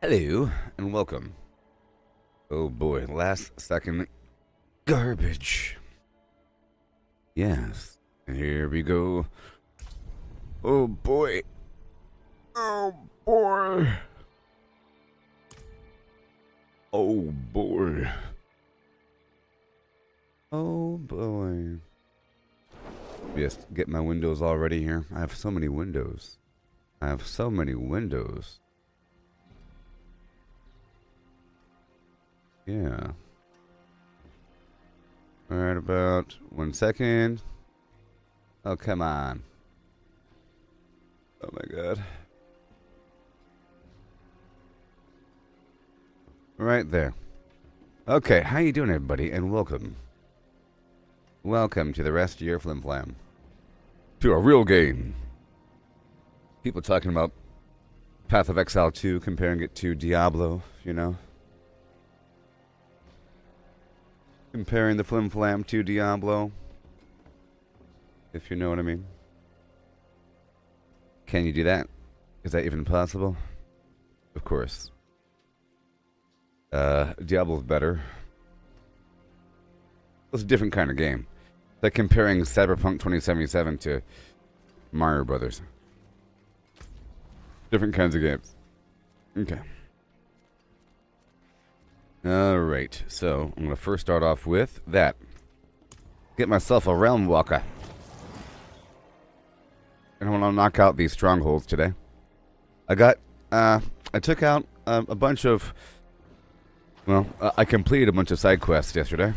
Hello and welcome. Oh boy, last second garbage. Yes, here we go. Oh boy. Oh boy. Oh boy. Oh boy. Just get my windows all ready here. I have so many windows. Yeah. Alright, about 1 second. Oh, come on. Oh my god. Right there. Okay, how you doing everybody, and welcome. Welcome to the rest of your Flim Flam. To a real game. People talking about Path of Exile 2, comparing it to Diablo, you know? Comparing the Flim Flam to Diablo. If you know what I mean. Can you do that? Is that even possible? Of course. Diablo's better. It's a different kind of game. It's like comparing Cyberpunk 2077 to Mario Brothers. Different kinds of games. Okay. Alright, so I'm going to first start off with that. Get myself a Realm Walker. And I want to knock out these strongholds today. I took out a bunch of, well, I completed a bunch of side quests yesterday.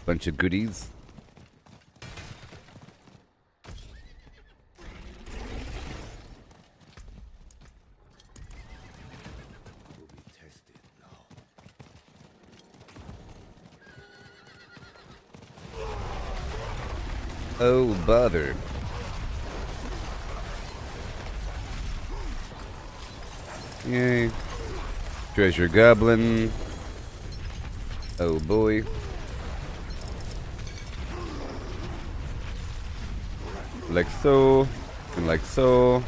Bunch of goodies. Oh, bother. Yay. Treasure Goblin. Oh, boy. Like so. And like so.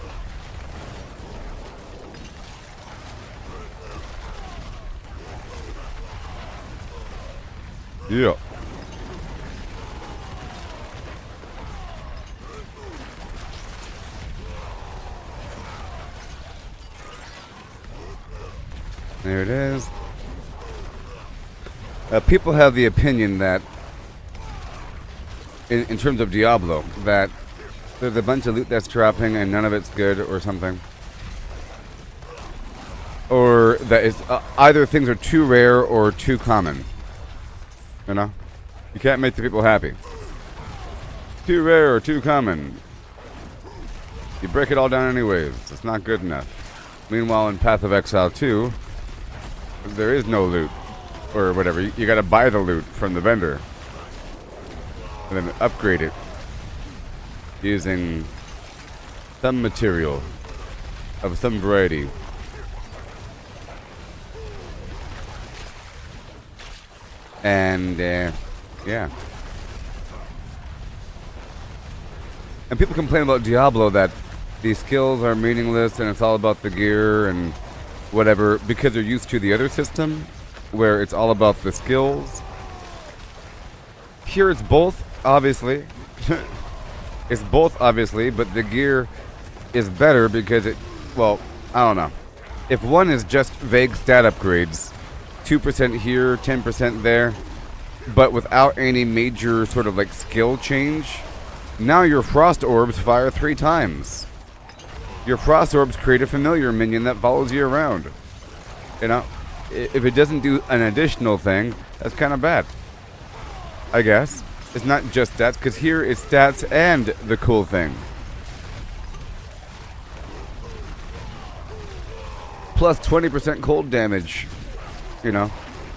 Yeah. There it is. People have the opinion that, in terms of Diablo, that there's a bunch of loot that's dropping and none of it's good or something. Or that it's, either things are too rare or too common. You know? You can't make the people happy. Too rare or too common. You break it all down anyways. It's not good enough. Meanwhile, in Path of Exile 2, there is no loot. Or whatever. You gotta buy the loot from the vendor. And then upgrade it. Using some material of some variety. And, yeah. And people complain about Diablo that these skills are meaningless and it's all about the gear and whatever, because they're used to the other system where it's all about the skills. Here it's both, obviously. It's both, obviously, but the gear is better because it, well, I don't know. If one is just vague stat upgrades, 2% here, 10% there, but without any major sort of like skill change, now your Frost Orbs fire 3 times. Your Frost Orbs create a familiar minion that follows you around. You know, if it doesn't do an additional thing, that's kind of bad. I guess. It's not just stats, because here it's stats and the cool thing. Plus 20% cold damage. You know,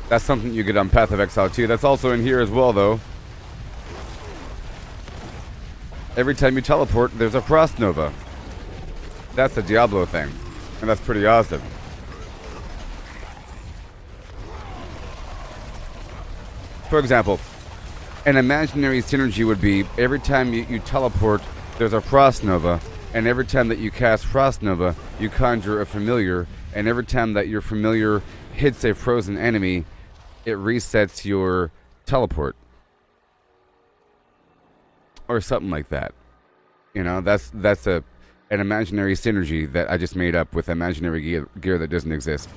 that's something you get on Path of Exile 2. That's also in here as well, though. Every time you teleport, there's a Frost Nova. That's a Diablo thing. And that's pretty awesome. For example, an imaginary synergy would be every time you teleport, there's a Frost Nova, And every time that you cast Frost Nova, you conjure a familiar, and every time that your familiar hits a frozen enemy, it resets your teleport. Or something like that. You know, that's an imaginary synergy that I just made up with imaginary gear that doesn't exist.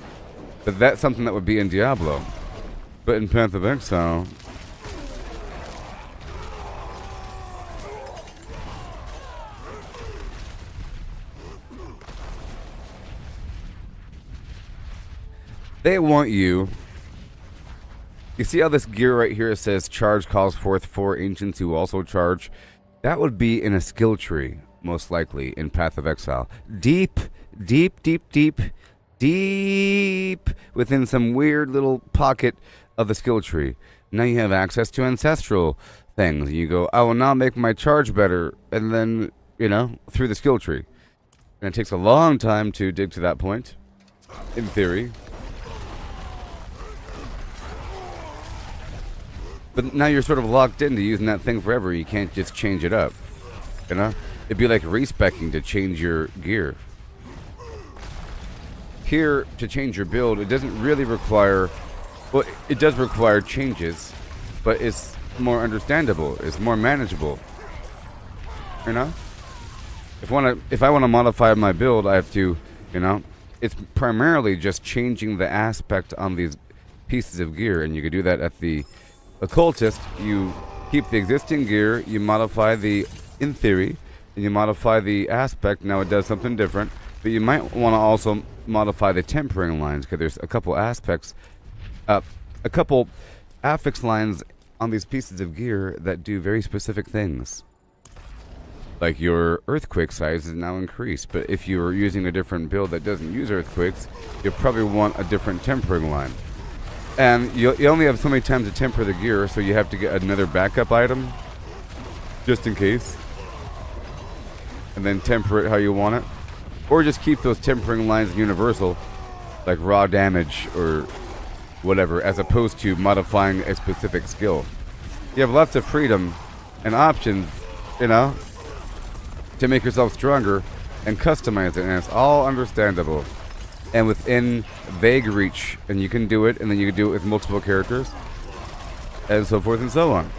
But that's something that would be in Diablo. But in Path of Exile, they want you. You see how this gear right here says charge calls forth 4 ancients who also charge? That would be in a skill tree, most likely, in Path of Exile. Deep within some weird little pocket of the skill tree. Now you have access to ancestral things. You go, I will now make my charge better, and then, you know, through the skill tree. And it takes a long time to dig to that point, in theory. But now you're sort of locked into using that thing forever. You can't just change it up, you know? It'd be like respecking to change your gear. Here, to change your build, it doesn't really require... Well, it does require changes, but it's more understandable. It's more manageable. You know? If I want to modify my build, I have to, you know... It's primarily just changing the aspect on these pieces of gear, and you can do that at the Occultist. You keep the existing gear, you modify the... In theory, and you modify the aspect. Now it does something different. But you might want to also modify the tempering lines, because there's a couple aspects, a couple affix lines on these pieces of gear that do very specific things. Like your earthquake size is now increased, but if you're using a different build that doesn't use earthquakes, you'll probably want a different tempering line. And you only have so many times to temper the gear, so you have to get another backup item, just in case. And then temper it how you want it. Or just keep those tempering lines universal, like raw damage or whatever, as opposed to modifying a specific skill. You have lots of freedom and options, you know, to make yourself stronger and customize it, and it's all understandable and within vague reach, and you can do it, and then you can do it with multiple characters, and so forth and so on.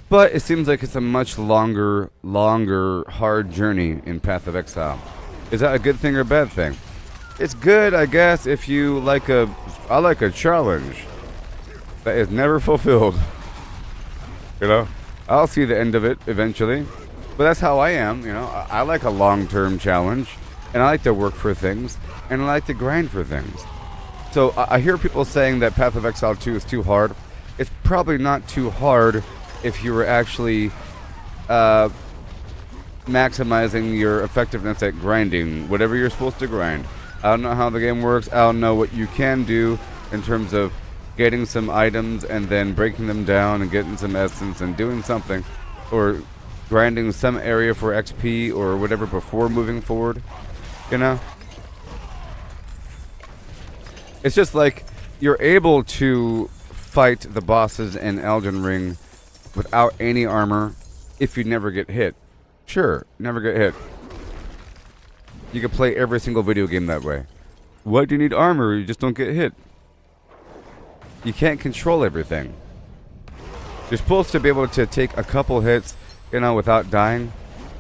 But it seems like it's a much longer, hard journey in Path of Exile. Is that a good thing or a bad thing? It's good, I guess, if you like I like a challenge that is never fulfilled. You know? I'll see the end of it eventually. But that's how I am, you know? I like a long-term challenge, and I like to work for things, and I like to grind for things. So I hear people saying that Path of Exile 2 is too hard. It's probably not too hard if you were actually maximizing your effectiveness at grinding, whatever you're supposed to grind. I don't know how the game works. I don't know what you can do in terms of getting some items and then breaking them down and getting some essence and doing something, or grinding some area for XP or whatever before moving forward, you know? It's just like you're able to fight the bosses in Elden Ring without any armor if you never get hit. Sure, never get hit. You can play every single video game that way. Why do you need armor? You just don't get hit. You can't control everything. You're supposed to be able to take a couple hits, you know, without dying.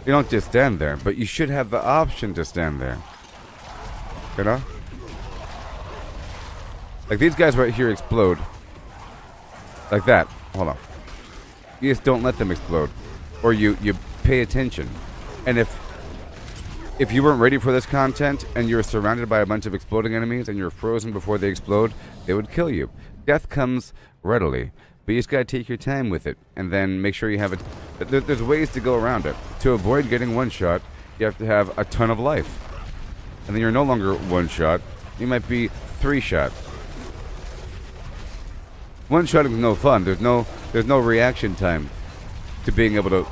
You don't just stand there, but you should have the option to stand there. You know? Like these guys right here explode. Like that. Hold on. You just don't let them explode. Or you pay attention. And if you weren't ready for this content and you're surrounded by a bunch of exploding enemies and you're frozen before they explode, they would kill you. Death comes readily, but you just gotta take your time with it, and then make sure you have it. There's ways to go around it. To avoid getting one shot, you have to have a ton of life, and then you're no longer one shot. You might be 3 shot. One shot is no fun. There's no reaction time to being able to.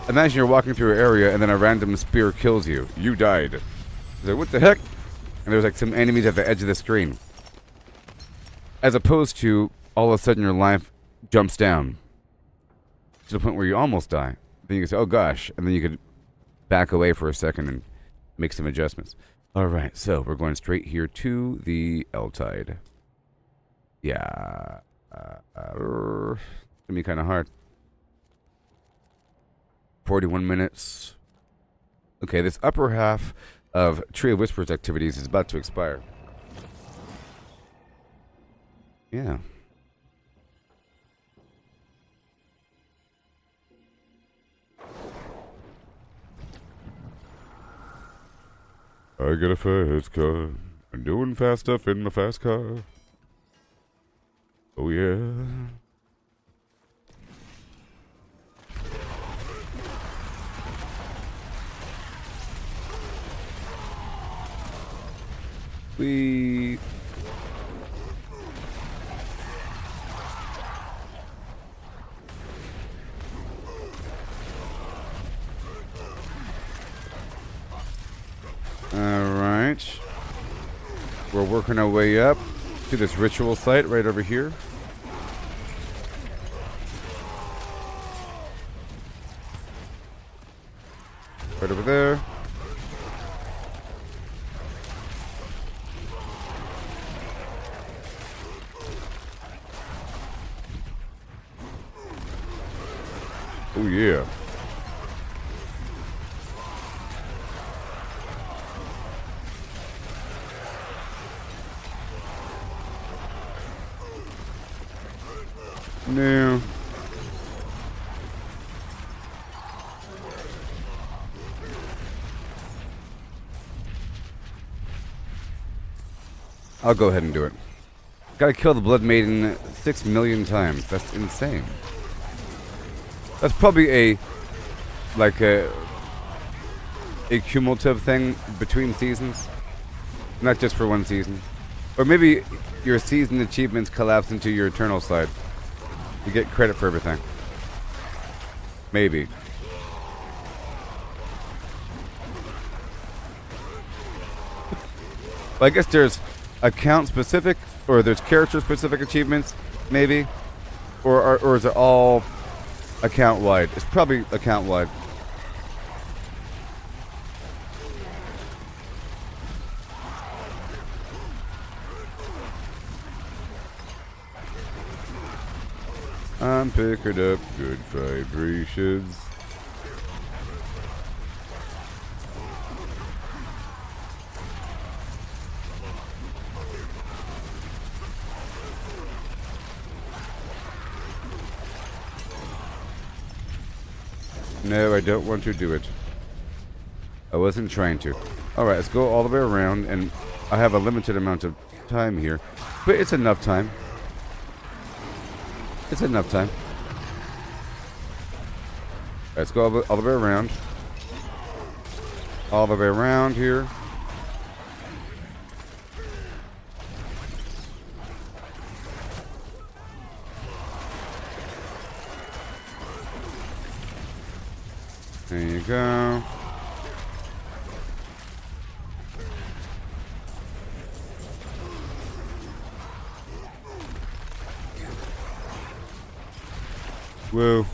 Imagine you're walking through an area and then a random spear kills you. You died. It's like, what the heck? And there's like some enemies at the edge of the screen. As opposed to all of a sudden your life jumps down to the point where you almost die. Then you can say, oh gosh, and then you could back away for a second and make some adjustments. Alright, so we're going straight here to the Helltide. Yeah. It's gonna be kind of hard. 41 minutes. Okay, this upper half of Tree of Whispers activities is about to expire. Yeah. I got a fast car. I'm doing fast stuff in my fast car. Oh yeah. We Alright. We're working our way up to this ritual site right over here. Right over there. Oh yeah. No. I'll go ahead and do it. Gotta kill the Blood Maiden 6 million times. That's insane. That's probably a cumulative thing between seasons. Not just for one season. Or maybe your season achievements collapse into your eternal side. You get credit for everything. Maybe. Well, I guess there's account specific, or there's character specific achievements, maybe, or is it all account wide? It's probably account wide. I'm picking up good vibrations. No, I don't want to do it. I wasn't trying to. Alright, let's go all the way around, and I have a limited amount of time here, but it's enough time. It's enough time. Let's go all the way around. All the way around here. There you go. Whoa.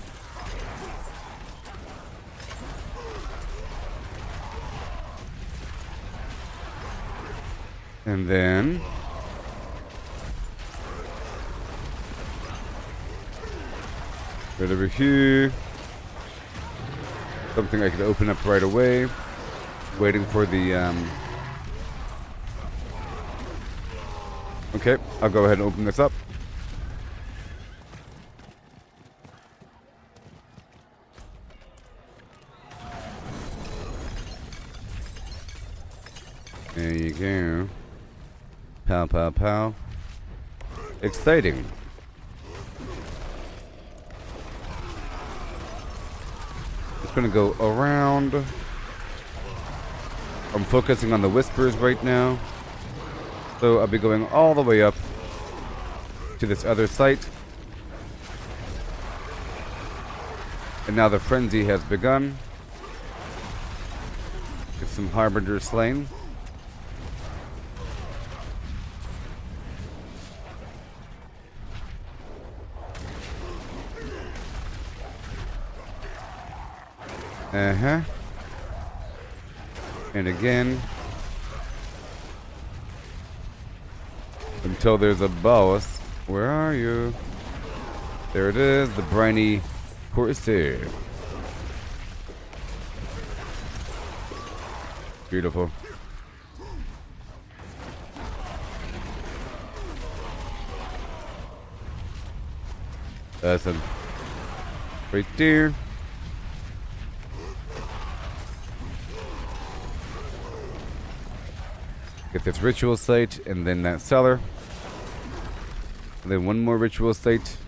And then right over here. Something I could open up right away. Waiting for the Okay, I'll go ahead and open this up. There you go. Pow, pow, pow. Exciting. It's gonna go around. I'm focusing on the whispers right now. So I'll be going all the way up to this other site. And now the frenzy has begun. Get some harbingers slain. Uh-huh. And again. Until there's a boss. Where are you? There it is, the briny Corsair. Beautiful. Awesome. Right there. Get this ritual site and then that cellar. And then one more ritual site.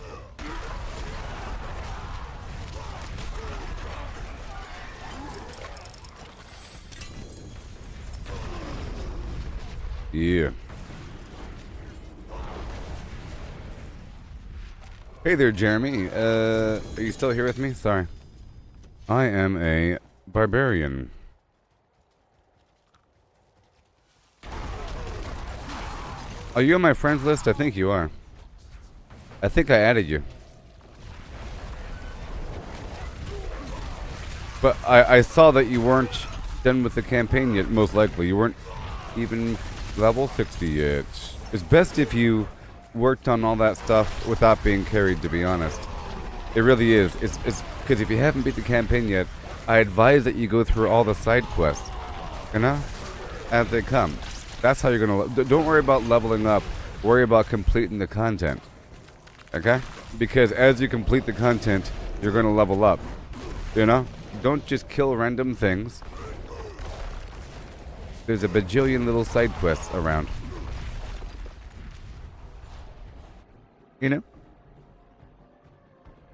Yeah. Hey there, Jeremy. Are you still here with me? Sorry. I am a barbarian. Are you on my friends list? I think you are. I think I added you. But I saw that you weren't done with the campaign yet, most likely. You weren't even level 60 yet. It's best if you worked on all that stuff without being carried, to be honest. It really is. It's because if you haven't beat the campaign yet, I advise that you go through all the side quests, you know, as they come. That's how you're gonna. Don't worry about leveling up. Worry about completing the content. Okay? Because as you complete the content, you're gonna level up. You know? Don't just kill random things. There's a bajillion little side quests around. You know?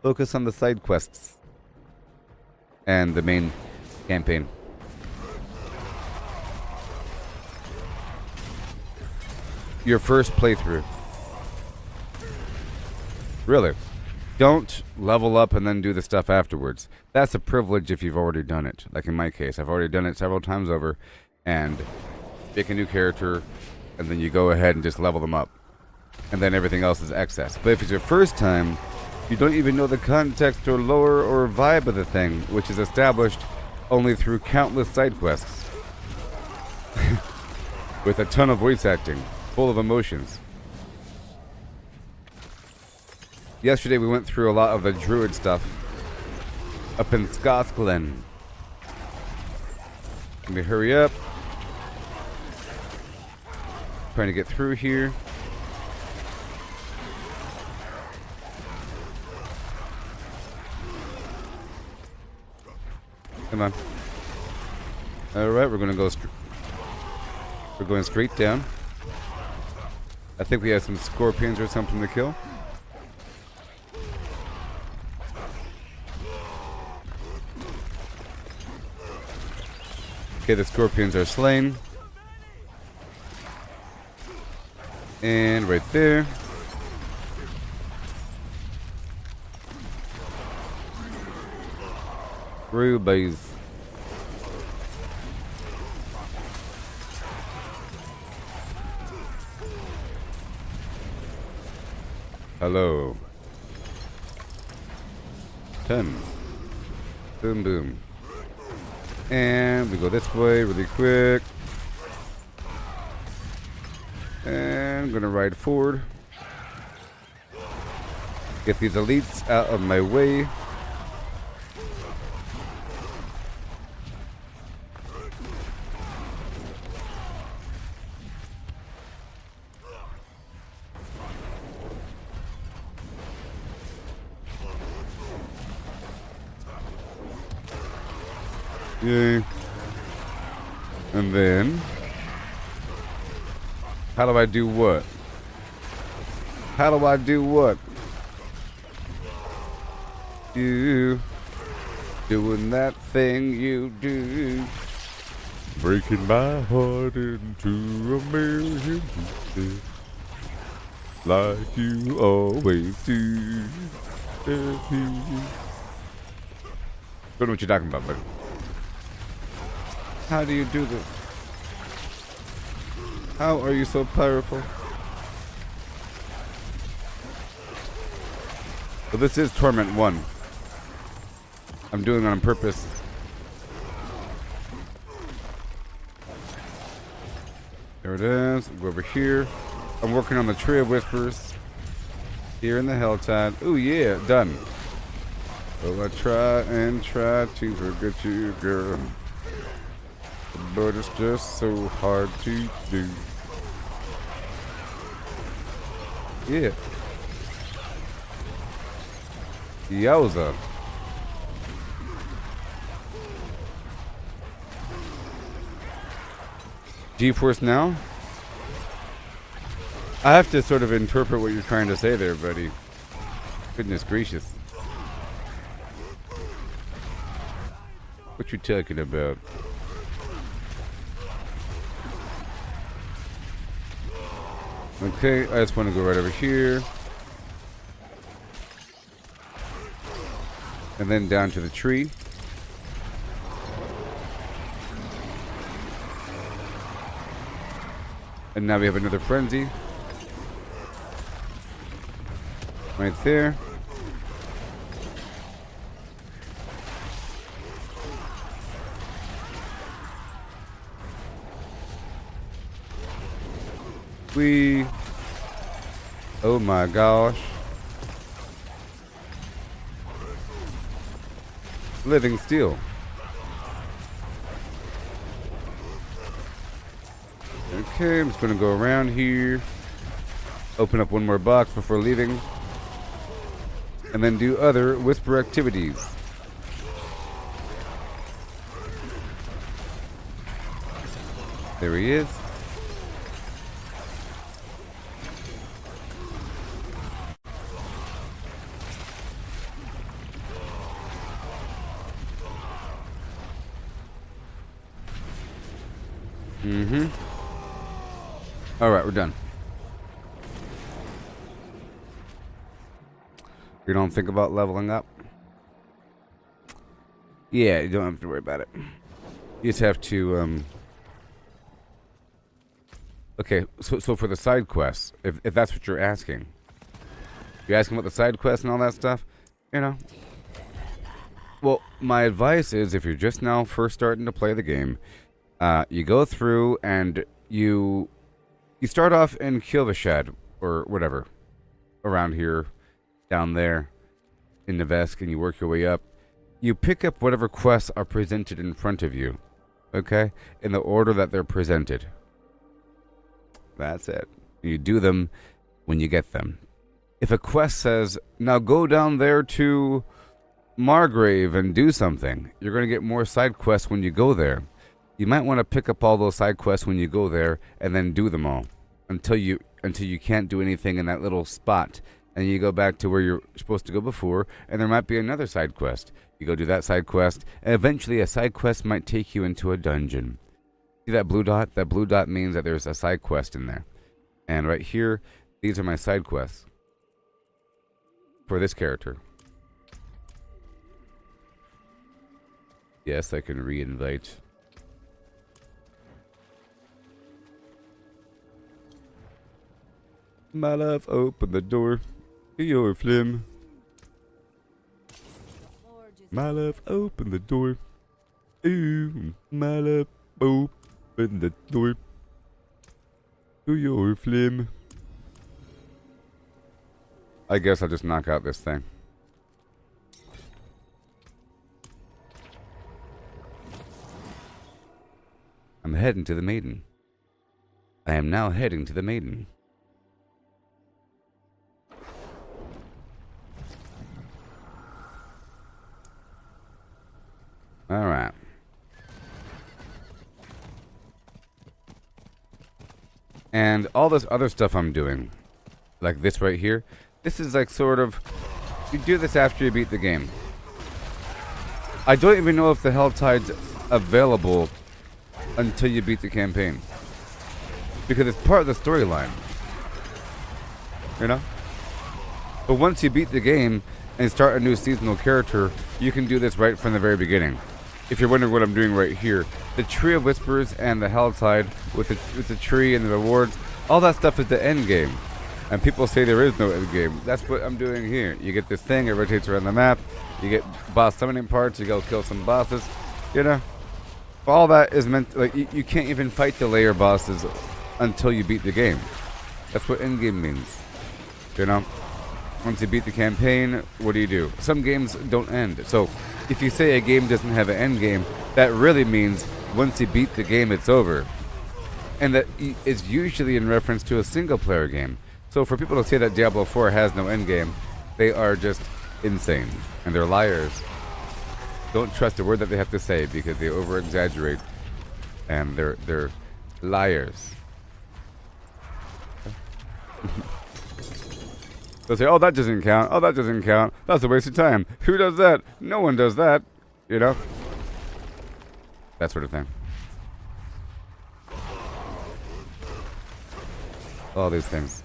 Focus on the side quests. And the main campaign. Your first playthrough. Really. Don't level up and then do the stuff afterwards. That's a privilege if you've already done it. Like in my case, I've already done it several times over. And pick a new character, and then you go ahead and just level them up. And then everything else is excess. But if it's your first time, you don't even know the context or lore or vibe of the thing, which is established only through countless side quests. With a ton of voice acting, full of emotions. Yesterday we went through a lot of the druid stuff up in Scotland. Let me hurry up. Trying to get through here. Come on. Alright, we're gonna go we're going straight down. I think we have some scorpions or something to kill. Okay, the scorpions are slain. And right there. Rubies. Hello. 10. Boom, boom. And we go this way really quick. And I'm gonna ride forward. Get these elites out of my way. Yay. And then, how do I do what? How do I do what? You doing that thing you do, breaking my heart into a million pieces, like you always do. Don't know what you're talking about, buddy. How do you do this? How are you so powerful? Well, this is Torment 1. I'm doing it on purpose There it is. Go over here. I'm working on the Tree of Whispers. Here in the Helltide. Oh yeah, done. Well, I try to forget you, girl. But it's just so hard to do. Yeah. Yowza. GeForce Now? I have to sort of interpret what you're trying to say there, buddy. Goodness gracious. What you talking about? Okay, I just want to go right over here. And then down to the tree. And now we have another frenzy. Right there. Oh my gosh. Living steel. Okay, I'm just gonna go around here. Open up one more box before leaving. And then do other whisper activities. There he is. Alright, we're done. You don't think about leveling up? Yeah, you don't have to worry about it. You just have to, Okay, so for the side quests, if that's what you're asking. You're asking about the side quests and all that stuff? You know. Well, my advice is if you're just now first starting to play the game, you go through and you start off in Kilvashad or whatever, around here, down there, in Nevesk, and you work your way up. You pick up whatever quests are presented in front of you, okay, in the order that they're presented. That's it. You do them when you get them. If a quest says, now go down there to Margrave and do something, you're going to get more side quests when you go there. You might want to pick up all those side quests when you go there and then do them all until you can't do anything in that little spot, and you go back to where you're supposed to go before, and there might be another side quest. You go do that side quest, and eventually a side quest might take you into a dungeon. See that blue dot? That blue dot means that there's a side quest in there. And right here, these are my side quests for this character. Yes, I can re-invite. My love, open the door to your flame. My love, open the door. Ooh, my love, open the door to your flame. I guess I'll just knock out this thing. I'm heading to the maiden. I am now heading to the maiden. Alright. And all this other stuff I'm doing, like this right here, this is like sort of, you do this after you beat the game. I don't even know if the Helltide's available until you beat the campaign. Because it's part of the storyline. You know? But once you beat the game and start a new seasonal character, you can do this right from the very beginning. If you're wondering what I'm doing right here, the Tree of Whispers and the Helltide with the tree and the rewards, all that stuff is the end game. And people say there is no end game. That's what I'm doing here. You get this thing, it rotates around the map, you get boss summoning parts, you go kill some bosses, you know? All that is meant, like, you can't even fight the layer bosses until you beat the game. That's what endgame means. You know? Once you beat the campaign, what do? Some games don't end. So if you say a game doesn't have an end game, that really means once you beat the game, it's over. And that is usually in reference to a single-player game. So for people to say that Diablo 4 has no end game, they are just insane. And they're liars. Don't trust a word that they have to say because they over-exaggerate. And they're liars. They'll say, oh, that doesn't count. Oh, that doesn't count. That's a waste of time. Who does that? No one does that. You know? That sort of thing. All these things.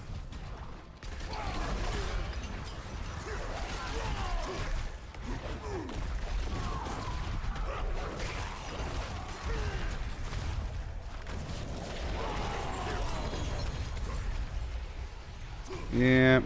Yeah.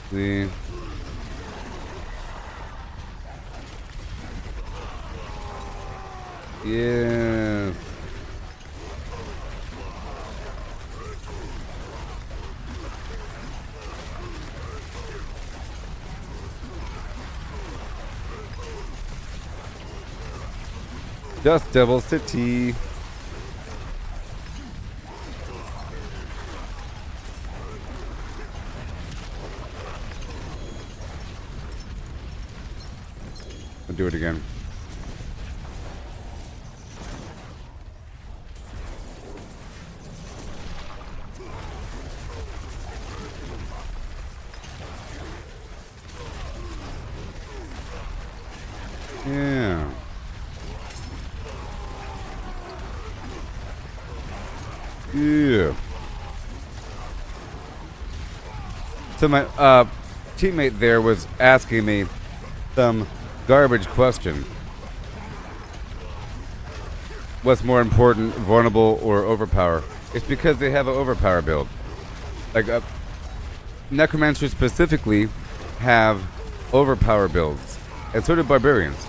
See. Yeah. Dust Devil City. I'll do it again. Yeah. Yeah. So my teammate there was asking me some garbage question. What's more important, vulnerable or overpower? It's because they have an overpower build. Like necromancers specifically have overpower builds, and so do barbarians.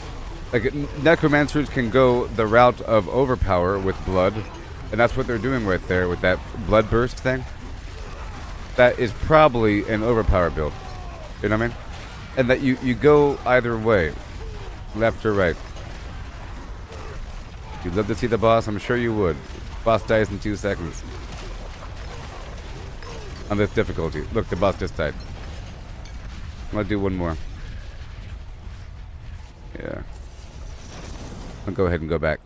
Like necromancers can go the route of overpower with blood, and that's what they're doing right there with that blood burst thing. That is probably an overpower build. You know what I mean? And that you go either way, left or right. You'd love to see the boss? I'm sure you would. Boss dies in 2 seconds. On this difficulty. Look, the boss just died. I'm gonna do one more. Yeah. I'll go ahead and go back.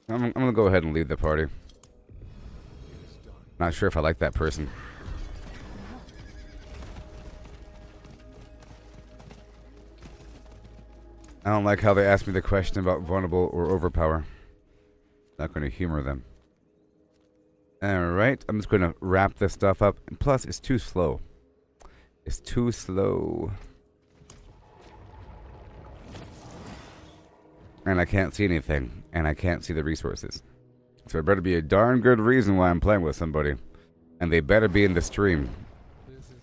I'm gonna go ahead and leave the party. Not sure if I like that person. I don't like how they asked me the question about vulnerable or overpower. Not gonna humor them. Alright, I'm just gonna wrap this stuff up. And plus, it's too slow. It's too slow. And I can't see anything. And I can't see the resources. So it better be a darn good reason why I'm playing with somebody. And they better be in the stream.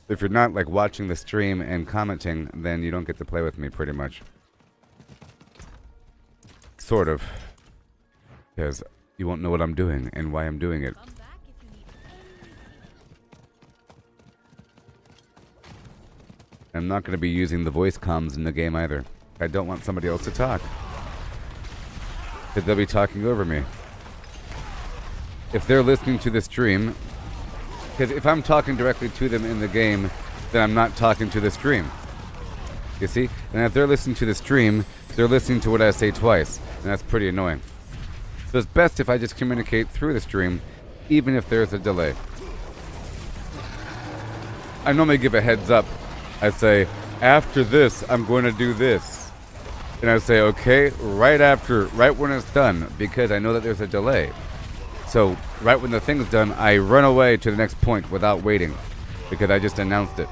If you're not like watching the stream and commenting, then you don't get to play with me pretty much. Sort of. Because you won't know what I'm doing and why I'm doing it. I'm not going to be using the voice comms in the game either. I don't want somebody else to talk. Because they'll be talking over me. If they're listening to the stream, because if I'm talking directly to them in the game, then I'm not talking to the stream. You see? And if they're listening to the stream, they're listening to what I say twice. And that's pretty annoying. So it's best if I just communicate through the stream, even if there's a delay. I normally give a heads up. I say, after this, I'm going to do this. And I say, okay, right when it's done, because I know that there's a delay. So right when the thing's done, I run away to the next point without waiting, because I just announced it.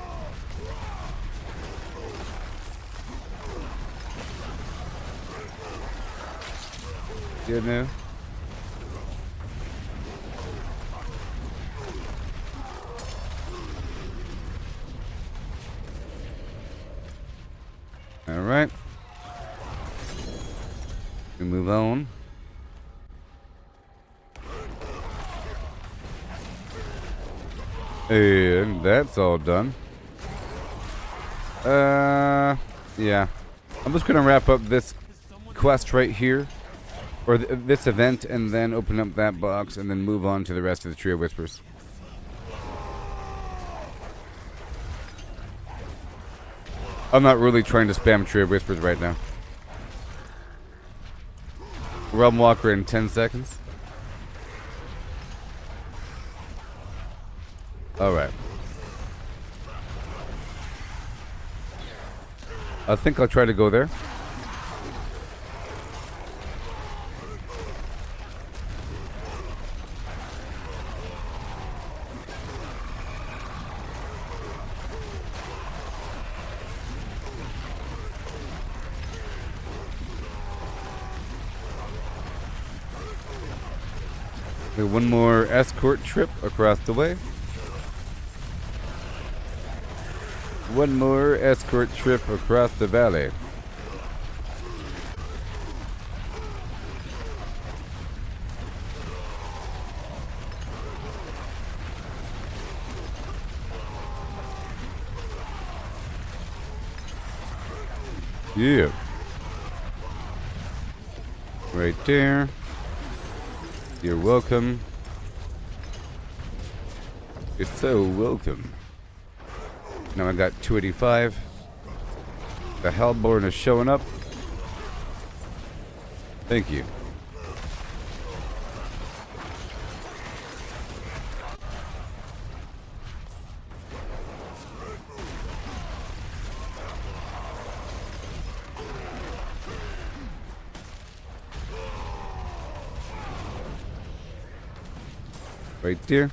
You know? All right. We move on. And that's all done. Yeah. I'm just gonna wrap up this quest right here, or this event, and then open up that box, and then move on to the rest of the Tree of Whispers. I'm not really trying to spam Tree of Whispers right now. Realm Walker in 10 seconds. Alright. I think I'll try to go there. One more escort trip across the way. One more escort trip across the valley. Yeah. Right there. You're welcome. You're so welcome. Now I got 285. The Hellborn is showing up. Thank you. Right there.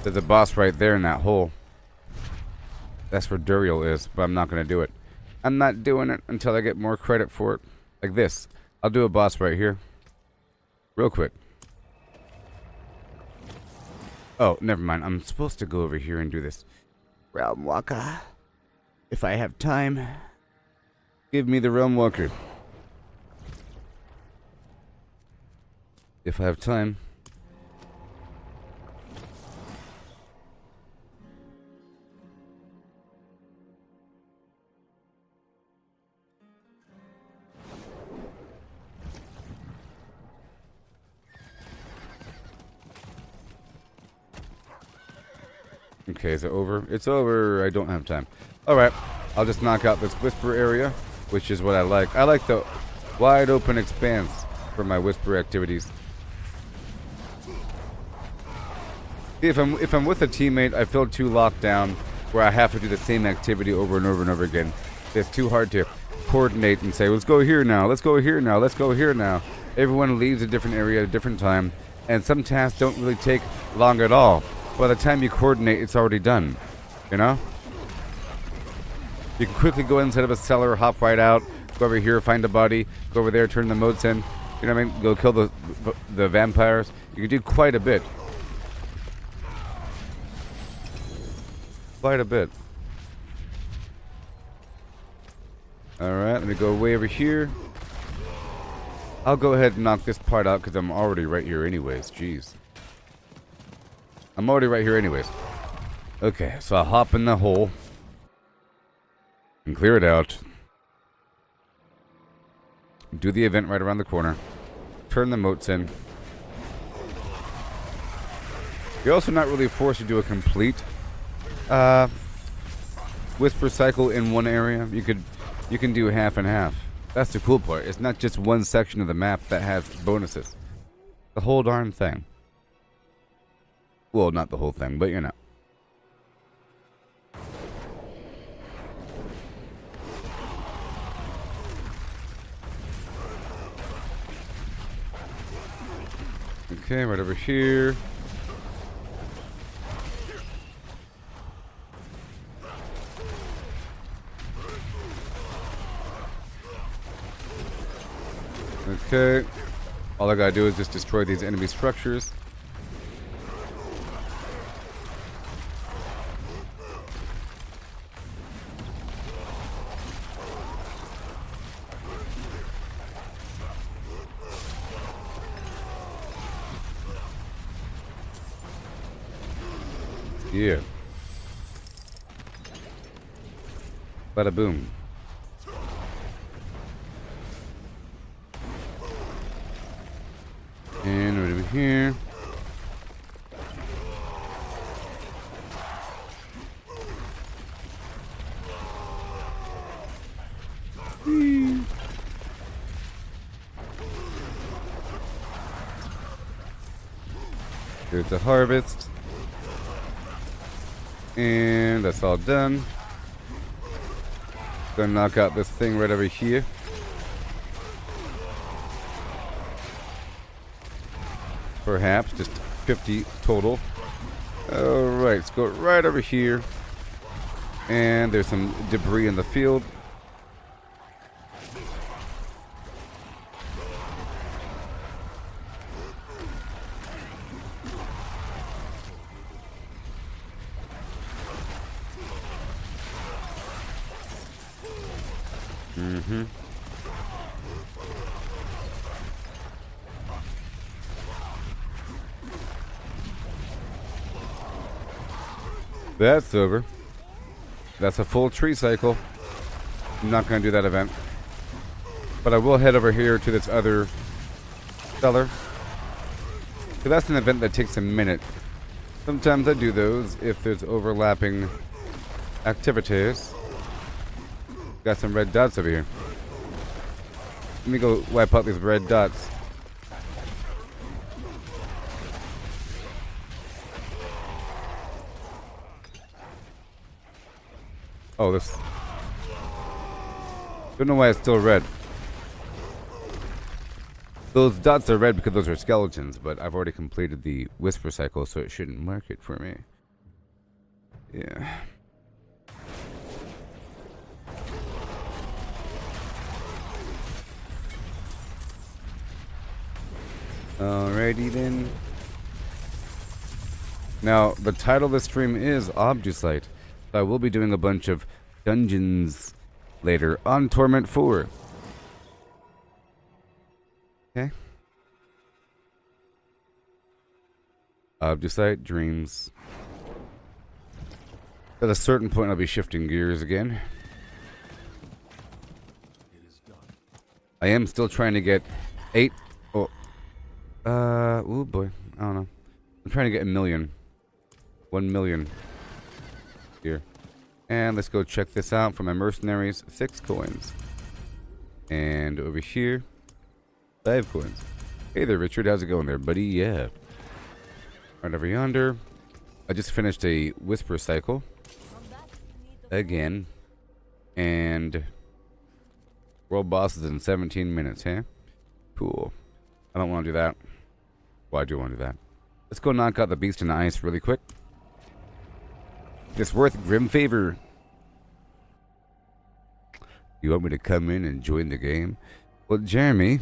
There's a boss right there in that hole. That's where Duriel is, but I'm not going to do it. I'm not doing it until I get more credit for it. Like this. I'll do a boss right here. Real quick. Oh, never mind. I'm supposed to go over here and do this. Realm Walker. If I have time. Give me the Realm Walker. If I have time. Okay, is it over? It's over. I don't have time. Alright, I'll just knock out this Whisper area, which is what I like. I like the wide open expanse for my Whisper activities. If I'm with a teammate, I feel too locked down where I have to do the same activity over and over and over again. It's too hard to coordinate and say, let's go here now, let's go here now, let's go here now. Everyone leaves a different area at a different time, and some tasks don't really take long at all. By the time you coordinate, it's already done. You know? You can quickly go inside of a cellar, hop right out, go over here, find a body, go over there, turn the motes in. You know what I mean? Go kill the vampires. You can do quite a bit. Quite a bit. Alright, let me go way over here. I'll go ahead and knock this part out because I'm already right here anyways. Jeez. I'm already right here anyways. Okay, so I'll hop in the hole and clear it out. Do the event right around the corner. Turn the motes in. You're also not really forced to do a complete Whisper cycle in one area. You can do half and half. That's the cool part. It's not just one section of the map that has bonuses. The whole darn thing. Well, not the whole thing, but you know. Okay, right over here. Okay. All I gotta do is just destroy these enemy structures. Yeah. Bada boom. And right over here. Here's the harvest. And that's all done. Gonna knock out this thing right over here. Perhaps just 50 total. Alright, let's go right over here. And there's some debris in the field. That's over. That's a full tree cycle. I'm not going to do that event. But I will head over here to this other cellar. So that's an event that takes a minute. Sometimes I do those if there's overlapping activities. Got some red dots over here. Let me go wipe out these red dots. Oh, this... Don't know why it's still red. Those dots are red because those are skeletons, but I've already completed the whisper cycle, so it shouldn't mark it for me. Yeah. Alrighty then. Now, the title of the stream is Obducite. So I will be doing a bunch of dungeons later on Torment 4. Okay. Obducite Dreams. At a certain point, I'll be shifting gears again. I am still trying to get 8. Oh boy, I don't know. I'm trying to get 1 million. 1 million. Here. And let's go check this out for my mercenaries. 6 coins. And over here, 5 coins. Hey there, Richard. How's it going there, buddy? Yeah. Right over yonder. I just finished a whisper cycle. Again. And world bosses in 17 minutes, huh? Cool. I don't want to do that. Well, I do want to do that. Let's go knock out the beast in the ice really quick. It's worth grim favor. You want me to come in and join the game? Well, Jeremy,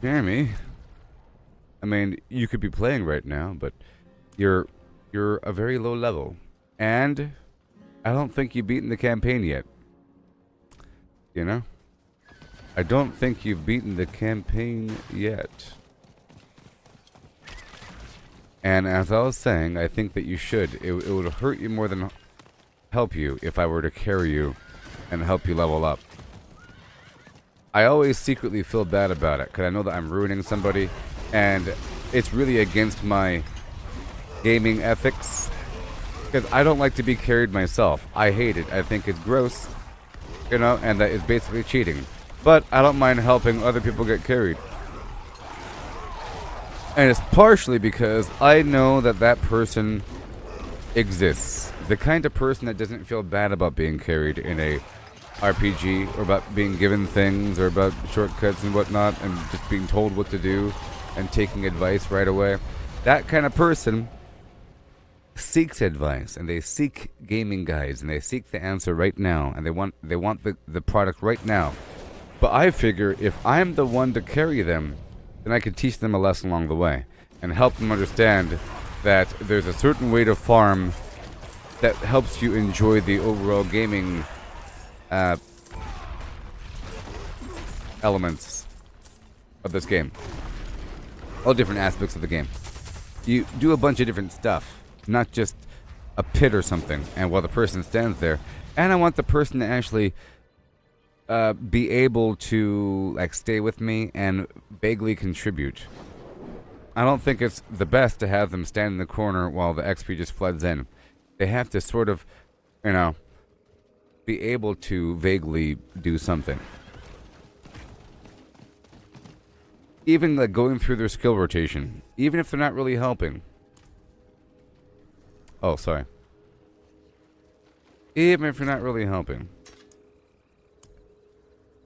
I mean, you could be playing right now, but you're a very low level, and I don't think you've beaten the campaign yet. You know, I don't think you've beaten the campaign yet. And as I was saying, I think that you should. It would hurt you more than help you if I were to carry you and help you level up. I always secretly feel bad about it because I know that I'm ruining somebody, and it's really against my gaming ethics because I don't like to be carried myself. I hate it. I think it's gross, you know, and that is basically cheating. But I don't mind helping other people get carried. And it's partially because I know that that person exists. The kind of person that doesn't feel bad about being carried in a RPG, or about being given things, or about shortcuts and whatnot, and just being told what to do. and taking advice right away. That kind of person seeks advice, and they seek gaming guides, and they seek the answer right now, and they want the product right now. But I figure if I'm the one to carry them, then I can teach them a lesson along the way and help them understand that there's a certain way to farm that helps you enjoy the overall gaming elements of this game. All different aspects of the game. You do a bunch of different stuff, not just a pit or something, and while the person stands there. And I want the person to actually be able to like stay with me and vaguely contribute. I don't think it's the best to have them stand in the corner while the XP just floods in. They have to sort of, be able to vaguely do something. Even like going through their skill rotation, even if they're not really helping. Oh, sorry. Even if you're not really helping.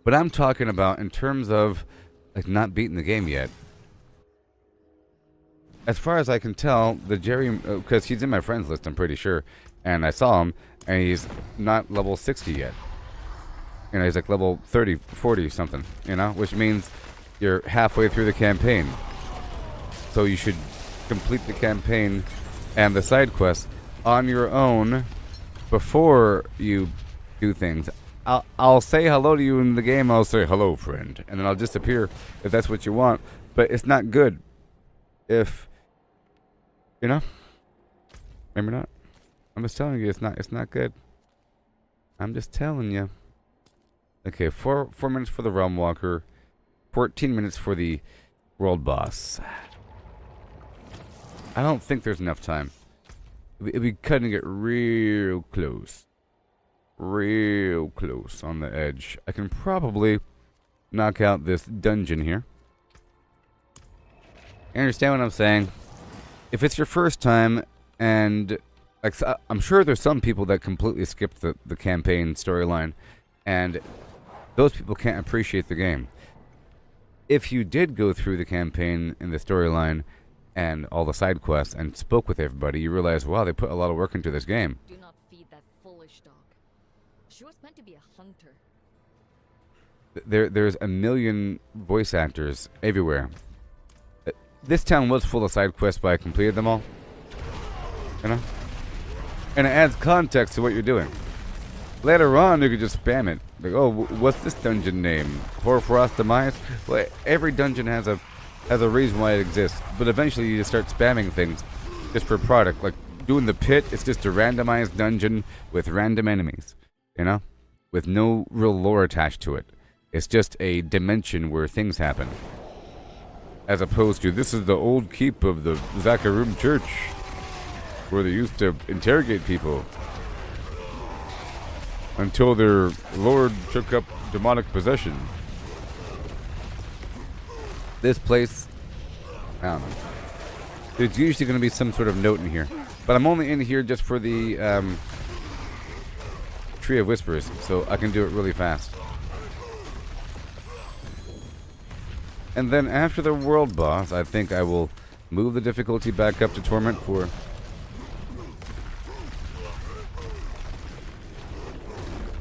But I'm talking about in terms of like not beating the game yet. As far as I can tell, the Jerry, because he's in my friends list, I'm pretty sure, and I saw him, and he's not level 60 yet. He's like level 30, 40 something, which means you're halfway through the campaign. So you should complete the campaign and the side quests on your own before you do things. I'll say hello to you in the game. I'll say, hello, friend. And then I'll disappear if that's what you want. But it's not good if, maybe not. I'm just telling you, it's not good. I'm just telling you. Okay, 4 minutes for the Realm Walker. 14 minutes for the World Boss. I don't think there's enough time. It'd be cutting it real close. Real close on the edge. I can probably knock out this dungeon here. You understand what I'm saying? If it's your first time, and like I'm sure there's some people that completely skipped the campaign storyline, and those people can't appreciate the game. If you did go through the campaign and the storyline and all the side quests and spoke with everybody, you realize, wow, they put a lot of work into this game. Do not feed that foolish dog. She was meant to be a hunter. There's a million voice actors everywhere. This town was full of side quests, but I completed them all. And it adds context to what you're doing. Later on, you could just spam it. Like, oh, what's this dungeon name? Hoarfrost Demise? Well, every dungeon has a reason why it exists. But eventually, you just start spamming things just for product. Like, doing the pit, it's just a randomized dungeon with random enemies. With no real lore attached to it. It's just a dimension where things happen. As opposed to, this is the old keep of the Zakarum Church, where they used to interrogate people until their lord took up demonic possession. This place, I don't know. There's usually going to be some sort of note in here. But I'm only in here just for the Tree of Whispers, so I can do it really fast. And then after the world boss, I think I will move the difficulty back up to Torment 4. Do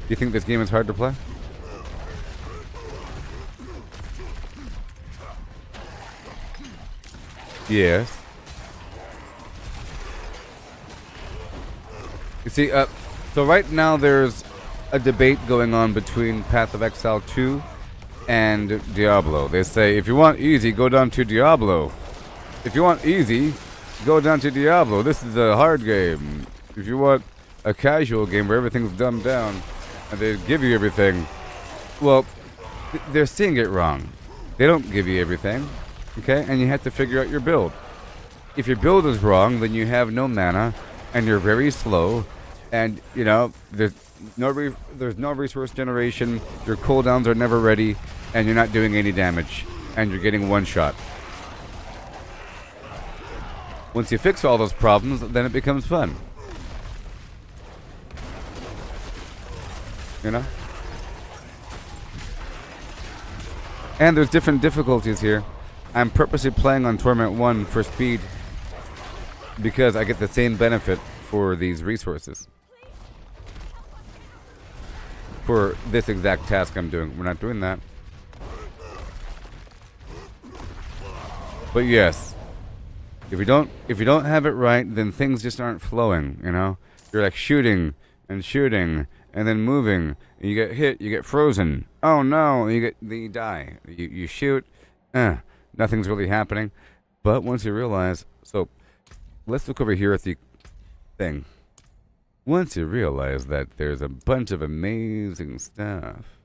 you think this game is hard to play? Yes. You see, so right now there's a debate going on between Path of Exile 2 and Diablo. They say, if you want easy, go down to Diablo. If you want easy, go down to Diablo. This is a hard game. If you want a casual game where everything's dumbed down and they give you everything, well, they're seeing it wrong. They don't give you everything, okay? And you have to figure out your build. If your build is wrong, then you have no mana, and you're very slow, and, there's no resource generation, your cooldowns are never ready, and you're not doing any damage, and you're getting one shot. Once you fix all those problems, then it becomes fun. And there's different difficulties here. I'm purposely playing on Torment 1 for speed because I get the same benefit for these resources. For this exact task I'm doing. We're not doing that. But yes, if you don't have it right, then things just aren't flowing, you know? You're like shooting and then moving, and you get hit, you get frozen. Oh no, then you die. You shoot, nothing's really happening. But once you realize, so let's look over here at the thing. Once you realize that there's a bunch of amazing stuff.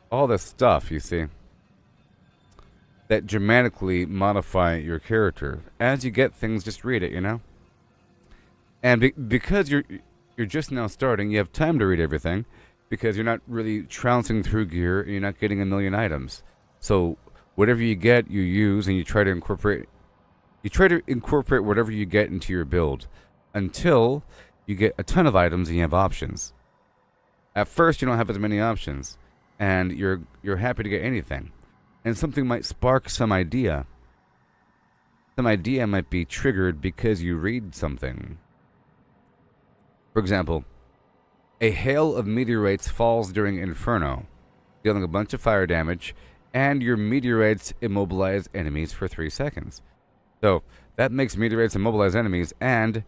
All this stuff, you see, that dramatically modify your character. As you get things, just read it, you know? And because you're just now starting, you have time to read everything, because you're not really trouncing through gear, and you're not getting a million items. So whatever you get, you use, and you try to incorporate whatever you get into your build until you get a ton of items and you have options. At first, you don't have as many options, and you're happy to get anything. And something might spark some idea. Some idea might be triggered because you read something. For example, a hail of meteorites falls during Inferno, dealing a bunch of fire damage, and your meteorites immobilize enemies for 3 seconds. So that makes meteorites immobilize enemies, and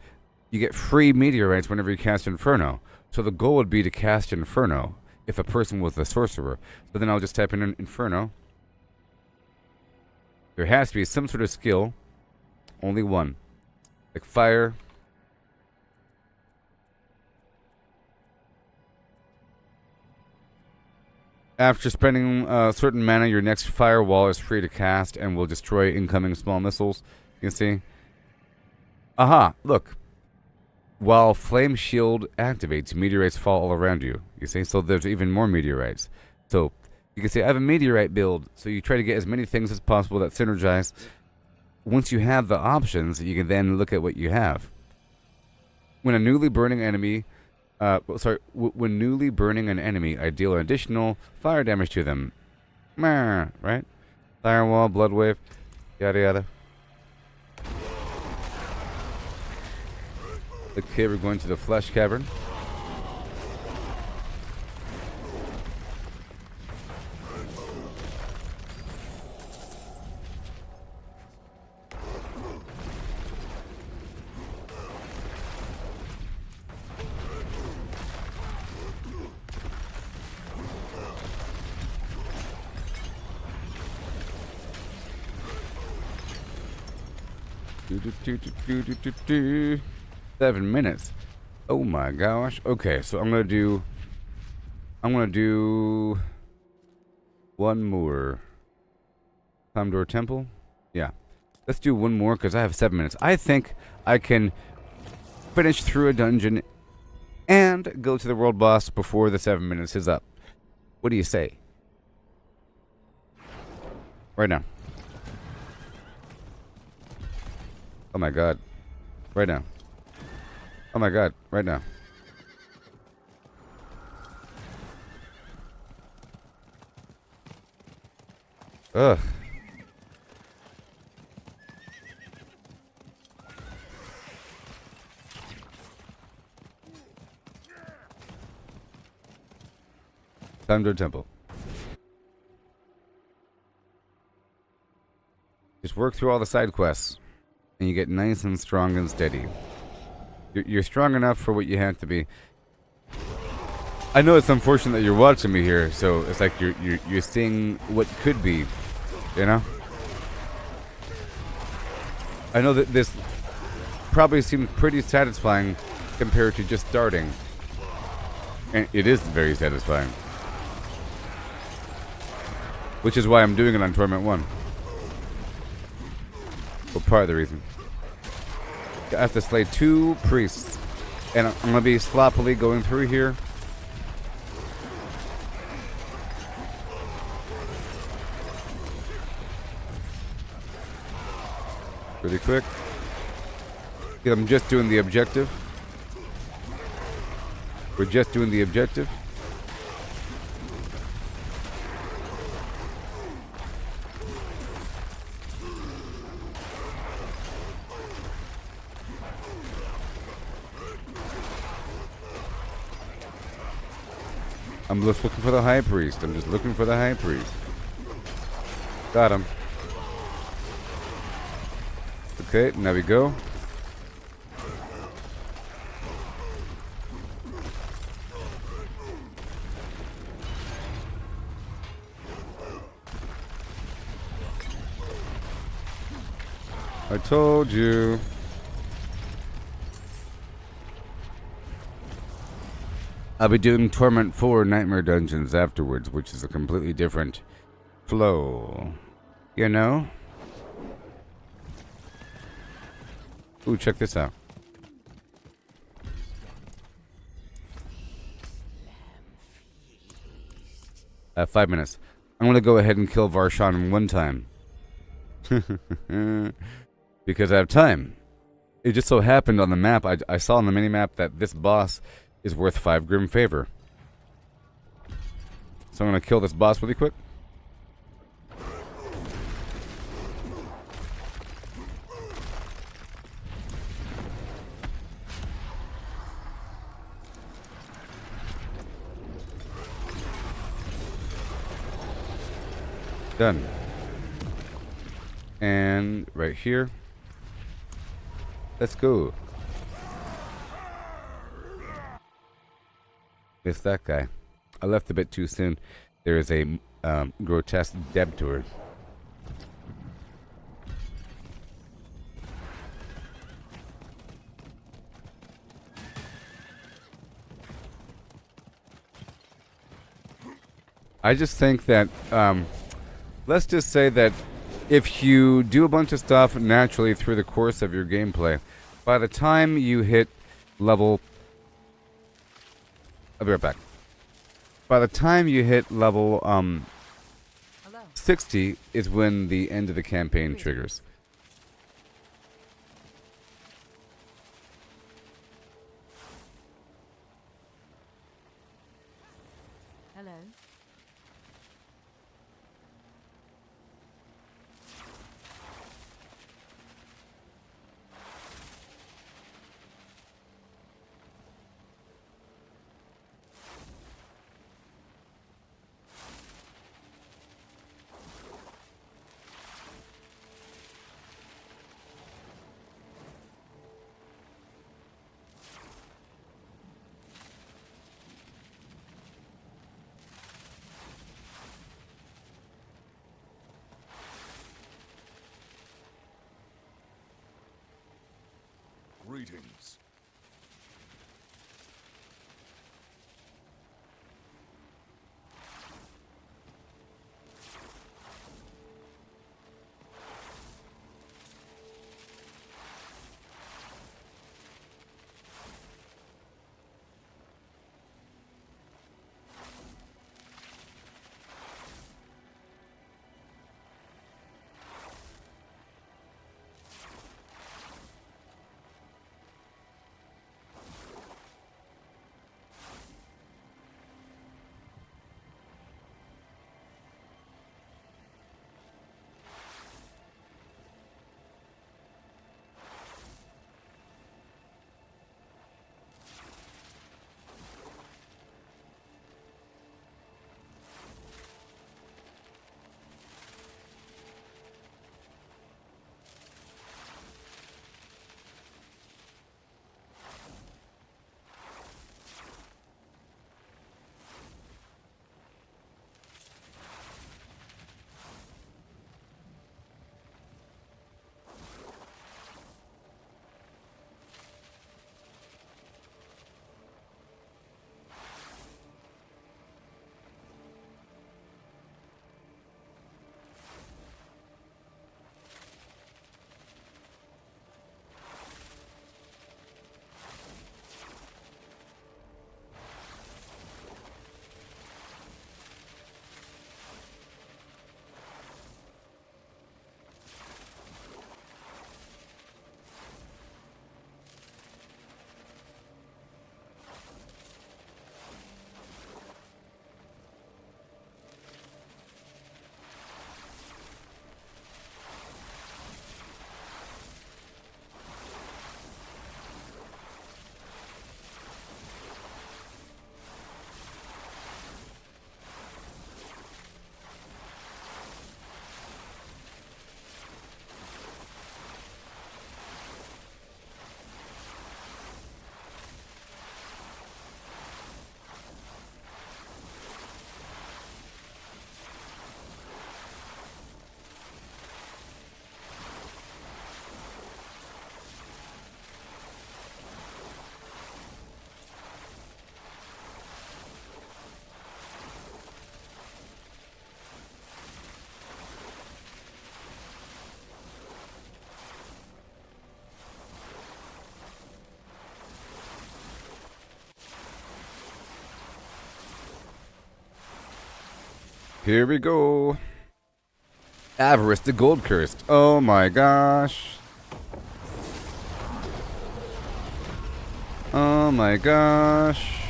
you get free meteorites whenever you cast Inferno. So the goal would be to cast Inferno if a person was a sorcerer. So then I'll just type in Inferno. There has to be some sort of skill. Only one. Like fire. After spending a certain mana, your next firewall is free to cast and will destroy incoming small missiles. You can see. Aha, look. While Flame Shield activates, meteorites fall all around you. You see? So there's even more meteorites. So you can see I have a meteorite build, so you try to get as many things as possible that synergize. Once you have the options, you can then look at what you have. When a newly burning enemy, when newly burning an enemy, I deal an additional fire damage to them. Right? Firewall, blood wave, yada yada. Okay, we're going to the flesh cavern. Do. 7 minutes. Oh my gosh. Okay, so I'm gonna do one more. Commodore Temple. Yeah. Let's do one more because I have 7 minutes. I think I can finish through a dungeon and go to the world boss before the 7 minutes is up. What do you say? Right now. Oh my god. Right now. Oh my god. Right now. Ugh. Time to a temple. Just work through all the side quests, and you get nice and strong and steady. You're strong enough for what you have to be. I know it's unfortunate that you're watching me here, so it's like you're seeing what could be, you know? I know that this probably seems pretty satisfying compared to just starting. And it is very satisfying. Which is why I'm doing it on Torment 1. Well, part of the reason. I have to slay 2 priests. And I'm going to be sloppily going through here. Really quick. Yeah, I'm just doing the objective. We're just doing the objective. I'm just looking for the high priest. I'm just looking for the high priest. Got him. Okay, now we go. I told you. I'll be doing Torment 4 Nightmare Dungeons afterwards, which is a completely different flow. You know? Ooh, check this out. I have 5 minutes. I'm going to go ahead and kill Varshan in one time. Because I have time. It just so happened on the map, I saw on the mini-map that this boss is worth 5 Grim Favor. So I'm going to kill this boss really quick. Done. And right here. Let's go. Missed that guy. I left a bit too soon. There is a grotesque debtor. I just think that, let's just say that if you do a bunch of stuff naturally through the course of your gameplay, by the time you hit level... I'll be right back. By the time you hit level 60 is when the end of the campaign triggers. Hello. Greetings. Here we go. Avarice the Gold Cursed. Oh my gosh. Oh my gosh.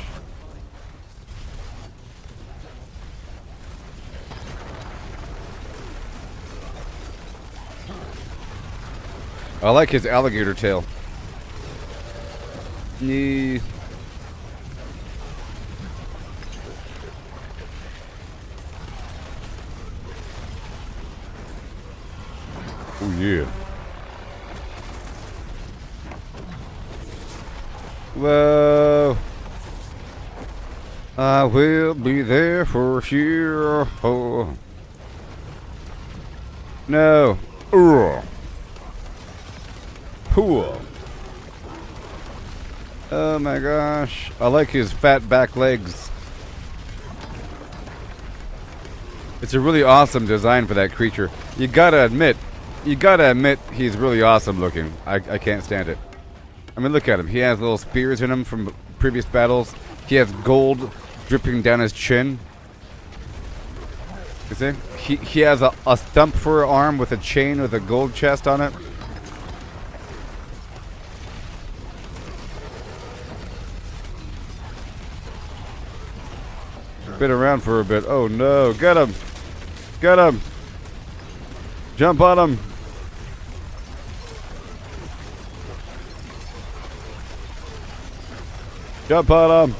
I like his alligator tail. Nee. Oh yeah. Whoa. I will be there for sure. Oh. No. Ugh. Cool. Oh my gosh. I like his fat back legs. It's a really awesome design for that creature. You gotta admit he's really awesome looking. I can't stand it. I mean, look at him. He has little spears in him from previous battles. He has gold dripping down his chin. You see? He has a stump for an arm with a chain with a gold chest on it. Been around for a bit. Oh no, get him! Get him! Jump on him! Jump on him!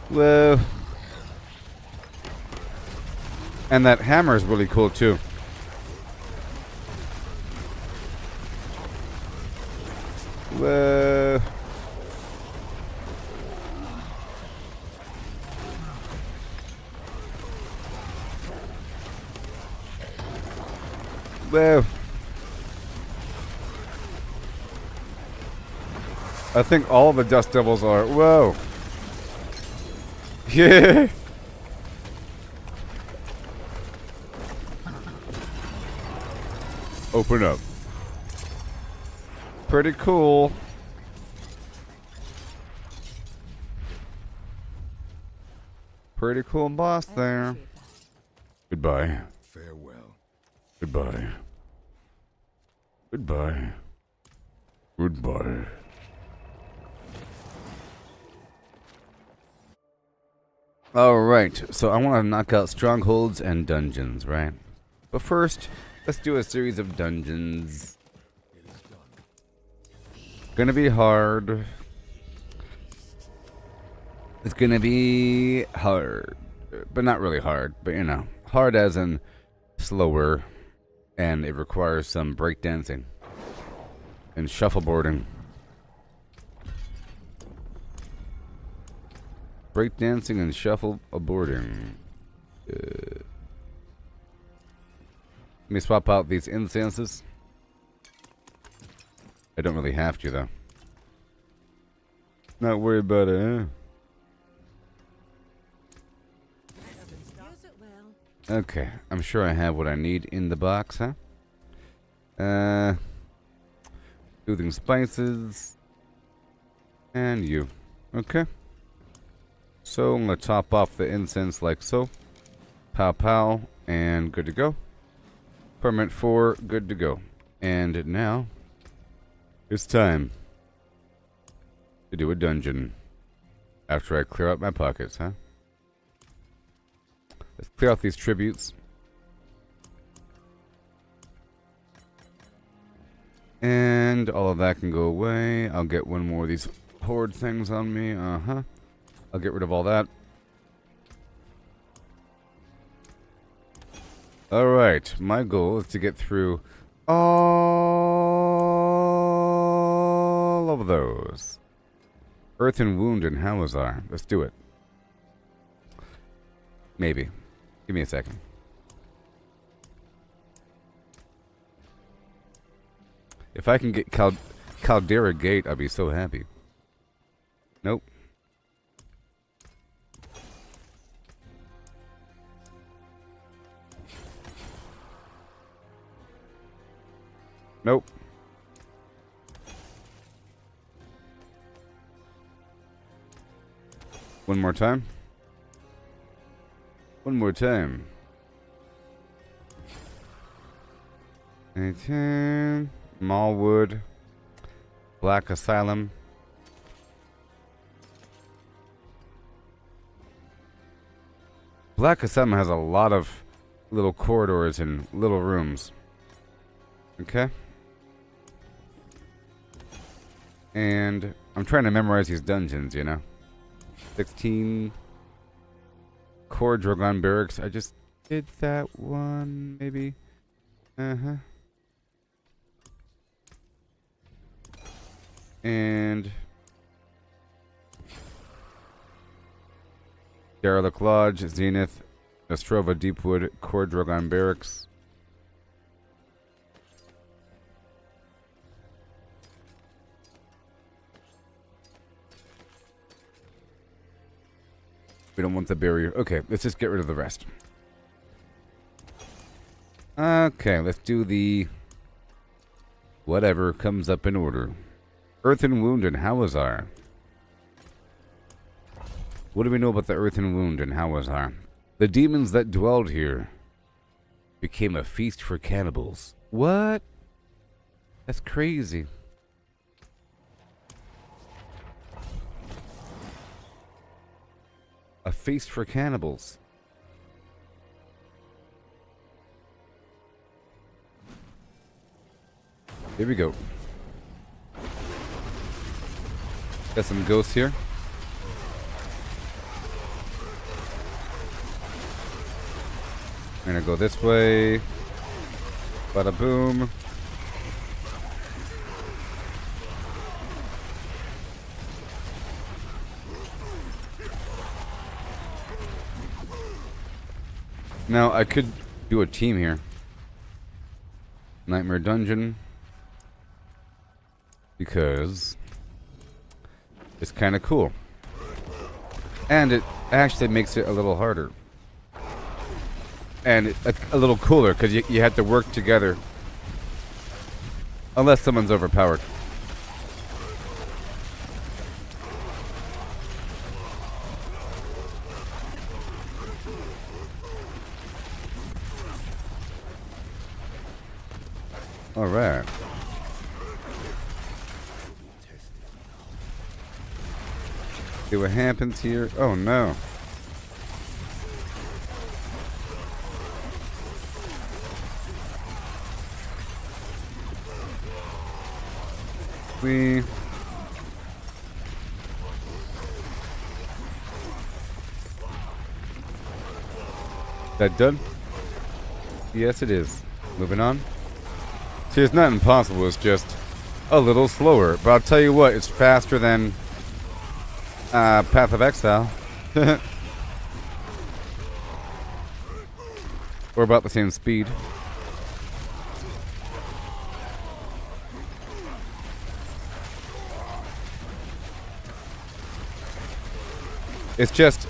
Whoa. And that hammer is really cool too. Whoa. Whoa. I think all the Dust Devils are. Whoa. Yeah. Open up. Pretty cool. Pretty cool boss there. Goodbye. Farewell. Goodbye. Goodbye. Goodbye. Alright, so I want to knock out strongholds and dungeons, right? But first, let's do a series of dungeons. Gonna be hard. It's gonna be hard. But not really hard, but you know. Hard as in slower. And it requires some breakdancing. And shuffleboarding. Breakdancing and shuffleboarding. Let me swap out these incenses. I don't really have to, though. Not worried about it, huh? Okay, I'm sure I have what I need in the box, huh? Soothing spices. And you. Okay. So I'm going to top off the incense like so. Pow pow. And good to go. Permit 4, good to go. And now, it's time to do a dungeon. After I clear out my pockets, huh? Let's clear out these tributes. And all of that can go away. I'll get one more of these horde things on me. Uh-huh. I'll get rid of all that. Alright, my goal is to get through all of those. Earth and Wound and Hawazar. Let's do it. Maybe. Give me a second. If I can get Caldera Gate, I'll be so happy. Nope. Nope. One more time. One more time. 18. Mallwood. Black Asylum. Black Asylum has a lot of little corridors and little rooms. Okay. And I'm trying to memorize these dungeons, you know. 16. Core Drogon Barracks. I just did that one, maybe. Uh-huh. And Derelict Lodge, Zenith, Ostrova Deepwood, Core Drogon Barracks. We don't want the barrier. Okay, let's just get rid of the rest. Okay, let's do the whatever comes up in order. Earthen Wound and Hawazar. What do we know about the Earthen Wound and Hawazar? The demons that dwelled here became a feast for cannibals. What? That's crazy. A feast for cannibals. Here we go. Got some ghosts here. I'm gonna go this way. Bada boom. Now, I could do a team here. Nightmare Dungeon. Because it's kind of cool. And it actually makes it a little harder. And a little cooler, because you have to work together. Unless someone's overpowered. Alright. See what happens here. Oh no. That done? Yes, it is. Moving on. See, it's not impossible, it's just a little slower. But I'll tell you what, it's faster than Path of Exile. We're about the same speed. It's just,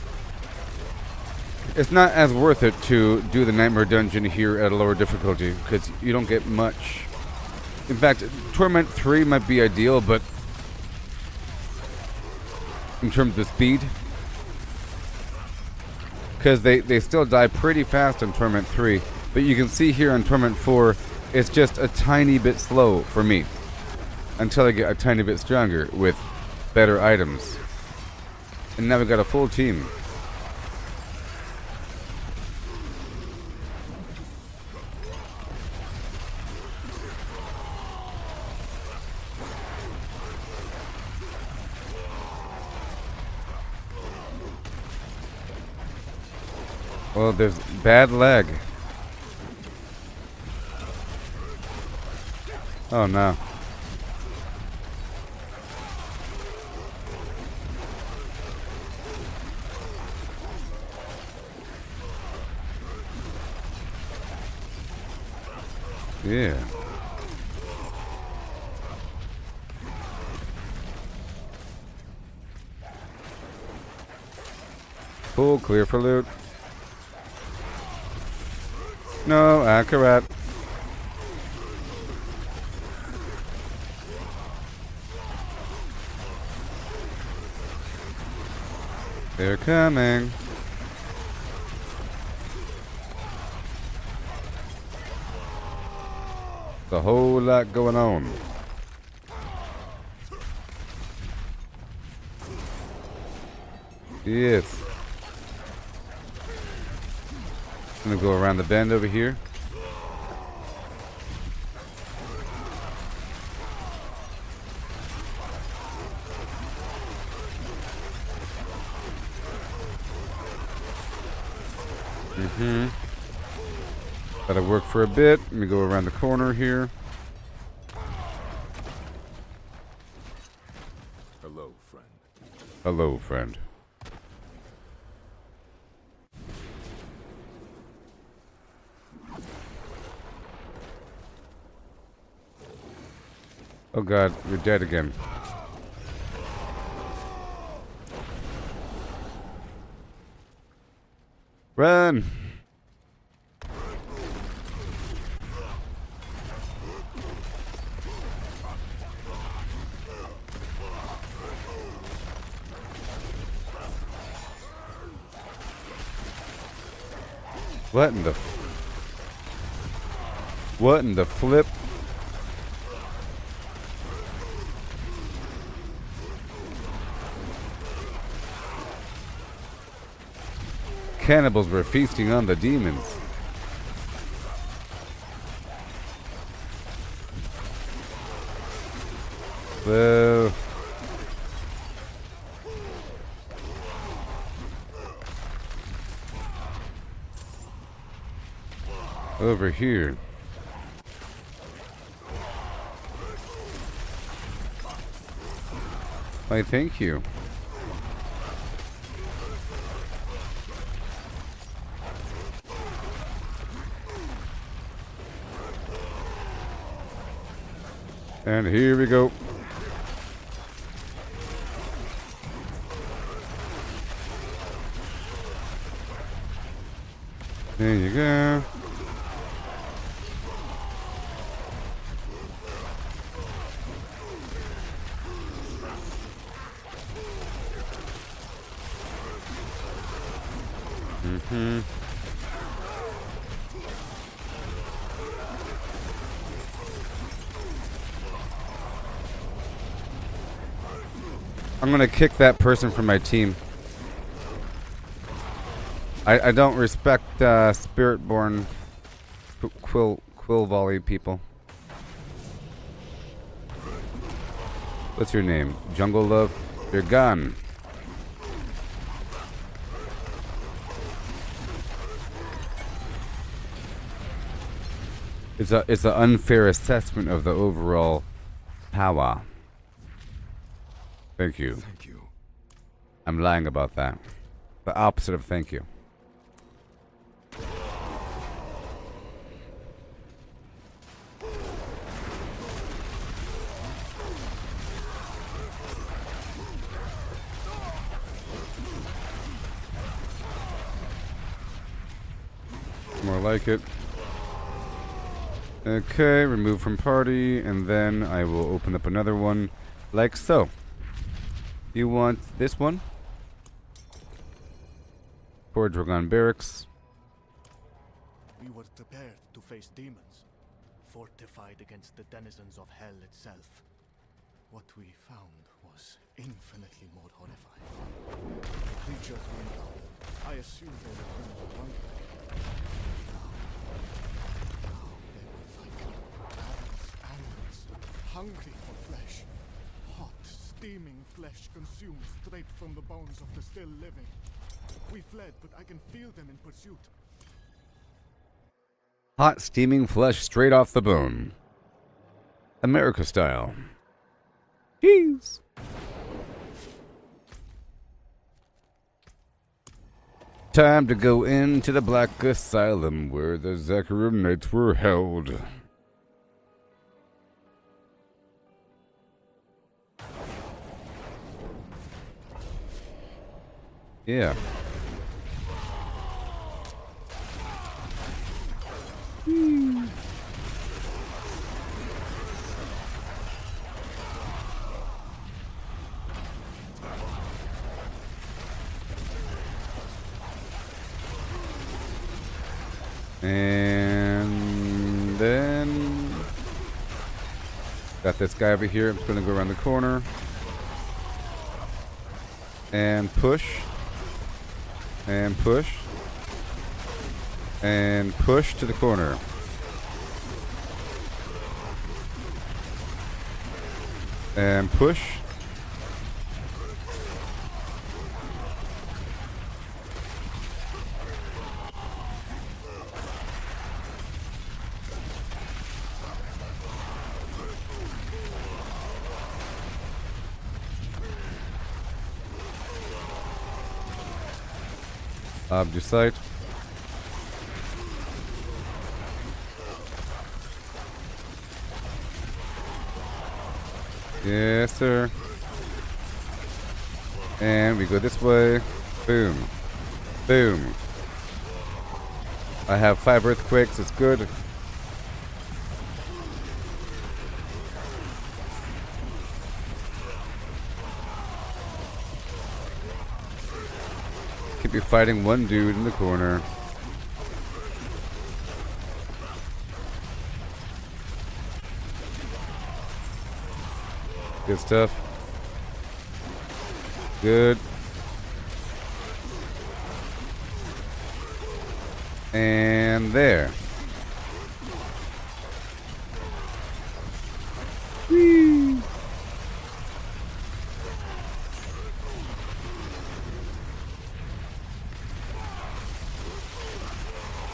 it's not as worth it to do the Nightmare Dungeon here at a lower difficulty, because you don't get much. In fact, Torment 3 might be ideal, but in terms of speed, because they still die pretty fast on Torment 3, but you can see here on Torment 4, it's just a tiny bit slow for me, until I get a tiny bit stronger with better items. And now we've got a full team. Well, there's bad lag. Oh no. Yeah. Full clear for loot. No, accurate. They're coming. There's a whole lot going on. Yes. I'm gonna go around the bend over here. That'll work for a bit. Let me go around the corner here. Hello, friend. Hello, friend. Oh god, you're dead again. Run! What in the... What in the flip? Cannibals were feasting on the demons. Well... Over here. Why, thank you. And here we go. There you go. I'm gonna kick that person from my team. I don't respect Spiritborn quill volley people. What's your name? Jungle Love? You're gone. It's an unfair assessment of the overall power. Thank you. Thank you. I'm lying about that. The opposite of thank you. More like it. Okay, remove from party, and then I will open up another one, like so. You want this one? For Dragon Barracks. We were prepared to face demons, fortified against the denizens of hell itself. What we found was infinitely more horrifying. The creatures we know, I assumed they were human. Now they were like animals, hungry for flesh. Hot, steaming flesh consumed straight from the bones of the still living. We fled, but I can feel them in pursuit. Hot, steaming flesh straight off the bone. America style. Jeez. Time to go into the Black Asylum where the Zachariah Knights were held. Yeah. And then got this guy over here. I'm just gonna go around the corner and push and push and push to the corner. And push. Obducite. Yes, sir. And we go this way. Boom. Boom. I have 5 earthquakes. It's good. Keep you fighting one dude in the corner. Good stuff. Good. And there. Whee!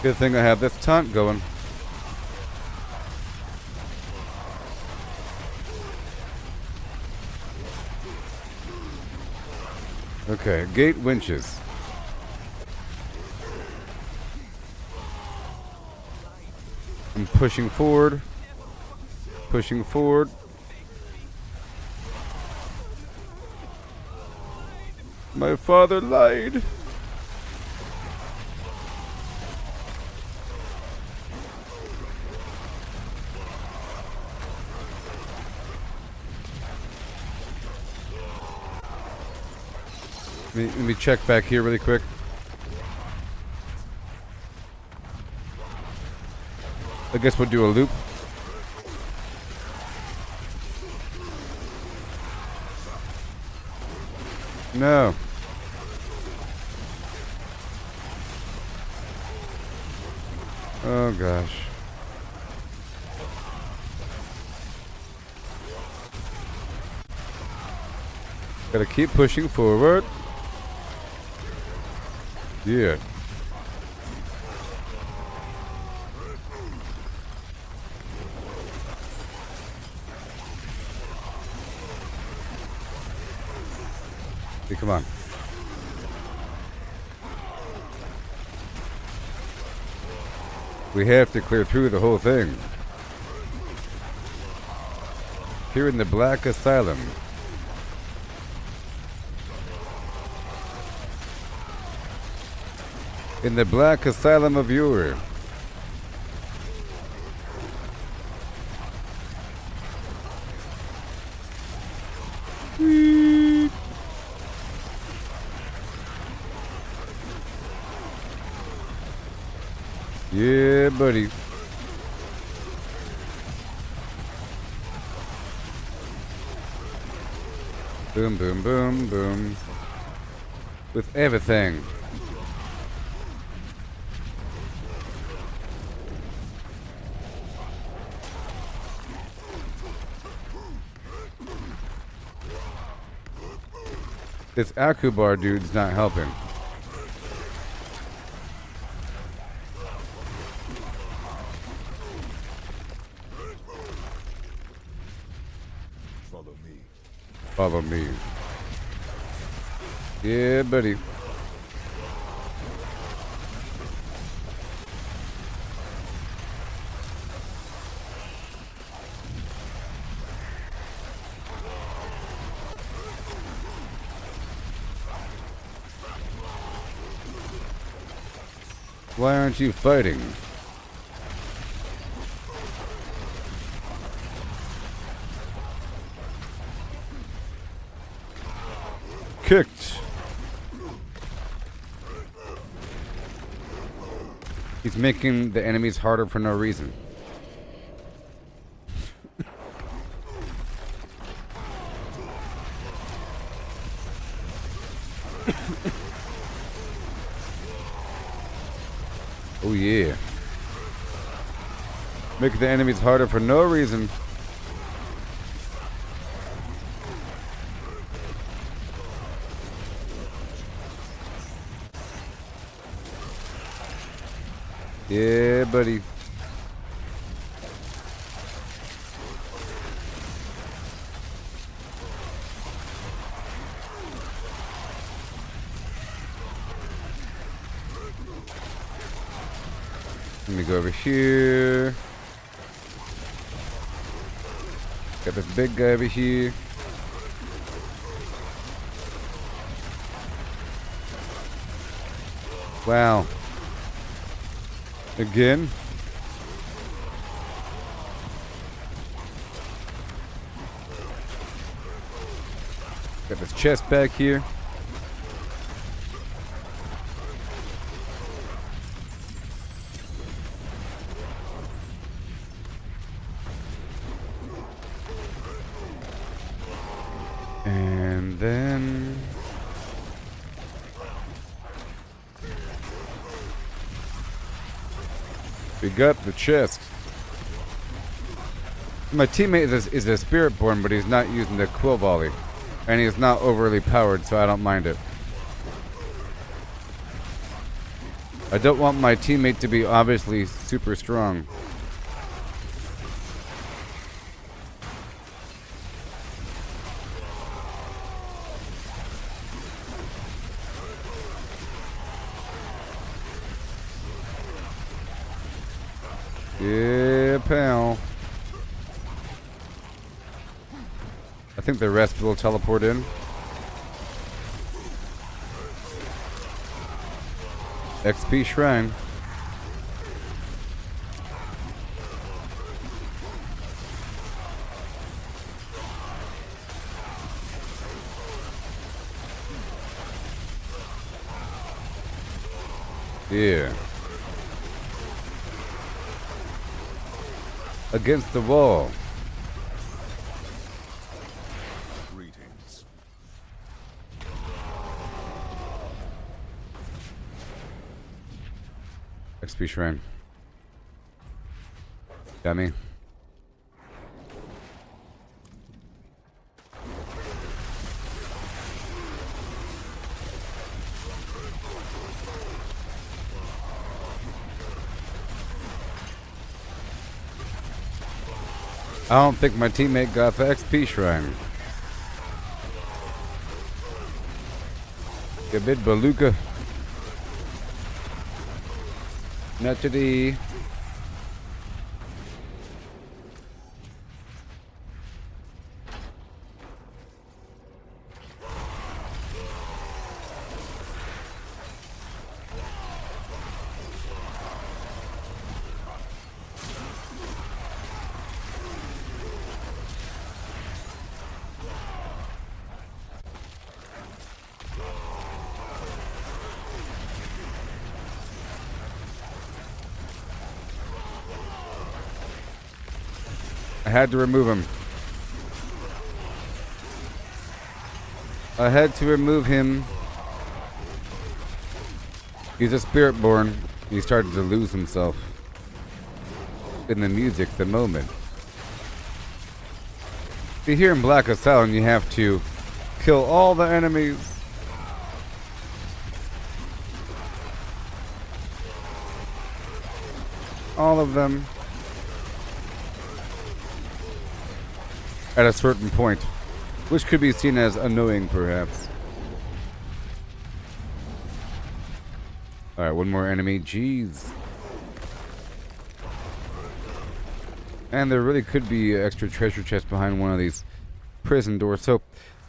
Good thing I have this taunt going. Okay, gate winches. I'm pushing forward. Pushing forward. My father lied. Let me check back here really quick. I guess we'll do a loop. No. Oh gosh. Gotta keep pushing forward. Yeah. Hey, come on. We have to clear through the whole thing. Here in the Black Asylum. In the Black Asylum of Yore. Yeah, buddy. Boom, boom, boom, boom. With everything. This Akubar dude's not helping. Follow me. Follow me. Yeah, buddy. Why aren't you fighting? Kicked. He's making the enemies harder for no reason. Oh yeah. Making the enemies harder for no reason. Yeah, buddy. Let me go over here. Got this big guy over here. Wow. Again? Got this chest back here. And then we got the chest. My teammate is a spiritborn, but he's not using the quill volley. And he's not overly powered, so I don't mind it. I don't want my teammate to be obviously super strong. Yeah, pal. I think the rest will teleport in. XP Shrine. Yeah. Against the wall. Greetings. XP Shrine. Got me. I don't think my teammate got the XP Shrine. A bit Baluka. Not today. I had to remove him. I had to remove him. He's a spiritborn. He started to lose himself in the music the moment. See, here in Black Asylum, you have to kill all the enemies. All of them. At a certain point, which could be seen as annoying, perhaps. Alright, one more enemy. Jeez. And there really could be an extra treasure chest behind one of these prison doors. So,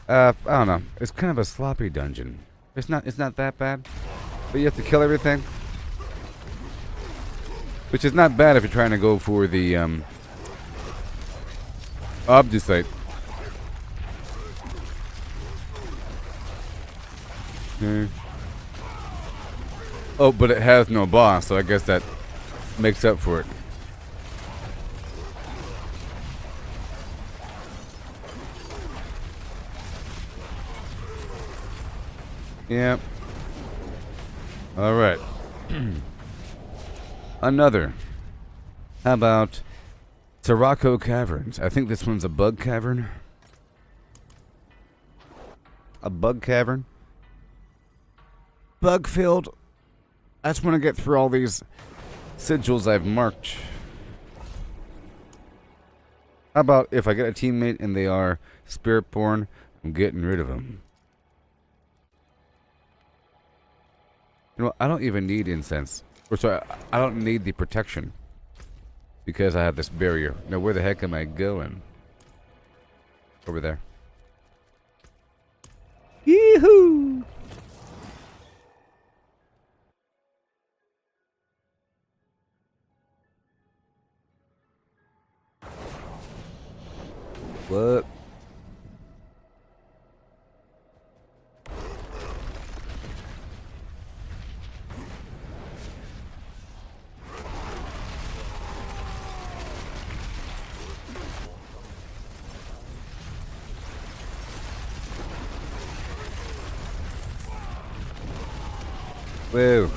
I don't know. It's kind of a sloppy dungeon. It's not that bad. But you have to kill everything. Which is not bad if you're trying to go for the, Obducite. Okay. Oh, but it has no boss, so I guess that makes up for it. Yep. All right. Another. How about Sirocco Caverns? I think this one's a bug cavern. A bug cavern. Bug filled. I just want to get through all these sigils I've marked. How about if I get a teammate and they are spirit-born, I'm getting rid of them. You know, I don't even need incense. Or sorry, I don't need the protection. Because I have this barrier. Now, where the heck am I going? Over there. Yee-hoo! What? Whoa.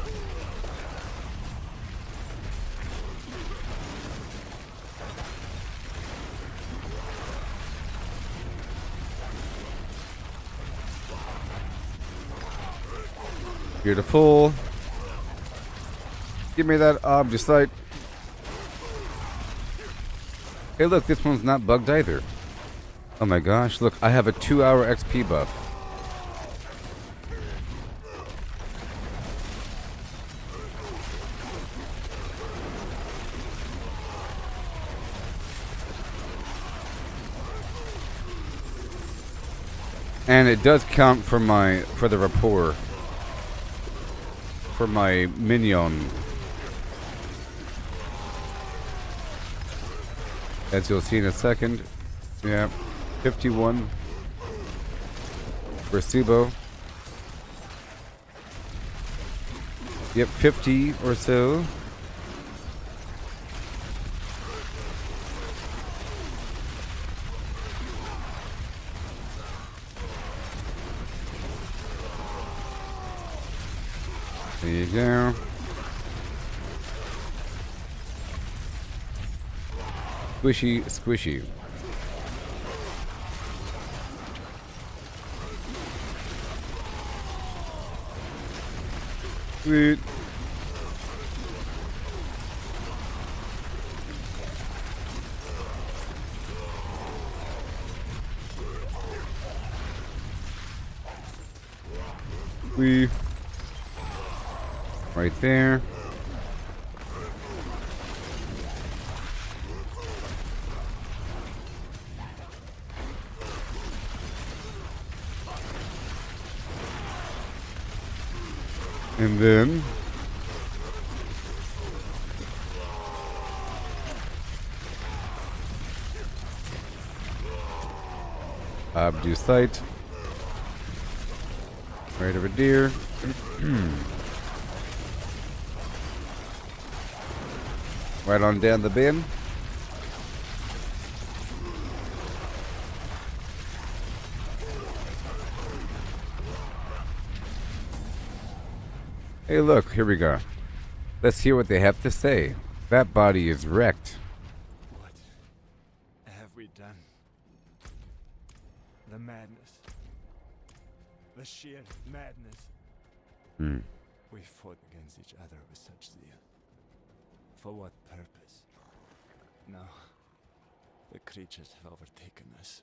Beautiful. Give me that Obducite. Hey, look, this one's not bugged either. Oh my gosh, look, I have a 2-hour XP buff. And it does count for the rapport. For my minion. As you'll see in a second. Yeah. 51. For Subo. Yep, 50 or so. There you go. Squishy, squishy. Sweet. Sweet. Right there. And then Obducite. Right over deer. Right on down the bin. Hey, look, here we go. Let's hear what they have to say. That body is wrecked. What have we done? The madness. The sheer madness. We fought against each other with such zeal. For what purpose? Now, the creatures have overtaken us.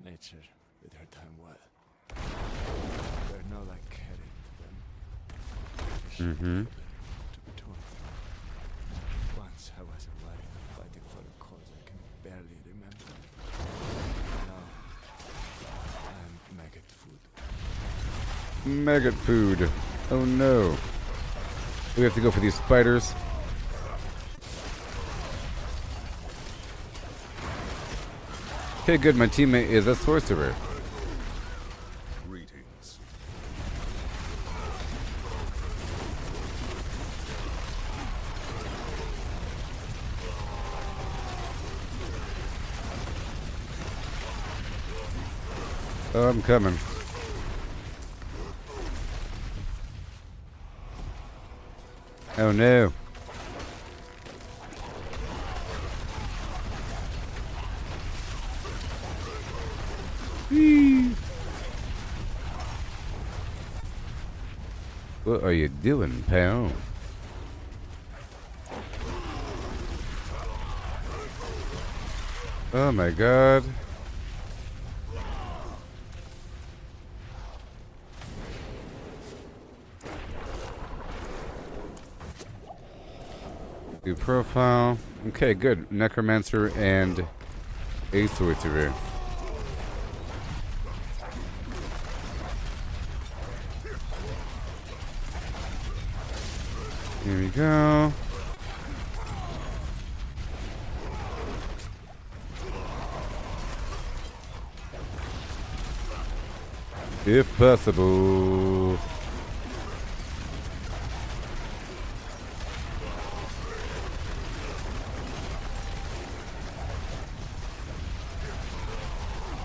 Nature did her time well. We're no like carried to them. To be torn. Once I was a warrior fighting for a cause I can barely remember. Now, I'm maggot food. Maggot food. Oh no. We have to go for these spiders. Okay, good. My teammate is a sorcerer. Greetings. Oh, I'm coming. Oh no. Whee. What are you doing, pal? Oh my god. Do profile. Okay, good. Necromancer and a sorcerer. Here we go. If possible.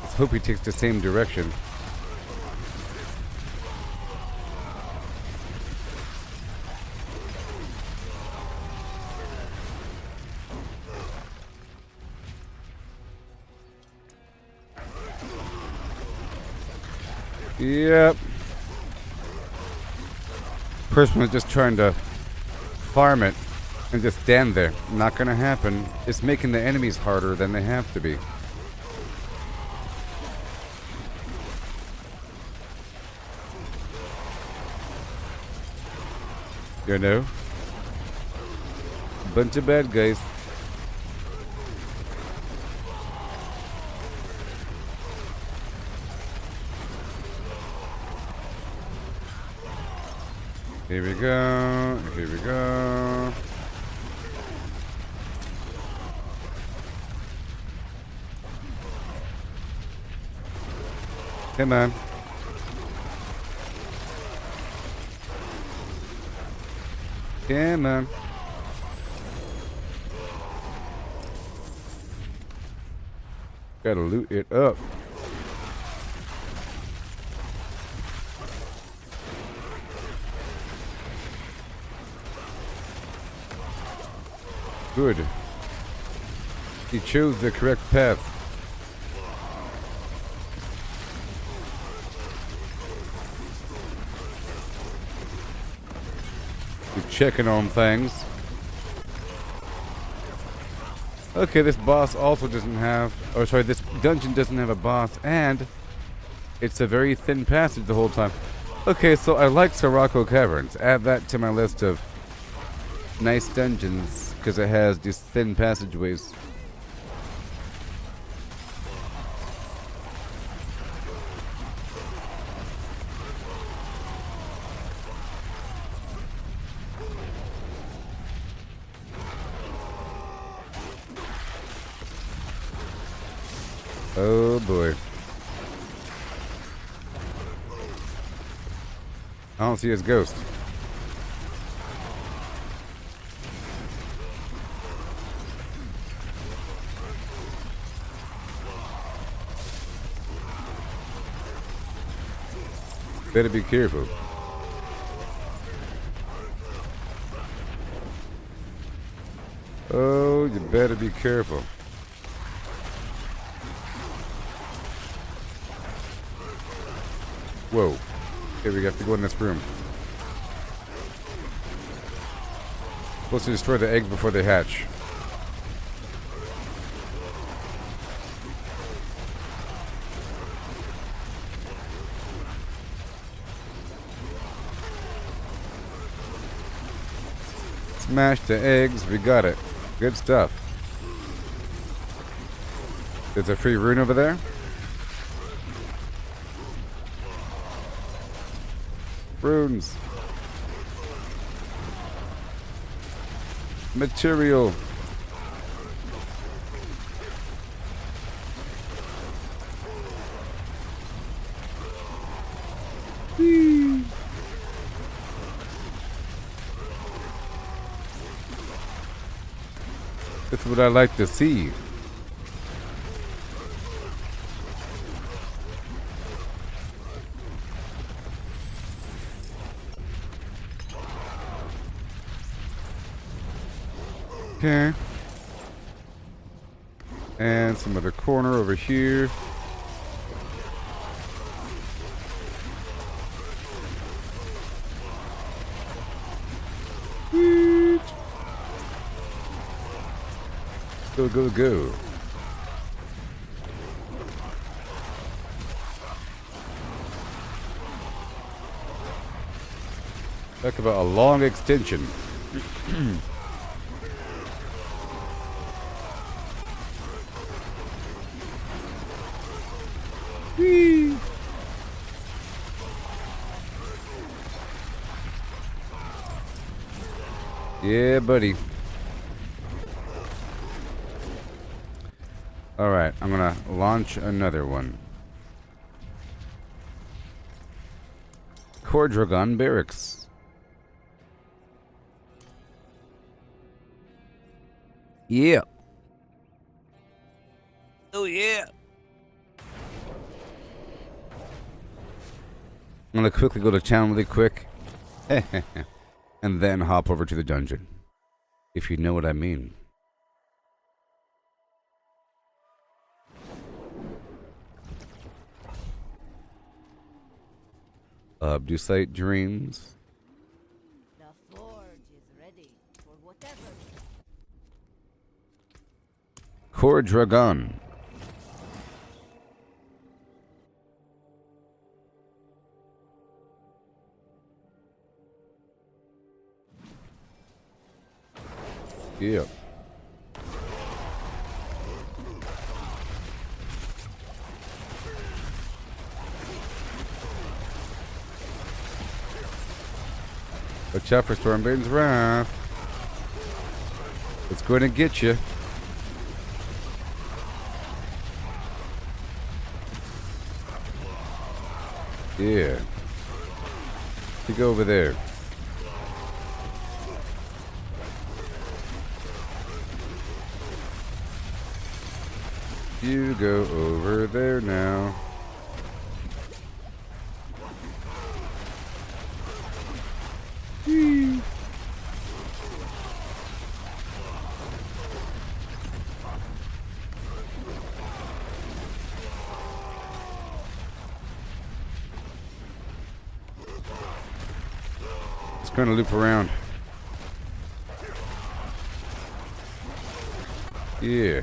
Let's hope he takes the same direction. Yep. Person was just trying to farm it and just stand there. Not gonna happen. It's making the enemies harder than they have to be. You know? Bunch of bad guys. Here we go. Here we go. Come on. Come on. Gotta loot it up. Good. He chose the correct path. We're checking on things. Okay, this boss also doesn't have... Oh, sorry, this dungeon doesn't have a boss, and it's a very thin passage the whole time. Okay, so I like Sirocco Caverns. Add that to my list of nice dungeons, because it has these thin passageways. Oh boy. I don't see his ghost. Better be careful. Oh, you better be careful. Whoa. Okay, we have to go in this room. Supposed to destroy the eggs before they hatch. Smash the eggs, we got it. Good stuff. There's a free rune over there. Runes. Material. Whee. That's what I like to see. Okay. And some other corner over here. Sweet. Go, go, go. Talk about a long extension. Whee! Yeah, buddy. Alright, I'm gonna launch another one. Dragon Barracks. Yeah. Oh yeah. I'm gonna quickly go to town really quick. And then hop over to the dungeon. If you know what I mean. Obducite Dreams. The forge is ready for whatever. Dragon. Yeah. Watch out for Stormbane's Wrath. It's going to get you. Yeah. You go over there. You go over there now. Whee. Just going to loop around. Yeah.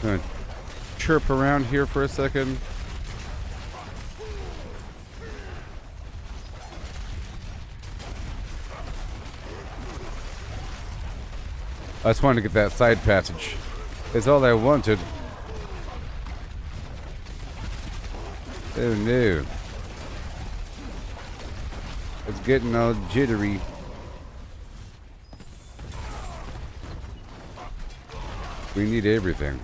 Gonna chirp around here for a second. I just wanted to get that side passage. It's all I wanted. Oh no. It's getting all jittery. We need everything.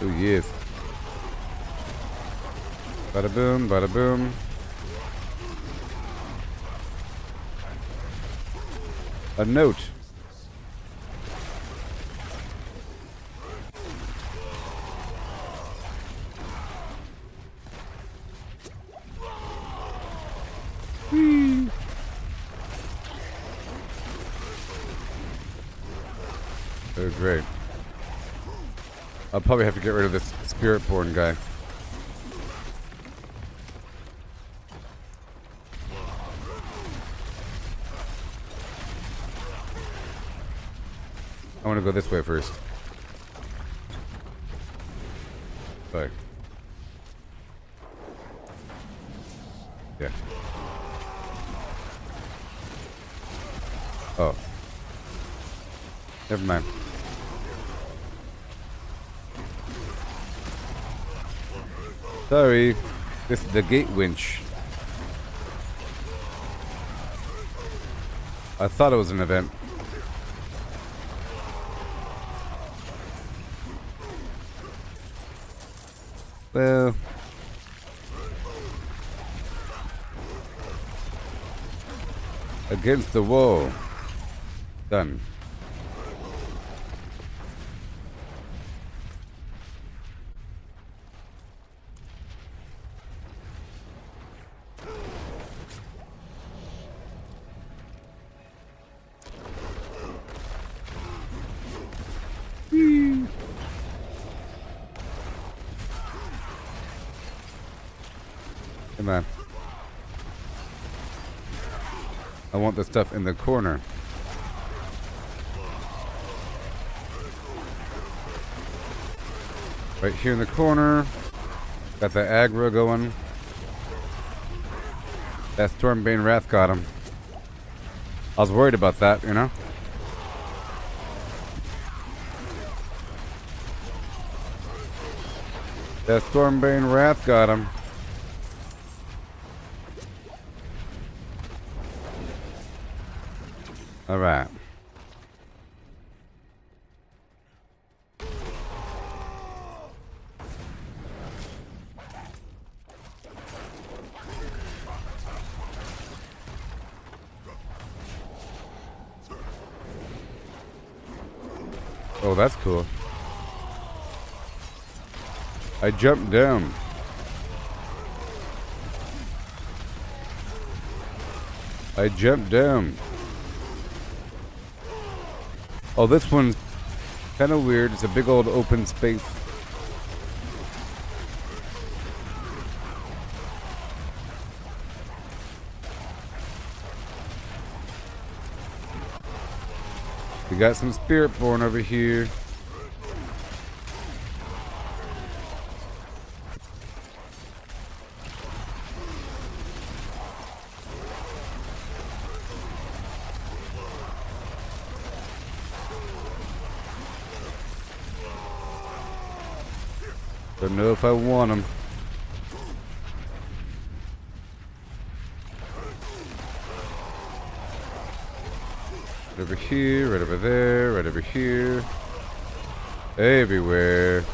Oh yes. Bada boom, bada boom. A note. Whee. Oh great. I'll probably have to get rid of this spirit-born guy. I want to go this way first. Sorry. Yeah. Oh. Never mind. Sorry. This is the gate winch. I thought it was an event. Well. Against the wall. Done. Come on. I want the stuff in the corner. Right here in the corner. Got the aggro going. That Stormbane Wrath got him. I was worried about that, you know? That Stormbane Wrath got him. Alright. Oh, that's cool. I jumped down. I jumped down. Oh, this one's kind of weird. It's a big old open space. We got some Spiritborn over here. Don't know if I want them. Right over here, right over there, right over here. Everywhere.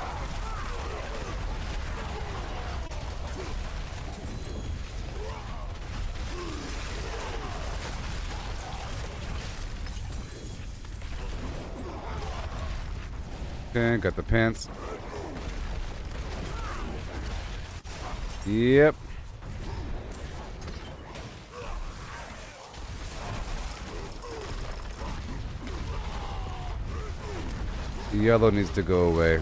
Okay, got the pants. Yep. The yellow needs to go away.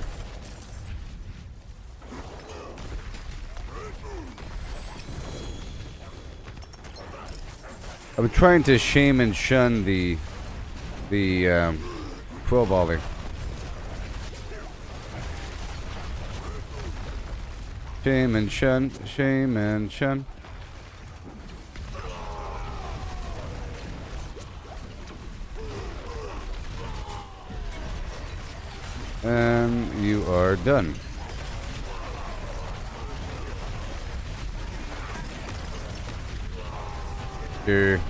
I'm trying to shame and shun the quill volley. Shame and shun, shame and shun. And you are done. Here.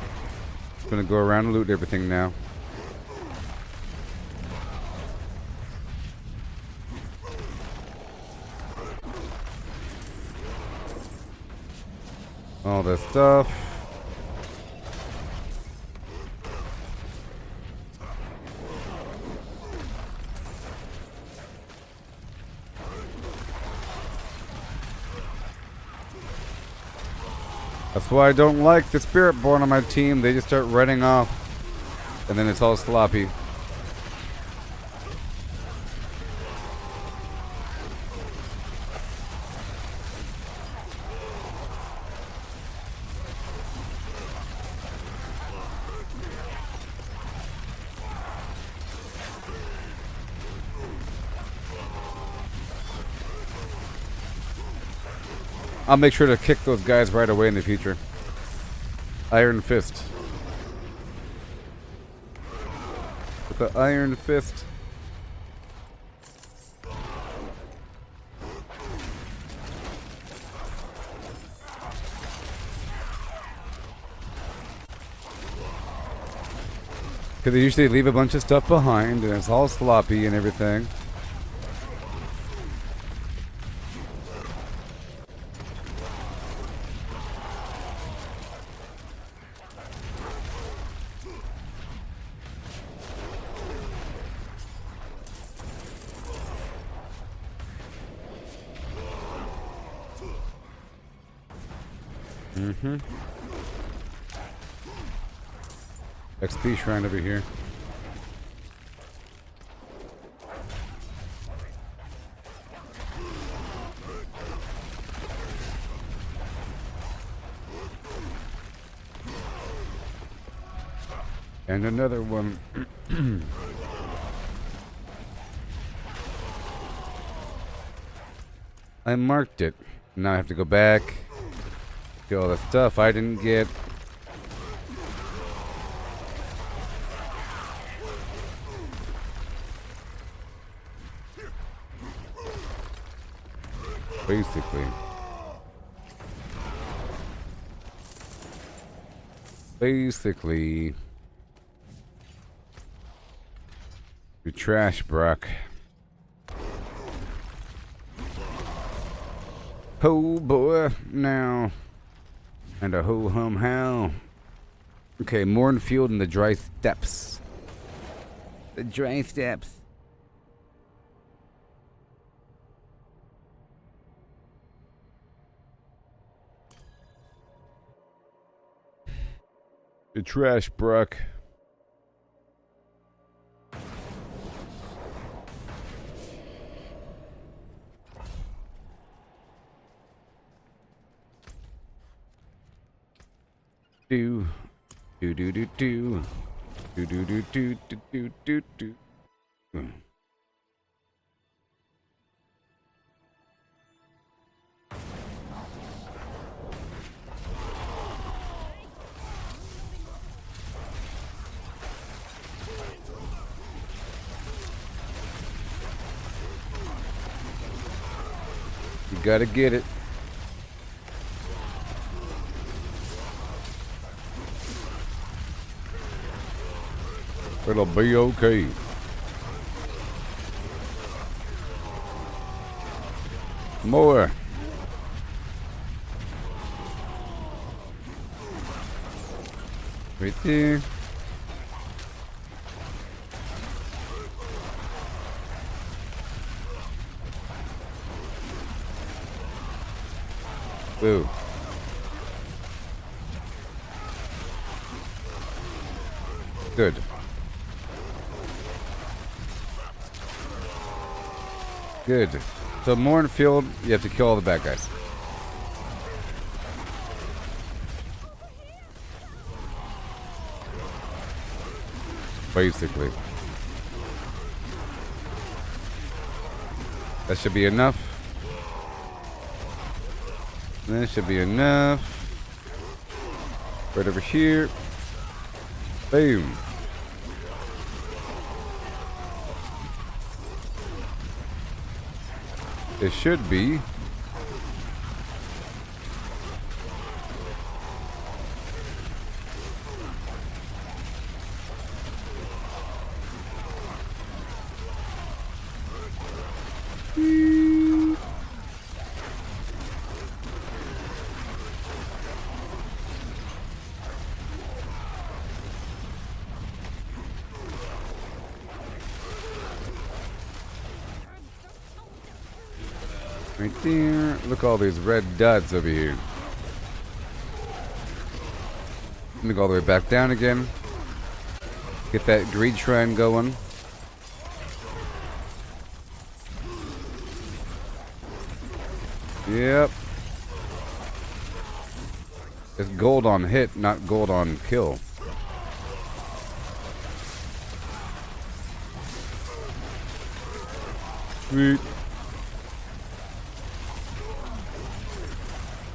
Gonna go around and loot everything now. All this stuff. That's why I don't like the Spiritborn on my team. They just start running off. And then it's all sloppy. I'll make sure to kick those guys right away in the future. Iron Fist. With the Iron Fist. Because they usually leave a bunch of stuff behind and it's all sloppy and everything. Mm-hmm. XP shrine over here. And another one. I marked it. Now I have to go back. Get all the stuff I didn't get. Basically, you trash Brock. Ho boy now, and a ho hum how. Okay, Mornfield and the Dry Steppes. The Dry Steppes. The trash, Brock. Do do do do do do do do do do do do. You gotta get it. It'll be okay. More. Right there. Boo. Good. Good. So Mornfield, you have to kill all the bad guys. Basically. That should be enough. That should be enough. Right over here. Boom. It should be. Right there. Look at all these red dots over here. Let me go all the way back down again. Get that greed shrine going. Yep. It's gold on hit, not gold on kill. Sweet.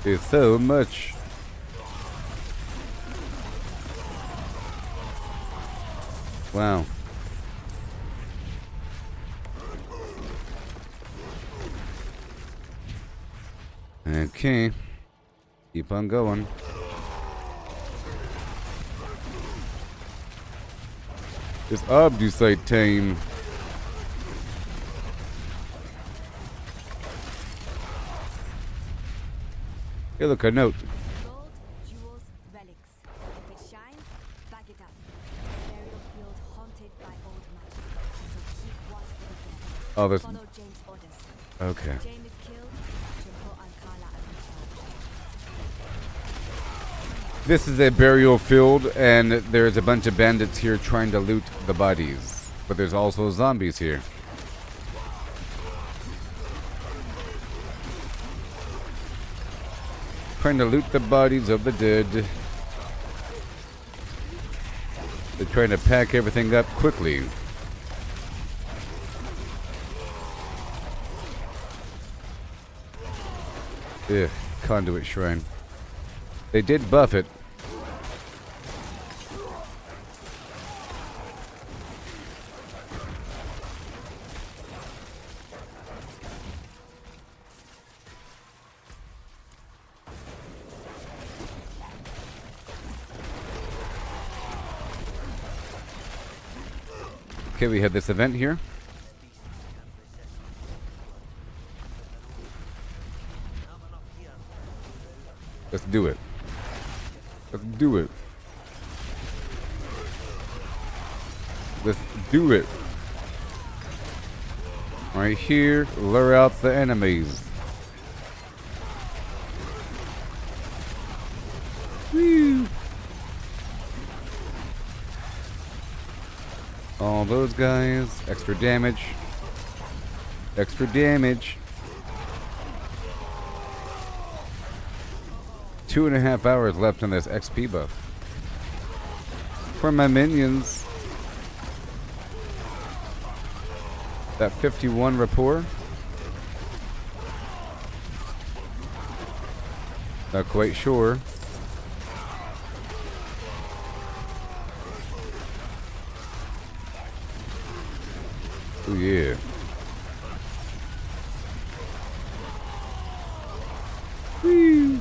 It's so much. Wow. Okay. Keep on going. It's Obducite time. Hey, look, a note. Gold, jewels, relics. If it shines, back it up. Burial field haunted by old magic. So keep watch for the dead. Oh, this. Follow James' orders. Okay. James is killed. She'll put Ankala as in charge. This is a burial field, and there's a bunch of bandits here trying to loot the bodies. But there's also zombies here. Trying to loot the bodies of the dead. They're trying to pack everything up quickly. Ugh, Conduit Shrine. They did buff it. Okay, we have this event here. Let's do it. Let's do it. Let's do it. Right here, lure out the enemies. Woo! All those guys, extra damage. Extra damage. 2.5 hours left on this XP buff. For my minions. That 51 rapport. Not quite sure. Oh yeah. Woo.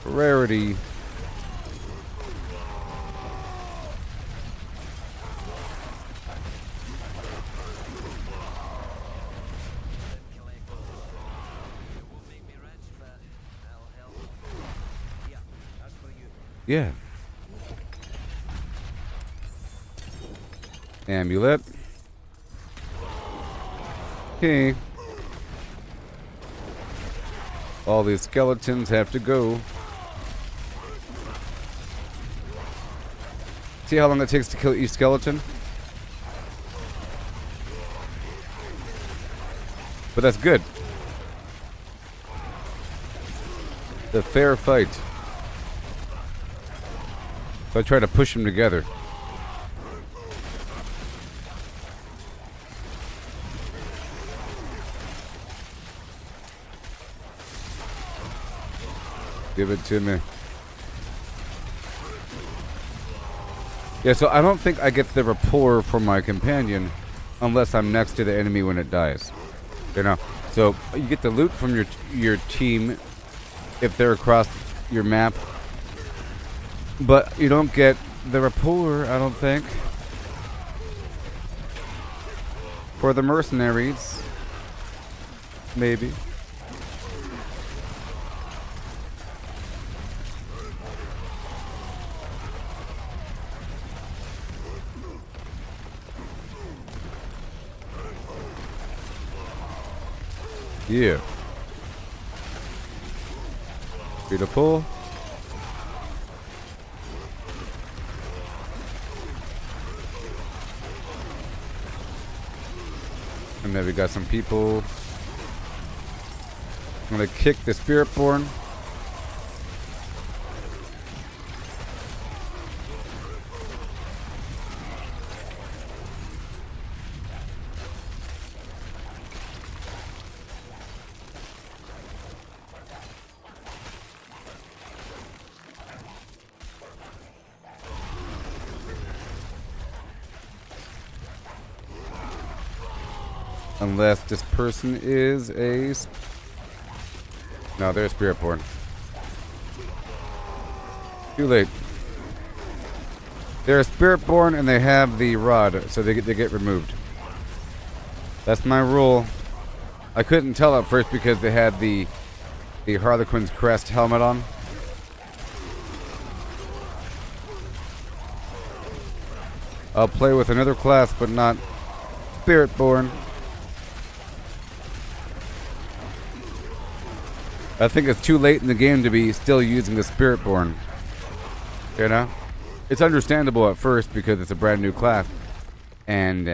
Rarity. Yeah. Amulet. Okay. All these skeletons have to go. See how long it takes to kill each skeleton? But that's good. The fair fight. So I try to push them together. Give it to me. Yeah, so I don't think I get the rapport from my companion unless I'm next to the enemy when it dies. You know, so you get the loot from your team if they're across your map, but you don't get the rapport, I don't think, for the mercenaries. Maybe. Yeah. Beautiful. And then we got some people. I'm gonna kick the Spiritborn. Unless this person is a... No, they're a Spiritborn. Too late. They're a Spiritborn and they have the rod, so they get removed. That's my rule. I couldn't tell at first because they had the Harlequin's crest helmet on. I'll play with another class, but not Spiritborn. I think it's too late in the game to be still using the Spiritborn. You know? It's understandable at first because it's a brand new class. And,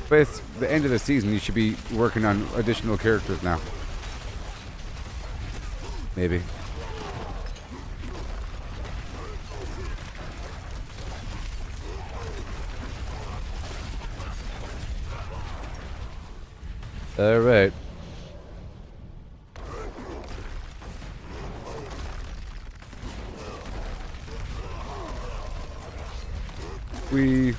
but it's the end of the season. You should be working on additional characters now. Maybe. All right. We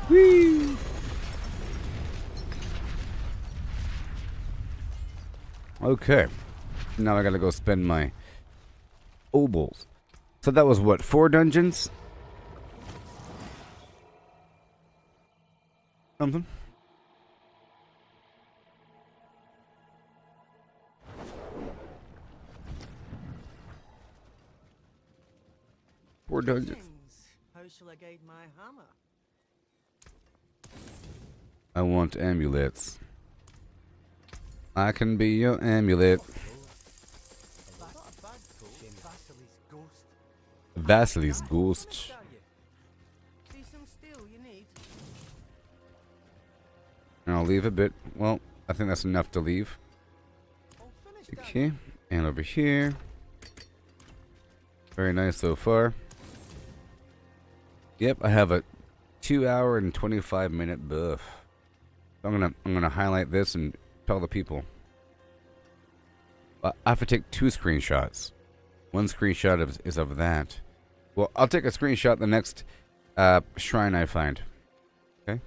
Whee! Okay. Now I gotta go spend my Opals. So that was what, 4 dungeons? Something. Four dungeons. How shall I guide my hammer? I want amulets. I can be your amulet. Vasily's ghost. See some steel you need? And I'll leave a bit. Well, I think that's enough to leave. I'll finish Okay, and over here. Very nice so far. Yep, I have a 2-hour and 25-minute buff. So I'm gonna highlight this and tell the people. I have to take 2 screenshots. One screenshot is of that. Well, I'll take a screenshot the next shrine I find. Okay?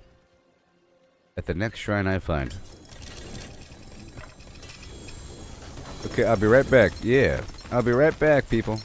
At the next shrine I find. Okay, I'll be right back. Yeah, I'll be right back, people.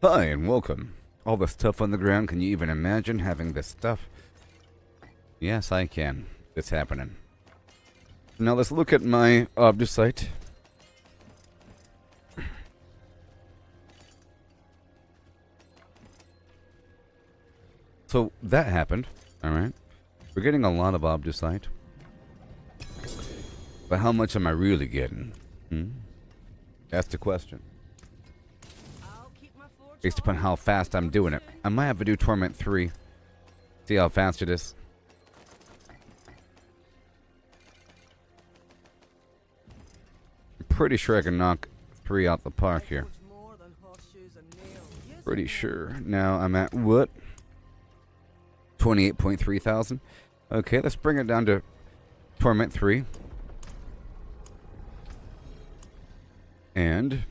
Hi and welcome. All the stuff on the ground, can you even imagine having this stuff? Yes, I can. It's happening. Now let's look at my Obducite. So that happened. Alright. We're getting a lot of Obducite. But how much am I really getting? That's the question. I'll keep my forge Based upon how fast I'm doing it. I might have to do Torment 3. See how fast it is. I'm pretty sure I can knock 3 out the park here. Forge more than horseshoes and nails. Yes, Pretty sure. Now I'm at what? 28.3 thousand. Okay, let's bring it down to Torment 3. And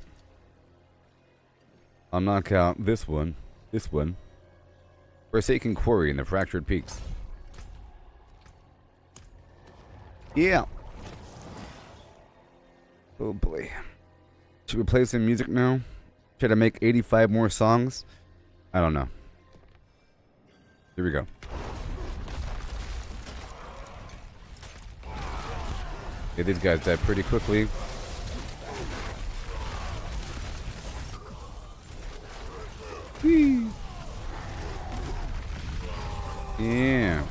I'll knock out this one. Forsaken Quarry in the Fractured Peaks. Yeah. Oh boy. Should we play some music now? Should I make 85 more songs? I don't know. Here we go. Yeah, these guys die pretty quickly. Whee. Yeah.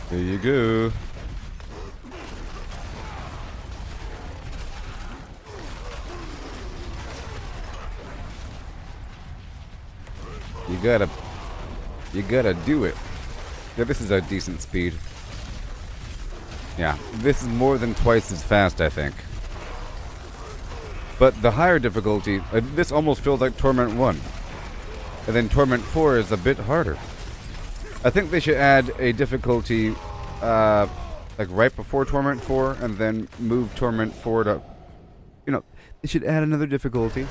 There you go. You gotta do it. Yeah, this is a decent speed. Yeah, this is more than twice as fast, I think. But the higher difficulty, this almost feels like Torment 1. And then Torment 4 is a bit harder. I think they should add a difficulty, like right before Torment 4, and then move Torment 4 to, they should add another difficulty,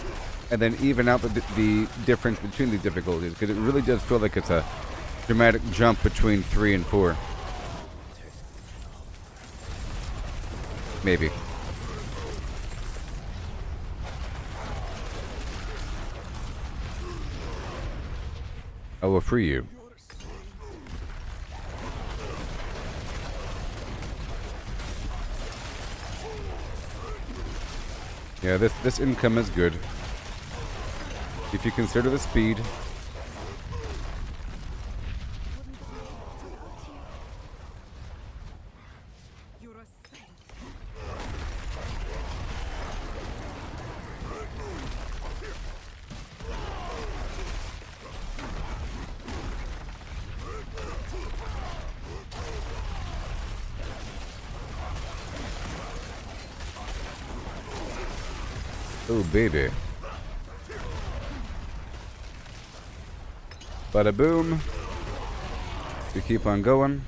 and then even out the difference between the difficulties, because it really does feel like it's a dramatic jump between 3 and 4. Maybe. I will free you. Yeah, this income is good. If you consider the speed. You're a saint. Oh, baby. Bada boom. We keep on going.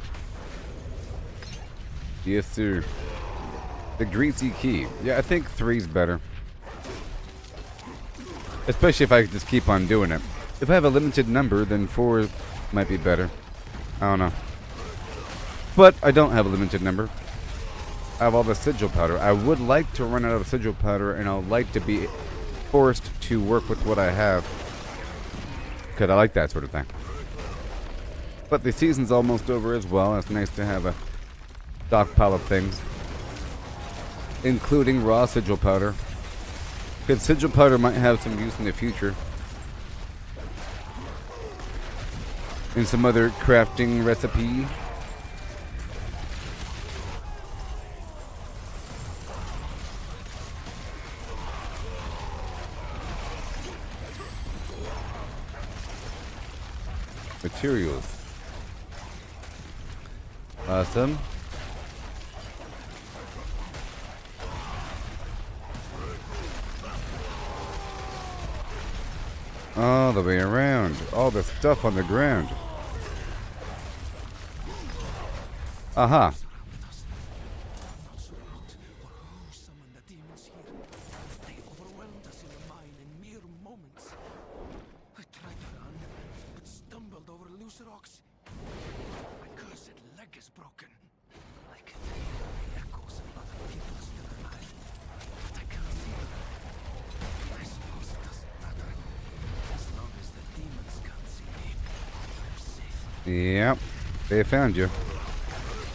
Yes, sir. The greasy key. Yeah, I think 3's better. Especially if I just keep on doing it. If I have a limited number, then 4 might be better. I don't know. But I don't have a limited number. I have all the sigil powder. I would like to run out of sigil powder, and I would like to be forced to work with what I have. Because I like that sort of thing. But the season's almost over as well. It's nice to have a stockpile of things. Including raw sigil powder. Because sigil powder might have some use in the future. In some other crafting recipe. Materials. Awesome. All the way around. All the stuff on the ground. Aha. Summon the demons here. They overwhelmed us in the mine in mere moments. I tried to run, but stumbled over loose rocks. My cursed leg is broken. I can hear the echoes of other people's Yep, they found you.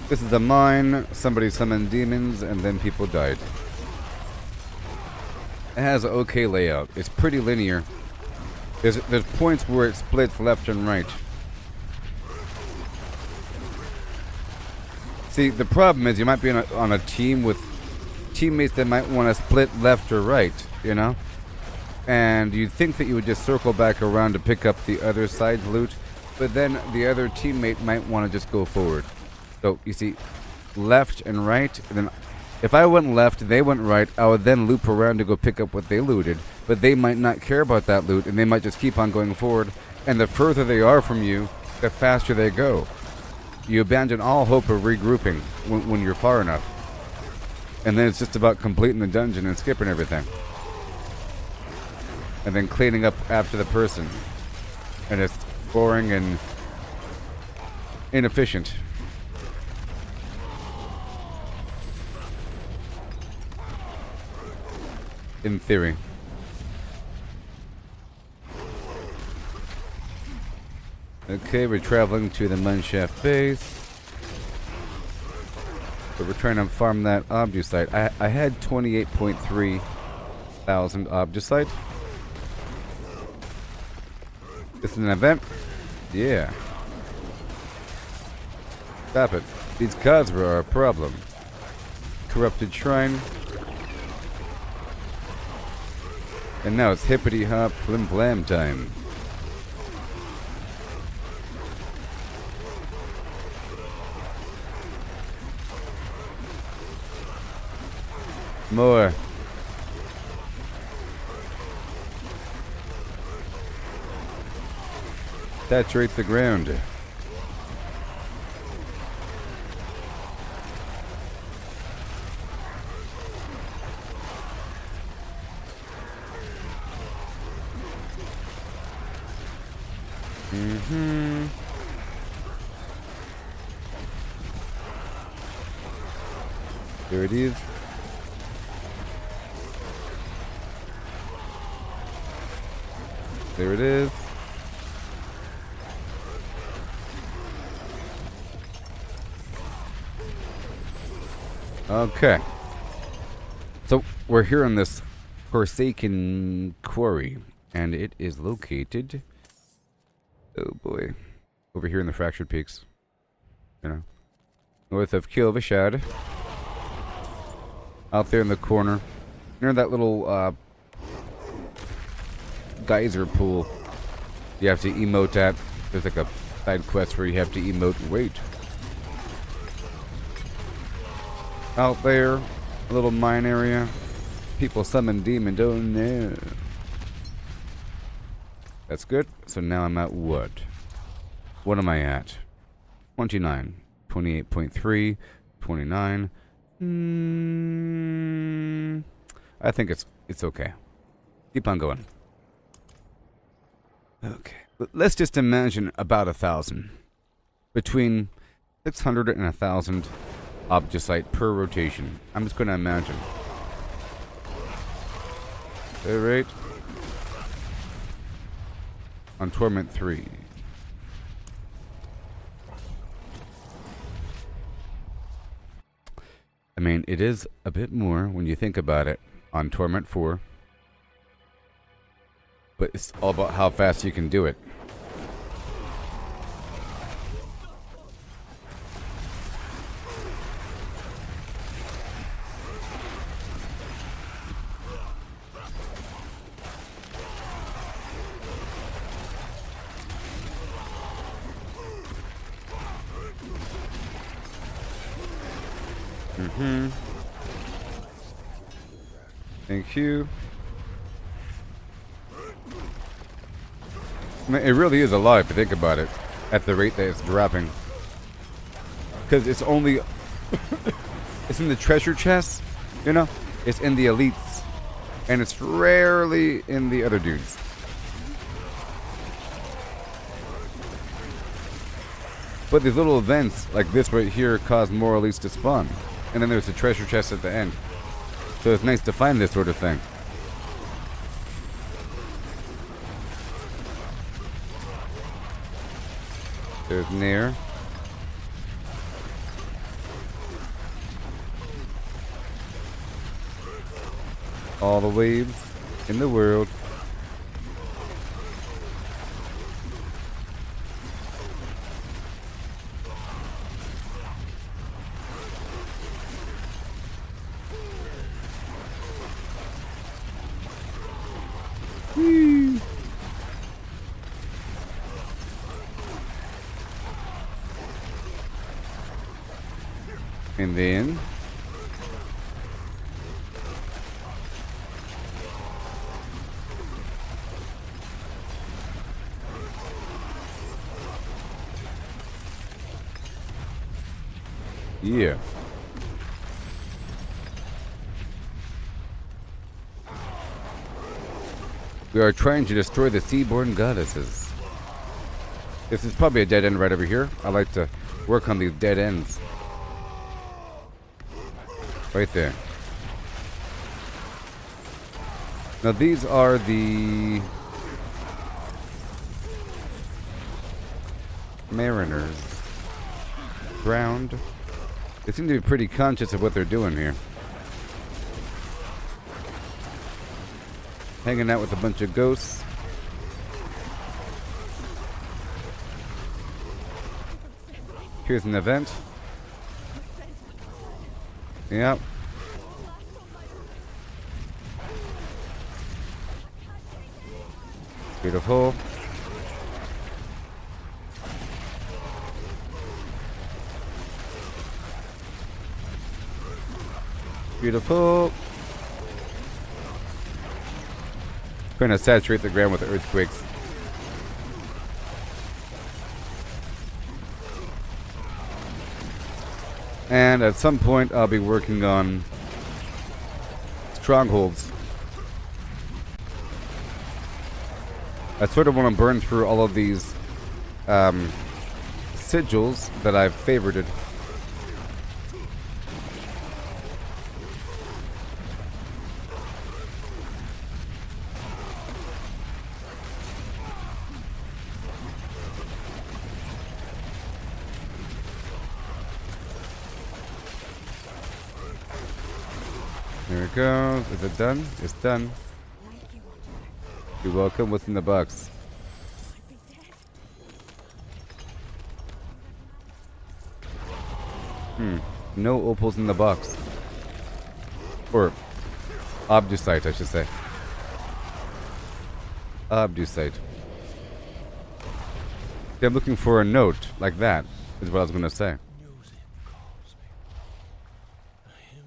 This is a mine. Somebody summoned demons, and then people died. It has an okay layout. It's pretty linear. There's points where it splits left and right. See, the problem is you might be on a team with teammates that might want to split left or right, you know? And you'd think that you would just circle back around to pick up the other side's loot, but then the other teammate might want to just go forward. So, you see, left and right, and then if I went left, they went right, I would then loop around to go pick up what they looted, but they might not care about that loot, and they might just keep on going forward, and the further they are from you, the faster they go. You abandon all hope of regrouping when you're far enough. And then it's just about completing the dungeon and skipping everything. And then cleaning up after the person. And it's boring and inefficient. In theory. Okay, we're traveling to the Mineshaft base. But we're trying to farm that Obducite. I had 28.3 thousand Obducite. This is an event? Yeah. Stop it. These Khazra are a problem. Corrupted Shrine. And now it's hippity hop flim flam time. More. Saturate the ground. There it is. There it is. Okay. So we're here on this Forsaken Quarry, and it is located, oh boy, over here in the Fractured Peaks. You know, north of Kilvashad. Out there in the corner, near that little geyser pool you have to emote at. There's like a side quest where you have to emote and wait. Out there, a little mine area. People summon demons. Oh no. That's good. So now I'm at what? What am I at? 29. 28.3. 29. I think it's okay. Keep on going. Okay. Let's just imagine about 1,000. Between 600 and 1,000 Obducite per rotation. I'm just going to imagine. Alright. On Torment 3. I mean, it is a bit more when you think about it on Torment 4. But it's all about how fast you can do it. Thank you. I mean, it really is a lot if you think about it, at the rate that it's dropping. Because it's only... it's in the treasure chests, you know? It's in the elites. And it's rarely in the other dudes. But these little events, like this right here, cause more elites to spawn. And then there's a treasure chest at the end. So it's nice to find this sort of thing. There's Nair. All the waves in the world. Whee. And then yeah. We are trying to destroy the Seaborn Goddesses. This is probably a dead end right over here. I like to work on these dead ends. Right there. Now these are the Mariners. Drowned. They seem to be pretty conscious of what they're doing here. Hanging out with a bunch of ghosts. Here's an event. Yep. Beautiful. Beautiful. Trying to saturate the ground with the earthquakes. And at some point I'll be working on strongholds. I sort of want to burn through all of these sigils that I've favorited. There it goes. Is it done? It's done. You're welcome. What's in the box? No opals in the box. Or Obducite, I should say. Obducite. See, I'm looking for a note like that, is what I was going to say. Music calls me. A hymn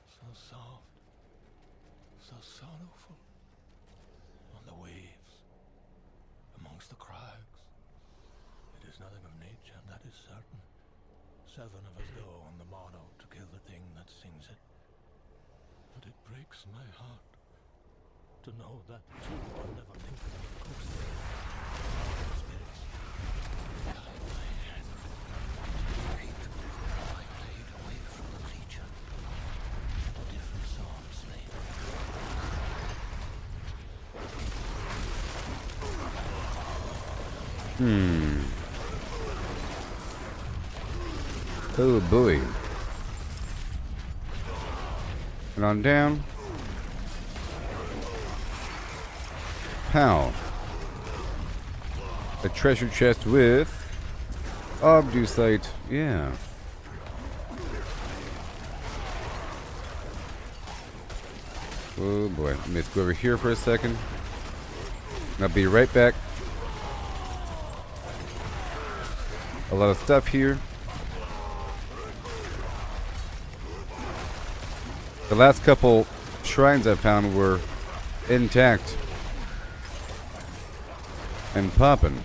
so soft, so sorrowful. On the waves, amongst the crags. It is nothing of nature, that is certain. 7 of us go on the morrow to kill the thing that sings it. But it breaks my heart to know that you will never think of the ghost spirits. Guide my hand. Fate, I played away from the creature. A different psalm slain. Oh boy. And on down. Pow. A treasure chest with Obducite. Yeah. Oh boy. Let me just go over here for a second. I'll be right back. A lot of stuff here. The last couple shrines I found were intact and poppin'.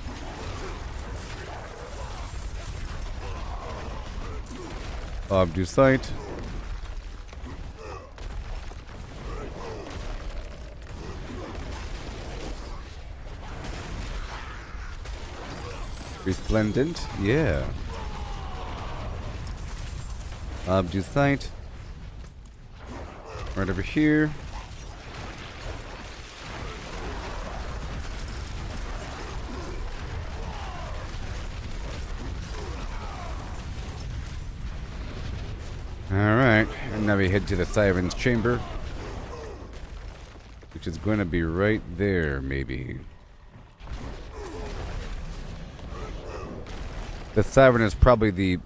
Obducite. Resplendent, yeah. Obducite. Right over here. Alright, and now we head to the Siren's chamber, which is going to be right there, maybe. The Siren is probably the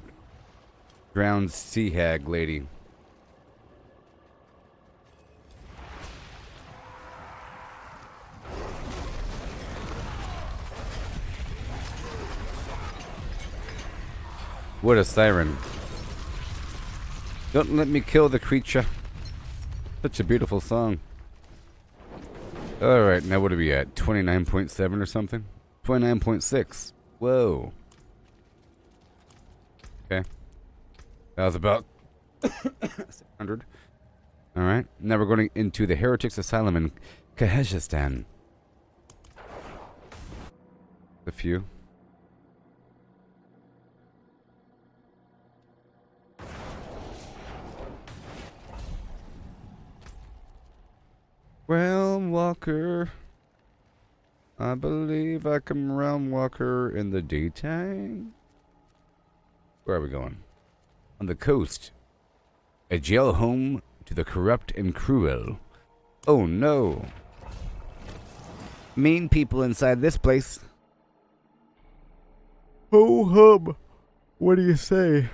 drowned sea hag lady. What a siren. Don't let me kill the creature. Such a beautiful song. Alright, now what are we at? 29.7 or something? 29.6. Whoa. Okay. That was about 600. Alright, now we're going into the Heretics Asylum in Kyrgyzstan. A few. Realm Walker. I believe I can Realm Walker in the daytime. Where are we going? On the coast. A jail home to the corrupt and cruel. Oh no. Mean people inside this place. Oh hub. What do you say?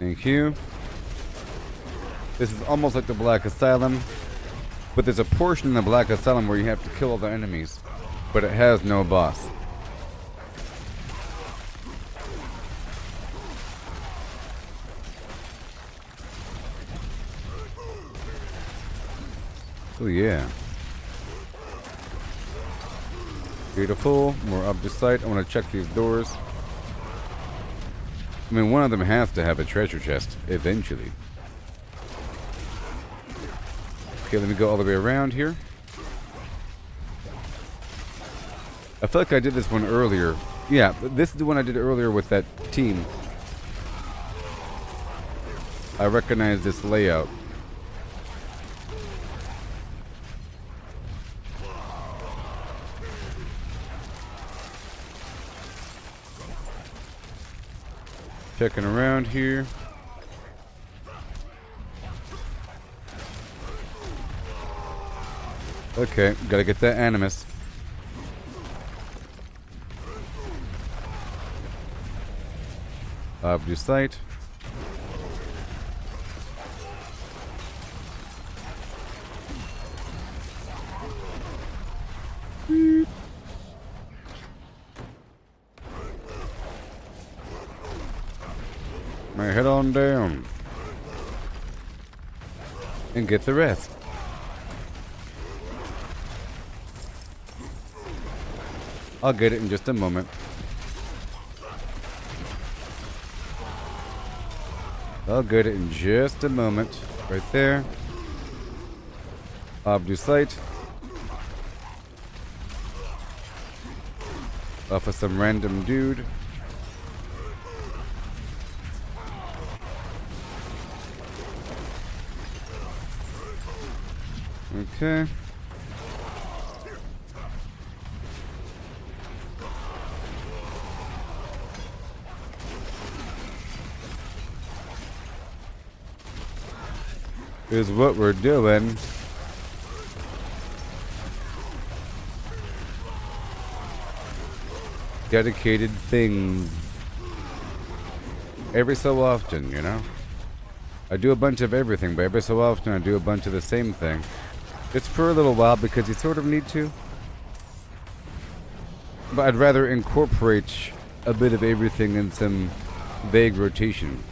Thank you. This is almost like the Black Asylum, but there's a portion in the Black Asylum where you have to kill all the enemies, but it has no boss. Oh yeah. Beautiful. More Obducite. I want to check these doors. I mean, one of them has to have a treasure chest, eventually. Okay, let me go all the way around here. I feel like I did this one earlier. Yeah, this is the one I did earlier with that team. I recognize this layout. Checking around here. Okay, gotta get that animus. Obducite. Head on down and get the rest. I'll get it in just a moment. I'll get it in just a moment. Right there. Obducite. Off of some random dude. Okay. Is what we're doing. Dedicated things. Every so often, you know? I do a bunch of everything, but every so often I do a bunch of the same thing. It's for a little while because you sort of need to. But I'd rather incorporate a bit of everything in some vague rotation.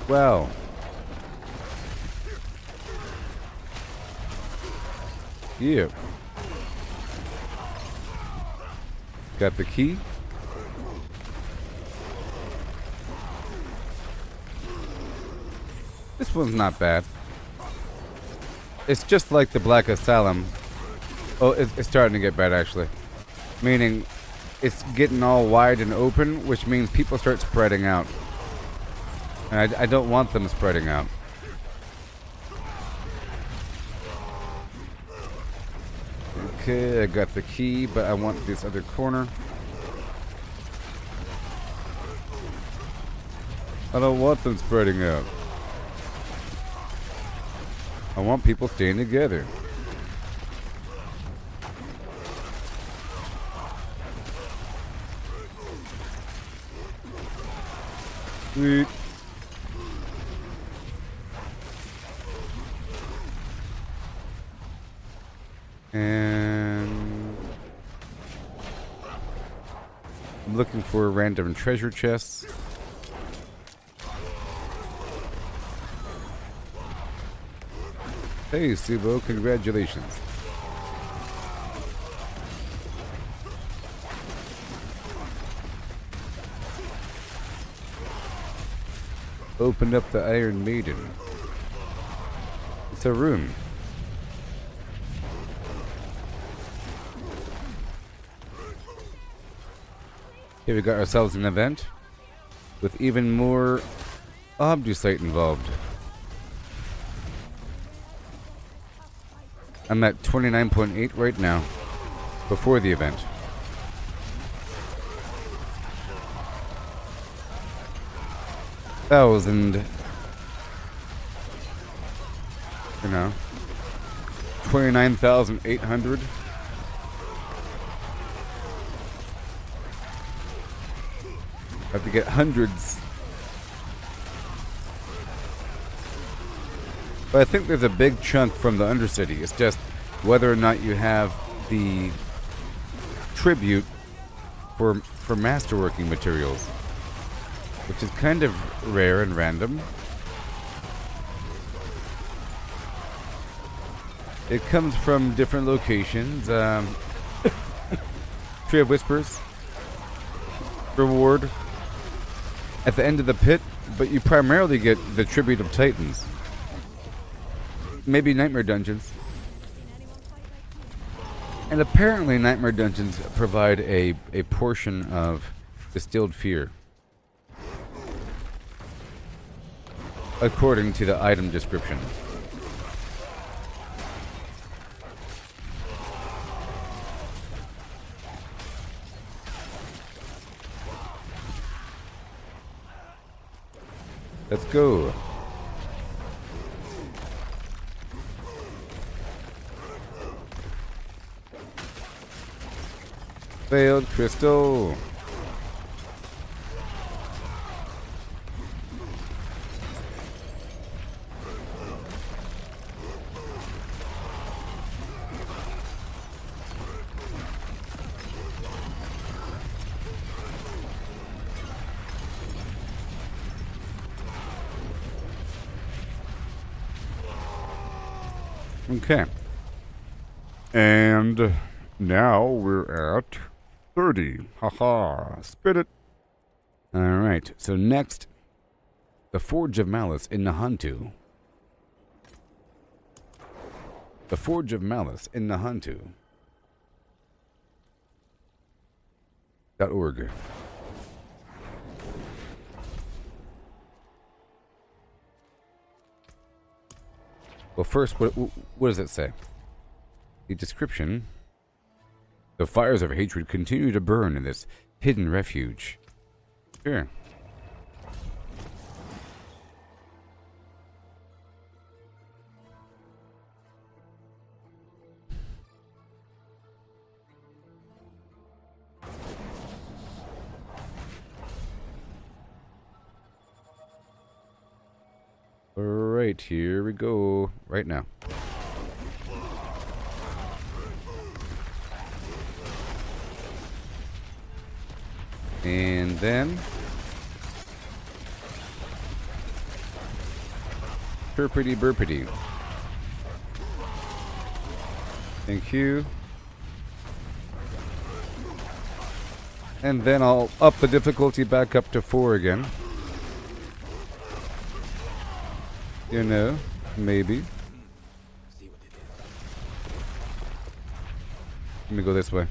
Wow. Yeah. Got the key. This one's not bad. It's just like the Black Asylum. Oh, it's starting to get bad, actually. Meaning, it's getting all wide and open, which means people start spreading out. And I don't want them spreading out. Okay, I got the key, but I want this other corner. I don't want them spreading out. I want people staying together. Sweet. And I'm looking for random treasure chests. Hey, Subo, congratulations. Opened up the Iron Maiden. It's a room. Here we got ourselves an event with even more Obducite involved. I'm at 29.8 right now, before the event. Thousand, 29,800. I have to get hundreds. But I think there's a big chunk from the Undercity. It's just whether or not you have the tribute for Masterworking materials, which is kind of rare and random. It comes from different locations. Tree of Whispers. Reward at the end of the pit, but you primarily get the Tribute of Titans. Maybe Nightmare Dungeons. And apparently Nightmare Dungeons provide a portion of Distilled Fear, according to the item description. Let's go. Failed crystal. Okay. And now we're at 30. Haha. Spit it. Alright. So next, the Forge of Malice in Nahantu. The Forge of Malice in Nahantu. .org. Well, first, what does it say? The description. The fires of hatred continue to burn in this hidden refuge. Sure. Alright, here we go. Right now. And then Chirpity burpity. Thank you. And then I'll up the difficulty back up to 4 again. You know, maybe. Let me go this way.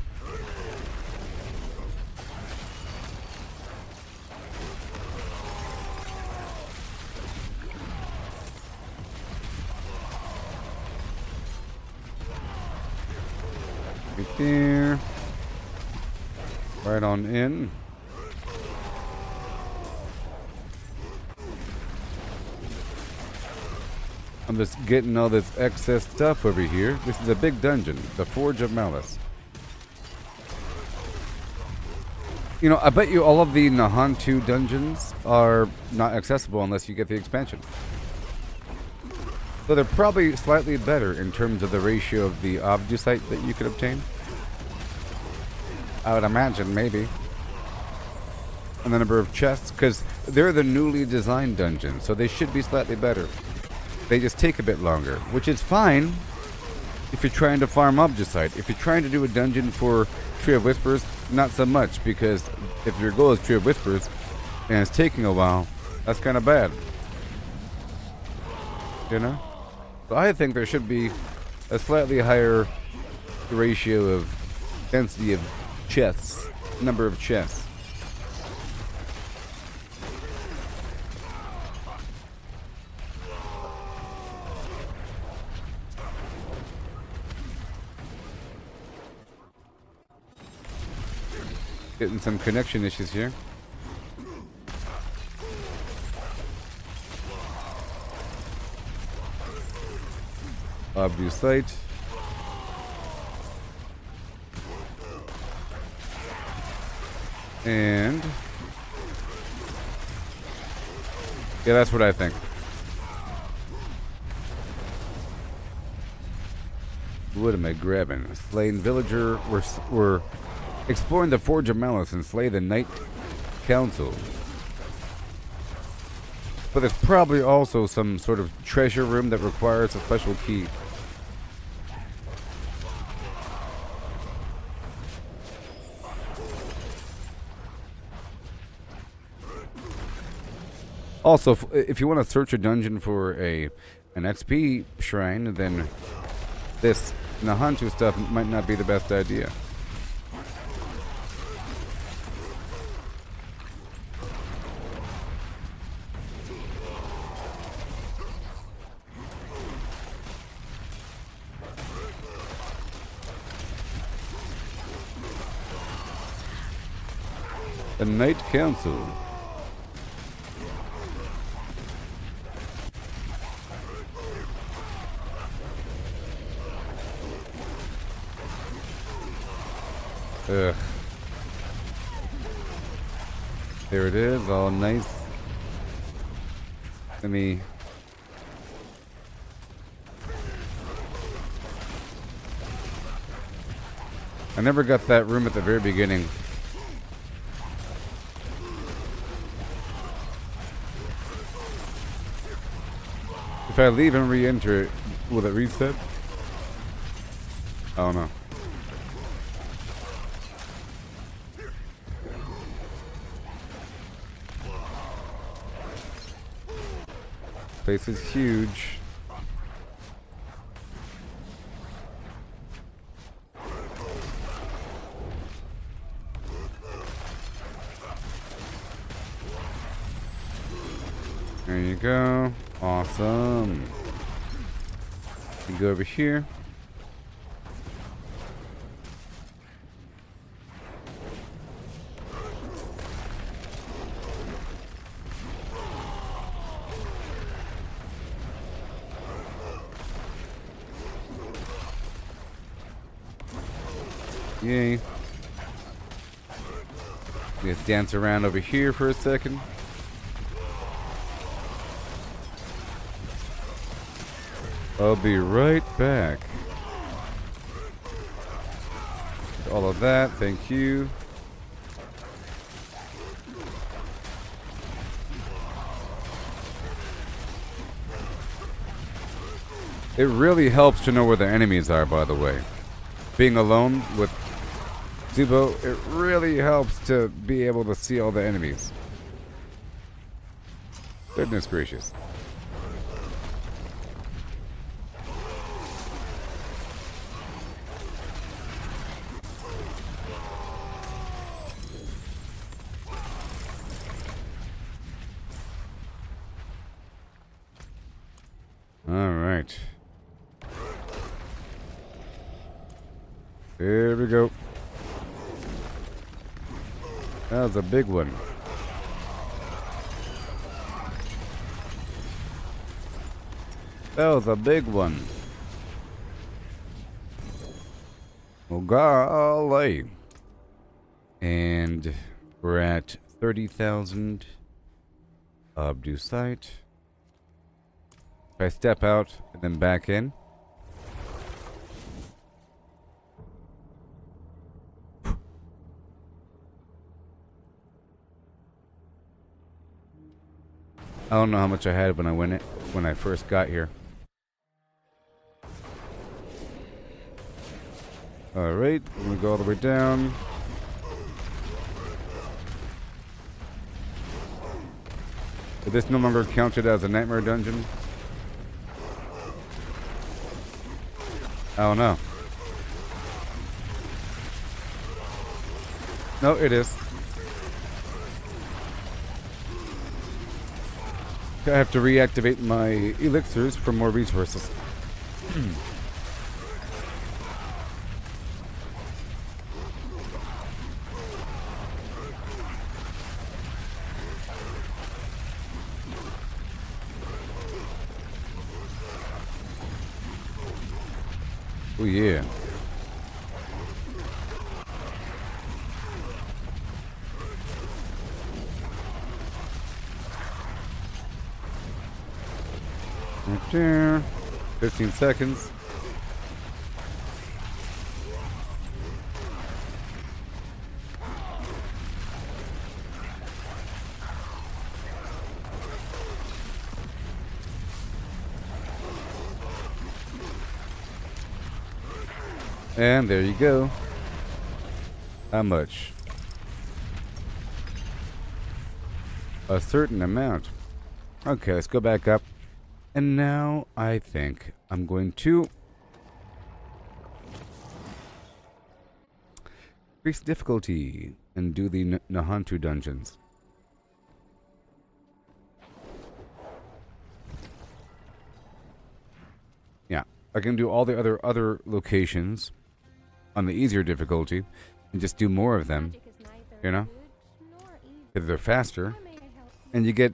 Right there. Right on in. I'm just getting all this excess stuff over here. This is a big dungeon, the Forge of Malice. You know, I bet you all of the Nahantu dungeons are not accessible unless you get the expansion. So they're probably slightly better in terms of the ratio of the Obducite that you could obtain. I would imagine, maybe. And the number of chests, because they're the newly designed dungeons, so they should be slightly better. They just take a bit longer, which is fine if you're trying to farm Obducite. If you're trying to do a dungeon for Tree of Whispers, not so much, because if your goal is Tree of Whispers and it's taking a while, that's kind of bad. You know? So I think there should be a slightly higher ratio of density of chests, number of chests. Getting some connection issues here. Obducite. And yeah, that's what I think. What am I grabbing? Slain villager. We're exploring the Forge of Malice and slay the Knight Council. But there's probably also some sort of treasure room that requires a special key. Also, if you want to search a dungeon for an XP shrine, then this Nahantu stuff might not be the best idea. The Knight Council. Ugh. There it is, all nice. Let me... I never got that room at the very beginning. If I leave and re-enter it, will it reset? I don't know. Place is huge. There you go. Awesome. You go over here. Yay. Let's dance around over here for a second. I'll be right back. All of that, thank you. It really helps to know where the enemies are, by the way. Being alone with Zubo, it really helps to be able to see all the enemies. Goodness gracious. right. Here we go. That was a big one. That was a big one. Oh, golly. And we're at 30,000 Obducite. If I step out and then back in. I don't know how much I had when I first got here. Alright, I'm gonna go all the way down. But this no longer counted as a nightmare dungeon? I don't know. No, it is. I have to reactivate my elixirs for more resources. Oh yeah. Right there. 15 seconds. And there you go. How much? A certain amount. Okay, let's go back up. And now I think I'm going to increase difficulty and do the Nahantu dungeons. Yeah, I can do all the other locations on the easier difficulty and just do more of them, you know, because they're faster, and you get.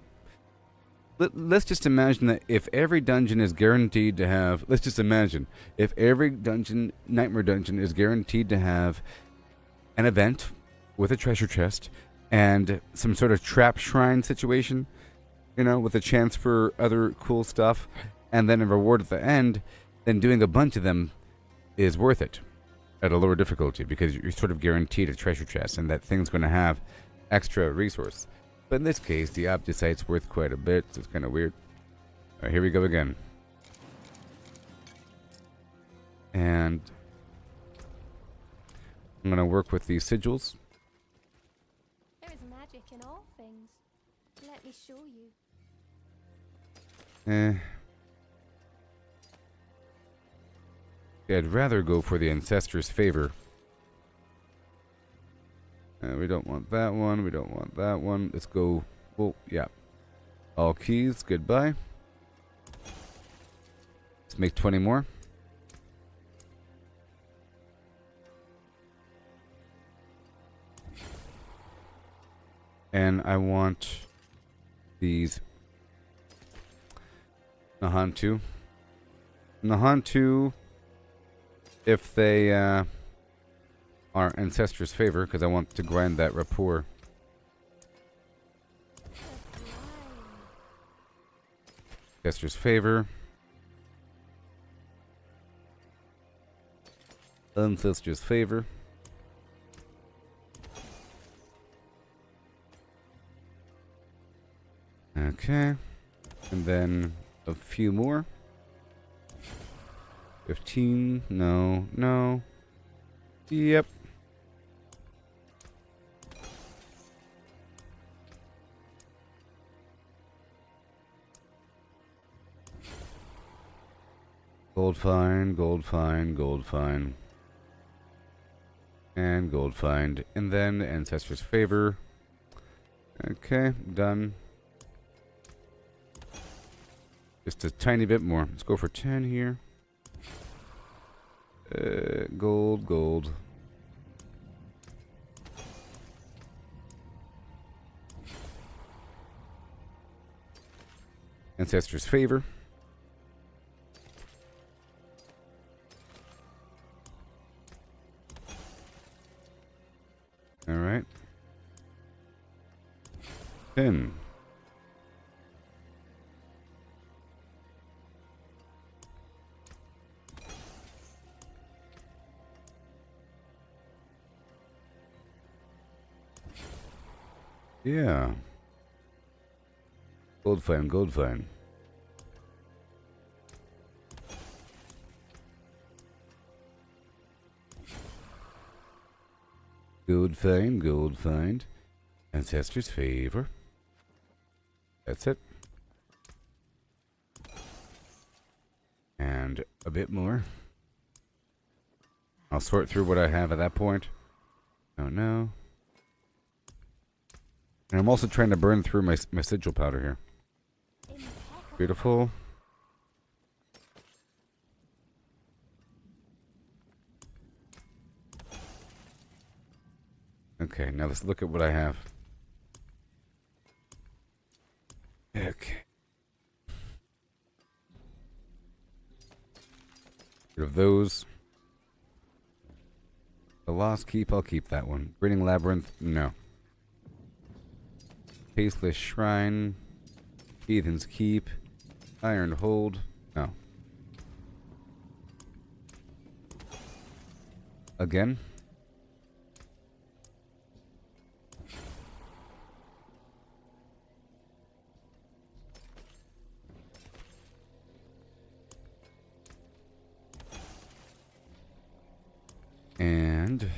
Let's just imagine that if every dungeon is guaranteed to have. Let's just imagine if every nightmare dungeon is guaranteed to have an event with a treasure chest and some sort of trap shrine situation, you know, with a chance for other cool stuff, and then a reward at the end. Then doing a bunch of them is worth it at a lower difficulty because you're sort of guaranteed a treasure chest and that thing's going to have extra resource. But in this case, the Obducite's worth quite a bit, so it's kind of weird. Alright, here we go again. And I'm going to work with these sigils. There is magic in all things. Let me show you. I'd rather go for the Ancestor's Favor. We don't want that one. We don't want that one. Let's go. Oh, yeah. All keys. Goodbye. Let's make 20 more. And I want these Nahantu. Nahantu, if they are Ancestor's Favor, because I want to grind that rapport. Ancestor's Favor. Ancestor's Favor. Okay. And then a few more. 15. No. No. Yep. Gold find, gold find, gold find. And gold find. And then Ancestor's Favor. Okay, done. Just a tiny bit more. Let's go for 10 here. Gold, gold. Ancestors' favor. All right. 10. Yeah. Gold fine, gold fine. Gold find, gold find. Ancestors' favor. That's it. And a bit more. I'll sort through what I have at that point. Oh no. And I'm also trying to burn through my sigil powder here. Beautiful. Okay, now let's look at what I have. Okay. Rid of those. The Lost Keep, I'll keep that one. Grinning Labyrinth, no. Faithless Shrine. Heathen's Keep. Iron Hold, no. Again. And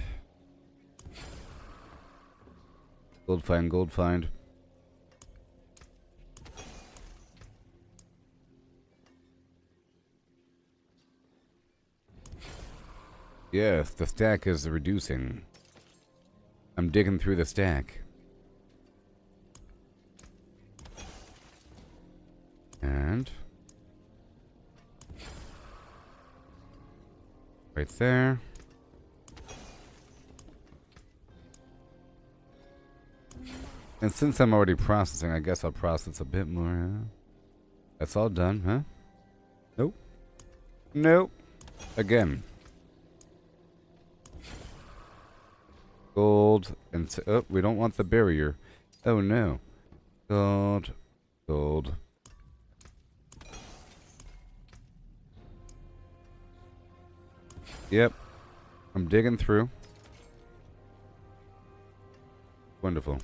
gold find, gold find. Yes, the stack is reducing. I'm digging through the stack. And right there. And since I'm already processing, I guess I'll process a bit more. Huh? That's all done, huh? Nope. Nope. Again. Gold and oh, we don't want the barrier. Oh no. Gold. Gold. Yep. I'm digging through. Wonderful.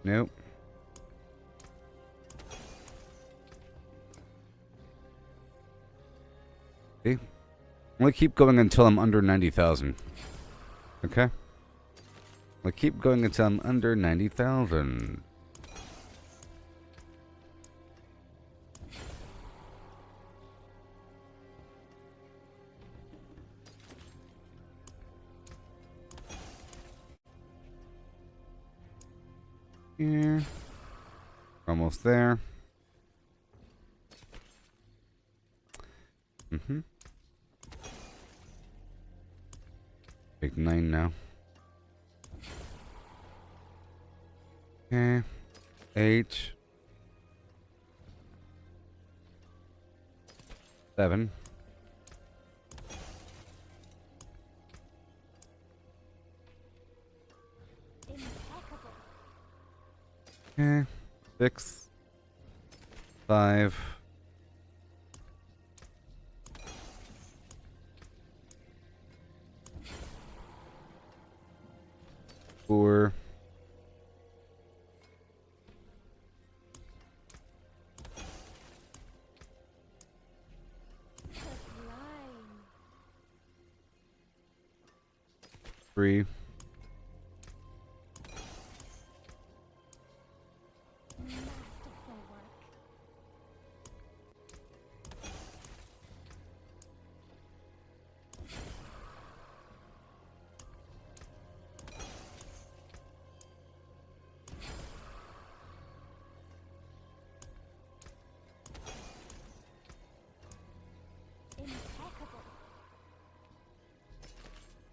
Nope. See? I'm gonna keep going until I'm under 90,000. Okay? I'm gonna keep going until I'm under 90,000. Here. Almost there. Big 9 now. Okay. 8. 7. Okay. 6. 5. 4. 3.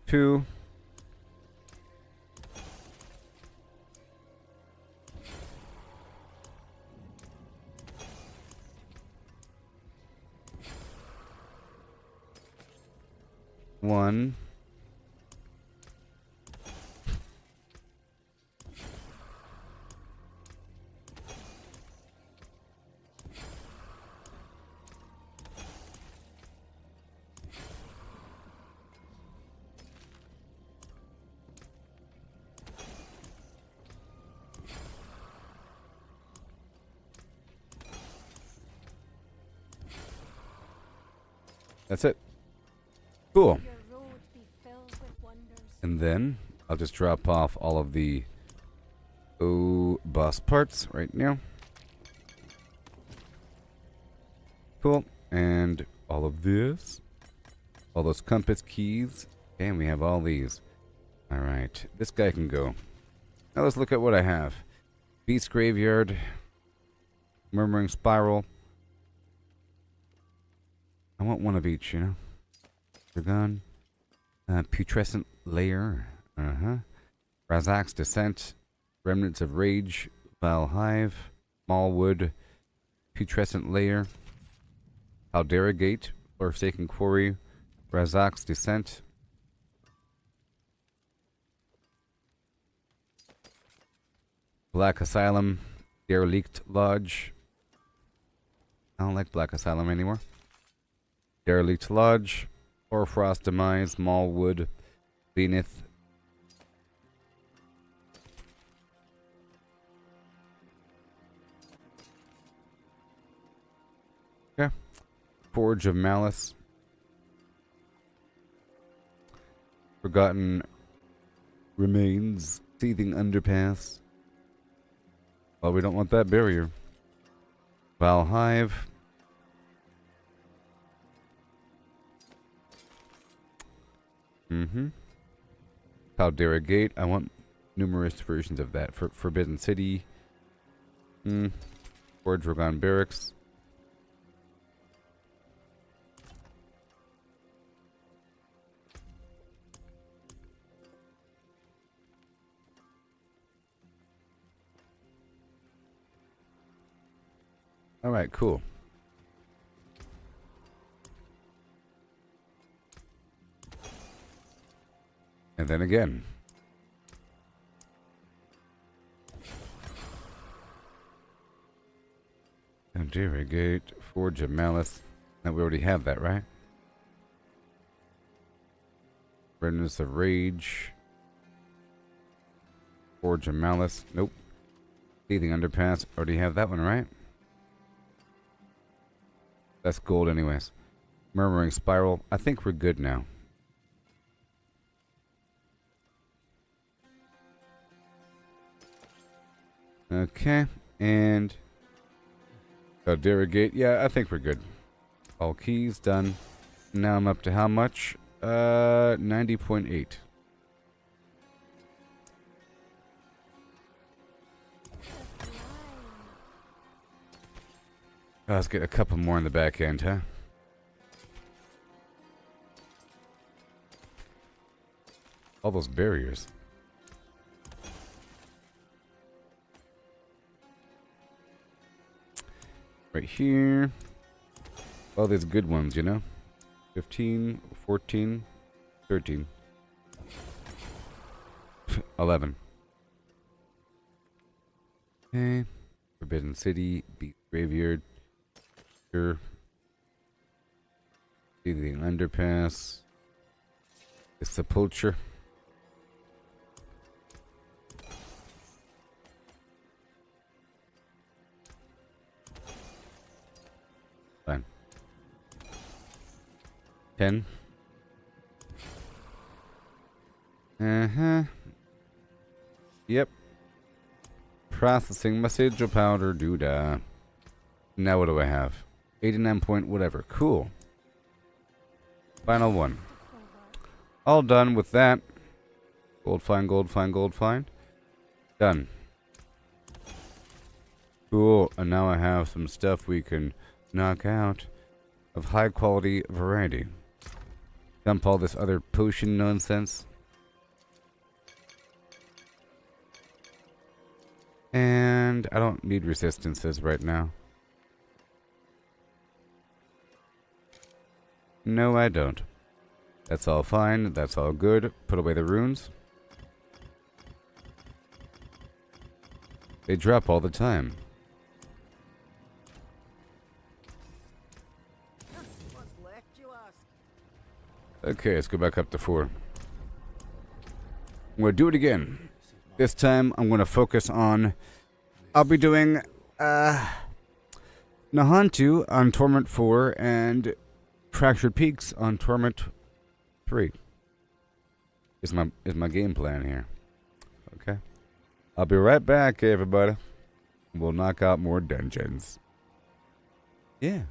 2. One. That's it. Cool. Your road be filled with wonders. And then I'll just drop off all of the boss parts right now. Cool. And all of this. All those compass keys. And we have all these. Alright. This guy can go. Now let's look at what I have. Beast Graveyard. Murmuring Spiral. I want one of each, you know. Paragon. Putrescent Layer. Razak's Descent. Remnants of Rage. Vile Hive. Smallwood. Putrescent Layer. Caldera Gate. Forsaken Quarry. Razak's Descent. Black Asylum. Derelict Lodge. I don't like Black Asylum anymore. Derelict Lodge, Hoarfrost Demise, Smallwood, Zenith. Okay. Forge of Malice. Forgotten Remains, Seething Underpass. Well, we don't want that barrier. Vile Hive. Caldera Gate. I want numerous versions of that. For Forbidden City. Forge Rogan Barracks. Alright, cool. And then again. Caldera Gate, Forge of Malice. Now we already have that, right? Remnants of Rage. Forge of Malice. Nope. Seething Underpass. Already have that one, right? That's gold anyways. Murmuring Spiral. I think we're good now. Okay, and Caldera Gate. Yeah, I think we're good. All keys done. Now I'm up to how much? 90.8. Let's get a couple more in the back end, huh? All those barriers. Right here. All these good ones, you know? 15, 14, 13. 11. Okay. Forbidden City, Beast Graveyard. Sure. Seething Underpass. The Sepulture. Fine. 10. Yep. Processing message of powder doodah. Now what do I have? 89 point whatever. Cool. Final one. All done with that. Gold find, gold find, gold find. Done. Cool. And now I have some stuff we can knock out of high quality variety. Dump all this other potion nonsense. And I don't need resistances right now. No, I don't. That's all fine. That's all good. Put away the runes. They drop all the time. What's left, you ask? Okay, let's go back up to 4. I'm going to do it again. This time, I'm going to focus on... I'll be doing... Nahantu on Torment 4 and Fractured Peaks on Torment 3. Is my game plan here. Okay. I'll be right back, everybody. We'll knock out more dungeons. Yeah.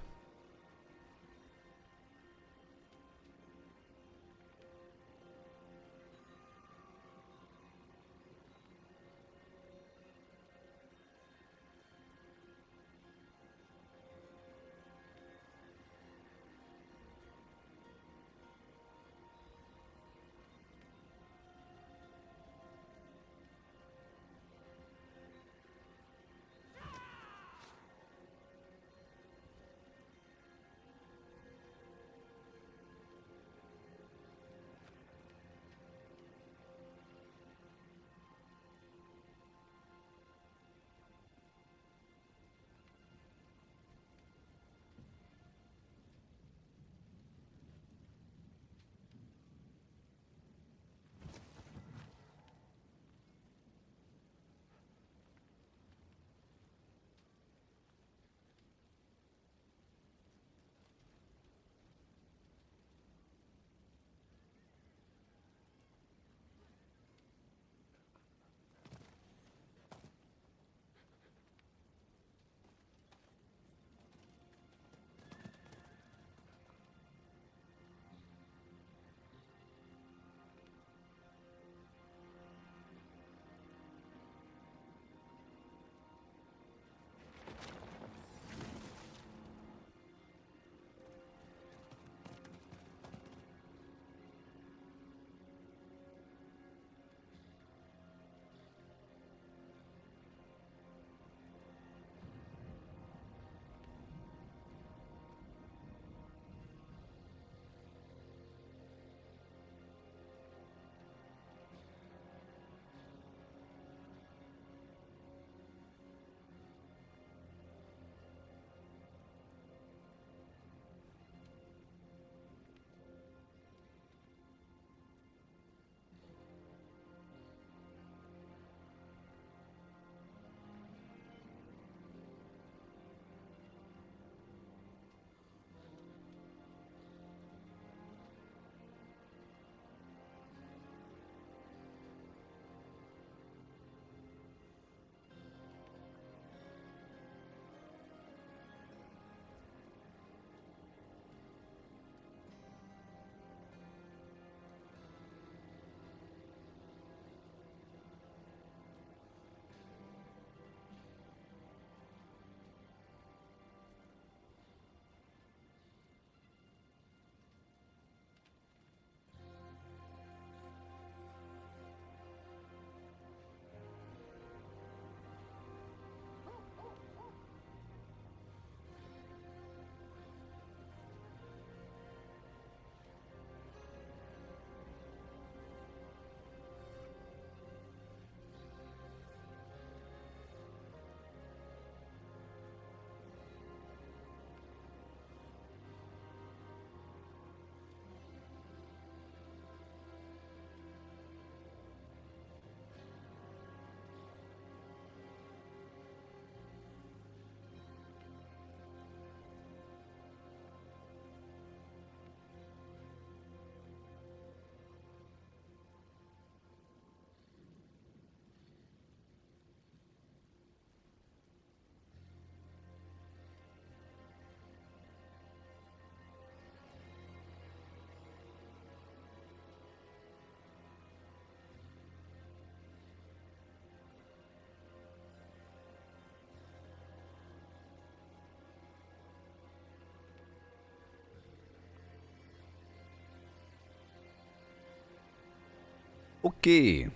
Okay.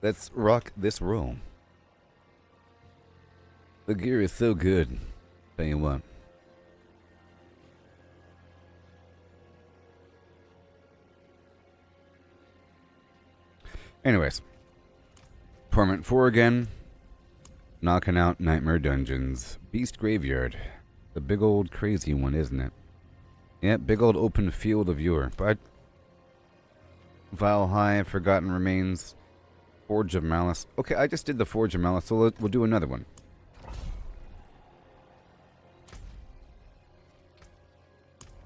Let's rock this roll. The gear is so good. Tell you what. Anyways. Torment 4 again. Knocking out Nightmare Dungeons. Beast Graveyard. The big old crazy one, isn't it? Yeah, big old open field of yore. But Vile Hive, Forgotten Remains, Forge of Malice. Okay, I just did the Forge of Malice, so we'll do another one.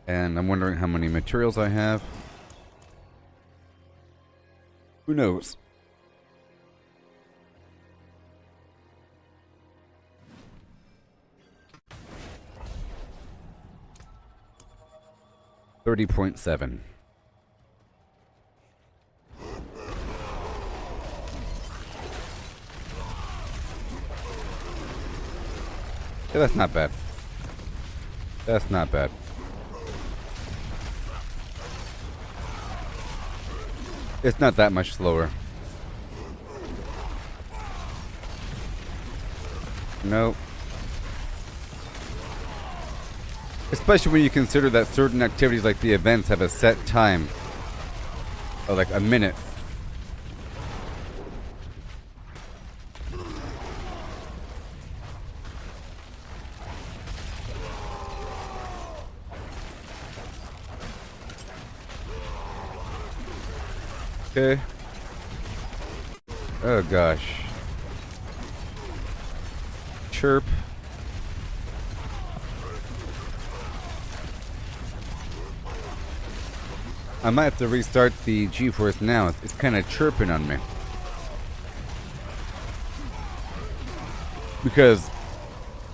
And I'm wondering how many materials I have. Who knows? $30.7. Yeah, that's not bad. That's not bad. It's not that much slower. Nope. Especially when you consider that certain activities like the events have a set time. Or like a minute. Okay. Oh gosh. Chirp. I might have to restart the GeForce now. It's kind of chirping on me. Because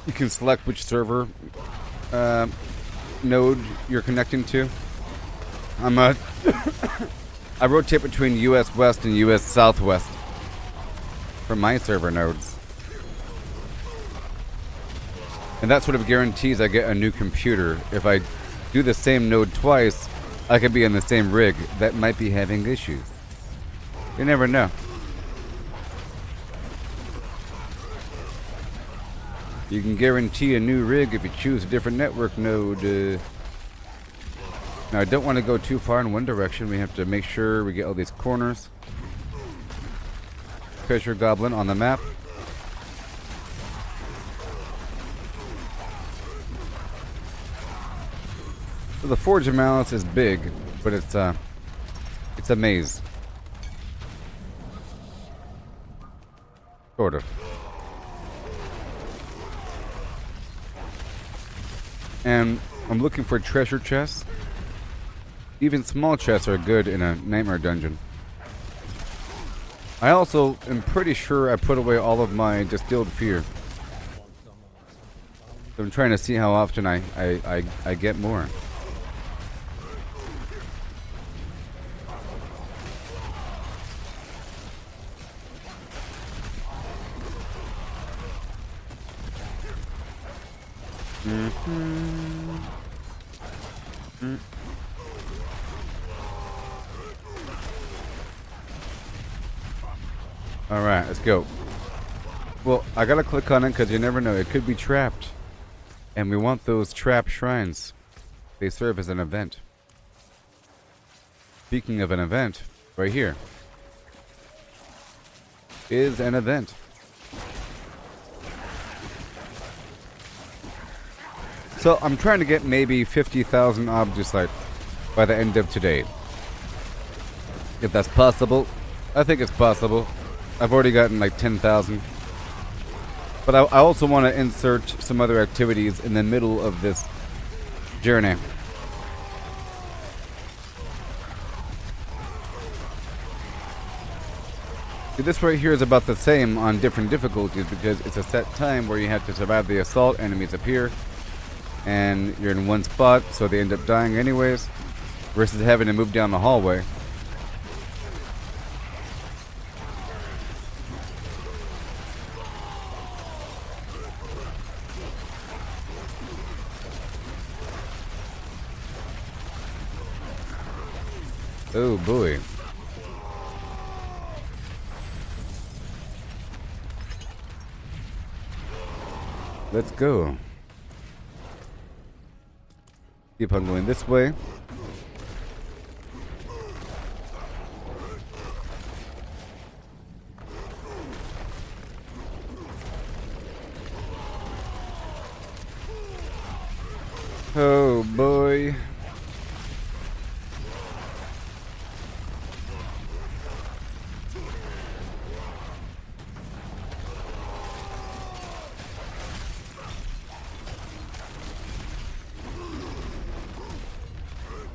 you can select which server node you're connecting to. I rotate between US West and US Southwest for my server nodes. And that sort of guarantees I get a new computer. If I do the same node twice, I could be in the same rig that might be having issues. You never know. You can guarantee a new rig if you choose a different network node. Now I don't want to go too far in one direction. We have to make sure we get all these corners. Treasure Goblin on the map. So the Forge of Malice is big, but it's a maze. Sort of. And I'm looking for treasure chests. Even small chests are good in a Nightmare Dungeon. I also am pretty sure I put away all of my Distilled Fear. So I'm trying to see how often I get more. Alright, let's go. Well, I gotta click on it because you never know. It could be trapped. And we want those trap shrines. They serve as an event. Speaking of an event, right here is an event. So I'm trying to get maybe 50,000 Obducite by the end of today. If that's possible, I think it's possible. I've already gotten like 10,000. But I also want to insert some other activities in the middle of this journey. See, this right here is about the same on different difficulties because it's a set time where you have to survive the assault, enemies appear, and you're in one spot, so they end up dying anyways, versus having to move down the hallway. Oh boy. let's go. Keep on going this way. Oh boy.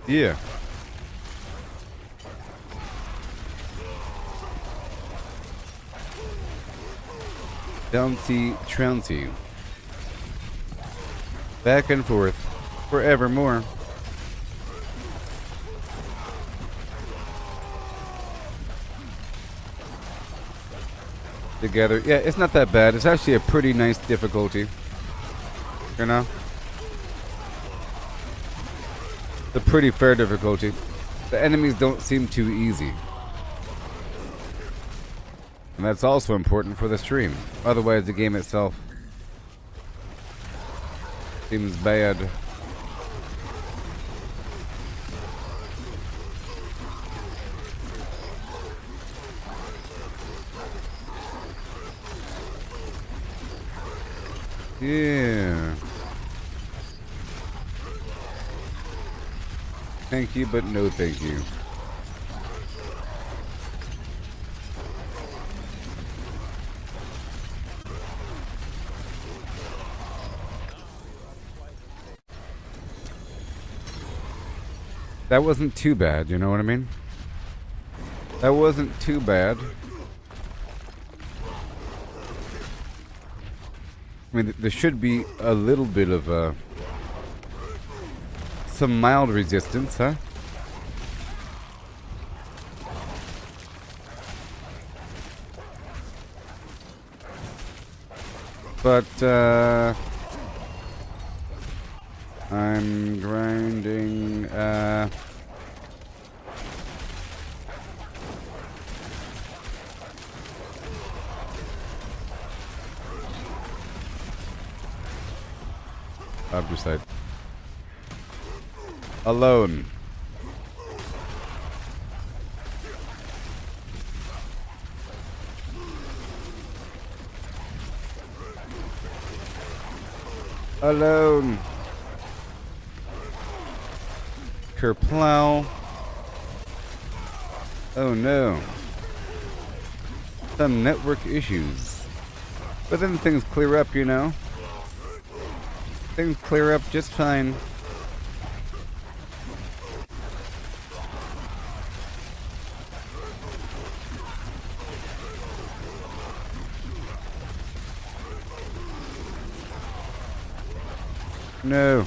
Yeah. Bouncy trouncy. Back and forth. Forevermore. Together. Yeah, it's not that bad. It's actually a pretty nice difficulty. You know? It's a pretty fair difficulty. The enemies don't seem too easy. And that's also important for the stream. Otherwise, the game itself seems bad. Yeah. Thank you, but no thank you. That wasn't too bad, you know what I mean? That wasn't too bad. I mean, there should be a little bit of some mild resistance, huh? But I'm grinding. Obducite. Alone. Alone. Kerplow. Oh no. Some network issues. But then things clear up, you know. Things clear up just fine. No.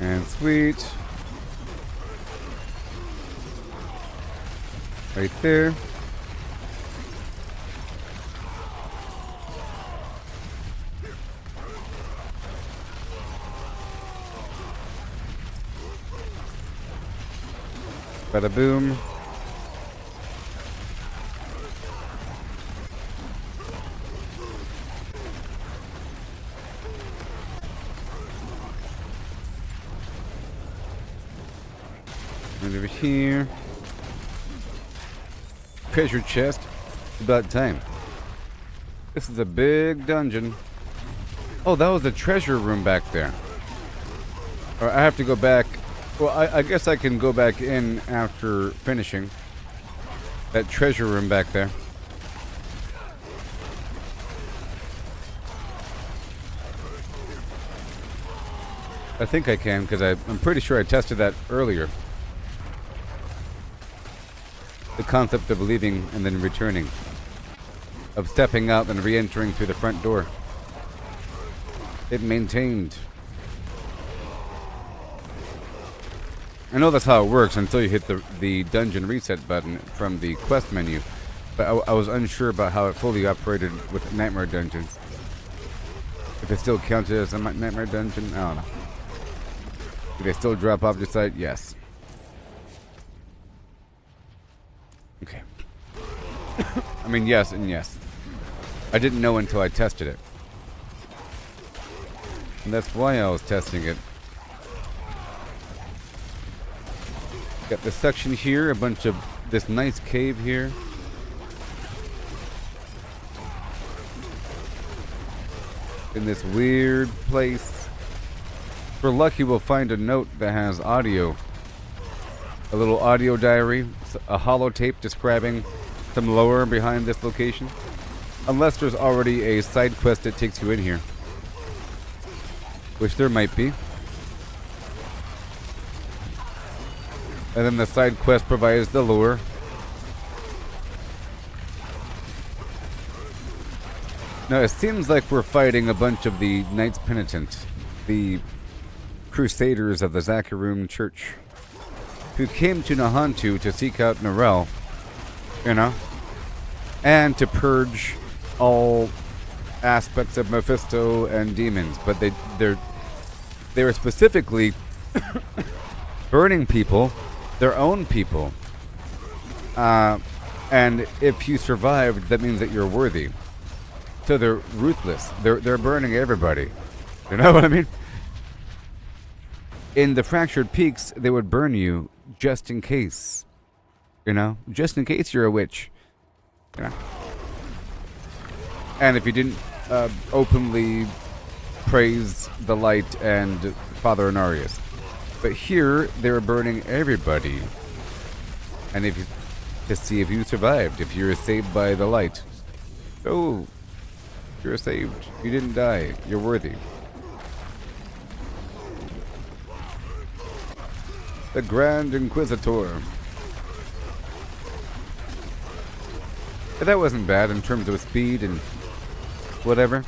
And sweet. Right there. Bada boom. And over here. Treasure chest. About time. This is a big dungeon. Oh, that was a treasure room back there. Or I have to go back. Well, I guess I can go back in after finishing that treasure room back there. I think I can, because I'm pretty sure I tested that earlier. The concept of leaving and then returning. Of stepping out and re-entering through the front door. It maintained. I know that's how it works until you hit the dungeon reset button from the quest menu. But I was unsure about how it fully operated with Nightmare Dungeons. If it still counted as a Nightmare Dungeon, I don't know. Do they still drop Obducite? Yes. Okay. I mean, yes and yes. I didn't know until I tested it. And that's why I was testing it. Got this section here, a bunch of this nice cave here. In this weird place. If we're lucky, we'll find a note that has audio. A little audio diary, a holotape describing some lore behind this location. Unless there's already a side quest that takes you in here. Which there might be. And then the side quest provides the lure. Now it seems like we're fighting a bunch of the Knights Penitent, the Crusaders of the Zakarum Church, who came to Nahantu to seek out Narelle, you know, and to purge all aspects of Mephisto and demons. But they were specifically burning people, their own people. And if you survived, that means that you're worthy. So they're ruthless. They're burning everybody. You know what I mean? In the Fractured Peaks, they would burn you just in case. You know? Just in case you're a witch. You know? And if you didn't openly praise the light and Father Anarius. But here, they were burning everybody. And if you, to see if you survived, if you were saved by the light. Oh, you're saved. You didn't die. You're worthy. The Grand Inquisitor. But that wasn't bad in terms of speed and whatever.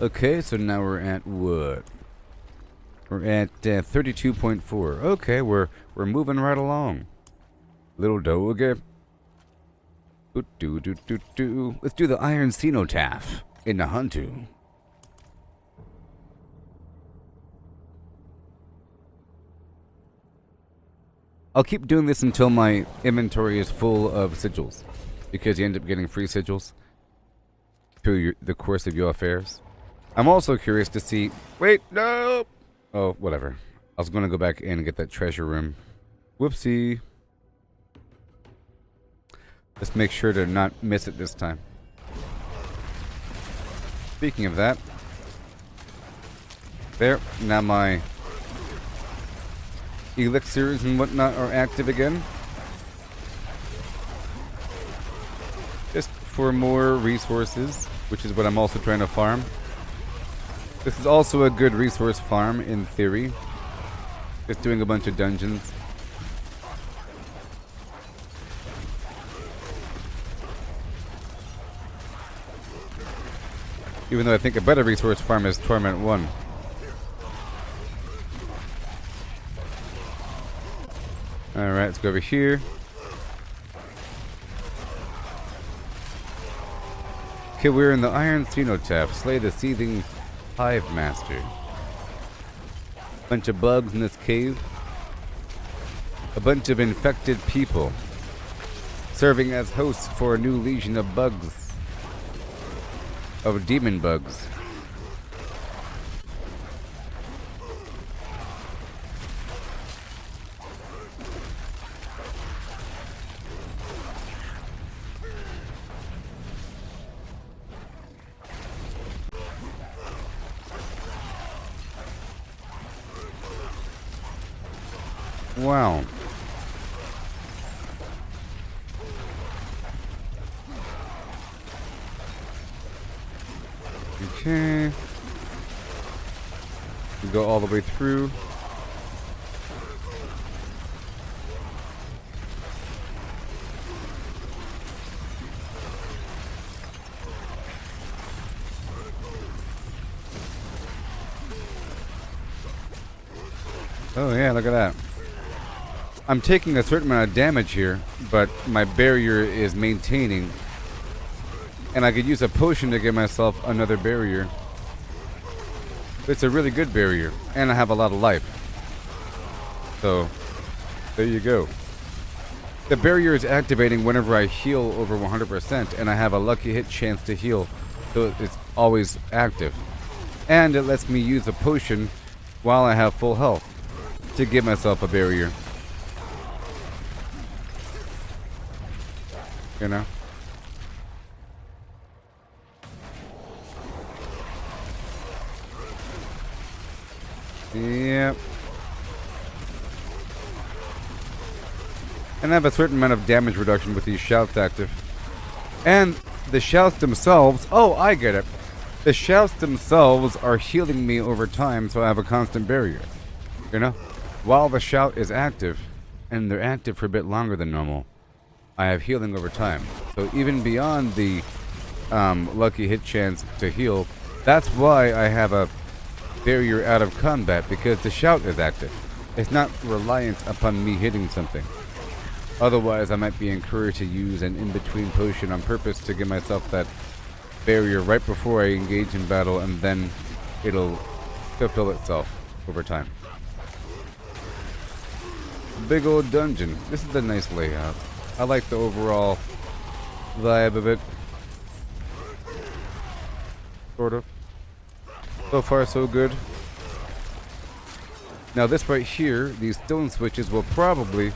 Okay, so now we're at what? We're at 32.4. Okay, we're moving right along. Little doge. Let's do the Iron Cenotaph in Nahantu. I'll keep doing this until my inventory is full of sigils, because you end up getting free sigils through the course of your affairs. I'm also curious to see... Wait, no! Oh, whatever. I was going to go back in and get that treasure room. Whoopsie. Let's make sure to not miss it this time. Speaking of that... There. Now my elixirs and whatnot are active again. Just for more resources, which is what I'm also trying to farm. This is also a good resource farm, in theory. Just doing a bunch of dungeons. Even though I think a better resource farm is Torment 1. Alright, let's go over here. Okay, we're in the Iron Cenotaph. Slay the Seething Hive Master. Bunch of bugs in this cave. A bunch of infected people. Serving as hosts for a new legion of bugs. Of demon bugs. Wow. Okay. We go all the way through. Oh yeah, look at that. I'm taking a certain amount of damage here, but my barrier is maintaining. And I could use a potion to give myself another barrier. It's a really good barrier, and I have a lot of life. So, there you go. The barrier is activating whenever I heal over 100%, and I have a lucky hit chance to heal, so it's always active. And it lets me use a potion while I have full health to give myself a barrier. You know? Yep. And I have a certain amount of damage reduction with these shouts active. And the shouts themselves, oh, I get it. The shouts themselves are healing me over time, so I have a constant barrier. You know? While the shout is active, and they're active for a bit longer than normal, I have healing over time. So even beyond the lucky hit chance to heal, that's why I have a barrier out of combat, because the shout is active. It's not reliant upon me hitting something. Otherwise, I might be encouraged to use an in-between potion on purpose to give myself that barrier right before I engage in battle, and then it'll fulfill itself over time. Big old dungeon. This is a nice layout. I like the overall vibe of it. Sort of. So far, so good. Now this right here, these stone switches will probably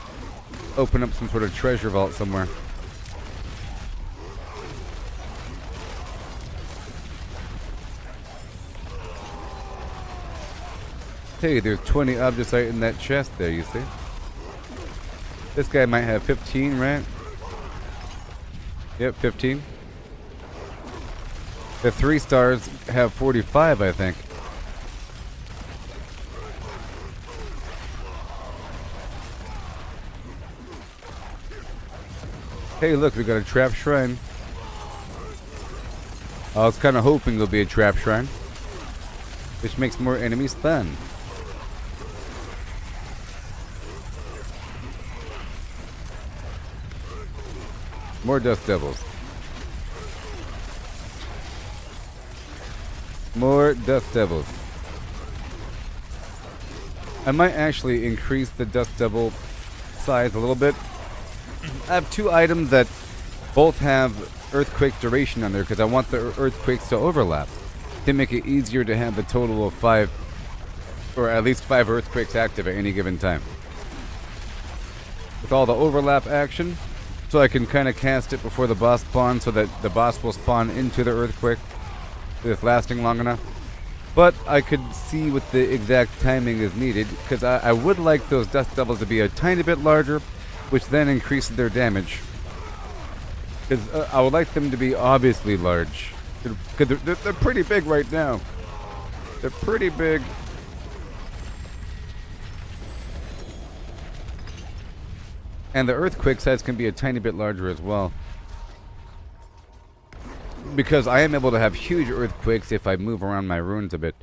open up some sort of treasure vault somewhere. Hey, there's 20 Obducite in that chest there, you see? This guy might have 15, right? Yep, 15. The 3 stars have 45, I think. Hey, look, we got a trap shrine. I was kind of hoping there'll be a trap shrine, which makes more enemies stun. More dust devils. More dust devils. I might actually increase the dust devil size a little bit. I have 2 items that both have earthquake duration on there because I want the earthquakes to overlap to make it easier to have a total of 5, or at least 5 earthquakes active at any given time. With all the overlap action, so I can kind of cast it before the boss spawns so that the boss will spawn into the earthquake if it's lasting long enough. But I could see what the exact timing is needed, because I would like those dust devils to be a tiny bit larger, which then increases their damage. Because I would like them to be obviously large. Because they're pretty big right now. They're pretty big. And the earthquake size can be a tiny bit larger as well. Because I am able to have huge earthquakes if I move around my runes a bit.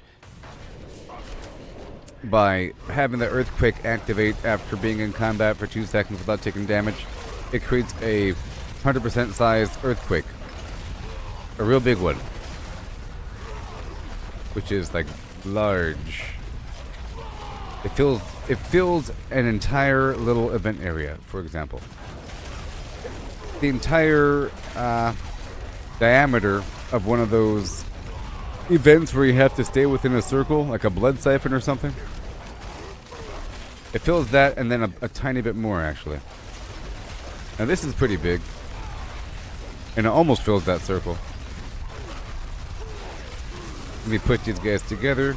By having the earthquake activate after being in combat for 2 seconds without taking damage, it creates a 100% size earthquake. A real big one. Which is like large. It fills an entire little event area, for example. The entire diameter of one of those events where you have to stay within a circle, like a blood siphon or something. It fills that and then a tiny bit more, actually. Now this is pretty big. And it almost fills that circle. Let me put these guys together.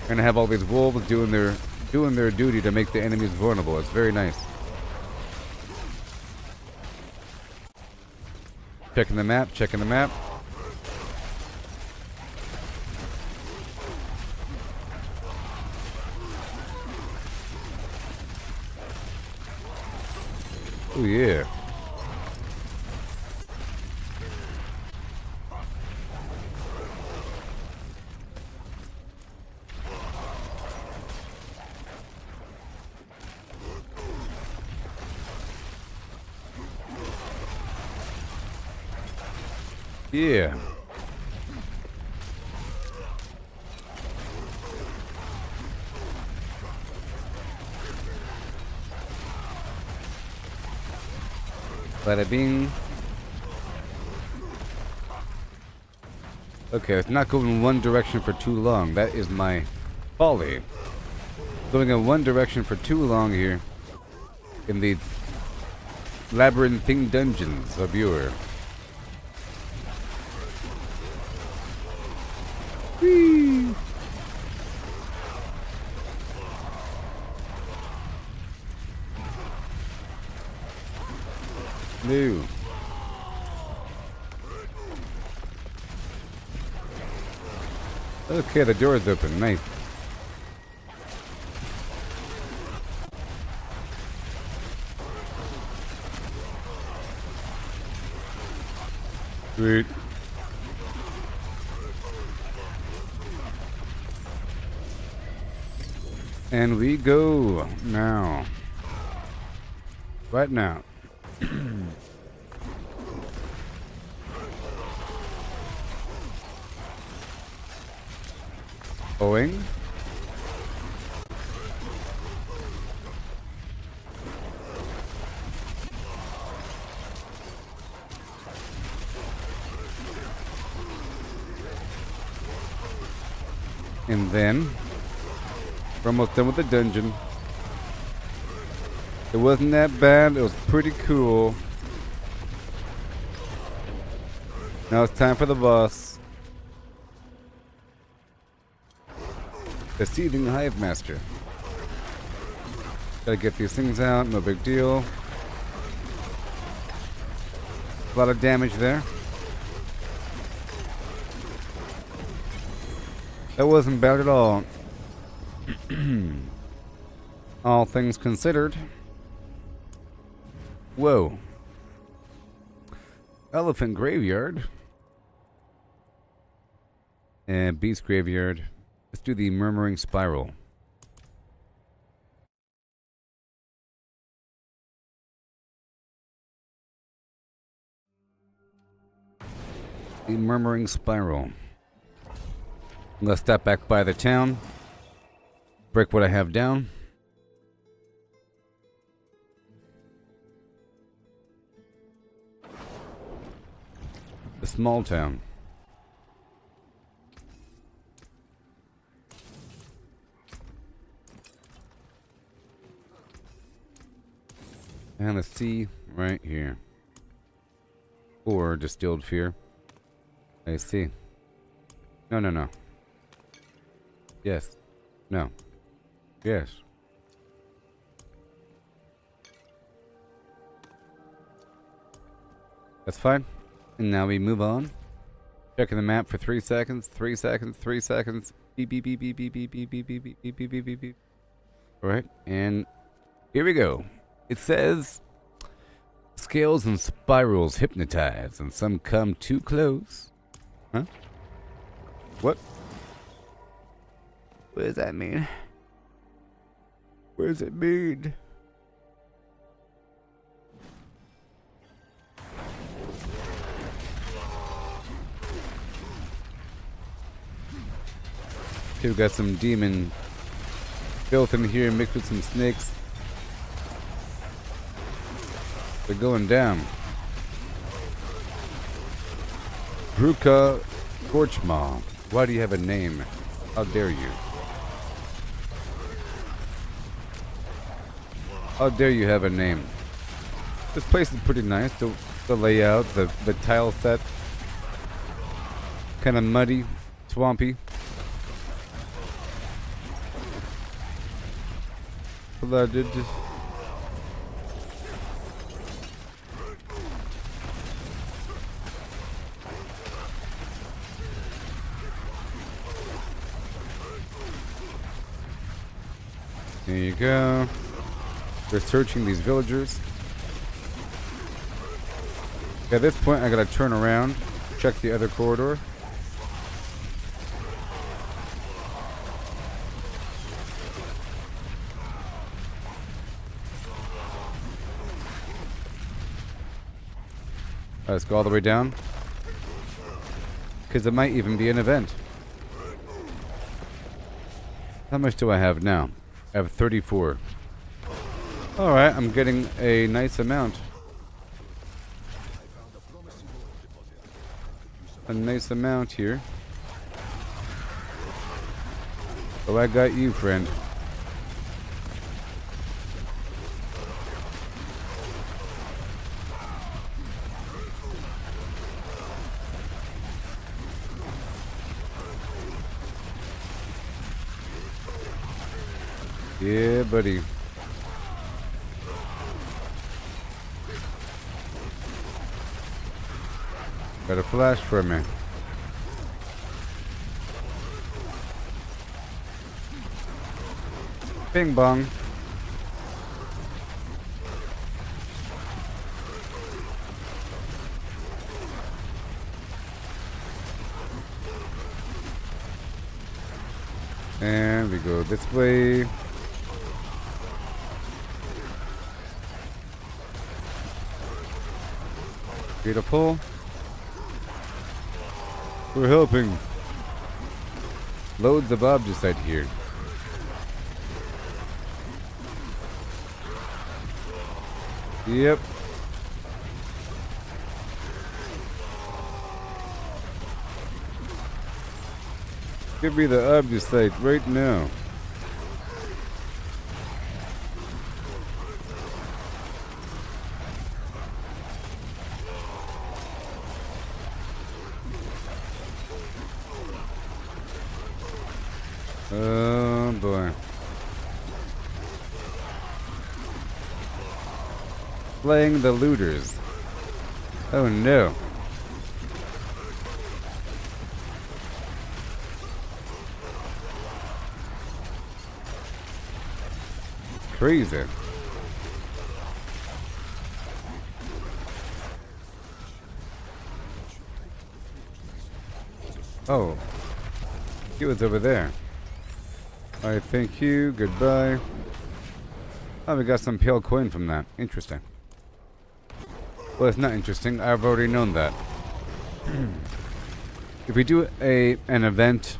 And I have all these wolves doing their duty to make the enemies vulnerable. It's very nice. Checking the map, checking the map. Oh yeah. Yeah. Bada bing. Okay, let's not go in one direction for too long. That is my folly. Going in one direction for too long here in these labyrinthine dungeons of Buer. Whee! No. Okay, the door is open. Nice. Sweet. And we go now. Right now. Going. And then we're almost done with the dungeon. It wasn't that bad. It was pretty cool. Now it's time for the boss. The Seething Hive Master. Gotta get these things out, no big deal. A lot of damage there. That wasn't bad at all. All things considered. Whoa. Elephant Graveyard. And Beast Graveyard. Let's do the Murmuring Spiral. The Murmuring Spiral. I'm gonna step back by the town. Break what I have down. The small town. And the sea right here. Or distilled fear. I see. No, no, no. Yes. No. Yes. That's fine. And now we move on. Checking the map for 3 seconds. 3 seconds. 3 seconds. Beep beep beep beep beep beep beep beep beep beep beep beep beep beep beep. Alright, and here we go. It says scales and spirals hypnotize, and some come too close. Huh? What? What does that mean? What does it mean? Okay, we got some demon filth in here mixed with some snakes. They're going down. Bruka Gorchma. Why do you have a name? How dare you? How dare you have a name? This place is pretty nice. The layout, the tile set. Kind of muddy, swampy. Flooded. There you go. We're searching these villagers. At this point, I gotta turn around, check the other corridor. Let's go all the way down. Because it might even be an event. How much do I have now? I have 34. Alright, I'm getting a nice amount. A nice amount here. Oh, I got you, friend. Yeah, buddy. Got a flash for me. Bing bong. And we go this way. Beautiful. We're helping. Loads of Obducite here. Yep. Give me the Obducite right now. Oh boy. Playing the looters. Oh no. It's crazy. Oh. He was over there. Alright, thank you. Goodbye. Oh, we got some pale coin from that. Interesting. Well, it's not interesting. I've already known that. If we do an event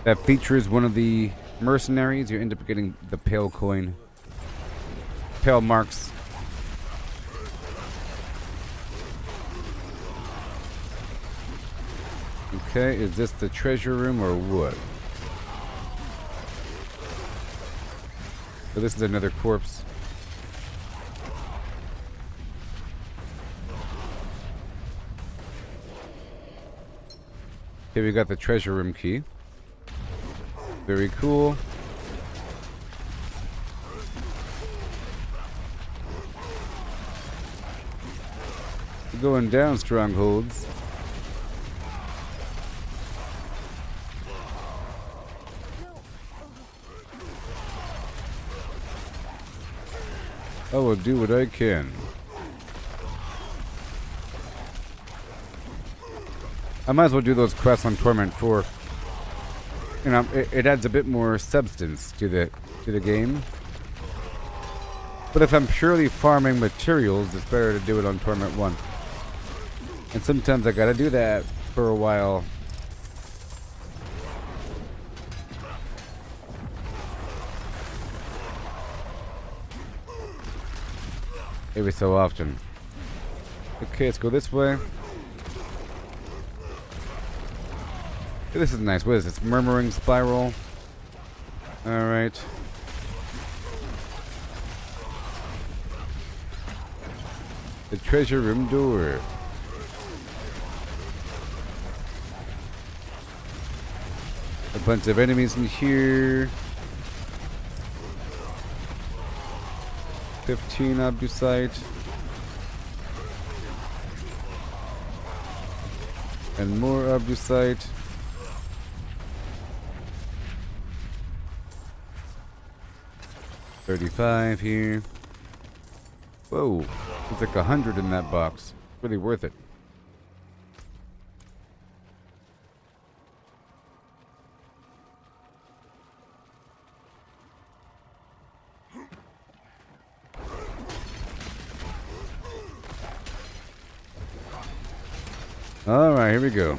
that features one of the mercenaries, you end up getting the pale coin. Pale marks. Okay, is this the treasure room or what? So this is another corpse. Okay, we got the treasure room key. Very cool. We're going down, strongholds. I will do what I can. I might as well do those quests on Torment 4. You know, it adds a bit more substance to the game. But if I'm purely farming materials, it's better to do it on Torment 1. And sometimes I gotta do that for a while. Every so often. Okay, let's go this way. Hey, this is nice. What is this? Murmuring spiral. Alright. The treasure room door. A bunch of enemies in here. 15 Obducite. And more Obducite. $35 here. Whoa, it's like 100 in that box. Really worth it. Alright, here we go.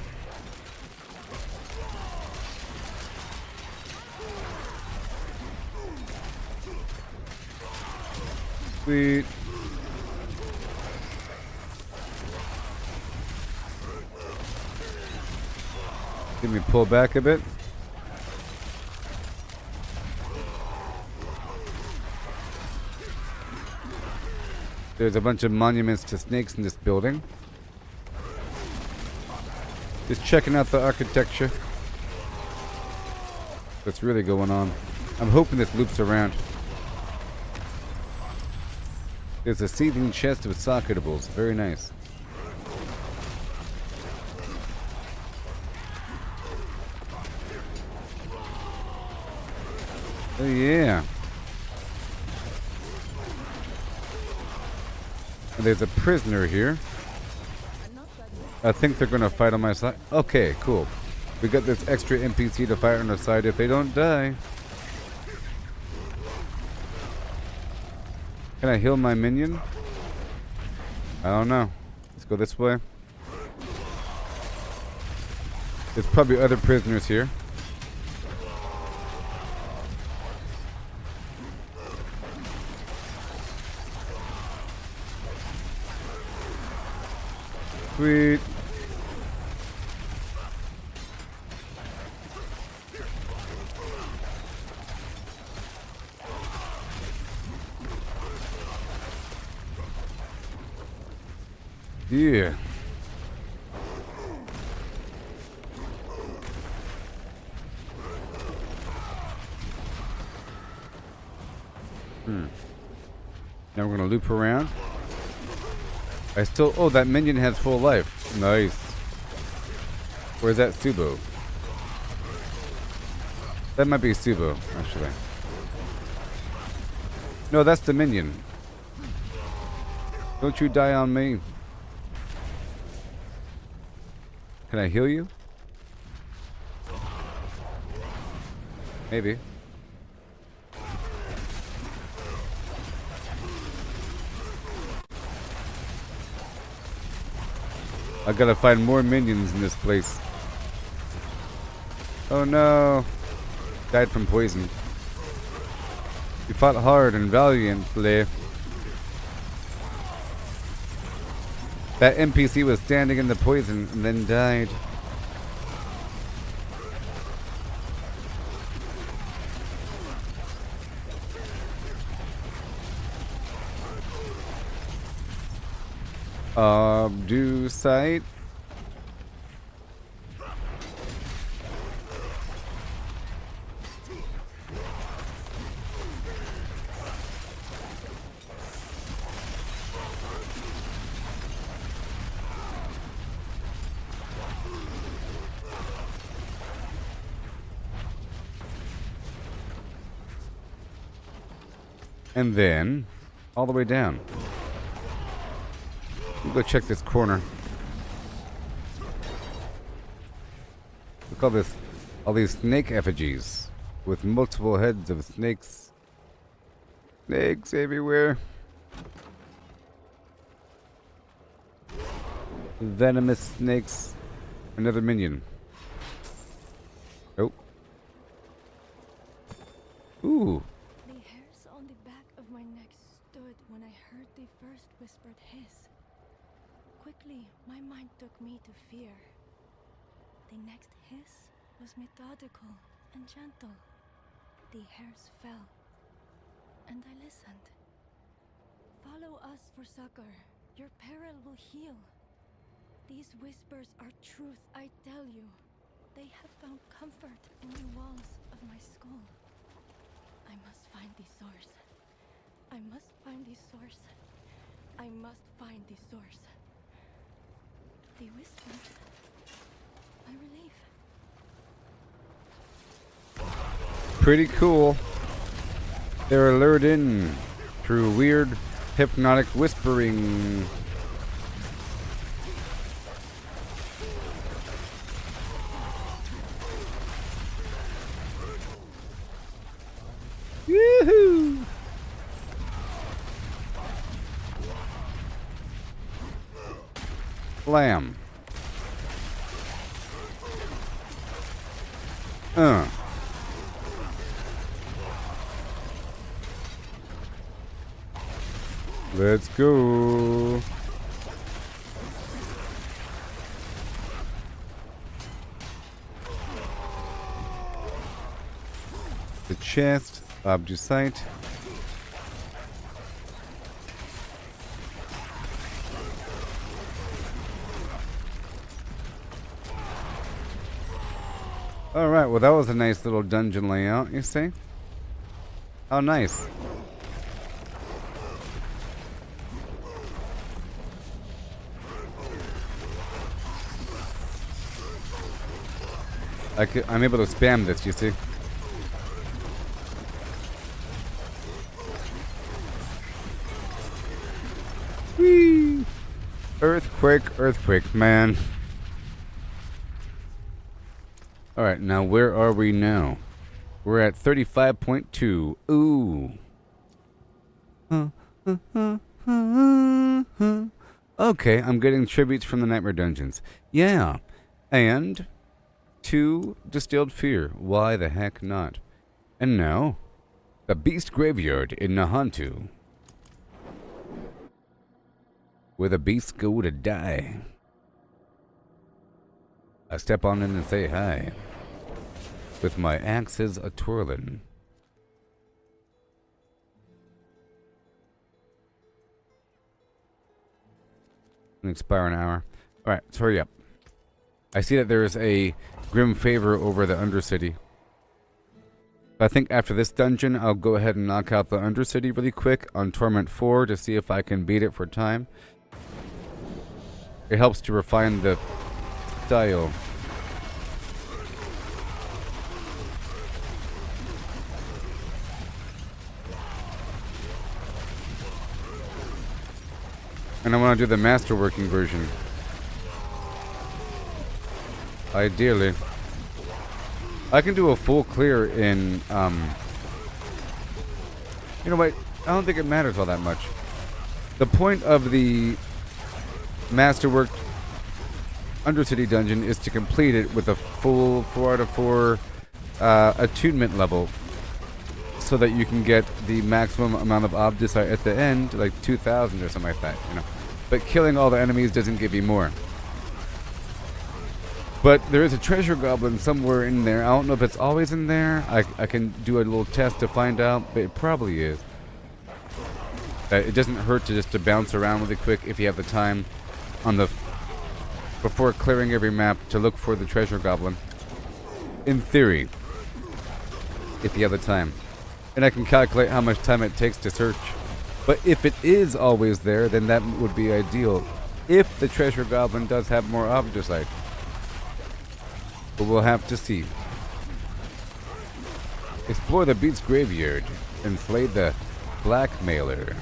Sweet. Let me pull back a bit. There's a bunch of monuments to snakes in this building. Just checking out the architecture. What's really going on? I'm hoping this loops around. There's a seething chest with socketables. Very nice. Oh yeah. And there's a prisoner here. I think they're gonna fight on my side. Okay, cool. We got this extra NPC to fight on our side if they don't die. Can I heal my minion? I don't know. Let's go this way. There's probably other prisoners here. Sweet. Yeah. Now we're gonna loop around. I still, oh, that minion has full life. Nice. Where's that Subo? That might be Subo, actually. No, that's the minion. Don't you die on me. Can I heal you? Maybe. I gotta find more minions in this place. Oh no. Died from poison. You fought hard and valiantly. That NPC was standing in the poison and then died. Obducite. And then all the way down. We'll go check this corner. Look at this, all these snake effigies with multiple heads of snakes. Snakes everywhere. Venomous snakes. Another minion. Oh. Ooh. The hairs on the back of my neck stood when I heard the first whispered hiss. Quickly, my mind took me to fear. The next hiss was methodical and gentle. The hairs fell, and I listened. Follow us for succor. Your peril will heal. These whispers are truth, I tell you. They have found comfort in the walls of my skull. I must find the source. I must find the source. I must find the source. The whispers. My relief. Pretty cool. They're lured in through weird hypnotic whispering. Yoo-hoo! Lamb. Let's go. The chest, Obducite. Alright, well that was a nice little dungeon layout, you see? How nice. I'm able to spam this, you see? Whee! Earthquake, earthquake, man. Alright, now where are we now? We're at 35.2. Ooh. Okay, I'm getting tributes from the Nightmare Dungeons. Yeah. And 2 Distilled Fear. Why the heck not? And now, the Beast Graveyard in Nahantu, where the beasts go to die. I step on in and say hi, with my axes a-twirlin'. Expire an hour. Alright, let's hurry up. I see that there is a grim favor over the Undercity. I think after this dungeon, I'll go ahead and knock out the Undercity really quick on Torment 4 to see if I can beat it for time. It helps to refine the style. And I want to do the Masterworking version. Ideally. I can do a full clear in, you know what? I don't think it matters all that much. The point of the Masterwork Undercity dungeon is to complete it with a full 4 out of 4 attunement level, so that you can get the maximum amount of Obducite at the end, like 2,000 or something like that, you know. But killing all the enemies doesn't give you more. But there is a treasure goblin somewhere in there. I don't know if it's always in there. I can do a little test to find out, but it probably is. It doesn't hurt to just to bounce around really quick if you have the time on the before clearing every map to look for the treasure goblin. In theory, if you have the time. And I can calculate how much time it takes to search. But if it is always there, then that would be ideal. If the treasure goblin does have more Obducite. But we'll have to see. Explore the Beast's Graveyard and slay the Blackmailer.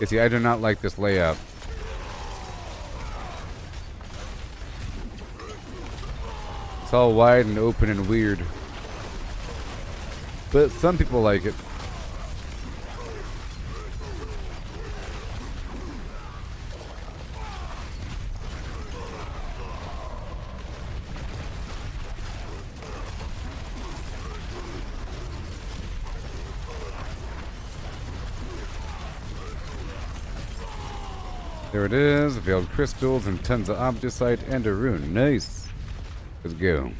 You see, I do not like this layout. It's all wide and open and weird. But some people like it. There it is, veiled crystals and tons of Obducite and a rune. Nice. Let's go.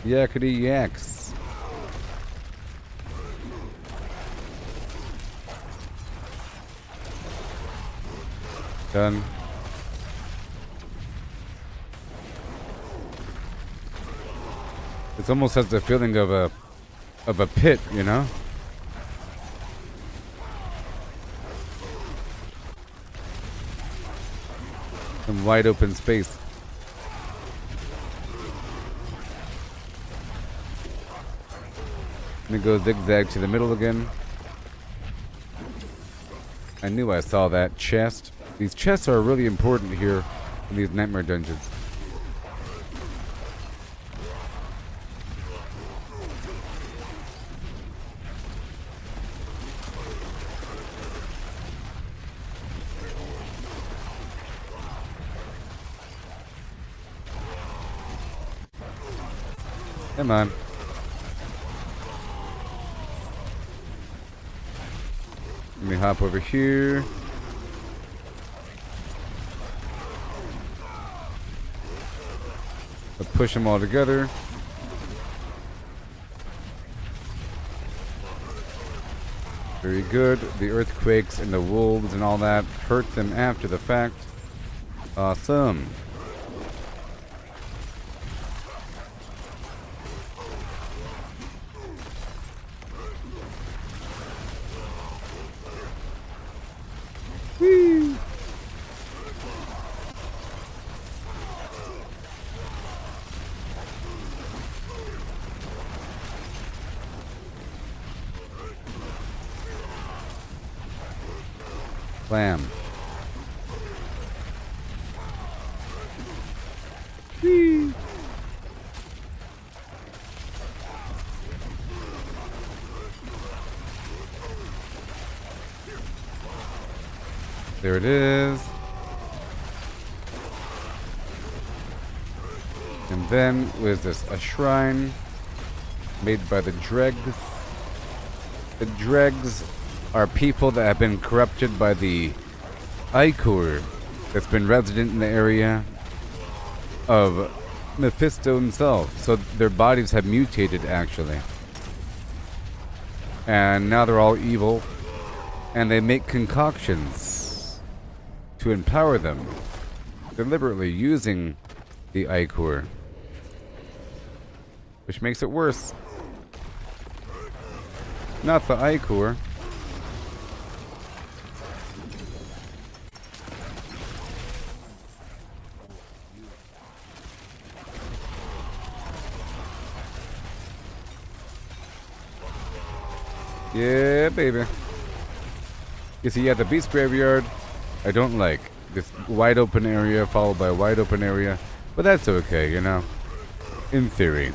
Yakety yaks. Done. It almost has the feeling of a pit, you know? Some wide open space. Let me go zigzag to the middle again. I knew I saw that chest. These chests are really important here in these nightmare dungeons. Come on. Let me hop over here. I'll push them all together. Very good. The earthquakes and the wolves and all that hurt them after the fact. Awesome. Whee! Blam. Whee! There it is. And then, what is this? A shrine made by the dregs. The dregs are people that have been corrupted by the Ichor that's been resident in the area of Mephisto himself. So their bodies have mutated, actually. And now they're all evil. And they make concoctions to empower them, deliberately using the Ichor, which makes it worse. Not the Ichor. Yeah, baby. You see, the beast graveyard, I don't like. This wide open area followed by a wide open area. But that's okay, you know. In theory.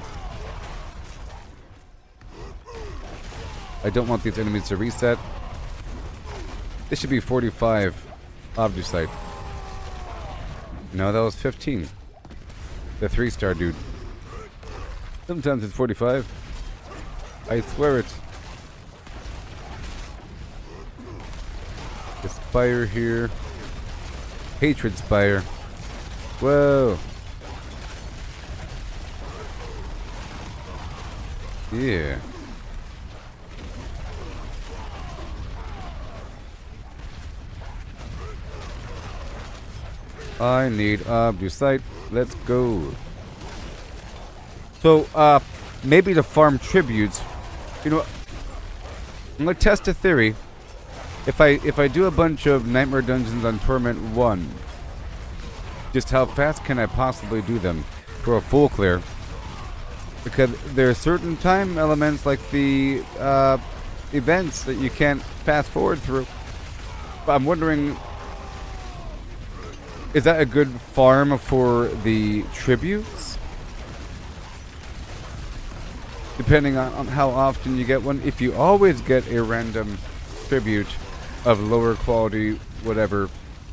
I don't want these enemies to reset. This should be 45 Obducite. No, that was 15. The 3-star dude. Sometimes it's 45. I swear it. The spire here. Hatred spire. Whoa. Yeah. I need Obducite. Let's go. So, maybe to farm tributes. You know, I'm gonna test a theory. If I do a bunch of Nightmare Dungeons on Torment 1, just how fast can I possibly do them for a full clear? Because there are certain time elements like the events that you can't fast forward through. But I'm wondering, is that a good farm for the tributes? Depending on how often you get one. If you always get a random tribute of lower quality, whatever,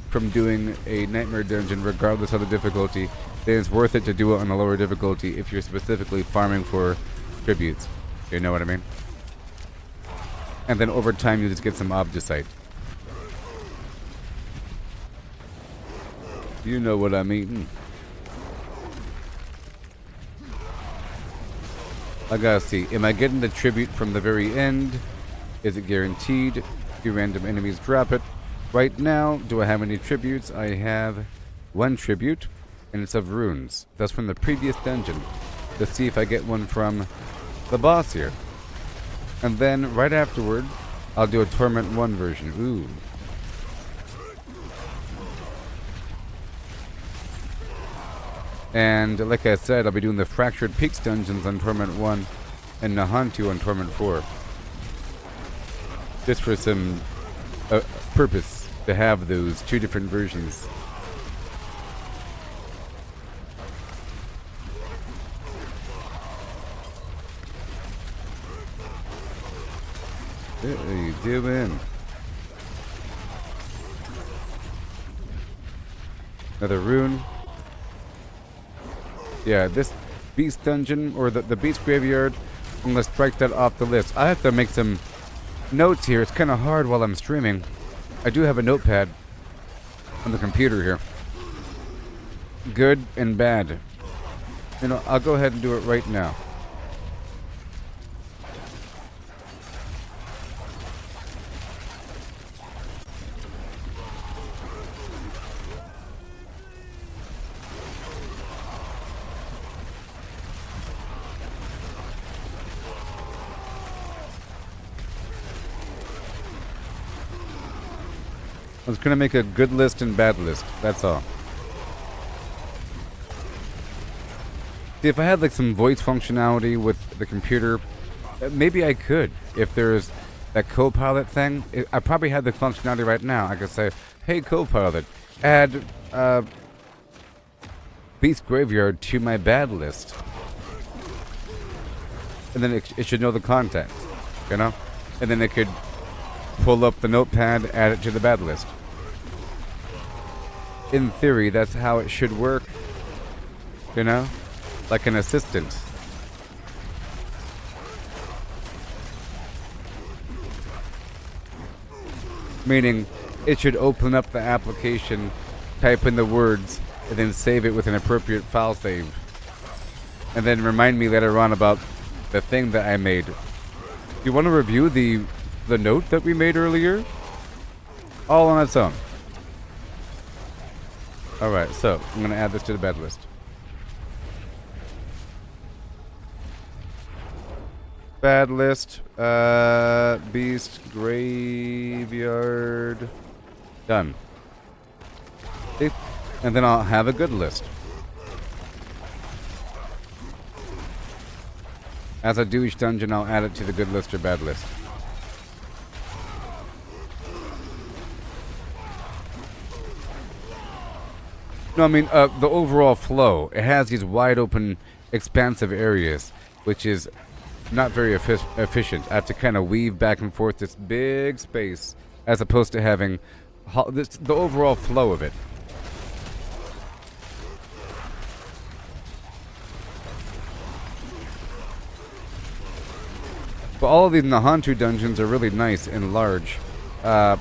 from doing a Nightmare Dungeon, regardless of the difficulty, then it's worth it to do it on a lower difficulty if you're specifically farming for tributes. You know what I mean? And then over time, you just get some Obducite. You know what I mean. I gotta see. Am I getting the tribute from the very end? Is it guaranteed? Do random enemies drop it? Right now, do I have any tributes? I have one tribute, and it's of runes. That's from the previous dungeon. Let's see if I get one from the boss here. And then, right afterward, I'll do a Torment 1 version. Ooh. And like I said, I'll be doing the Fractured Peaks dungeons on Torment 1 and Nahantu on Torment 4. Just for some purpose to have those two different versions. What are you doing? Another rune. Yeah, this beast dungeon or the beast graveyard, I'm gonna strike that off the list. I have to make some notes here. It's kind of hard while I'm streaming. I do have a notepad on the computer here. Good and bad. You know, I'll go ahead and do it right now. I was going to make a good list and bad list. That's all. See, if I had like some voice functionality with the computer, maybe I could. If there's that Copilot thing, I probably have the functionality right now. I could say, hey Copilot, add Beast Graveyard to my bad list. And then it should know the context, you know? And then it could pull up the notepad, add it to the bad list. In theory, that's how it should work, you know? Like an assistant. Meaning, it should open up the application, type in the words, and then save it with an appropriate file save. And then remind me later on about the thing that I made. You want to review the note that we made earlier? All on its own. Alright, so I'm going to add this to the bad list. Bad list. Beast Graveyard. Done. See? And then I'll have a good list. As I do each dungeon, I'll add it to the good list or bad list. No, I mean, the overall flow. It has these wide open, expansive areas, which is not very efficient. I have to kind of weave back and forth this big space, as opposed to having the overall flow of it. But all of these Nahantu dungeons are really nice and large. Like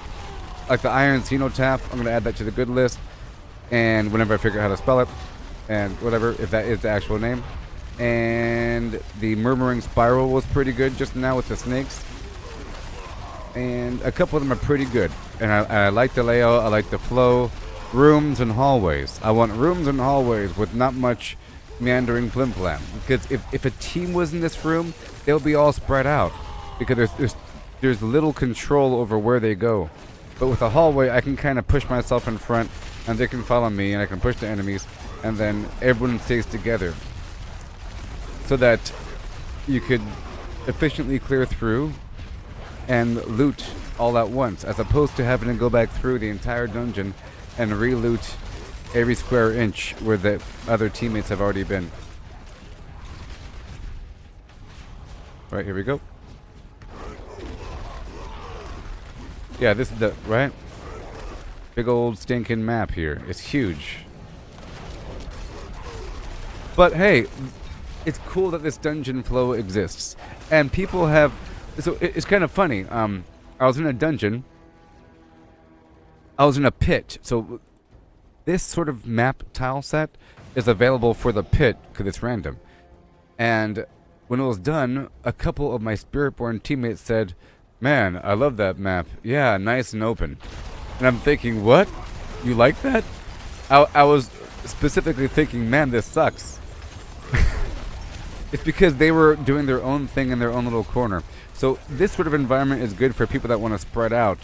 the Iron Cenotaph, I'm going to add that to the good list. And whenever I figure out how to spell it, and whatever, if that is the actual name. And the Murmuring Spiral was pretty good just now with the snakes. And a couple of them are pretty good. And I like the layout, I like the flow. Rooms and hallways. I want rooms and hallways with not much meandering flim-flam. Because if a team was in this room, they'll be all spread out. Because there's little control over where they go. But with a hallway, I can kind of push myself in front, and they can follow me, and I can push the enemies, and then everyone stays together. So that you could efficiently clear through and loot all at once, as opposed to having to go back through the entire dungeon and re-loot every square inch where the other teammates have already been. Right, here we go. Yeah, this is the, right? Big old stinking map here. It's huge. But hey, it's cool that this dungeon flow exists. And people have, so it's kind of funny. I was in a dungeon. I was in a pit. So this sort of map tile set is available for the pit because it's random. And when it was done, a couple of my Spiritborn teammates said, "Man, I love that map. Yeah, nice and open." And I'm thinking, what? You like that? I was specifically thinking, man, this sucks. It's because they were doing their own thing in their own little corner. So this sort of environment is good for people that want to spread out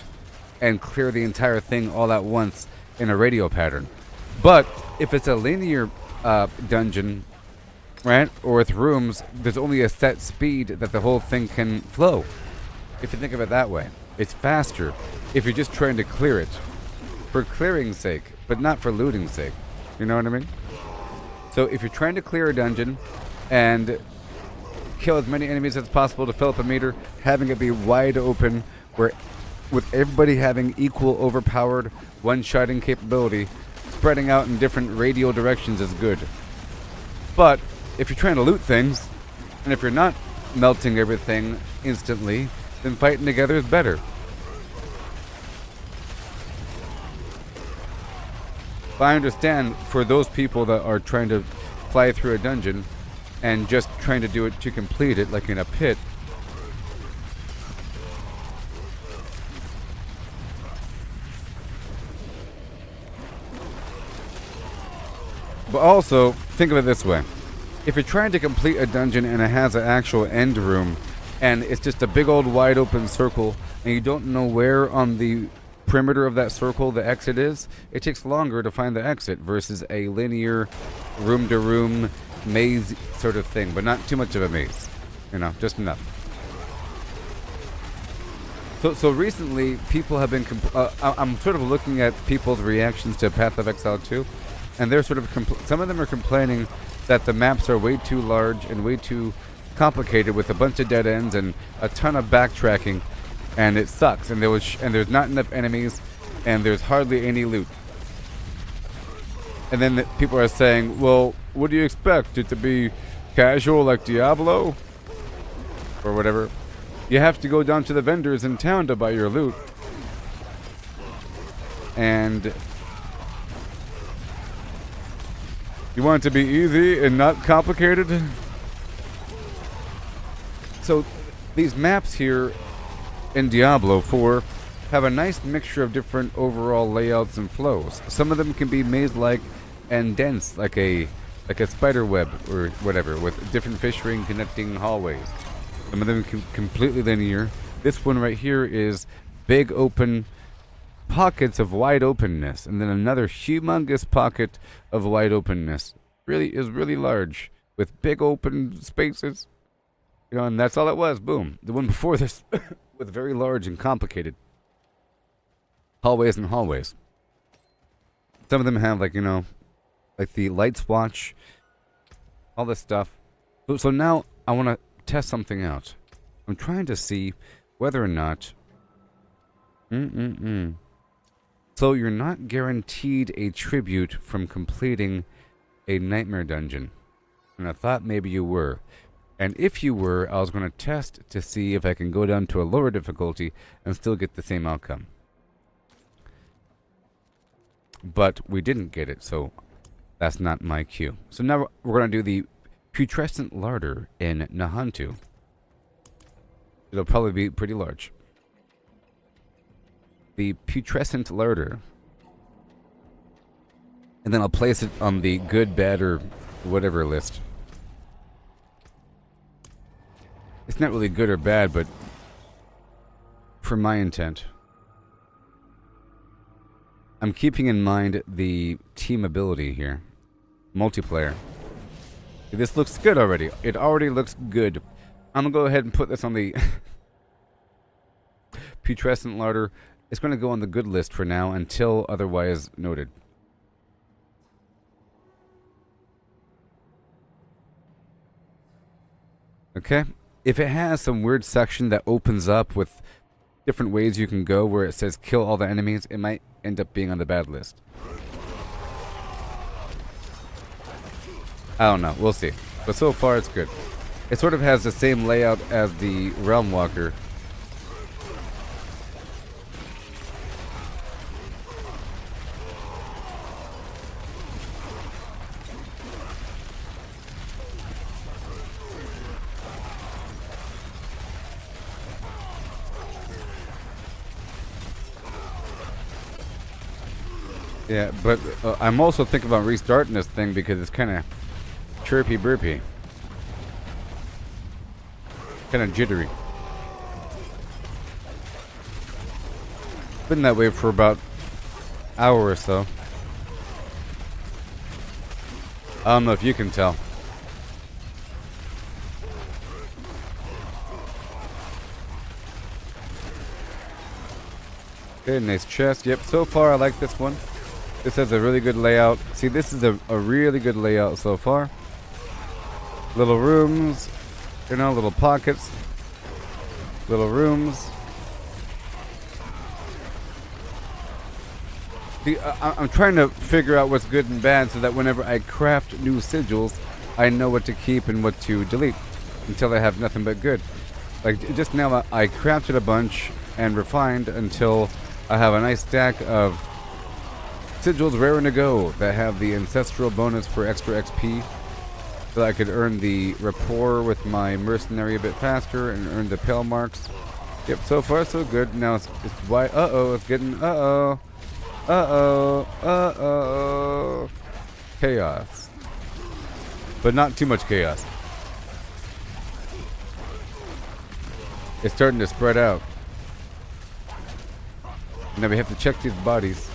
and clear the entire thing all at once in a radial pattern. But if it's a linear dungeon, right, or with rooms, there's only a set speed that the whole thing can flow. If you think of it that way, it's faster if you're just trying to clear it for clearing's sake, but not for looting's sake. You know what I mean? So if you're trying to clear a dungeon and kill as many enemies as possible to fill up a meter, having it be wide open, where with everybody having equal overpowered one-shotting capability, spreading out in different radial directions is good. But if you're trying to loot things, and if you're not melting everything instantly, then fighting together is better. But I understand for those people that are trying to fly through a dungeon and just trying to do it to complete it, like in a pit. But also, think of it this way. If you're trying to complete a dungeon and it has an actual end room, and it's just a big old wide open circle, and you don't know where on the perimeter of that circle the exit is, it takes longer to find the exit versus a linear room-to-room maze sort of thing, but not too much of a maze. You know, just enough. So recently, people have been... I'm sort of looking at people's reactions to Path of Exile 2, and they're sort of... some of them are complaining that the maps are way too large and way too complicated with a bunch of dead ends and a ton of backtracking, and it sucks, and there's not enough enemies, and there's hardly any loot. And then people are saying, well, what do you expect? It to be casual like Diablo? Or whatever. You have to go down to the vendors in town to buy your loot. And you want it to be easy and not complicated? So these maps here in Diablo 4 have a nice mixture of different overall layouts and flows. Some of them can be maze-like and dense, like a spider web or whatever, with different fissuring connecting hallways. Some of them can completely linear. This one right here is big open pockets of wide openness, and then another humongous pocket of wide openness. Really large, with big open spaces. You know, and that's all it was. Boom. The one before this was very large and complicated. Hallways and hallways. Some of them have, like, you know, like the light swatch, all this stuff. So now I want to test something out. I'm trying to see whether or not... So you're not guaranteed a tribute from completing a nightmare dungeon. And I thought maybe you were. And if you were, I was going to test to see if I can go down to a lower difficulty and still get the same outcome. But we didn't get it, so that's not my cue. So now we're going to do the putrescent larder in Nahantu. It'll probably be pretty large. The putrescent larder. And then I'll place it on the good, bad, or whatever list. It's not really good or bad, but for my intent, I'm keeping in mind the team ability here. Multiplayer. This looks good already. It already looks good. I'm going to go ahead and put this on the putrescent larder. It's going to go on the good list for now until otherwise noted. Okay. If it has some weird section that opens up with different ways you can go where it says kill all the enemies, it might end up being on the bad list. I don't know. We'll see. But so far it's good. It sort of has the same layout as the Realm Walker. Yeah, but I'm also thinking about restarting this thing because it's kind of chirpy burpy. Kind of jittery. Been that way for about an hour or so. I don't know if you can tell. Okay, nice chest. Yep, so far I like this one. This has a really good layout. See, this is a really good layout so far. Little rooms, you know, little pockets, little rooms. See, I'm trying to figure out what's good and bad so that whenever I craft new sigils, I know what to keep and what to delete until I have nothing but good. Like just now, I crafted a bunch and refined until I have a nice stack of sigils raring to go that have the ancestral bonus for extra XP, so that I could earn the rapport with my mercenary a bit faster and earn the pale marks. Yep, so far so good. Now it's why. It's getting chaos, but not too much chaos. It's starting to spread out. Now we have to check these bodies.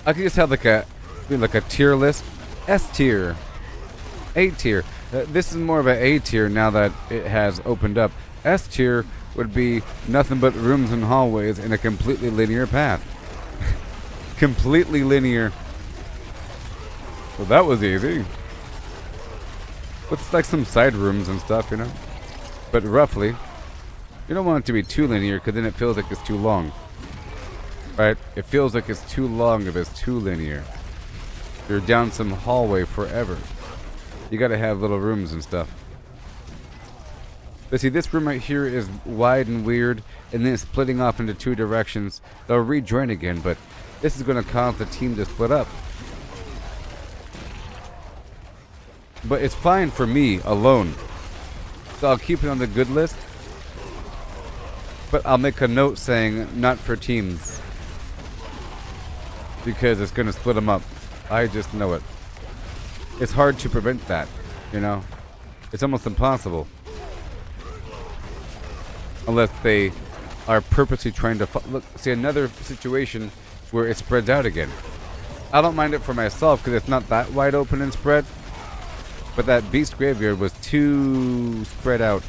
I could just have like a tier list. S tier, A tier. This is more of an A tier now that it has opened up. S tier would be nothing but rooms and hallways in a completely linear path. Completely linear. Well, that was easy. With like some side rooms and stuff, you know. But roughly, you don't want it to be too linear because then it feels like it's too long. Right? It feels like it's too long if it's too linear. You're down some hallway forever. You gotta have little rooms and stuff. But see, this room right here is wide and weird, and then it's splitting off into two directions. They'll rejoin again, but this is gonna cause the team to split up. But it's fine for me alone. So I'll keep it on the good list. But I'll make a note saying not for teams. Because it's going to split them up. I just know it. It's hard to prevent that, you know. It's almost impossible. Unless they are purposely trying to... Look, see another situation where it spreads out again. I don't mind it for myself because it's not that wide open and spread. But that beast graveyard was too spread out.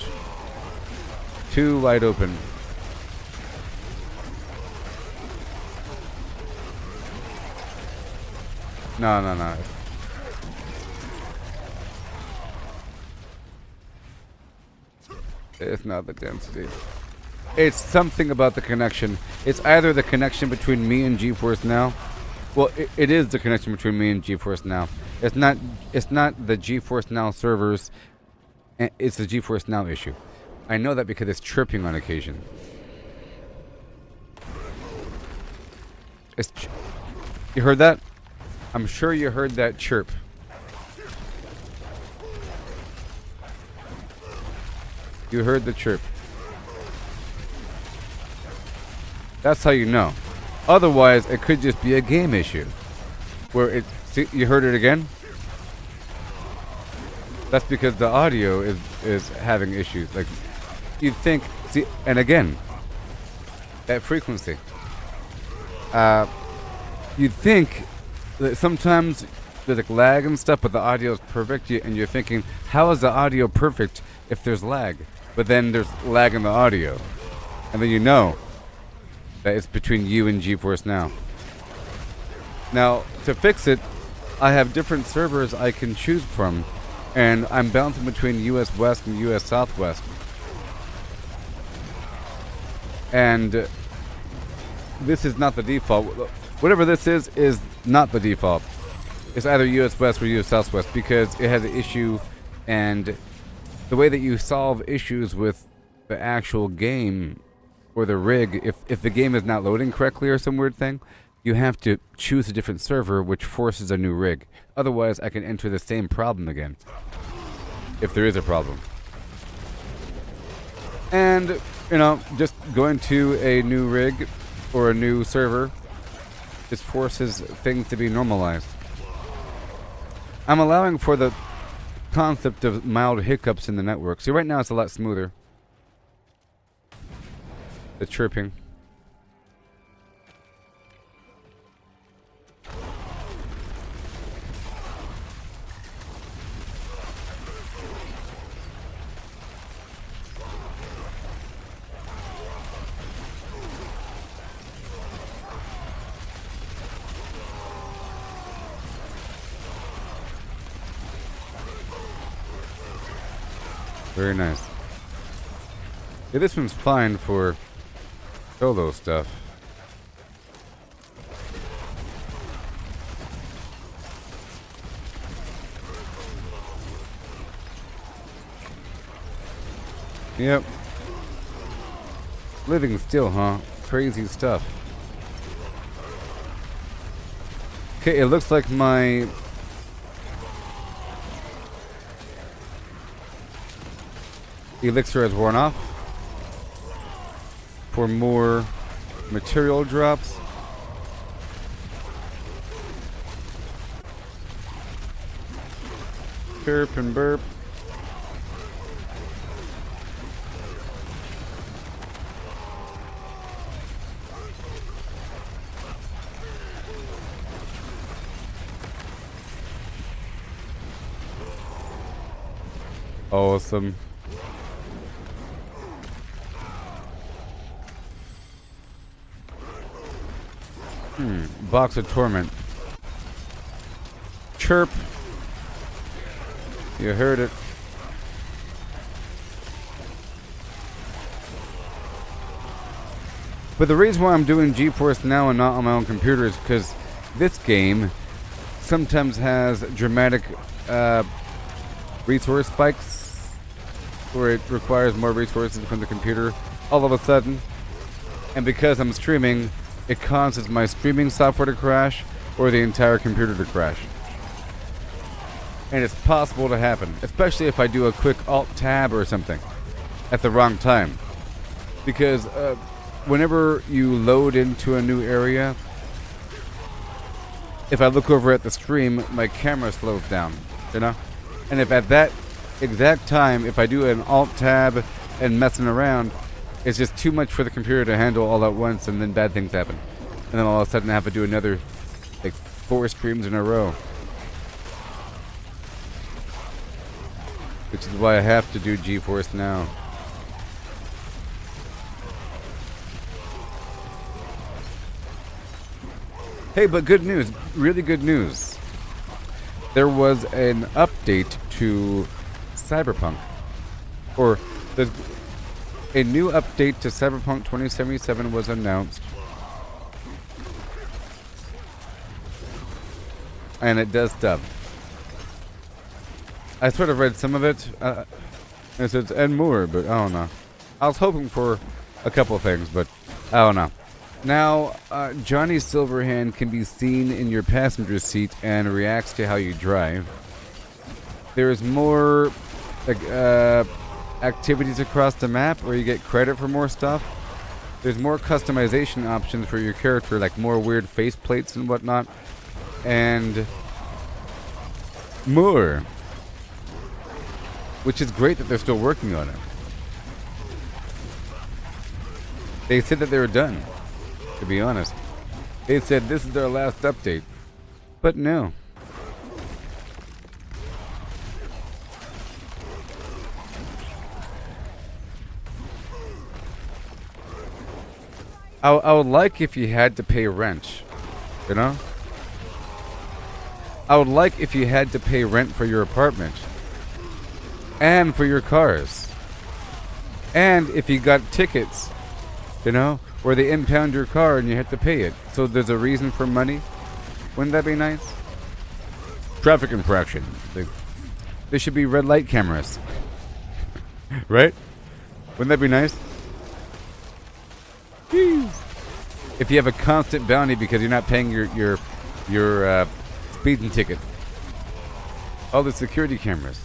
Too wide open. No. It's not the density. It's something about the connection. It's either the connection between me and GeForce Now. Well, it is the connection between me and GeForce Now. It's not the GeForce Now servers. It's the GeForce Now issue. I know that because it's chirping on occasion. You heard that? I'm sure you heard that chirp. You heard the chirp. That's how you know. Otherwise, it could just be a game issue. Where it... See, you heard it again? That's because the audio is having issues. Like, you'd think... See, and again, that frequency. You'd think that sometimes there's like lag and stuff, but the audio is perfect, and you're thinking, how is the audio perfect if there's lag? But then there's lag in the audio. And then you know that it's between you and GeForce Now. Now, to fix it, I have different servers I can choose from, and I'm bouncing between US West and US Southwest. And this is not the default. Whatever this is not the default. It's either US West or US Southwest because it has an issue, and the way that you solve issues with the actual game or the rig, if the game is not loading correctly or some weird thing, you have to choose a different server, which forces a new rig. Otherwise, I can enter the same problem again, if there is a problem. And, you know, just going to a new rig or a new server just forces things to be normalized. I'm allowing for the concept of mild hiccups in the network. See, right now it's a lot smoother. The chirping. Very nice. Yeah, this one's fine for solo stuff. Yep. Living still, huh? Crazy stuff. Okay, it looks like my elixir has worn off. For more material drops. Chirp and burp. Awesome. Box of Torment. Chirp. You heard it. But the reason why I'm doing GeForce now and not on my own computer is because this game sometimes has dramatic resource spikes where it requires more resources from the computer all of a sudden. And because I'm streaming, it causes my streaming software to crash or the entire computer to crash. And it's possible to happen, especially if I do a quick Alt-Tab or something at the wrong time. Because whenever you load into a new area, if I look over at the stream, my camera slows down, you know? And if at that exact time, if I do an Alt-Tab and messing around, it's just too much for the computer to handle all at once, and then bad things happen. And then all of a sudden I have to do another, like, 4 streams in a row. Which is why I have to do GeForce now. Hey, but good news. Really good news. There was an update to Cyberpunk. Or a new update to Cyberpunk 2077 was announced. And it does stuff. I sort of read some of it. It says, and more, but I don't know. I was hoping for a couple of things, but I don't know. Now, Johnny Silverhand can be seen in your passenger seat and reacts to how you drive. There is more activities across the map where you get credit for more stuff. There's more customization options for your character, like more weird face plates and whatnot. And more. Which is great that they're still working on it. They said that they were done, to be honest. They said this is their last update. But no. I would like if you had to pay rent, you know? I would like if you had to pay rent for your apartment. And for your cars. And if you got tickets, you know, where they impound your car and you have to pay it. So there's a reason for money. Wouldn't that be nice? Traffic infraction. There should be red light cameras. Right? Wouldn't that be nice? Jeez. If you have a constant bounty because you're not paying your speeding ticket. All the security cameras.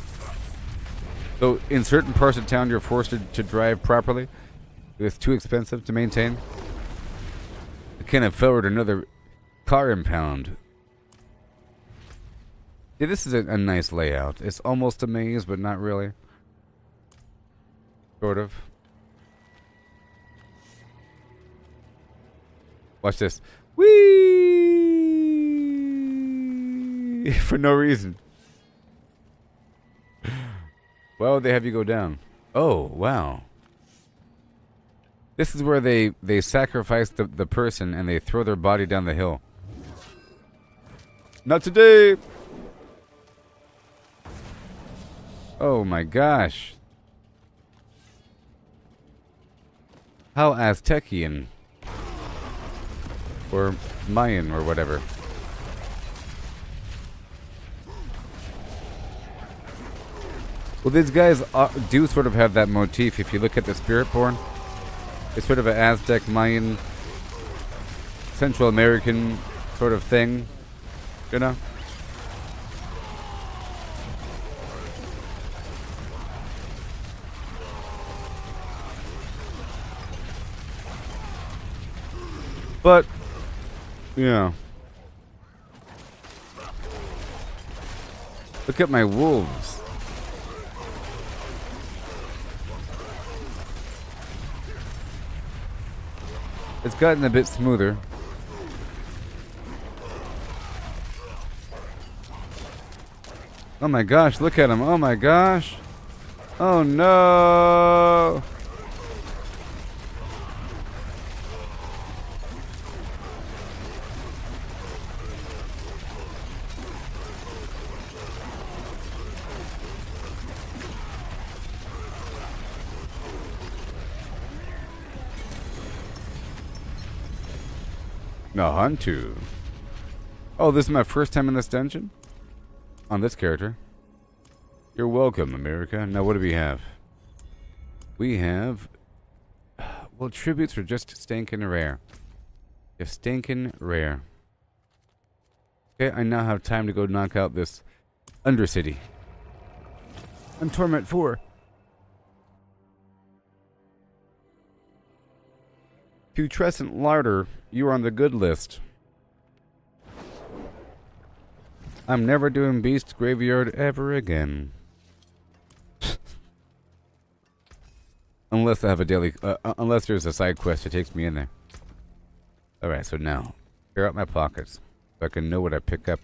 So in certain parts of town, you're forced to drive properly. It's too expensive to maintain. I can't afford another car impound. Yeah, this is a nice layout. It's almost a maze, but not really. Sort of. Watch this. Whee! For no reason. Why would they have you go down? Oh, wow. This is where they sacrifice the person and they throw their body down the hill. Not today! Oh my gosh. How Aztecian. Or Mayan or whatever. Well, these guys do sort of have that motif. If you look at the Spiritborn, it's sort of an Aztec, Mayan, Central American sort of thing, you know? But, yeah. Look at my wolves. It's gotten a bit smoother. Oh my gosh, look at him. Oh my gosh. Oh no. No, Huntu. Oh, this is my first time in this dungeon? On this character. You're welcome, America. Now, what do we have? We have... Well, tributes are just stinking rare. Just stinking rare. Okay, I now have time to go knock out this Undercity. On Torment 4. Putrescent Larder, you are on the good list. I'm never doing Beast Graveyard ever again. Unless I have a daily... unless there's a side quest that takes me in there. Alright, so now, clear out my pockets so I can know what I pick up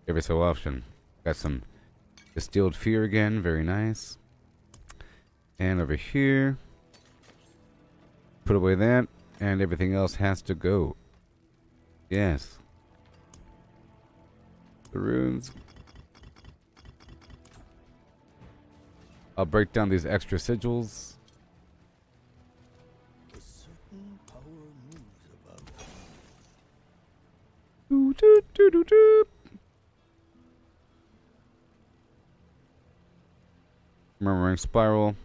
every so often. Got some Distilled Fear again, very nice. And over here... Put away that, and everything else has to go. Yes. The runes. I'll break down these extra sigils. A certain power moves above. Doo, doo, doo, doo, doo. Murmuring Spiral.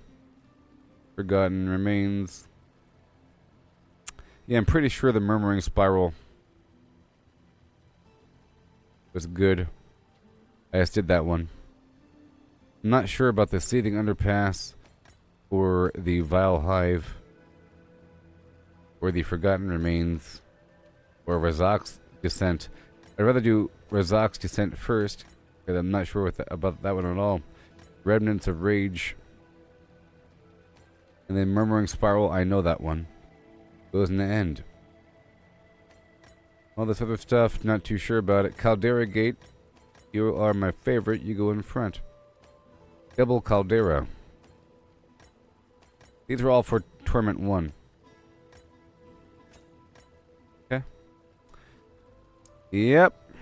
Forgotten Remains. Yeah, I'm pretty sure the Murmuring Spiral was good. I just did that one. I'm not sure about the Seething Underpass or the Vile Hive or the Forgotten Remains or Razak's Descent. I'd rather do Razak's Descent first because I'm not sure about that one at all. Remnants of Rage. And then Murmuring Spiral, I know that one. Goes in the end. All this other stuff, not too sure about it. Caldera Gate, you are my favorite. You go in front. Double Caldera. These are all for Torment 1. Okay. Yep.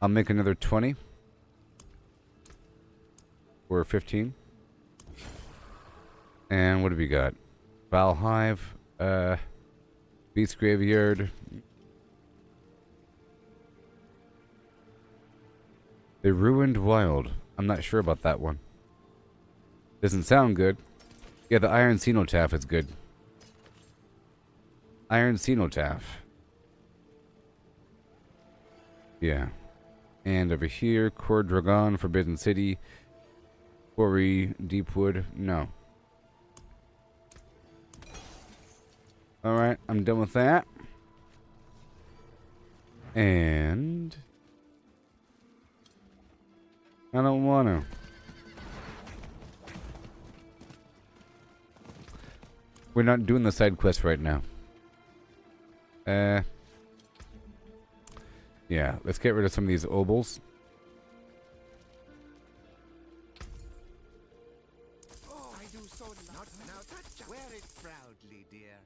I'll make another 20. Or 15. And what do we got? Vile Hive, Beast Graveyard. The Ruined Wild. I'm not sure about that one. Doesn't sound good. Yeah, the Iron Cenotaph is good. Iron Cenotaph. Yeah. And over here, Core Dragon, Forbidden City, Quarry, Deepwood. No. Alright, I'm done with that. And... I don't want to. We're not doing the side quest right now. Yeah, let's get rid of some of these Opals. Oh, I do so not now touch. Wear it proudly, dear.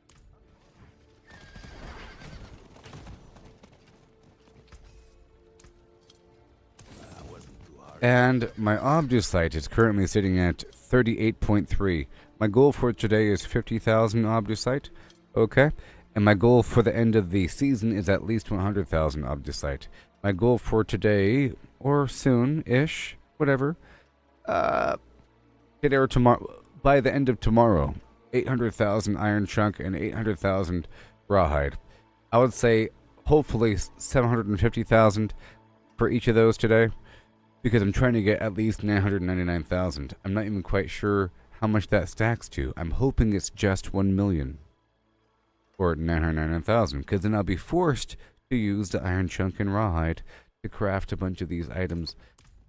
And my Obducite is currently sitting at 38.3. My goal for today is 50,000 Obducite. Okay. And my goal for the end of the season is at least 100,000 Obducite. My goal for today, or soon-ish, whatever, today or tomorrow, by the end of tomorrow, 800,000 iron chunk and 800,000 rawhide. I would say hopefully 750,000 for each of those today, because I'm trying to get at least 999,000. I'm not even quite sure how much that stacks to. I'm hoping it's just 1 million or 999,000, because then I'll be forced to use the iron chunk and rawhide to craft a bunch of these items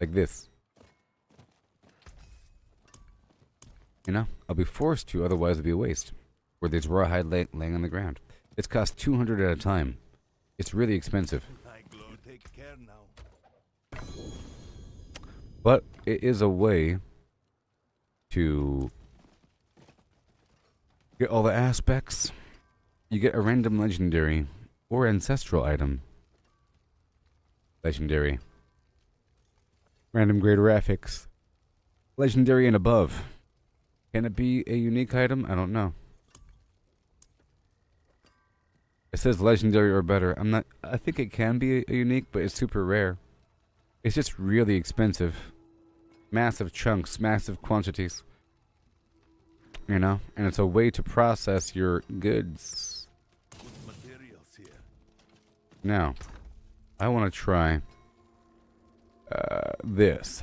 like this. You know, I'll be forced to, otherwise it'll be a waste. Where there's rawhide laying on the ground. It's cost 200 at a time. It's really expensive. You take care now. But it is a way to get all the aspects. You get a random legendary or ancestral item. Legendary. Random greater affix. Legendary and above. Can it be a unique item? I don't know. It says legendary or better. I think it can be a unique, but it's super rare. It's just really expensive. Massive chunks, massive quantities. You know? And it's a way to process your goods. Materials here. Now, I want to try this.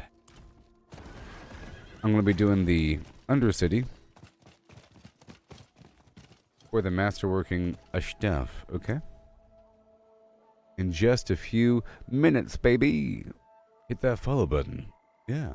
I'm going to be doing the Undercity for the Masterworking stuff, okay? In just a few minutes, baby. Hit that follow button. Yeah.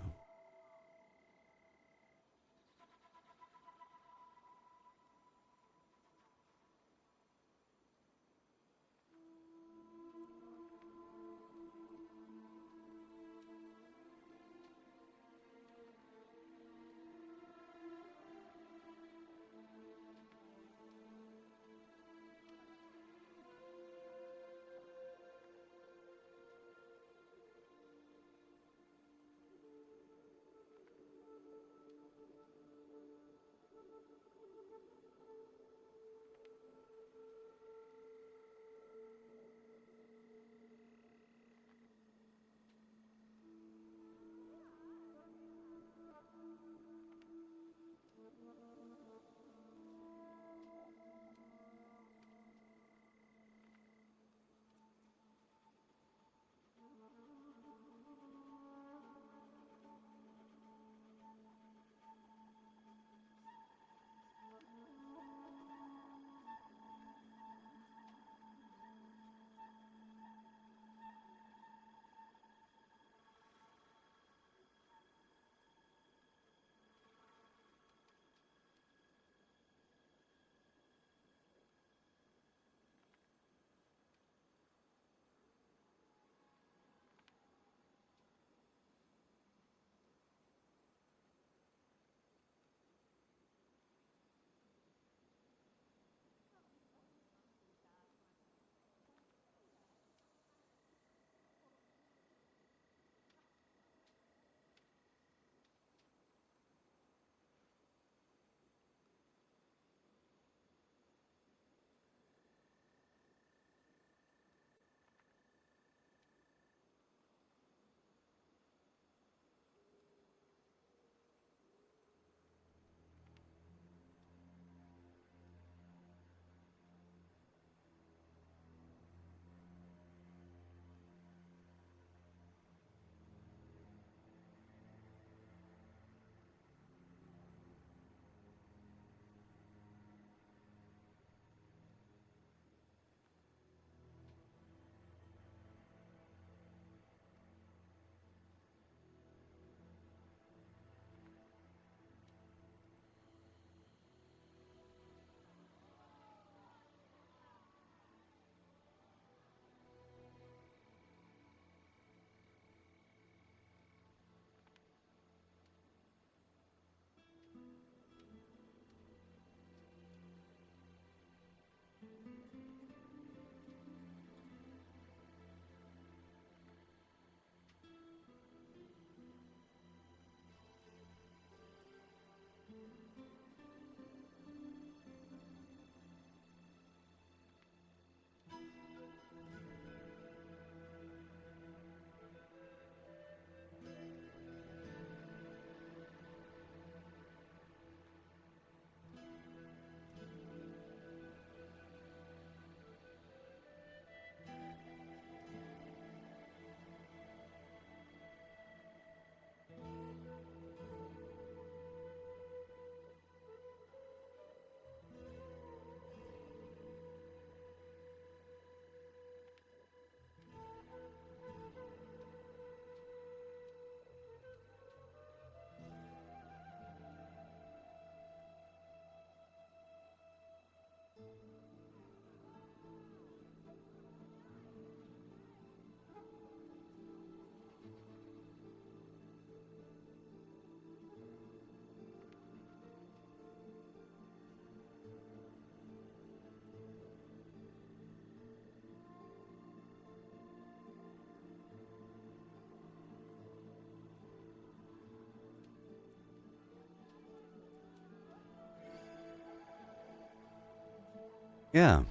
Yeah.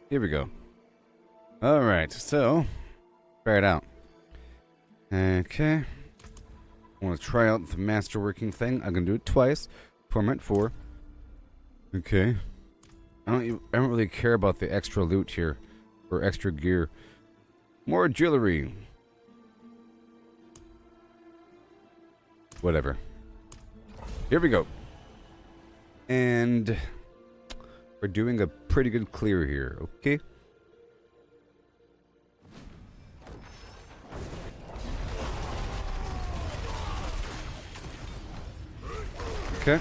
Here we go. Alright, so try it out. Okay. I want to try out the Masterworking thing. I'm gonna do it twice. Torment 4. Okay. I don't really care about the extra loot here. Or extra gear. More jewelry. Whatever. Here we go. And we're doing a pretty good clear here, okay? Okay.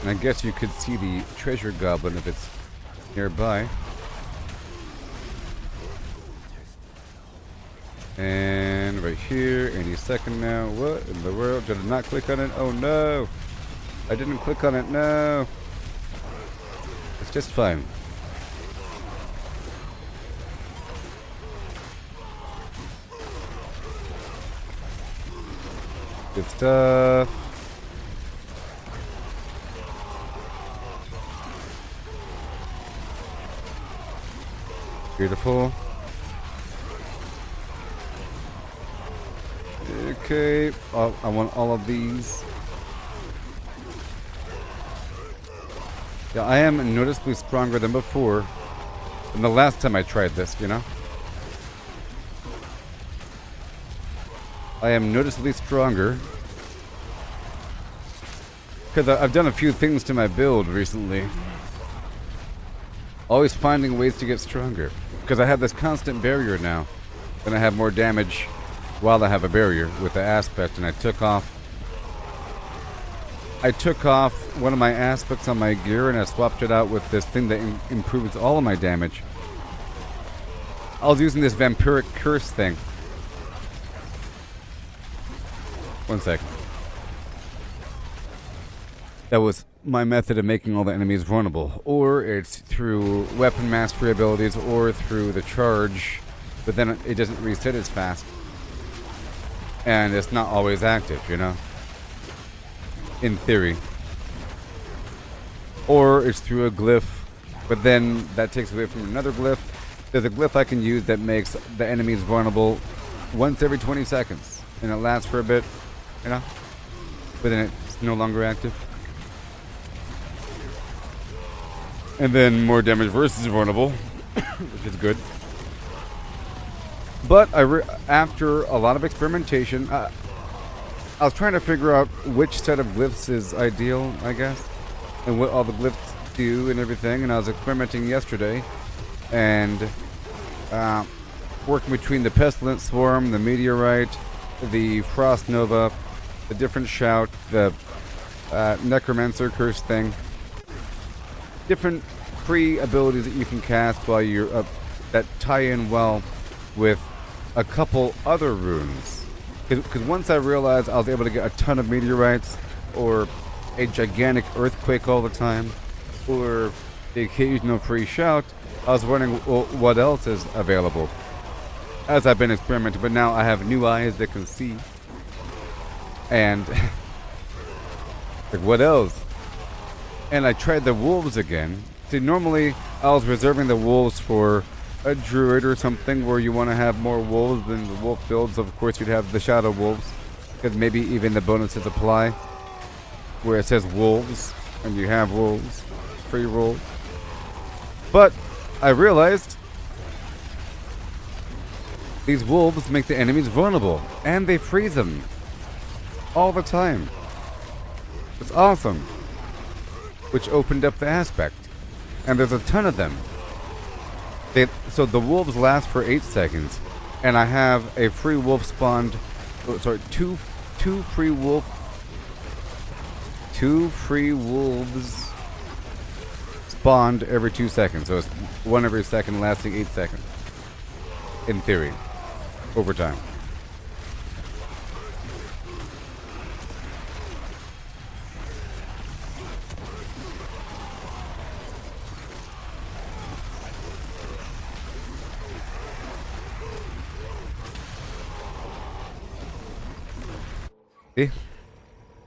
And I guess you could see the treasure goblin if it's nearby. And right here, any second now. What in the world? Did I not click on it? Oh no! I didn't click on it, no! It's just fine. Good stuff. Beautiful. Okay, I want all of these. Yeah, I am noticeably stronger than before. Than the last time I tried this, you know? I am noticeably stronger. Because I've done a few things to my build recently. Always finding ways to get stronger. Because I have this constant barrier now. And I have more damage while I have a barrier with the aspect. And I took off one of my aspects on my gear and I swapped it out with this thing that improves all of my damage. I was using this vampiric curse thing. One second. That was my method of making all the enemies vulnerable. Or it's through weapon mastery abilities or through the charge, but then it doesn't reset as fast. And it's not always active, you know? In theory. Or it's through a glyph, but then that takes away from another glyph. There's a glyph I can use that makes the enemies vulnerable once every 20 seconds. And it lasts for a bit, you know? But then it's no longer active. And then more damage versus vulnerable, which is good. But after a lot of experimentation, I was trying to figure out which set of glyphs is ideal, I guess, and what all the glyphs do and everything. And I was experimenting yesterday, and working between the Pestilent Swarm, the Meteorite, the Frost Nova, the different Shout, the Necromancer Curse thing. Different free abilities that you can cast while you're up that tie in well with a couple other runes. Because once I realized I was able to get a ton of meteorites, or a gigantic earthquake all the time, or the occasional free shout, I was wondering, well, what else is available as I've been experimenting. But now I have new eyes that can see. And like, what else? And I tried the wolves again. See, normally I was reserving the wolves for a druid or something where you want to have more wolves than the wolf builds. Of course, you'd have the shadow wolves, because maybe even the bonuses apply where it says wolves and you have wolves, free rolls. But I realized these wolves make the enemies vulnerable and they freeze them all the time. It's awesome. Which opened up the aspect. And there's a ton of them. So the wolves last for 8 seconds. And I have a free wolf spawned... Oh, sorry, two free wolves spawned every 2 seconds. So it's one every second lasting 8 seconds. In theory. Over time.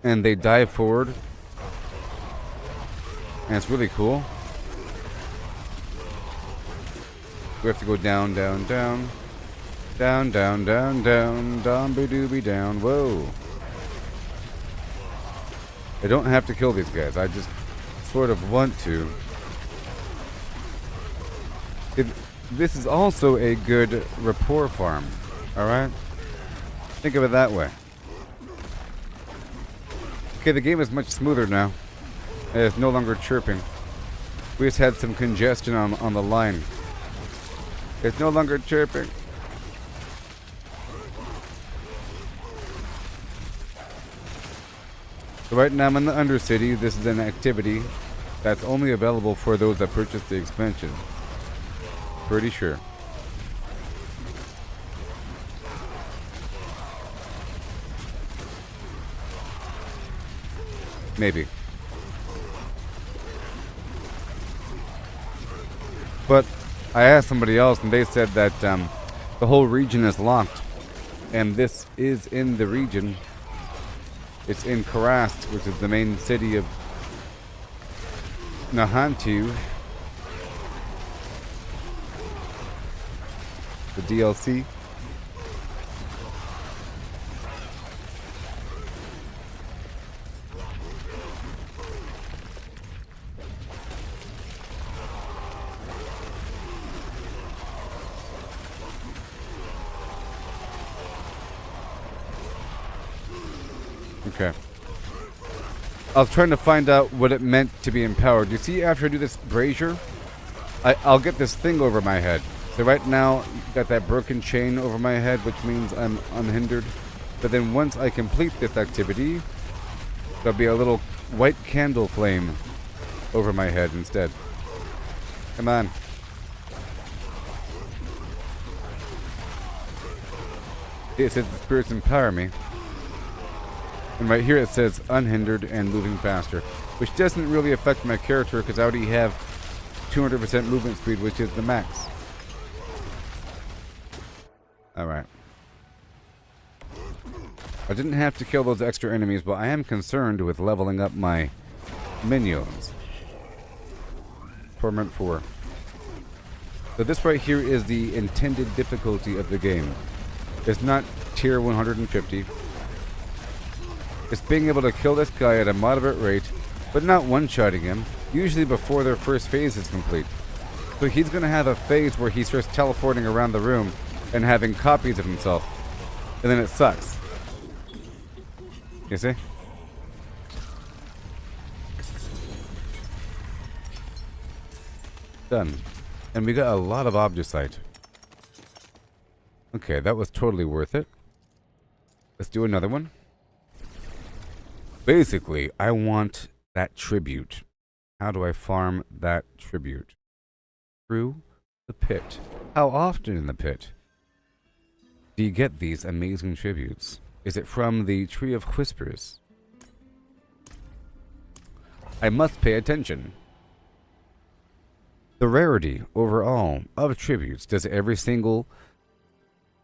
And they dive forward And it's really cool. We have to go down, down, down. Down, down, down, down. Down-be-dooby down. Whoa. I don't have to kill these guys. I just sort of want to. This is also a good rapport farm. Alright? Think of it that way. Okay, the game is much smoother now. It's no longer chirping. We just had some congestion on the line. It's no longer chirping. So right now I'm in the Undercity. This is an activity that's only available for those that purchase the expansion. Pretty sure. Maybe. But I asked somebody else and they said that the whole region is locked. And this is in the region. It's in Karast, which is the main city of Nahantu. The DLC. Okay. I was trying to find out what it meant to be empowered. You see, after I do this brazier, I'll get this thing over my head. So right now, got that broken chain over my head, which means I'm unhindered. But then once I complete this activity, there'll be a little white candle flame over my head instead. Come on. It says the spirits empower me. And right here it says unhindered and moving faster, which doesn't really affect my character because I already have 200% movement speed, which is the max. Alright. I didn't have to kill those extra enemies, but I am concerned with leveling up my minions. Torment 4. So this right here is the intended difficulty of the game. It's not tier 150. It's being able to kill this guy at a moderate rate, but not one-shotting him, usually before their first phase is complete. So he's going to have a phase where he starts teleporting around the room and having copies of himself. And then it sucks. You see? Done. And we got a lot of Obducite. Okay, that was totally worth it. Let's do another one. Basically, I want that tribute. How do I farm that tribute? Through the pit. How often in the pit do you get these amazing tributes? Is it from the Tree of Whispers? I must pay attention. The rarity overall of tributes. Does every single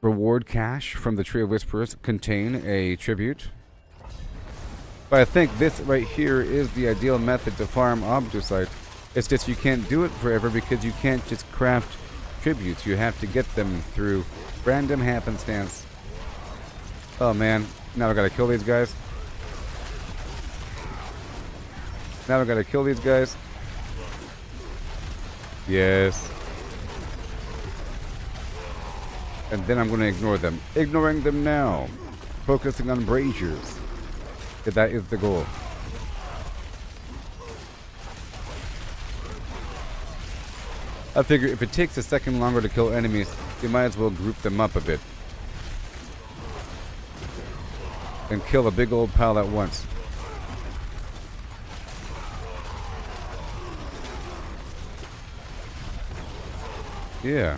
reward cache from the Tree of Whispers contain a tribute? But I think this right here is the ideal method to farm Obducite. It's just you can't do it forever because you can't just craft tributes. You have to get them through random happenstance. Oh man, now I gotta kill these guys. Now I gotta kill these guys. Yes. And then I'm gonna ignore them. Ignoring them now. Focusing on braziers. That is the goal. I figure if it takes a second longer to kill enemies, you might as well group them up a bit. And kill a big old pile at once. Yeah.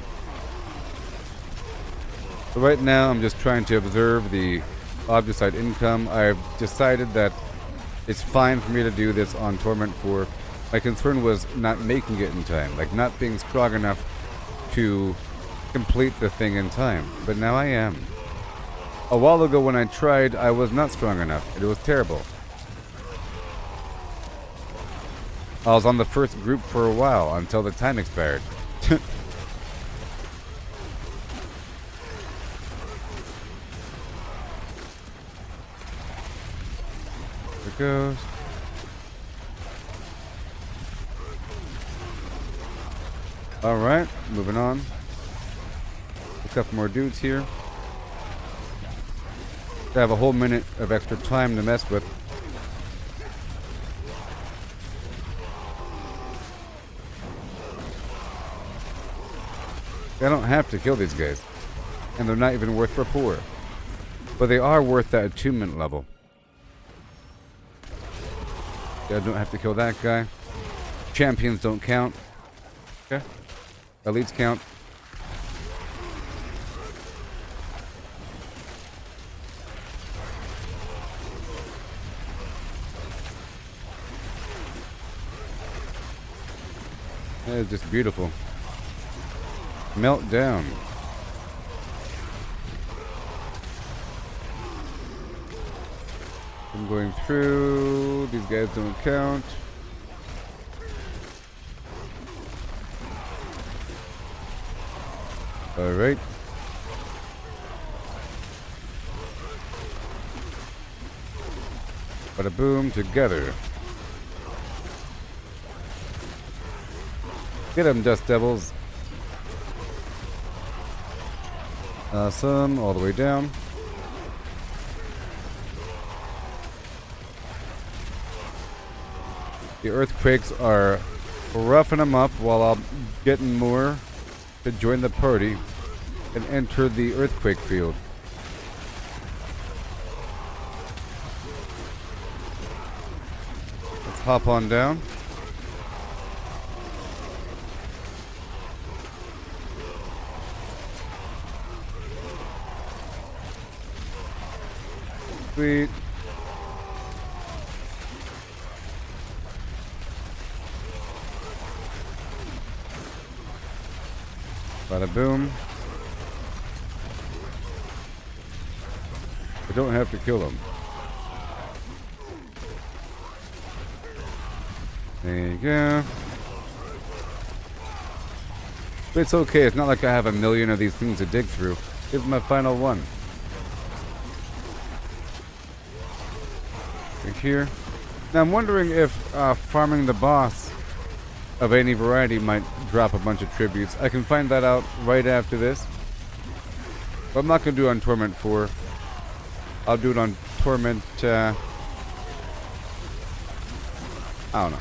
So right now I'm just trying to observe the Obducite income. I've decided that it's fine for me to do this on Torment 4. My concern was not making it in time, like not being strong enough to complete the thing in time. But now I am. A while ago when I tried, I was not strong enough. It was terrible. I was on the first group for a while until the time expired. There it goes. Alright, moving on. A couple more dudes here. I have a whole minute of extra time to mess with. I don't have to kill these guys. And they're not even worth rapport. But they are worth that attunement level. I don't have to kill that guy. Champions don't count. Okay. Elites count. That is just beautiful. Melt down. I'm going through. These guys don't count. Alright. Bada boom, together. Get them, Dust Devils. Awesome, all the way down. The earthquakes are roughing them up while I'm getting more to join the party and enter the earthquake field. Let's hop on down. Sweet. Bada boom. I don't have to kill them. There you go. But it's okay. It's not like I have a million of these things to dig through. This is my final one. Right here. Now I'm wondering if farming the boss of any variety might drop a bunch of tributes. I can find that out right after this. But I'm not going to do it on Torment 4. I'll do it on Torment, I don't know.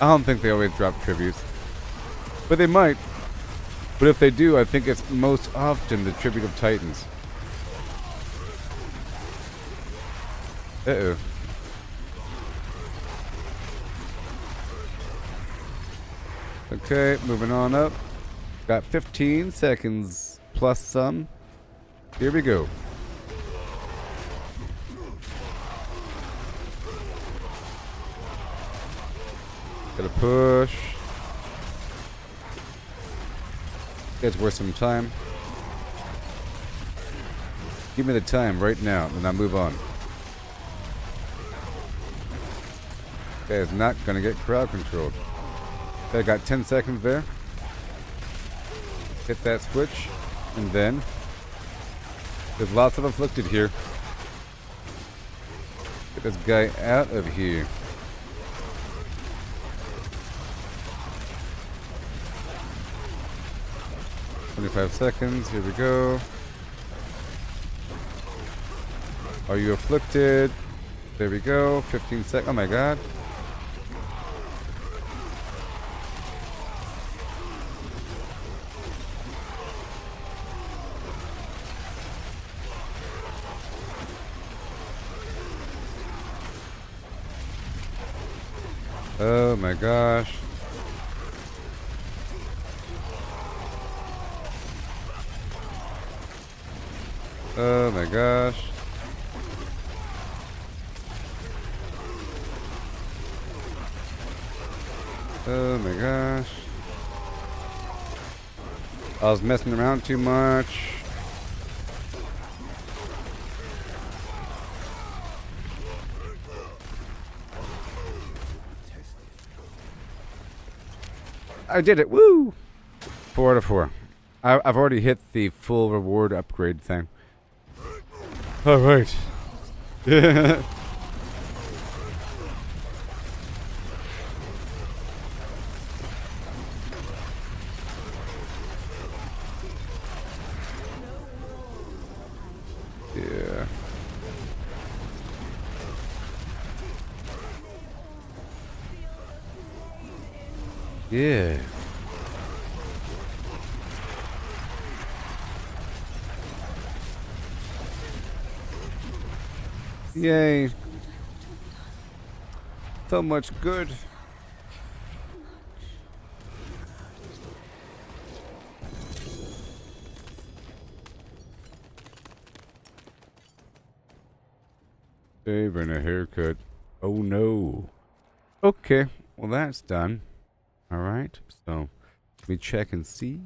I don't think they always drop tributes. But they might. But if they do, I think it's most often the Tribute of Titans. Uh-oh. Okay, moving on up. Got 15 seconds plus some. Here we go. Gotta push. It's worth some time. Give me the time right now, and I'll move on. Okay, it's not gonna get crowd controlled. Okay, I got 10 seconds there. Hit that switch, and then there's lots of afflicted here. Get this guy out of here. "25 seconds, here we go. Are you afflicted?" There we go, 15 seconds, oh my god. Oh my gosh. Oh my gosh. Oh my gosh. I was messing around too much. I did it. Woo! 4 out of 4. I've already hit the full reward upgrade thing. All right. Yeah. Yeah. Yay. So much good. Shave and a haircut. Oh no. Okay, well that's done. Alright, so let me check and see.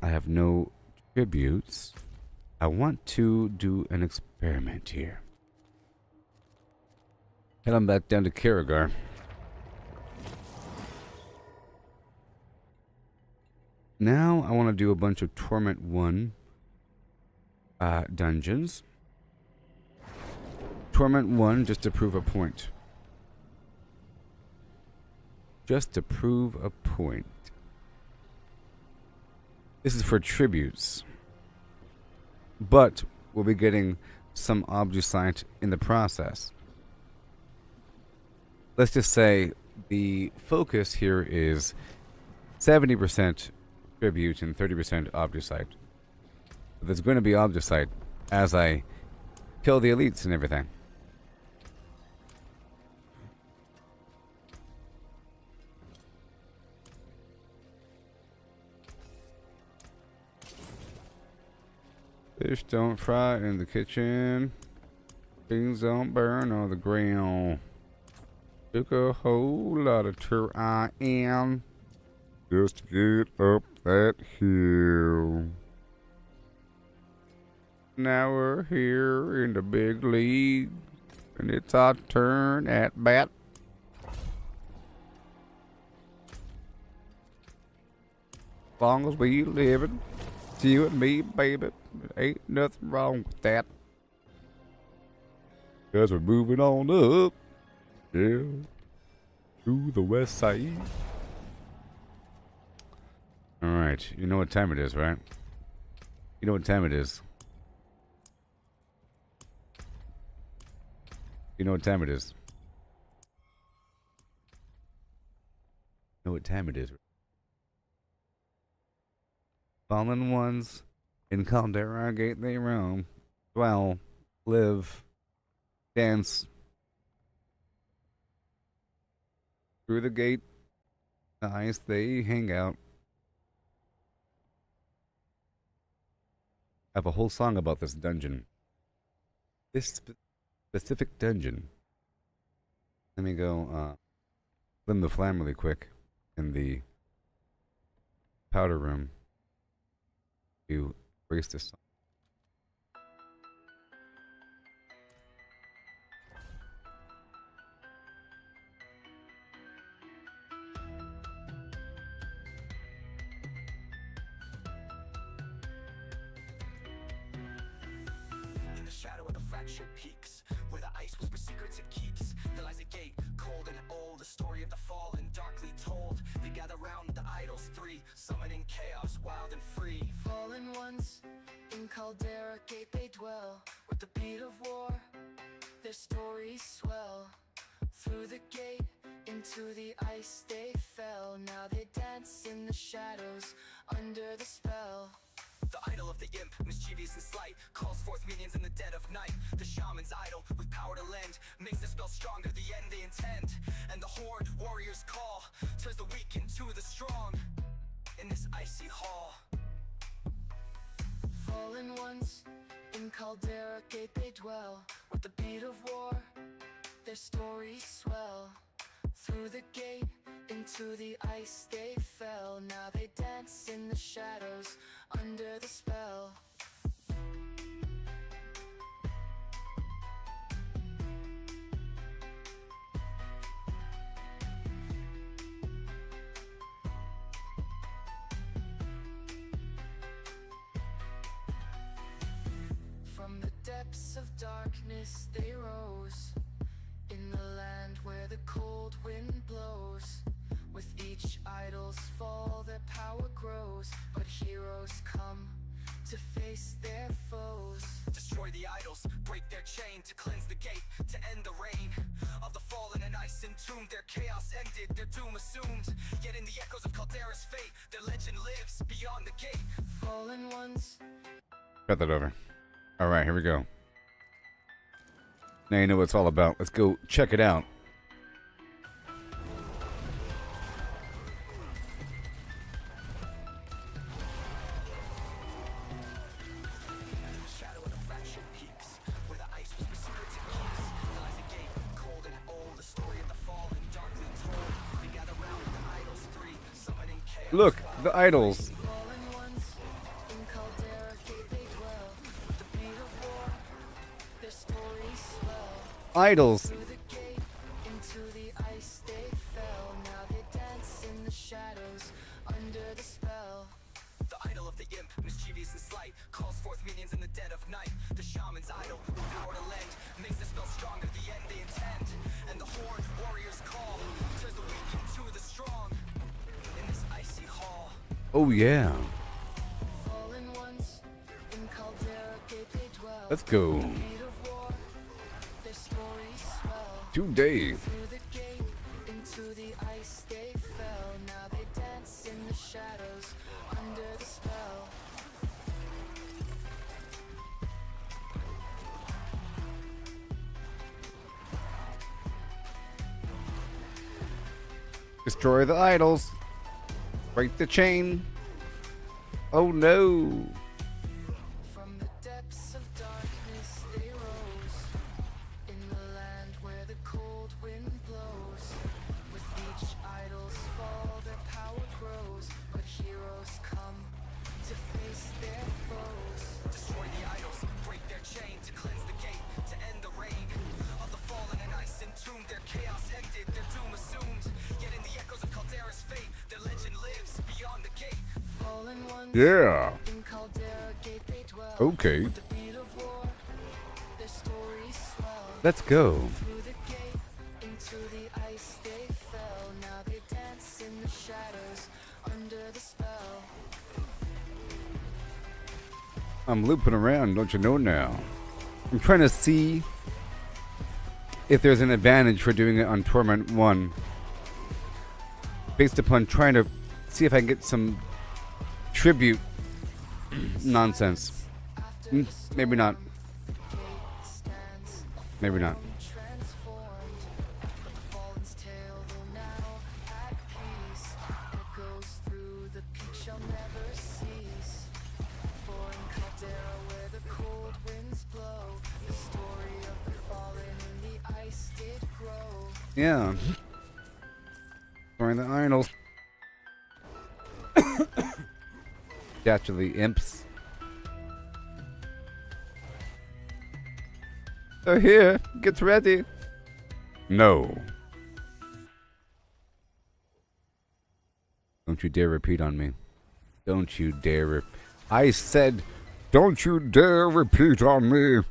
I have no tributes. I want to do an experiment here. Head on back down to Karagar. Now I want to do a bunch of Torment 1 dungeons. Torment 1 just to prove a point. Just to prove a point. This is for tributes. But we'll be getting some Obducite in the process. Let's just say the focus here is 70% tribute and 30% Obducite. There's going to be Obducite as I kill the elites and everything. Fish don't fry in the kitchen. Things don't burn on the ground. Took a whole lot of trying just to get up that hill. Now we're here in the big league, and it's our turn at bat. As long as we living, it's you and me, baby. Ain't nothing wrong with that. 'Cause we're moving on up, yeah, to the west side. Alright, you know what time it is, right? You know what time it is. You know what time it is. You know what time it is. Fallen ones in Caldera Gate they roam, dwell, live, dance. Through the gate, the ice they hang out. I have a whole song about this dungeon. This specific dungeon. Let me go limb the flam really quick in the powder room to erase this song. In the shadow of the fractured peaks, where the ice whispers secrets it keeps, there lies a gate, cold and old, the story of the fallen, darkly told. They gather round the idols three, summoning chaos, wild and free. Fallen ones in Caldera Gate they dwell, with the beat of war, their stories swell. Through the gate, into the ice they fell. Now they dance in the shadows, under the spell. The idol of the imp, mischievous and slight, calls forth minions in the dead of night. The shaman's idol, with power to lend, makes the spell stronger, the end they intend. And the horde, warrior's call, turns the weak into the strong, in this icy hall. Fallen ones in Caldera Gate they dwell, with the beat of war, their stories swell. Through the gate, into the ice they fell. Now they dance in the shadows, under the spell. depths of darkness they rose, in the land where the cold wind blows. With each idol's fall their power grows, but heroes come to face their foes. Destroy the idols, break their chain, to cleanse the gate, to end the reign of the fallen and ice entombed. Their chaos ended, their doom assumed. Yet in the echoes of Caldera's fate, their legend lives beyond the gate. Fallen ones. Cut that over. All right, here we go. Now you know what it's all about. Let's go check it out. Shadow of the fraction peaks, where the ice was pursued to keeps. Lies a gate, cold and old, the story of the fallen darkly told. They gather round with the idols three, summoning chaos. Look, the idols. Fallen ones, in Caldera gate they dwell. With the beat of war, their stories swell. Idols. Through the gate, into the ice they fell. Now they dance in the shadows, under the spell. The idol of the imp, mischievous and slight, calls forth minions in the dead of night. The shaman's idol, with power to lend, makes the spell stronger, the end they intend. And the horde, warriors call, turns the weak into the strong. In this icy hall, Oh yeah. fallen ones, in Caldera gate they dwell. Let's go. Beat of war, their stories swell. Today. Through the gate, into the ice they fell. Now they dance in the shadows, under the spell. Destroy the idols. Break the chain. Oh no. From the depths of darkness they rose, in the land where the cold wind blows. With each idol's fall their power grows, but heroes come to face their foes. Destroy the idols, break their chain, to cleanse the gate, to end the reign of the fallen and ice entombed. Their chaos ended, their doom assumed. Yet in the echoes of Caldera's fate, their legend lives beyond the gate. Fallen ones, Yeah. in Caldera gate they dwell. Okay. With the beat of war, their stories swell. Let's go. Through the gate, into the ice they fell. Now they dance in the shadows, under the spell. I'm looping around, don't you know now? I'm trying to see if there's an advantage for doing it on Torment 1. Based upon trying to see if I can get some tribute nonsense. Maybe not. Maybe not. Transformed, but the fallen's tale though now at peace. Echoes through the peak shall never cease. For in Caldera where the cold winds blow, the story of the fallen in the ice did grow. Yeah. Destroying the idols. Actually, imps. They're here. Get ready. No. Don't you dare repeat on me. Don't you dare. I said, don't you dare repeat on me.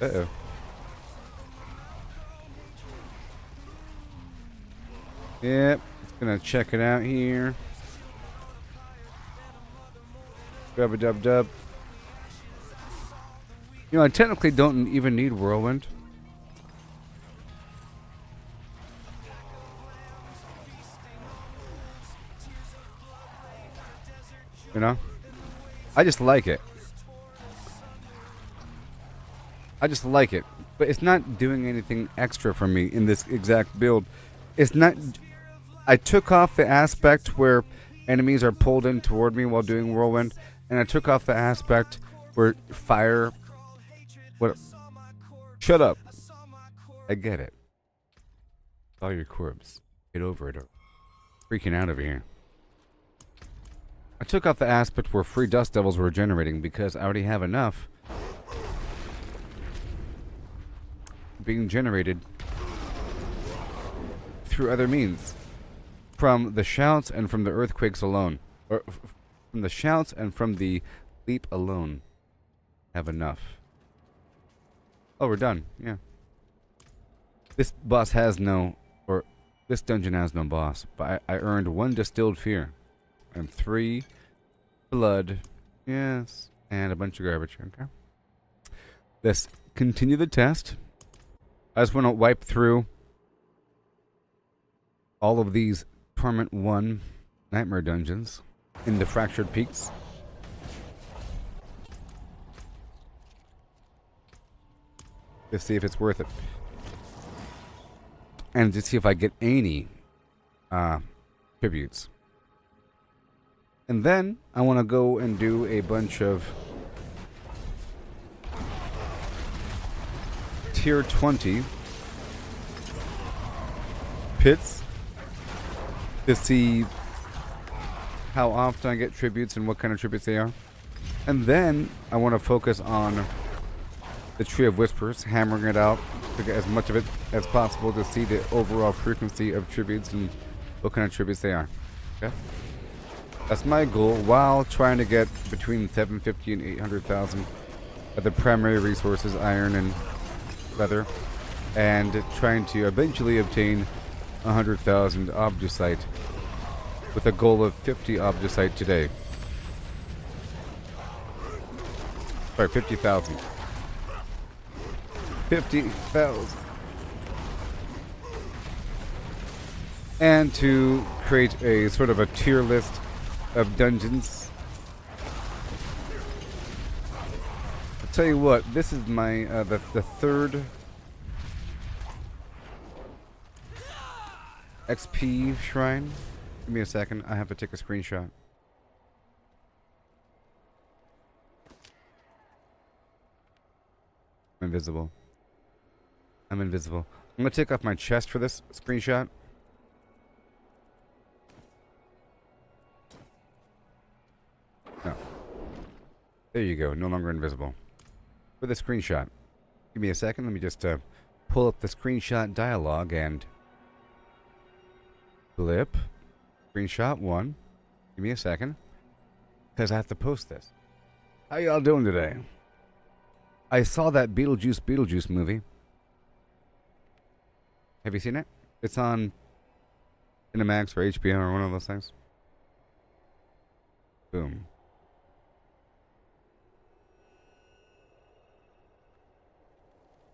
Uh-oh. Yep, it's gonna check it out here. Dub-a-dub-dub. You know, I technically don't even need Whirlwind. You know? I just like it. I just like it. But it's not doing anything extra for me in this exact build. It's not... I took off the aspect where enemies are pulled in toward me while doing Whirlwind. And I took off the aspect where fire... What? Shut up. I get it. All your corpse. Get over it. Or freaking out over here. I took off the aspect where free dust devils were generating because I already have enough being generated through other means. from the shouts and from the earthquakes alone. Or from the shouts and from the leap alone. Have enough. Oh, we're done. Yeah. This boss has no... Or this dungeon has no boss. But I earned 1 distilled fear. And 3 blood. Yes. And a bunch of garbage. Okay. Let's continue the test. I just want to wipe through all of these Torment 1 Nightmare dungeons in the Fractured Peaks. To see if it's worth it. And to see if I get any tributes. And then I want to go and do a bunch of tier 20 pits to see how often I get tributes and what kind of tributes they are. And then I want to focus on the Tree of Whispers, hammering it out to get as much of it as possible to see the overall frequency of tributes and what kind of tributes they are. Okay? That's my goal, while trying to get between 750 and 800,000 of the primary resources, iron and leather, and trying to eventually obtain 100,000 Obducite, with a goal of 50 Obducite today. Sorry, 50,000. 50,000. And to create a sort of a tier list of dungeons. I'll tell you what, this is my the third XP shrine. Give me a second, I have to take a screenshot. I'm invisible. I'm invisible. I'm gonna take off my chest for this screenshot. No. There you go, no longer invisible. For the screenshot. Give me a second, let me just pull up the screenshot dialog and flip. Screenshot 1. Give me a second, because I have to post this. How y'all doing today? I saw that Beetlejuice movie. Have you seen it? It's on Cinemax or HBO or one of those things. Boom.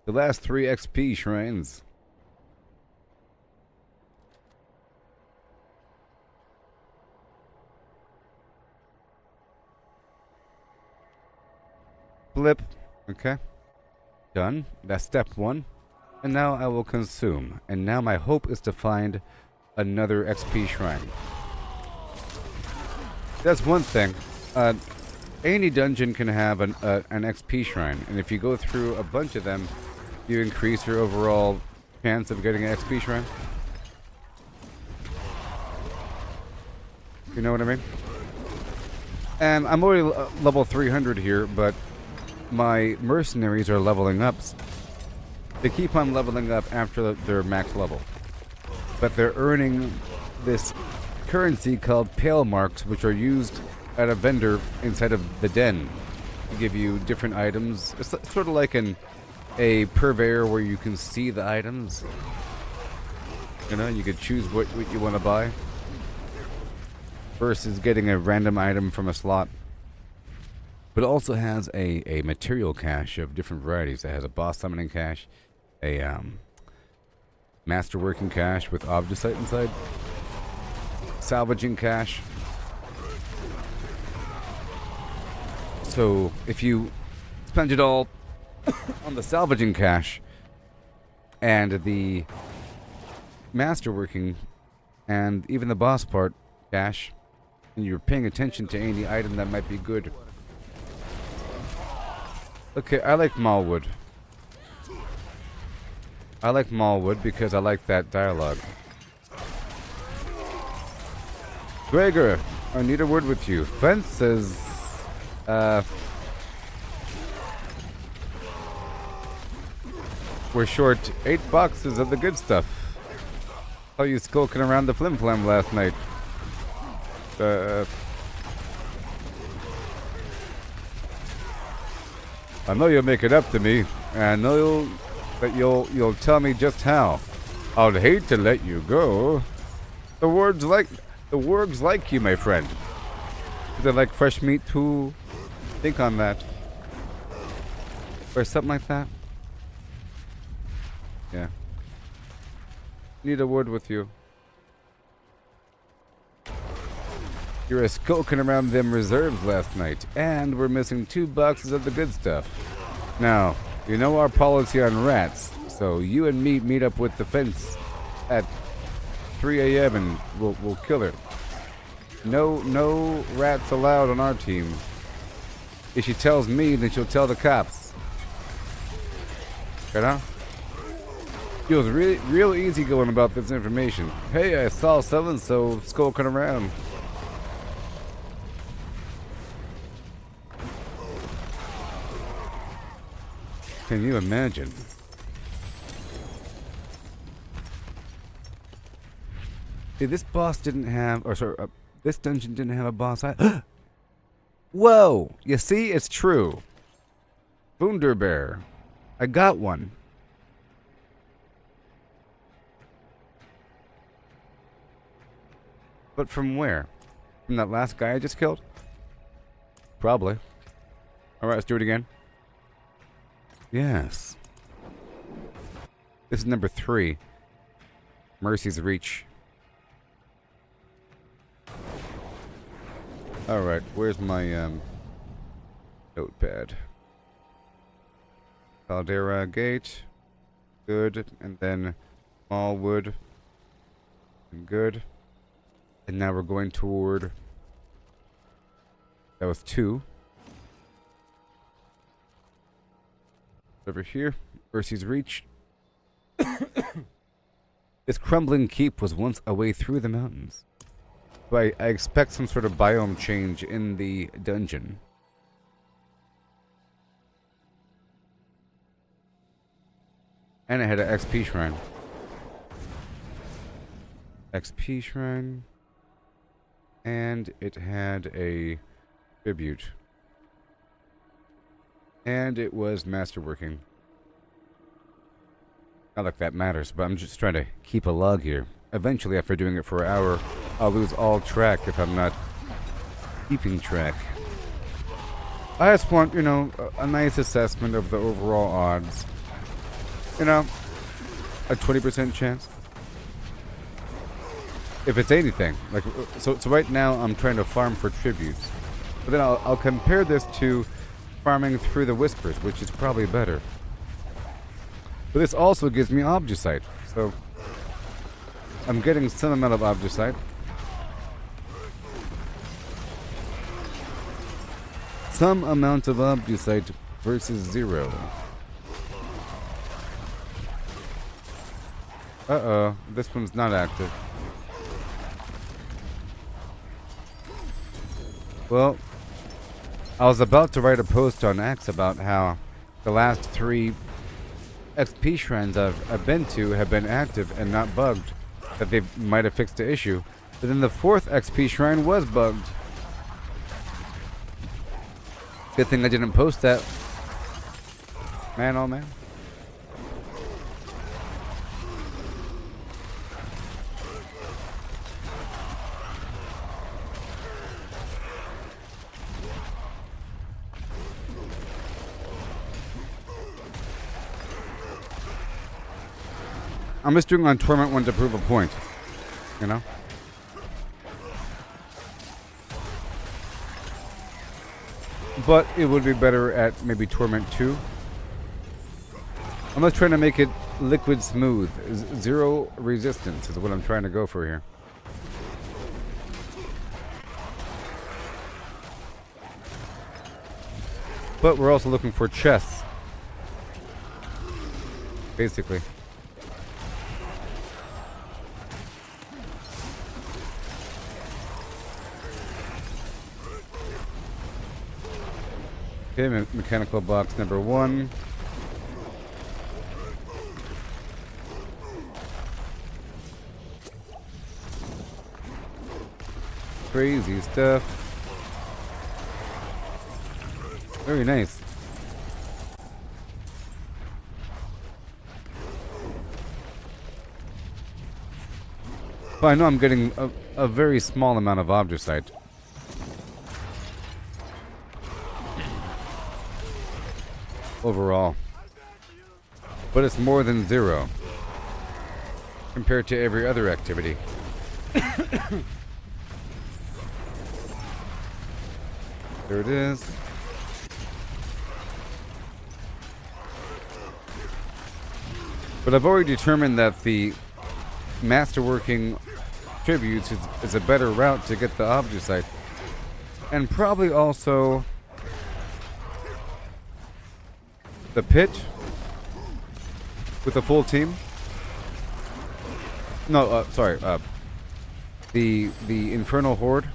The last 3 XP shrines. Flip. Okay. Done. That's step 1. And now I will consume. And now my hope is to find another XP shrine. That's one thing. Any dungeon can have an XP shrine. And if you go through a bunch of them, you increase your overall chance of getting an XP shrine. You know what I mean? And I'm already level 300 here, but my mercenaries are leveling up. They keep on leveling up after their max level. But they're earning this currency called Pale Marks, which are used at a vendor inside of the den to give you different items. It's sort of like a purveyor where you can see the items. You know, you could choose what you want to buy versus getting a random item from a slot. But it also has a material cache of different varieties. It has a boss summoning cache, a masterworking cache with Obducite inside, salvaging cache. So if you spend it all on the salvaging cache and the masterworking and even the boss part cache, and you're paying attention to any item that might be good. Okay, I like Mallwood. I like Mallwood because I like that dialogue. Gregor, I need a word with you. Fence says, we're short 8 boxes of the good stuff. Saw you skulking around the flim flam last night. I know you'll make it up to me, and I know you'll tell me just how. I'd hate to let you go. The wargs like you, my friend. Do they like fresh meat too? Think on that. Or something like that. Yeah. Need a word with you. You were skulking around them reserves last night, and we're missing 2 boxes of the good stuff. Now, you know our policy on rats, so you and me meet up with the fence at 3 a.m. and we'll kill her. No rats allowed on our team. If she tells me, then she'll tell the cops. Right on? Feels real easy going about this information. Hey, I saw so-and-so skulking around. Can you imagine? See, this boss didn't have, or sorry, this dungeon didn't have a boss. Whoa! You see, it's true. Wunderbear. I got one. But from where? From that last guy I just killed? Probably. Alright, let's do it again. Yes. This is number 3. Mercy's Reach. Alright, where's my notepad? Caldera Gate. Good. And then Smallwood. And good. And now we're going toward... That was 2. Over here, Mercy's Reach. This crumbling keep was once a way through the mountains. So I expect some sort of biome change in the dungeon. And it had an XP shrine. XP shrine. And it had a tribute. And it was Masterworking. Not like that matters, but I'm just trying to keep a log here. Eventually, after doing it for an hour, I'll lose all track if I'm not keeping track. I just want, you know, a nice assessment of the overall odds. You know, a 20% chance. If it's anything. Like, so right now, I'm trying to farm for tributes. But then I'll compare this to farming through the Whispers, which is probably better. But this also gives me Obducite, so I'm getting some amount of Obducite. Some amount of Obducite versus 0. Uh-oh, this one's not active. Well, I was about to write a post on X about how the last 3 XP shrines I've been to have been active and not bugged. That they might have fixed the issue. But then the 4th XP shrine was bugged. Good thing I didn't post that. Man, oh man. I'm just doing on Torment 1 to prove a point, you know? But it would be better at maybe Torment 2. I'm just trying to make it liquid smooth. 0 resistance is what I'm trying to go for here. But we're also looking for chests. Basically. Okay, mechanical box number 1. Crazy stuff. Very nice. But I know I'm getting a very small amount of Obducite. Overall. But it's more than 0 compared to every other activity. There it is. But I've already determined that the Masterworking tributes is a better route to get the Obducite. And probably also the pit with a full team. No, sorry. The Infernal Horde.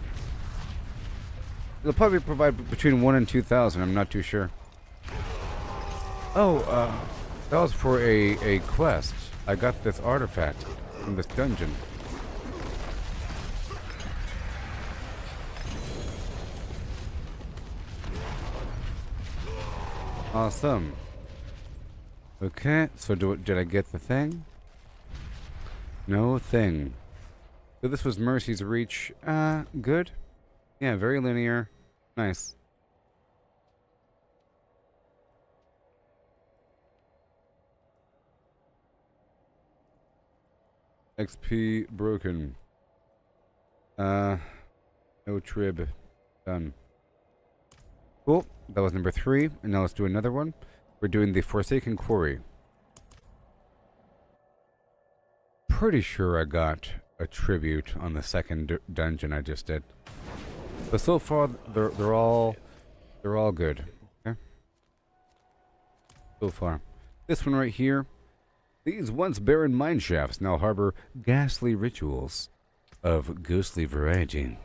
They'll probably provide between 1 and 2,000. I'm not too sure. Oh, that was for a quest. I got this artifact from this dungeon. Awesome. Okay, so did I get the thing? No thing. So this was Mercy's Reach. Good. Yeah, very linear. Nice. XP broken. No trib. Done. Cool. That was number 3. And now let's do another one. We're doing the Forsaken Quarry. Pretty sure I got a tribute on the second dungeon I just did. But so far they're all good. Okay. So far. This one right here. These once barren mine shafts now harbor ghastly rituals of ghostly variety.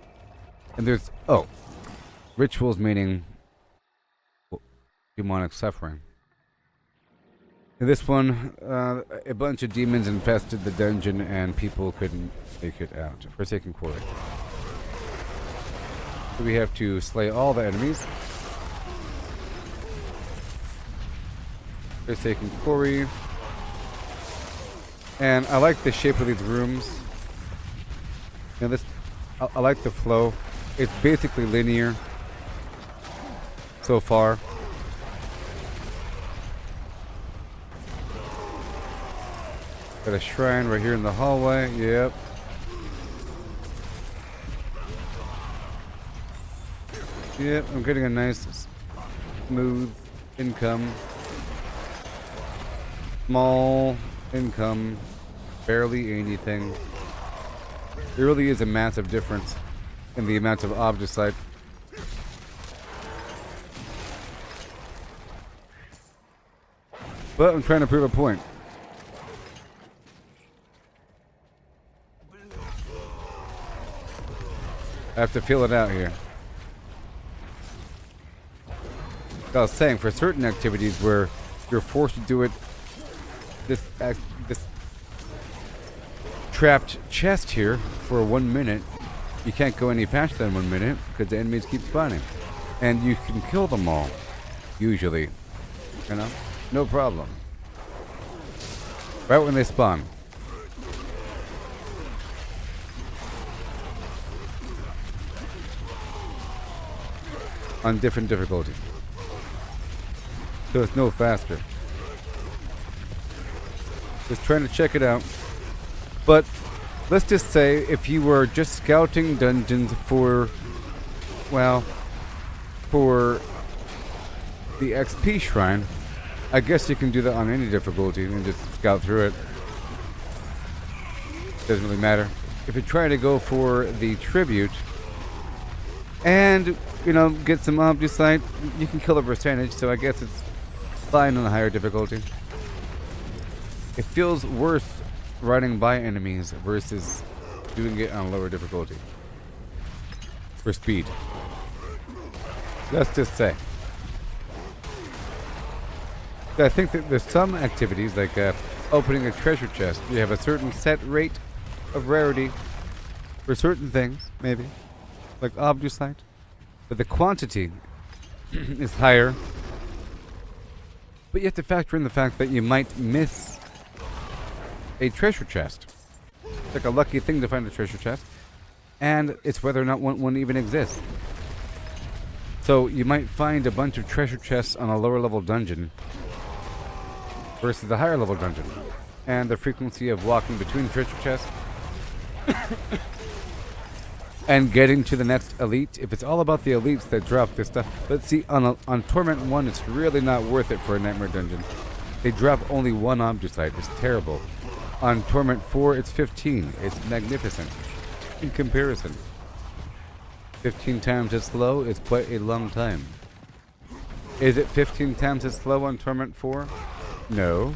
And there's rituals meaning demonic suffering. In this one, a bunch of demons infested the dungeon and people couldn't make it out. Forsaken Quarry. So we have to slay all the enemies. Forsaken Quarry. And I like the shape of these rooms. You know, I like the flow. It's basically linear so far. Got a shrine right here in the hallway. Yep. Yep, I'm getting a nice smooth income. Small income. Barely anything. There really is a massive difference in the amount of Obducite. But I'm trying to prove a point. I have to feel it out here. Like I was saying, for certain activities where you're forced to do it, this trapped chest here for 1 minute, you can't go any faster than 1 minute because the enemies keep spawning. And you can kill them all, usually. You know? No problem. Right when they spawn. On different difficulties. So it's no faster. Just trying to check it out. But let's just say if you were just scouting dungeons for, well, for the XP shrine, I guess you can do that on any difficulty and just scout through it. Doesn't really matter. If you're trying to go for the tribute and, you know, get some Obducite, you can kill a percentage, so I guess it's fine on a higher difficulty. It feels worse running by enemies versus doing it on a lower difficulty. For speed. Let's just say. I think that there's some activities, like opening a treasure chest. You have a certain set rate of rarity for certain things, maybe. like Obducite, but the quantity is higher. But you have to factor in the fact that you might miss a treasure chest. It's like a lucky thing to find a treasure chest, and it's whether or not one even exists. So you might find a bunch of treasure chests on a lower level dungeon versus a higher level dungeon, and the frequency of walking between treasure chests and getting to the next elite. If it's all about the elites that drop this stuff, but see, on Torment 1, it's really not worth it for a Nightmare Dungeon. They drop only one Obducite. It's terrible. On Torment 4, it's 15. It's magnificent in comparison. 15 times as slow is quite a long time. Is it 15 times as slow on Torment 4? No.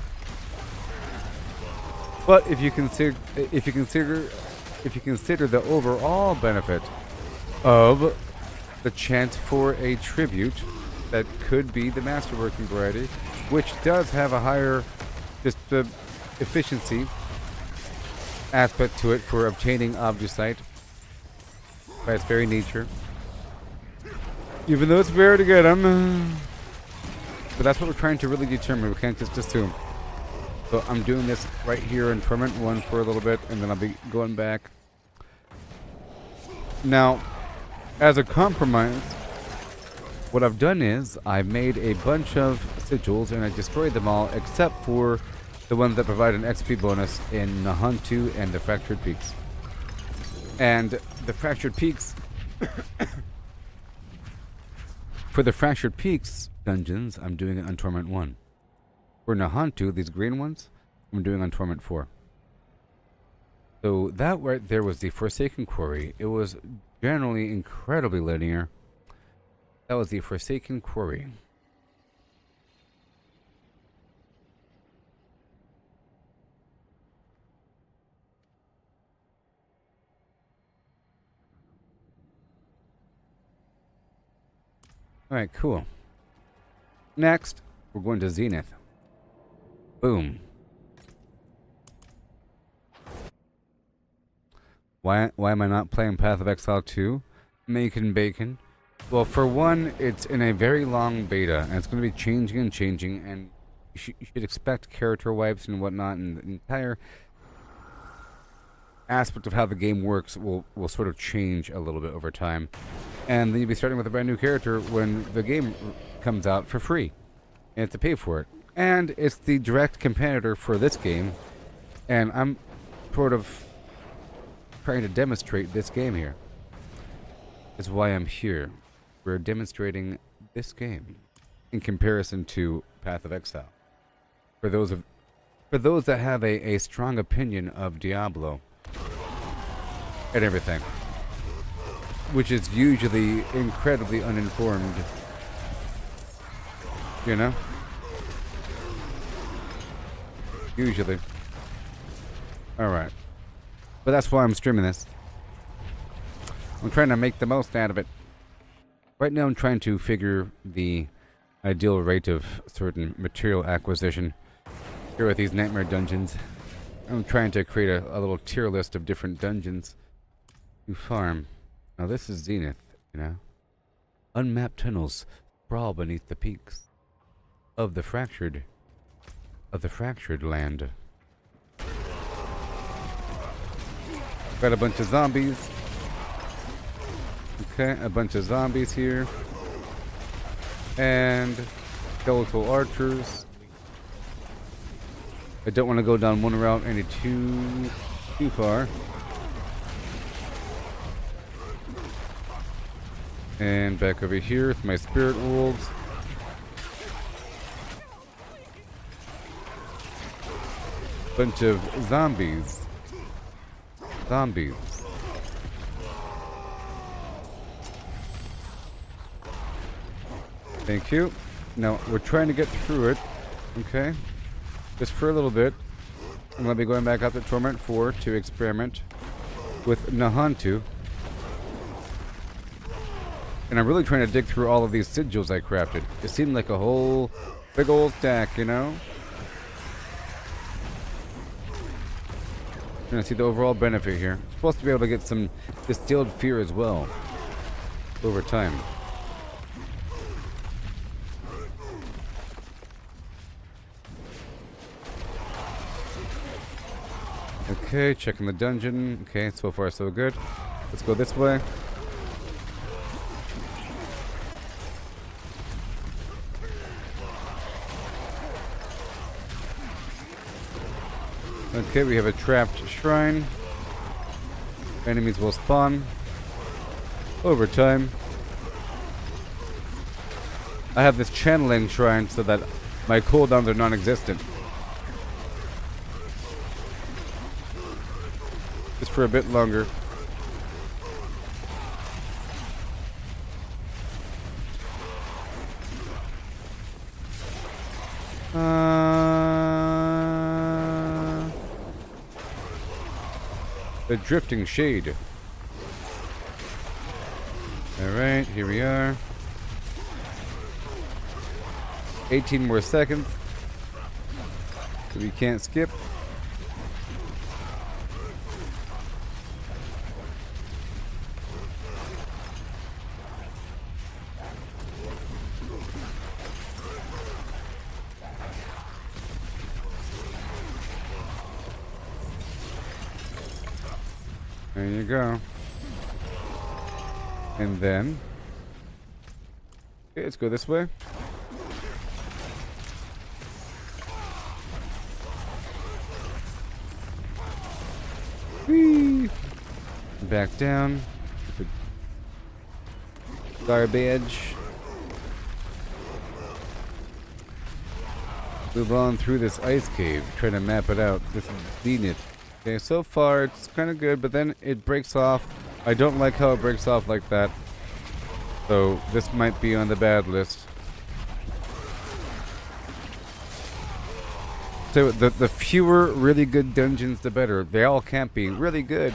But if you consider the overall benefit of the chance for a tribute that could be the Masterworking variety, which does have a higher efficiency aspect to it for obtaining Obducite by its very nature, even though it's rare to get them. But that's what we're trying to really determine. We can't just assume. So I'm doing this right here in Torment 1 for a little bit, and then I'll be going back. Now, as a compromise, what I've done is I've made a bunch of sigils, and I destroyed them all except for the ones that provide an XP bonus in Nahuntu and the Fractured Peaks. And the Fractured Peaks... for the Fractured Peaks dungeons, I'm doing it on Torment 1. For Nahuntu, these green ones, I'm doing on Torment 4. So that right there was the Forsaken Quarry. It was generally incredibly linear. That was the Forsaken Quarry. Alright, cool. Next, we're going to Zenith. Boom. Why am I not playing Path of Exile 2? Making bacon. Well, for one, it's in a very long beta, and it's going to be changing and changing, and you should expect character wipes and whatnot, and the entire aspect of how the game works will sort of change a little bit over time. And then you'll be starting with a brand new character when the game comes out for free. And you have to pay for it. And it's the direct competitor for this game, and I'm sort of trying to demonstrate this game here. That's why I'm here. We're demonstrating this game in comparison to Path of Exile. For those that have a strong opinion of Diablo and everything, which is usually incredibly uninformed, you know? Usually. Alright. But that's why I'm streaming this. I'm trying to make the most out of it. Right now I'm trying to figure the ideal rate of certain material acquisition here with these Nightmare Dungeons. I'm trying to create a little tier list of different dungeons to farm. Now this is Zenith, you know? Unmapped tunnels sprawl beneath the peaks of the fractured land. Got a bunch of zombies. Okay, a bunch of zombies here. And skeletal archers. I don't want to go down one route any too far. And back over here with my spirit wolves. Bunch of zombies. Zombies. Thank you. Now, we're trying to get through it. Okay? Just for a little bit. I'm going to be going back up to Torment 4 to experiment with Nahuntu. And I'm really trying to dig through all of these sigils I crafted. It seemed like a whole big old stack, you know? Trying to see the overall benefit here. Supposed to be able to get some distilled fear as well. over time. Okay, checking the dungeon. Okay, so far so good. Let's go this way. Okay, we have a trapped shrine. Enemies will spawn over time. I have this channeling shrine so that my cooldowns are non-existent. Just for a bit longer. The drifting shade. Alright, here we are. 18 more seconds. So we can't skip. There you go. And then, okay, let's go this way. Whee! Back down. Garbage. Move on through this ice cave. Try to map it out. This is Zenith. Okay, so far it's kind of good, but then it breaks off. I don't like how it breaks off like that. So this might be on the bad list. So the fewer really good dungeons, the better. They all can't be really good.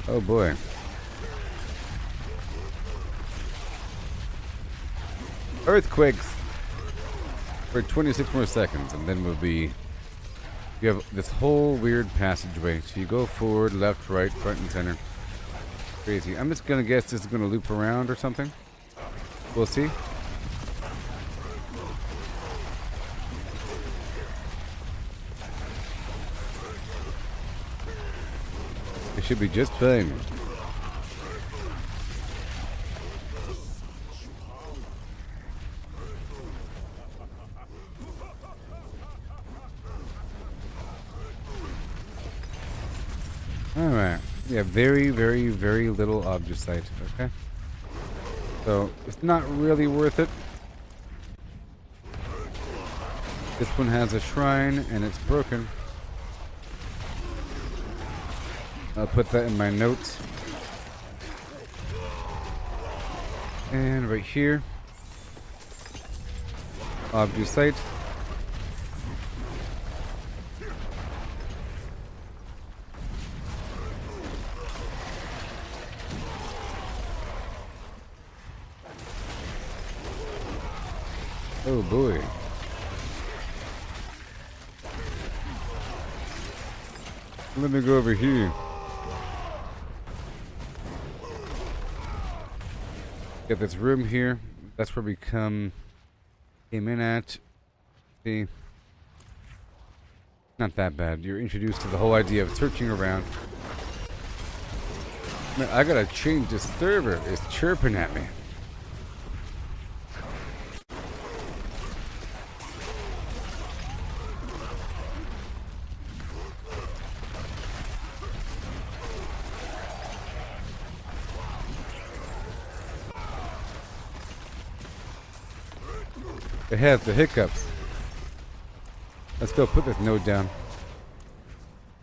Oh boy. Earthquakes for 26 more seconds, and then we'll be... You have this whole weird passageway. So you go forward, left, right, front, and center. Crazy. I'm just gonna guess this is gonna loop around or something. We'll see. It should be just fine. Alright. Yeah, very, very, very little Obducite. Okay. So, it's not really worth it. This one has a shrine and it's broken. I'll put that in my notes. And right here, Obducite. Oh boy. Let me go over here. Got this room here. That's where we came in at. See, not that bad. You're introduced to the whole idea of searching around. Man, I gotta change this server. It's chirping at me. It has the hiccups. Let's go put this node down.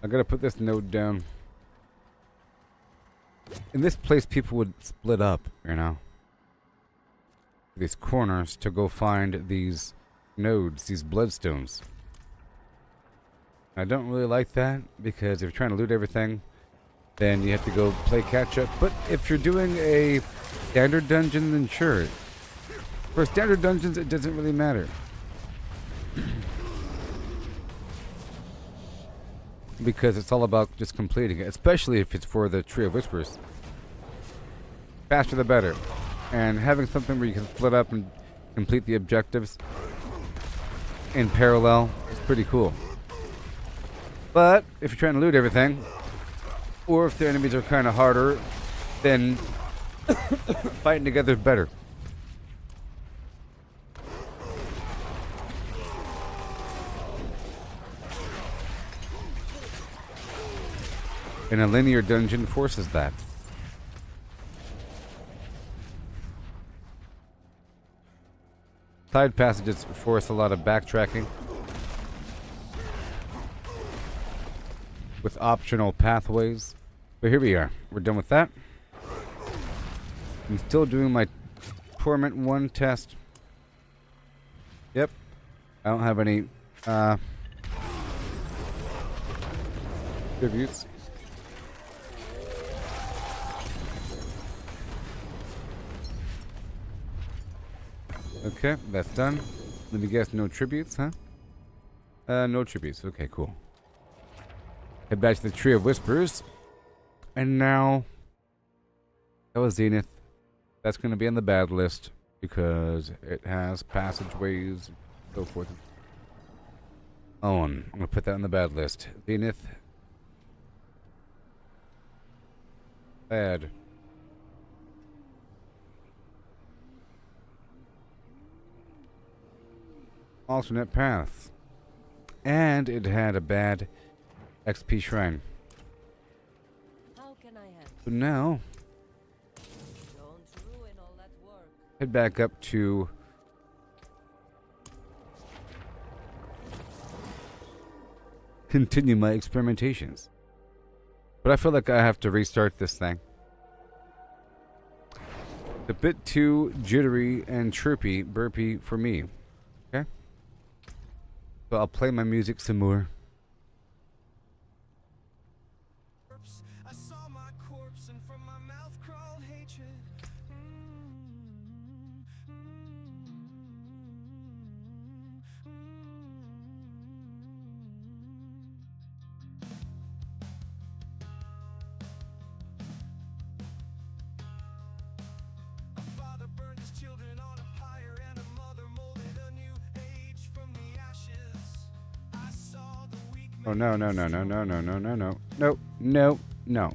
I gotta put this node down. In this place, people would split up, you know. these corners to go find these nodes, these bloodstones. I don't really like that because if you're trying to loot everything, then you have to go play catch up. But if you're doing a standard dungeon, then sure. For standard dungeons, it doesn't really matter. Because it's all about just completing it, especially if it's for the Tree of Whispers. Faster the better. And having something where you can split up and complete the objectives in parallel is pretty cool. But if you're trying to loot everything, or if the enemies are kind of harder, then fighting together is better. And a linear dungeon forces that. Side passages force a lot of backtracking with optional pathways. But here we are. We're done with that. I'm still doing my Torment 1 test. Yep. I don't have any tributes. Okay, that's done. Let me guess, no tributes, huh? No tributes. Okay, cool. Head back to the Tree of Whispers. And now, that was Zenith. That's going to be on the bad list because it has passageways and so forth. Oh, and I'm going to put that on the bad list. Zenith. Bad. Alternate paths. And it had a bad XP shrine. How can I help? So now, Don't ruin all that work. head back up to continue my experimentations. But I feel like I have to restart this thing. A bit too jittery and chirpy, burpy for me. Okay? So I'll play my music some more. I saw my corpse and from my mouth crawled hatred. A father burned his children on a pyre and a mother molded a new age from the ashes. I saw the weak Oh, no, no, no, no, no, no, no, no, no. No, no, no.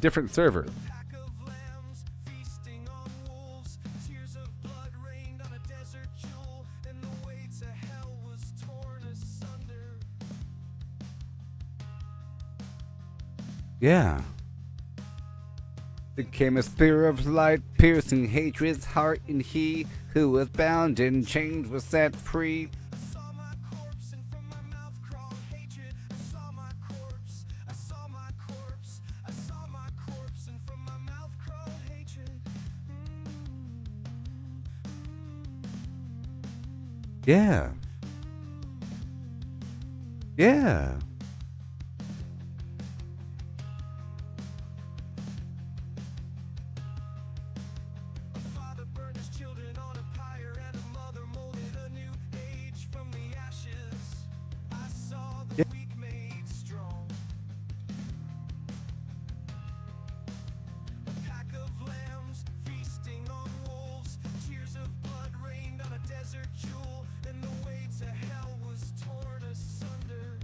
Different server. pack of lambs feasting on wolves. Tears of blood rained on a desert jewel, and the way to hell was torn asunder. Yeah. There came a spear of light, piercing hatred's heart, and he who was bound in chains was set free. I saw my corpse, and from my mouth crawled hatred. I saw my corpse, I saw my corpse, I saw my corpse, and from my mouth crawled hatred. Yeah. Yeah. A father burned his children on a pyre, and a mother molded a new age from the ashes. I saw the weak made strong. A pack of lambs feasting on wolves. Tears of blood rained on a desert jewel, and the way to hell was torn asunder.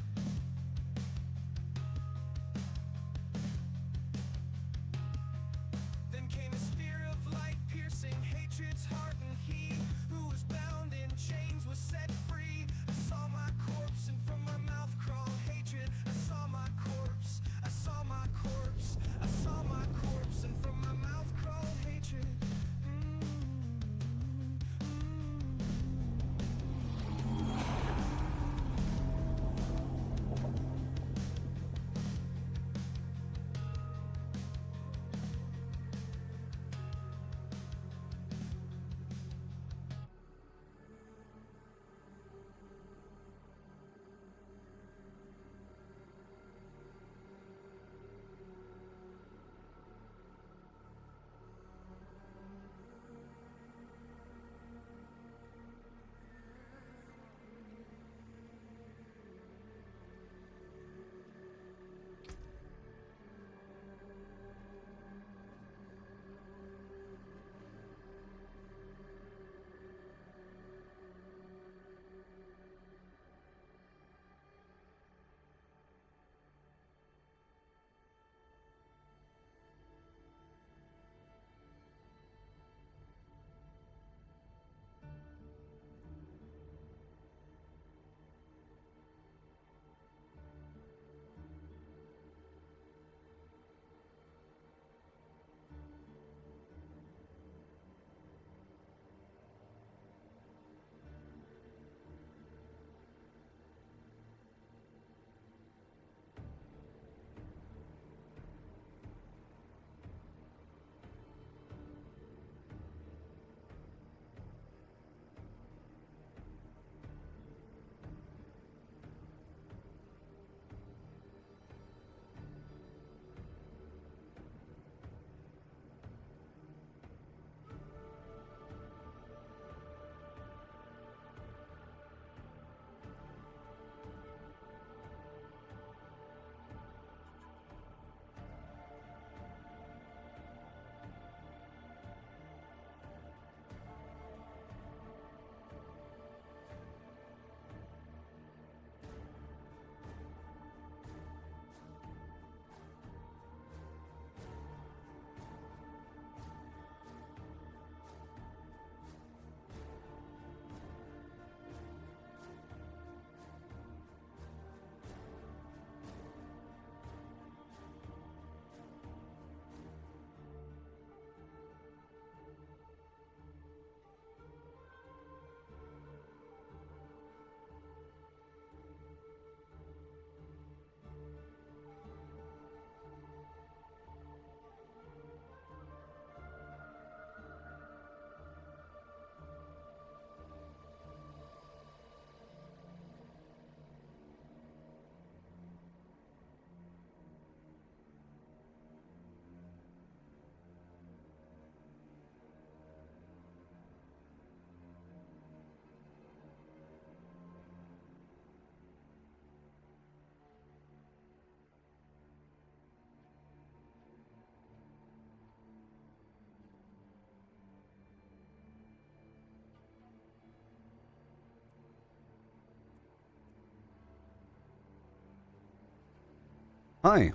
Hi.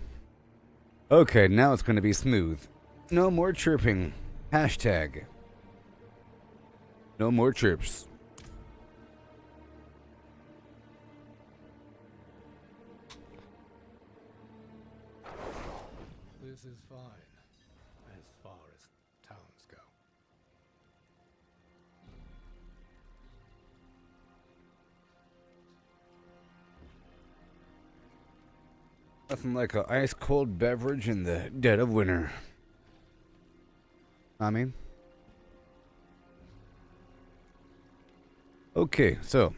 Okay, now it's going to be smooth. No more chirping. Hashtag. No more chirps. This is fine, as far as towns go. Nothing like a ice cold beverage in the dead of winter. I mean. Okay, so.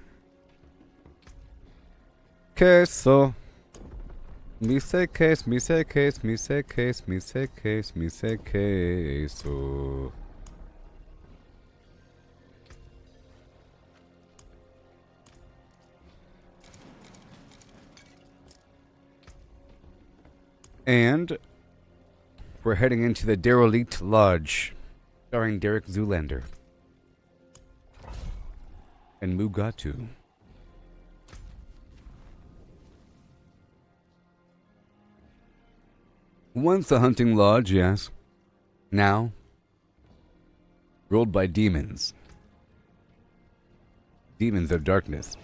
Queso. Me say case, me say case, me say case, me say case, me say queso. And we're heading into the Derelict Lodge, starring Derek Zoolander and Mugatu. Once a hunting lodge, yes. Now, ruled by demons. Demons of darkness.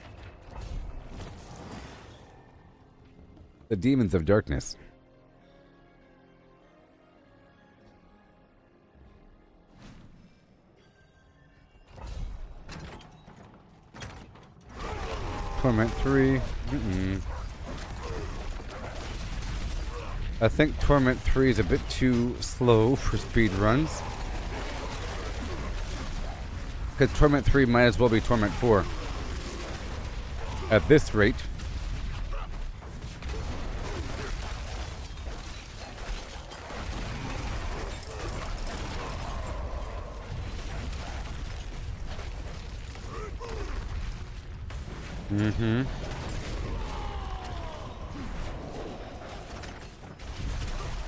The demons of darkness. Torment 3. I think Torment 3 is a bit too slow for speed runs. Because Torment 3 might as well be Torment 4. At this rate.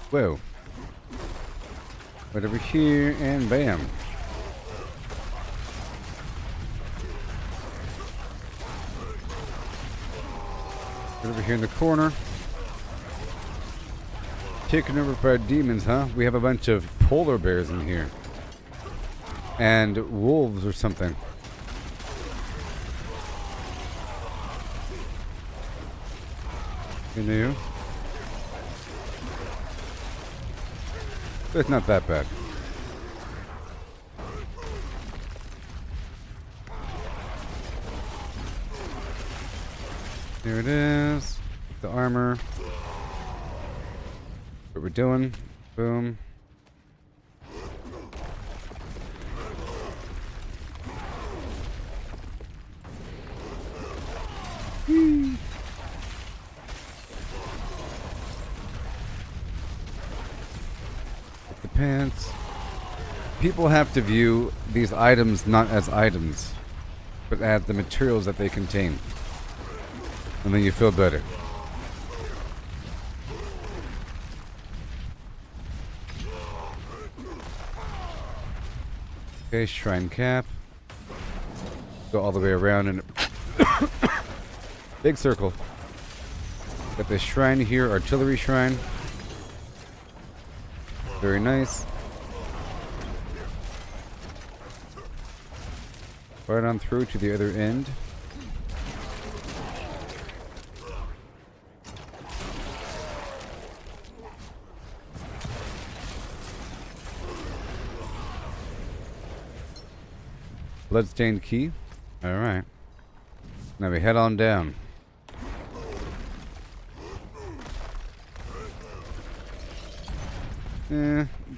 Whoa. Right over here, and bam. Right over here in the corner. Taken over by demons, huh? We have a bunch of polar bears in here. And wolves or something. You knew? It's not that bad. Here it is. The armor. What we're doing. Boom. Pants. People have to view these items not as items, but as the materials that they contain. And then you feel better. Okay, shrine cap. Go all the way around in a big circle. Got this shrine here, artillery shrine. Very nice. Right on through to the other end. Bloodstained key. Alright. Now we head on down.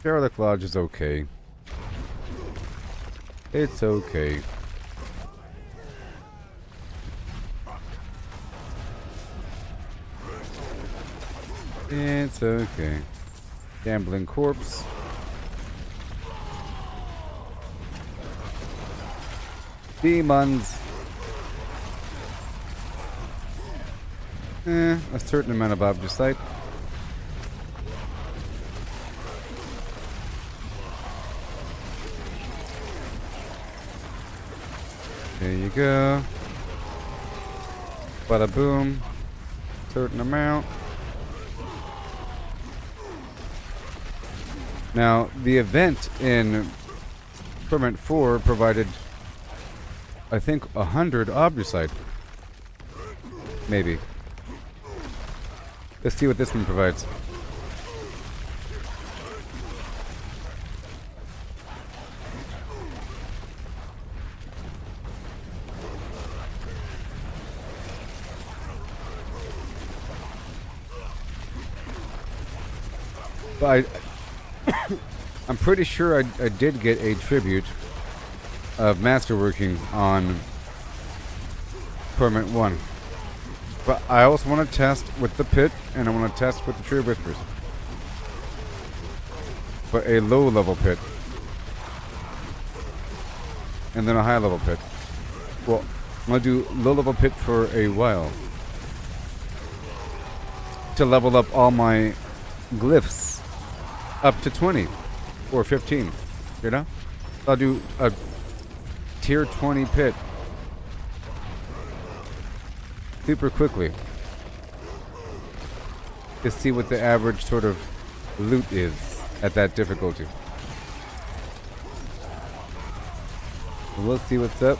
Derelict Lodge is okay. It's okay. It's okay. Gambling corpse. Demons. A certain amount of Obducite. There you go. Bada boom. Certain amount. Now, the event in Torment 4 provided, I think, 100 Obducite. Maybe. Let's see what this one provides. But I'm pretty sure I did get a tribute of Masterworking on Torment 1. But I also want to test with the pit, and I want to test with the Tree of Whispers. But a low-level pit. And then a high-level pit. Well, I'm going to do low-level pit for a while. To level up all my glyphs up to 20 or 15, you know? I'll do a tier 20 pit super quickly to see what the average sort of loot is at that difficulty. We'll see what's up.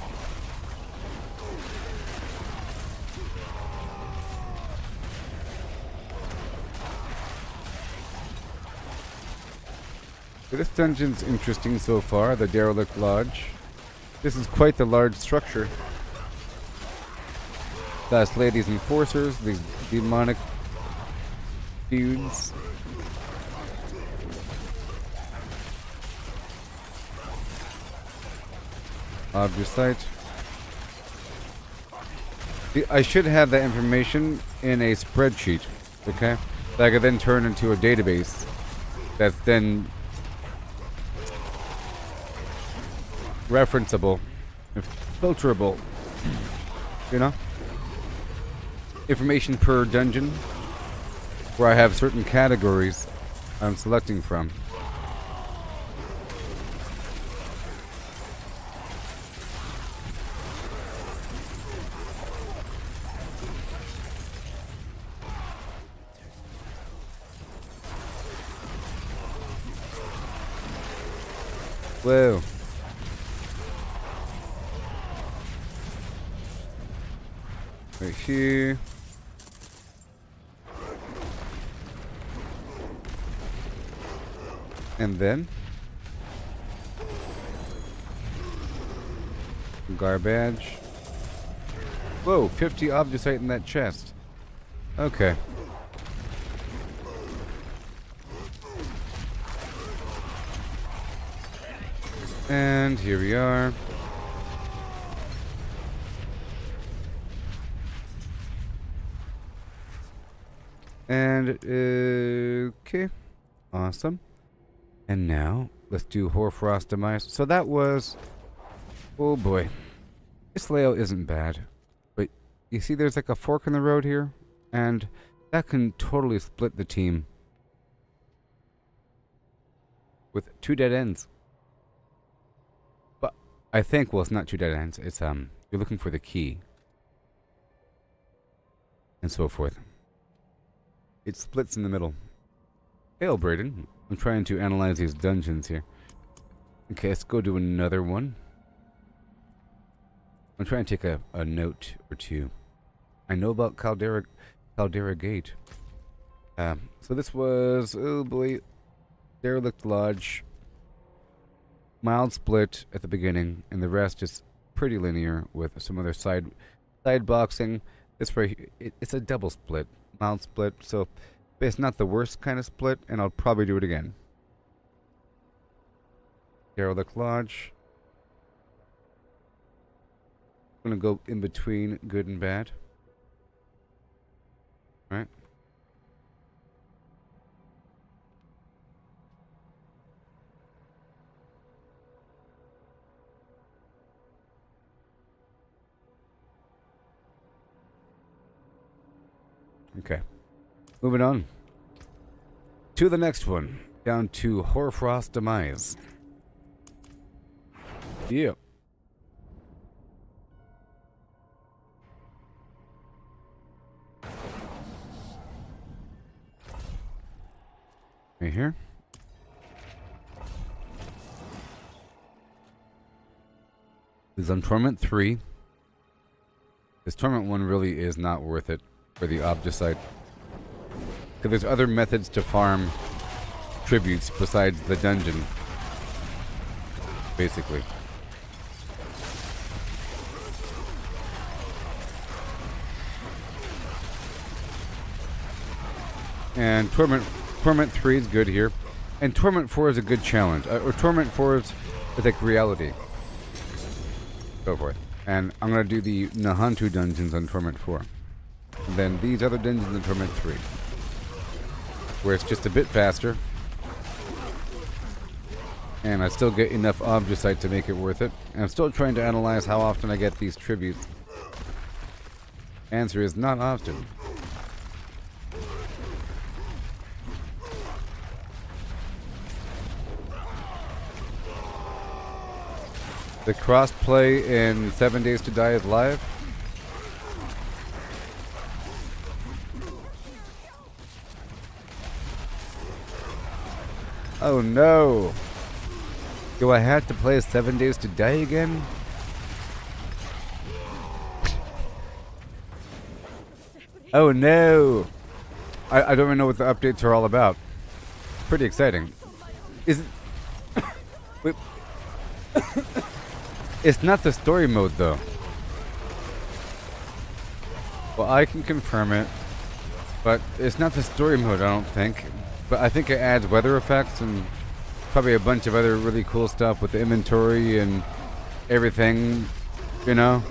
This dungeon's interesting so far, the Derelict Lodge. This is quite the large structure. Last Lady's Enforcers, these demonic dudes. Obducite. I should have that information in a spreadsheet, okay? That I could then turn into a database that's then referenceable, filterable, you know? Information per dungeon, where I have certain categories I'm selecting from. Whoa. Right here. And then garbage. Whoa, 50 Obducite in that chest. Okay. And here we are. And, okay. Awesome. And now, let's do Hoarfrost Demise. So that was... Oh boy. This layout isn't bad. But, you see there's like a fork in the road here? And that can totally split the team. With 2 dead ends. But, I think, well, it's not 2 dead ends. It's, you're looking for the key. And so forth. It splits in the middle. Hail, Brayden. I'm trying to analyze these dungeons here. Okay, let's go to another one. I'm trying to take a note or two. I know about Caldera Gate. So this was, oh boy, Derelict Lodge. Mild split at the beginning, and the rest is pretty linear with some other side boxing. It's it's a double split. Mild split, so it's not the worst kind of split, and I'll probably do it again. Derelict Lodge. I'm gonna go in between good and bad. Right? Okay. Moving on to the next one. Down to Hoarfrost Demise. Yeah. Right here. is on Torment 3. This Torment 1 really is not worth it for the Obducite. Because there's other methods to farm tributes besides the dungeon. Basically. And Torment 3 is good here. And Torment 4 is a good challenge. Or Torment 4 is like reality. So forth. And I'm going to do the Nahantu dungeons on Torment 4. And then these other dungeons in Torment 3. Where it's just a bit faster. And I still get enough Obducite to make it worth it. And I'm still trying to analyze how often I get these tributes. Answer is not often. The crossplay in 7 Days to Die is live. Oh no! Do I have to play 7 Days to Die again? Oh no! I don't even know what the updates are all about. Pretty exciting. Is it... Wait. It's not the story mode though. Well, I can confirm it. But it's not the story mode, I don't think. But I think it adds weather effects and probably a bunch of other really cool stuff with the inventory and everything, you know?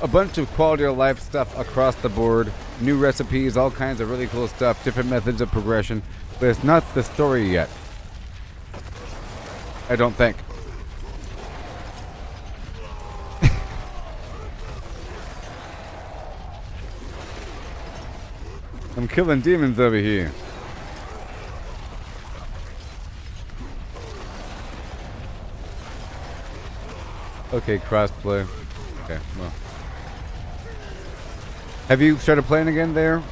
A bunch of quality of life stuff across the board. New recipes, all kinds of really cool stuff. Different methods of progression. But it's not the story yet. I don't think. I'm killing demons over here. Okay, crossplay. Okay, well. Have you started playing again there,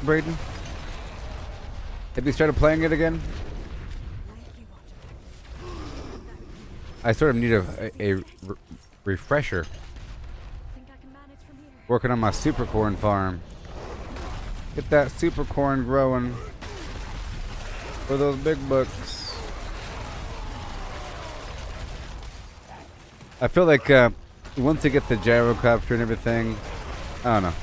Braden? Have you started playing it again? I sort of need a refresher. Working on my super corn farm. Get that super corn growing for those big bucks. I feel like once you get the gyrocopter and everything, I don't know.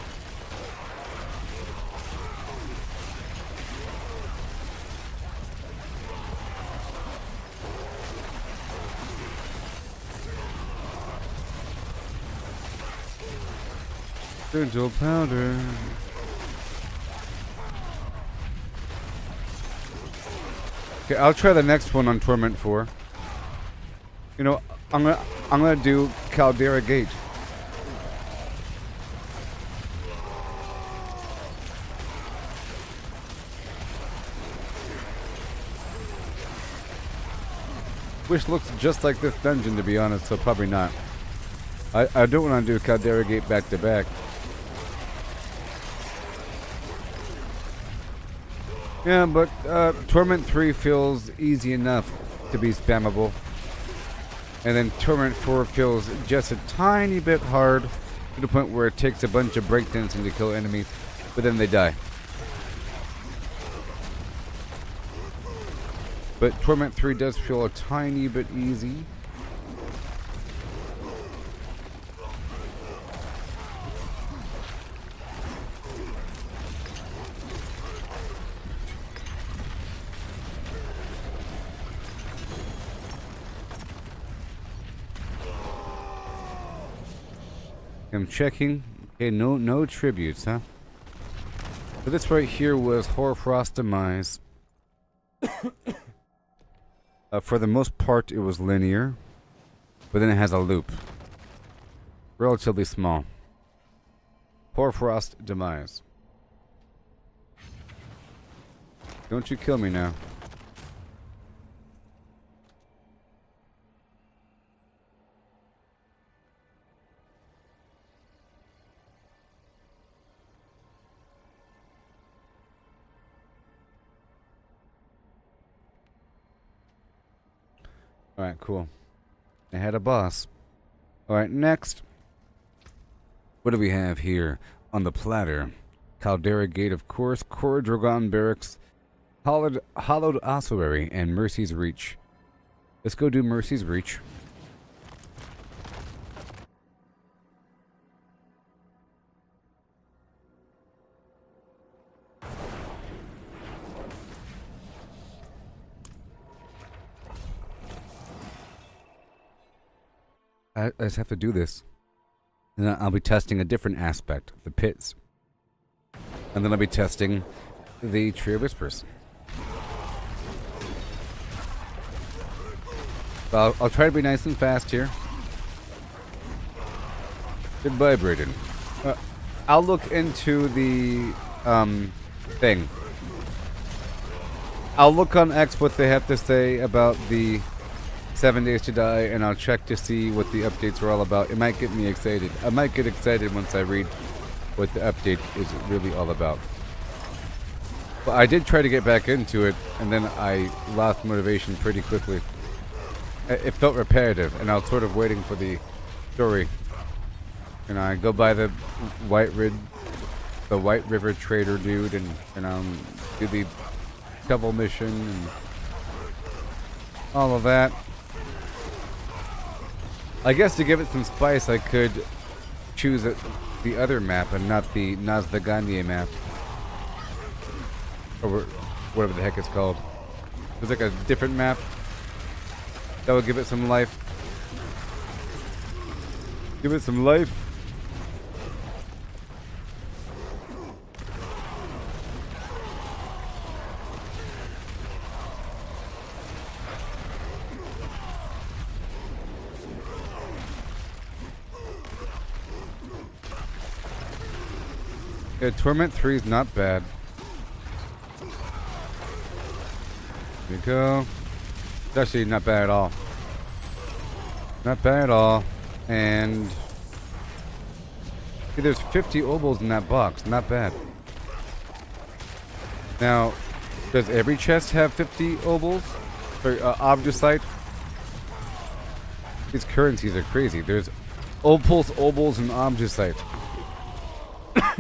Angel powder. Okay, I'll try the next one on Torment 4. You know, I'm gonna do Caldera Gate. Which looks just like this dungeon, to be honest, so probably not. I don't want to do Caldera Gate back to back. Yeah, but Torment 3 feels easy enough to be spammable. And then Torment 4 feels just a tiny bit hard to the point where it takes a bunch of breakdancing to kill enemies, but then they die. But Torment 3 does feel a tiny bit easy. I'm checking. Okay, no tributes, huh? So this right here was Hoarfrost Demise. For the most part, it was linear, but then it has a loop. Relatively small. Hoarfrost Demise. Don't you kill me now. Alright, cool. I had a boss. Alright, next. What do we have here on the platter? Caldera Gate, of course. Core Drogon Barracks. Hollowed Ossuary, and Mercy's Reach. Let's go do Mercy's Reach. I just have to do this. And then I'll be testing a different aspect, the pits. And then I'll be testing the Tree of Whispers. So I'll try to be nice and fast here. Goodbye, Brayden. I'll look into the thing. I'll look on X what they have to say about the 7 Days to Die, and I'll check to see what the updates are all about. It might get me excited. I might get excited once I read what the update is really all about. But I did try to get back into it, and then I lost motivation pretty quickly. It felt repetitive, and I was sort of waiting for the story. And I go by the White River Trader dude, and do the double mission and all of that. I guess to give it some spice, I could choose the other map and not the Nazdagandier map. Or whatever the heck it's called. There's like a different map that would give it some life. Give it some life. Yeah, Torment 3 is not bad. There you go. It's actually not bad at all. Not bad at all. And see, there's 50 Opals in that box. Not bad. Now, does every chest have 50 Opals? Or Obducite? These currencies are crazy. There's Opals, Opals, and Obducite.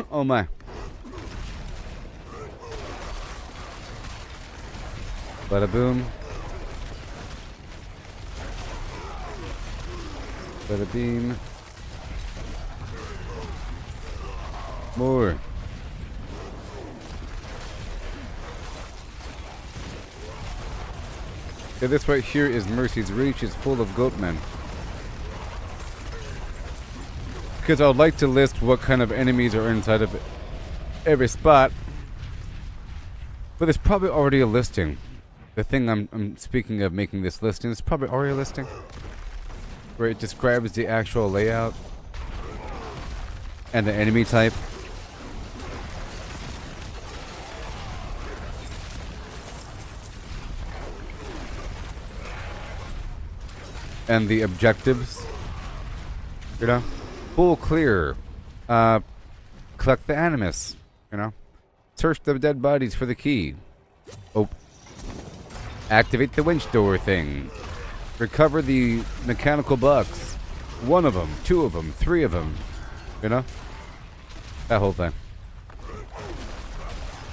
Oh my. Bada boom. Bada beam. More. Yeah, this right here is Mercy's Reach. It's full of goatmen. Because I would like to list what kind of enemies are inside of every spot. But there's probably already a listing. The thing I'm speaking of making this listing is probably already a listing. Where it describes the actual layout. And the enemy type. And the objectives. You know? Full clear. Collect the animus. You know? Search the dead bodies for the key. Oh. Activate the winch door thing. Recover the mechanical bucks. 1 of them, 2 of them, 3 of them. You know? That whole thing.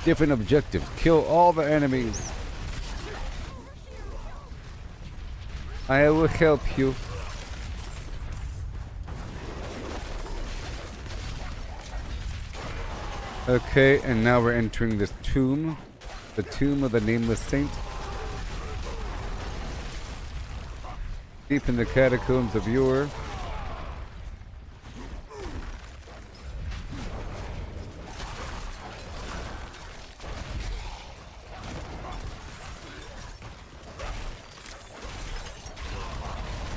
Different objectives. Kill all the enemies. I will help you. Okay, and now we're entering this tomb. The tomb of the Nameless Saint. Deep in the catacombs of yore.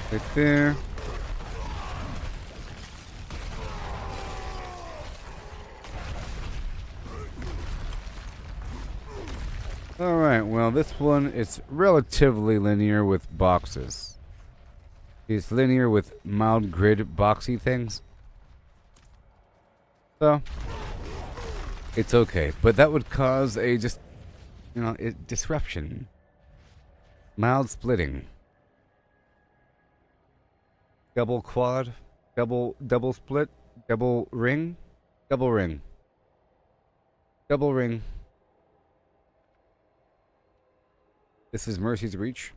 Right there. Alright, well this one is relatively linear with boxes. It's linear with mild grid boxy things. So, it's okay. But that would cause a disruption. Mild splitting. Double quad. Double split, double ring, double ring, double ring. This is Mercy's Reach.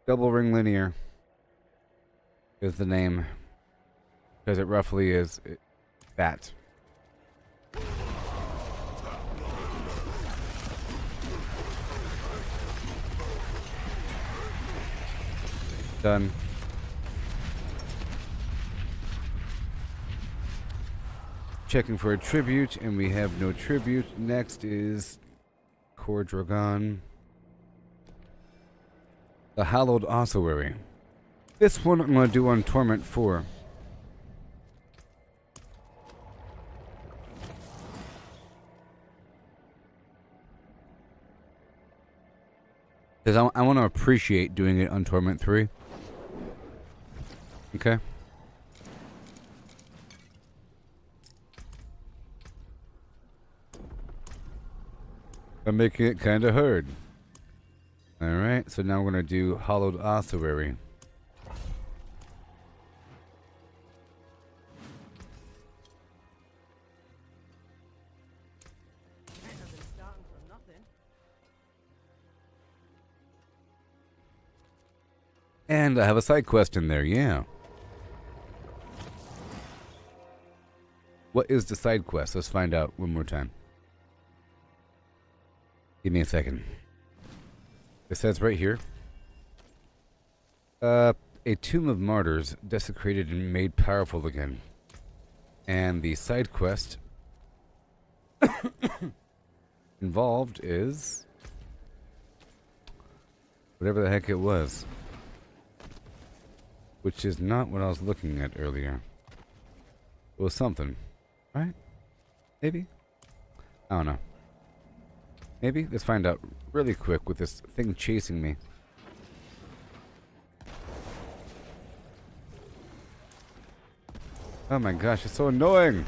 Double ring linear is the name, because it roughly is that. Done. Checking for a tribute, and we have no tribute. Next is Core Dragon. The Hallowed Ossuary. This one I'm going to do on Torment 4. Because I want to appreciate doing it on Torment 3. Okay. I'm making it kind of hard. Alright, so now we're going to do Hallowed Ossuary. And I have a side quest in there, yeah. What is the side quest? Let's find out one more time. Give me a second. It says right here. A tomb of martyrs desecrated and made powerful again. And the side quest involved is whatever the heck it was. Which is not what I was looking at earlier. It was something, right? Maybe? I don't know. Maybe? Let's find out really quick with this thing chasing me. Oh my gosh, it's so annoying!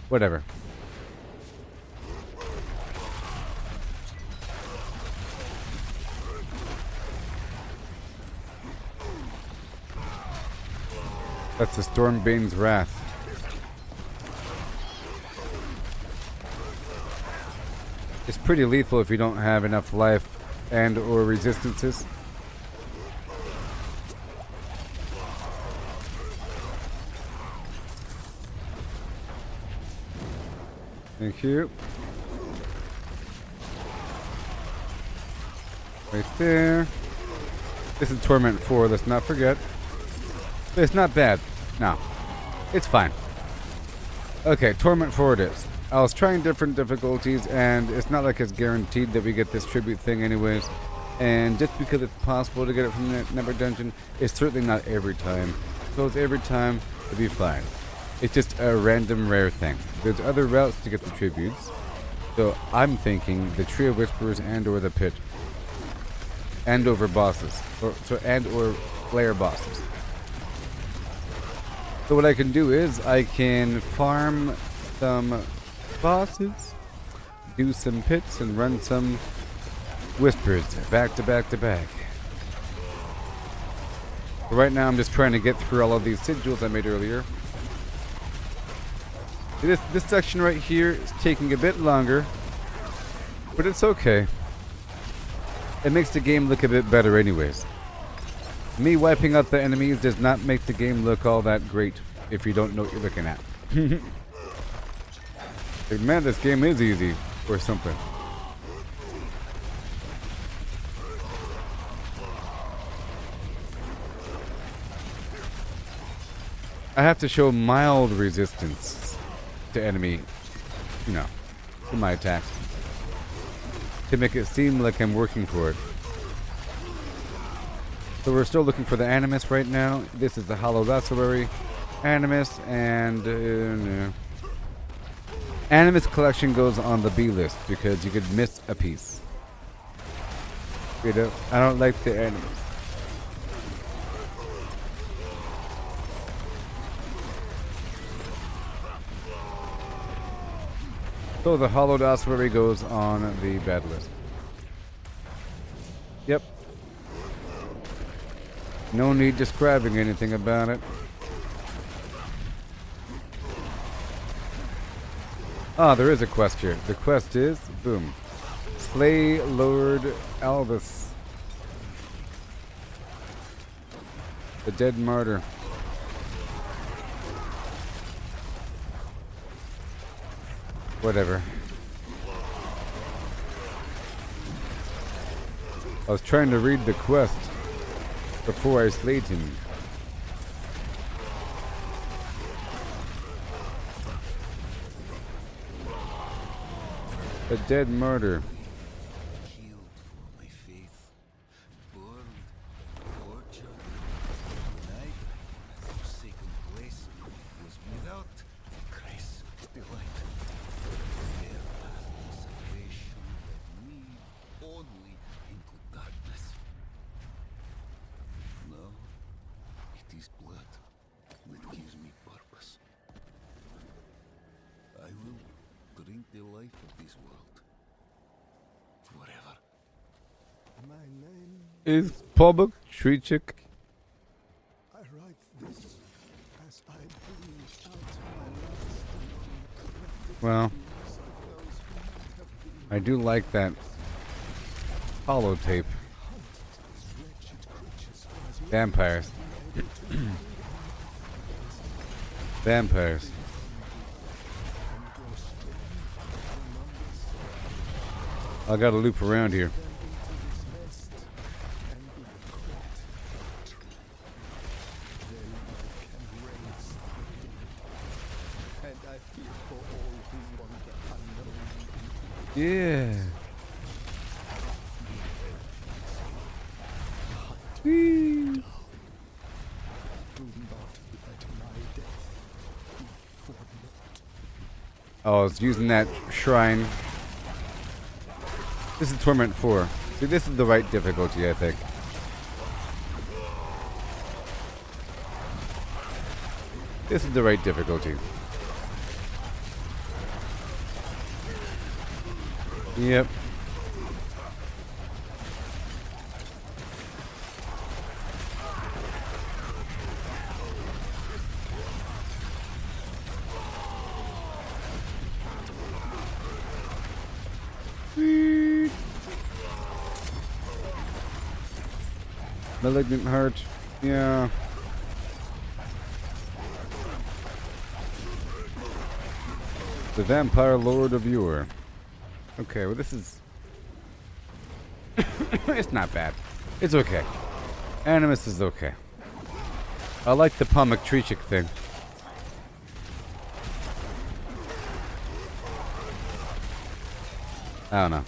Whatever. That's the Stormbane's Wrath. It's pretty lethal if you don't have enough life and or resistances. Thank you. Right there. This is Torment 4, let's not forget. But it's not bad. No. It's fine. Okay, Torment 4 it is. I was trying different difficulties, and it's not like it's guaranteed that we get this tribute thing anyways. And just because it's possible to get it from the Never Dungeon, it's certainly not every time. So it's every time, it'll be fine. It's just a random rare thing. There's other routes to get the tributes. So I'm thinking the Tree of Whisperers and or the Pit. And over bosses. And or Flare bosses. So what I can do is I can farm some bosses, do some pits, and run some whispers back to back to back. But right now I'm just trying to get through all of these sigils I made earlier. This section right here is taking a bit longer, but it's okay. It makes the game look a bit better anyways. Me wiping out the enemies does not make the game look all that great if you don't know what you're looking at. Like, man, this game is easy or something. I have to show mild resistance to enemy, you know, to my attacks to make it seem like I'm working for it. So we're still looking for the Animus right now. This is the Hallowed Ossuary. Animus and Animus collection goes on the B list because you could miss a piece. You know, I don't like the Animus. So the hollowed ossuary goes on the bad list. Yep. No need describing anything about it. Ah, there is a quest here. The quest is, boom, slay Lord Albus, the dead martyr. Whatever. I was trying to read the quest before I slayed him. The dead martyr. Killed for my faith, burned, tortured. When I died in a forsaken place, it was without grace, delight. Their path of salvation led me only into darkness. Now, it is blood that gives me purpose. I will drink the life of this world. Forever. My name, Is Obducite. I write this as I bleed out my last non-corrected Well, tears of those who might have been I do like that hollow tape. wretched creatures for as long Vampires. as I've been able to breathe Vampires. and grow strong in numbers, I gotta loop around here. then into this nest and be caught true. Then I can raise the dead. And I fear for all who wander unknown into Yeah. Whee. do not let my death be for naught. Oh, I was using that shrine. This is Torment 4. See, this is the right difficulty, I think. This is the right difficulty. Yep. Sweet. Malignant heart. Yeah. The Vampire Lord of Yore. Okay, well this is... it's not bad. It's okay. Animus is okay. I like the Pomoctricic thing. I don't know.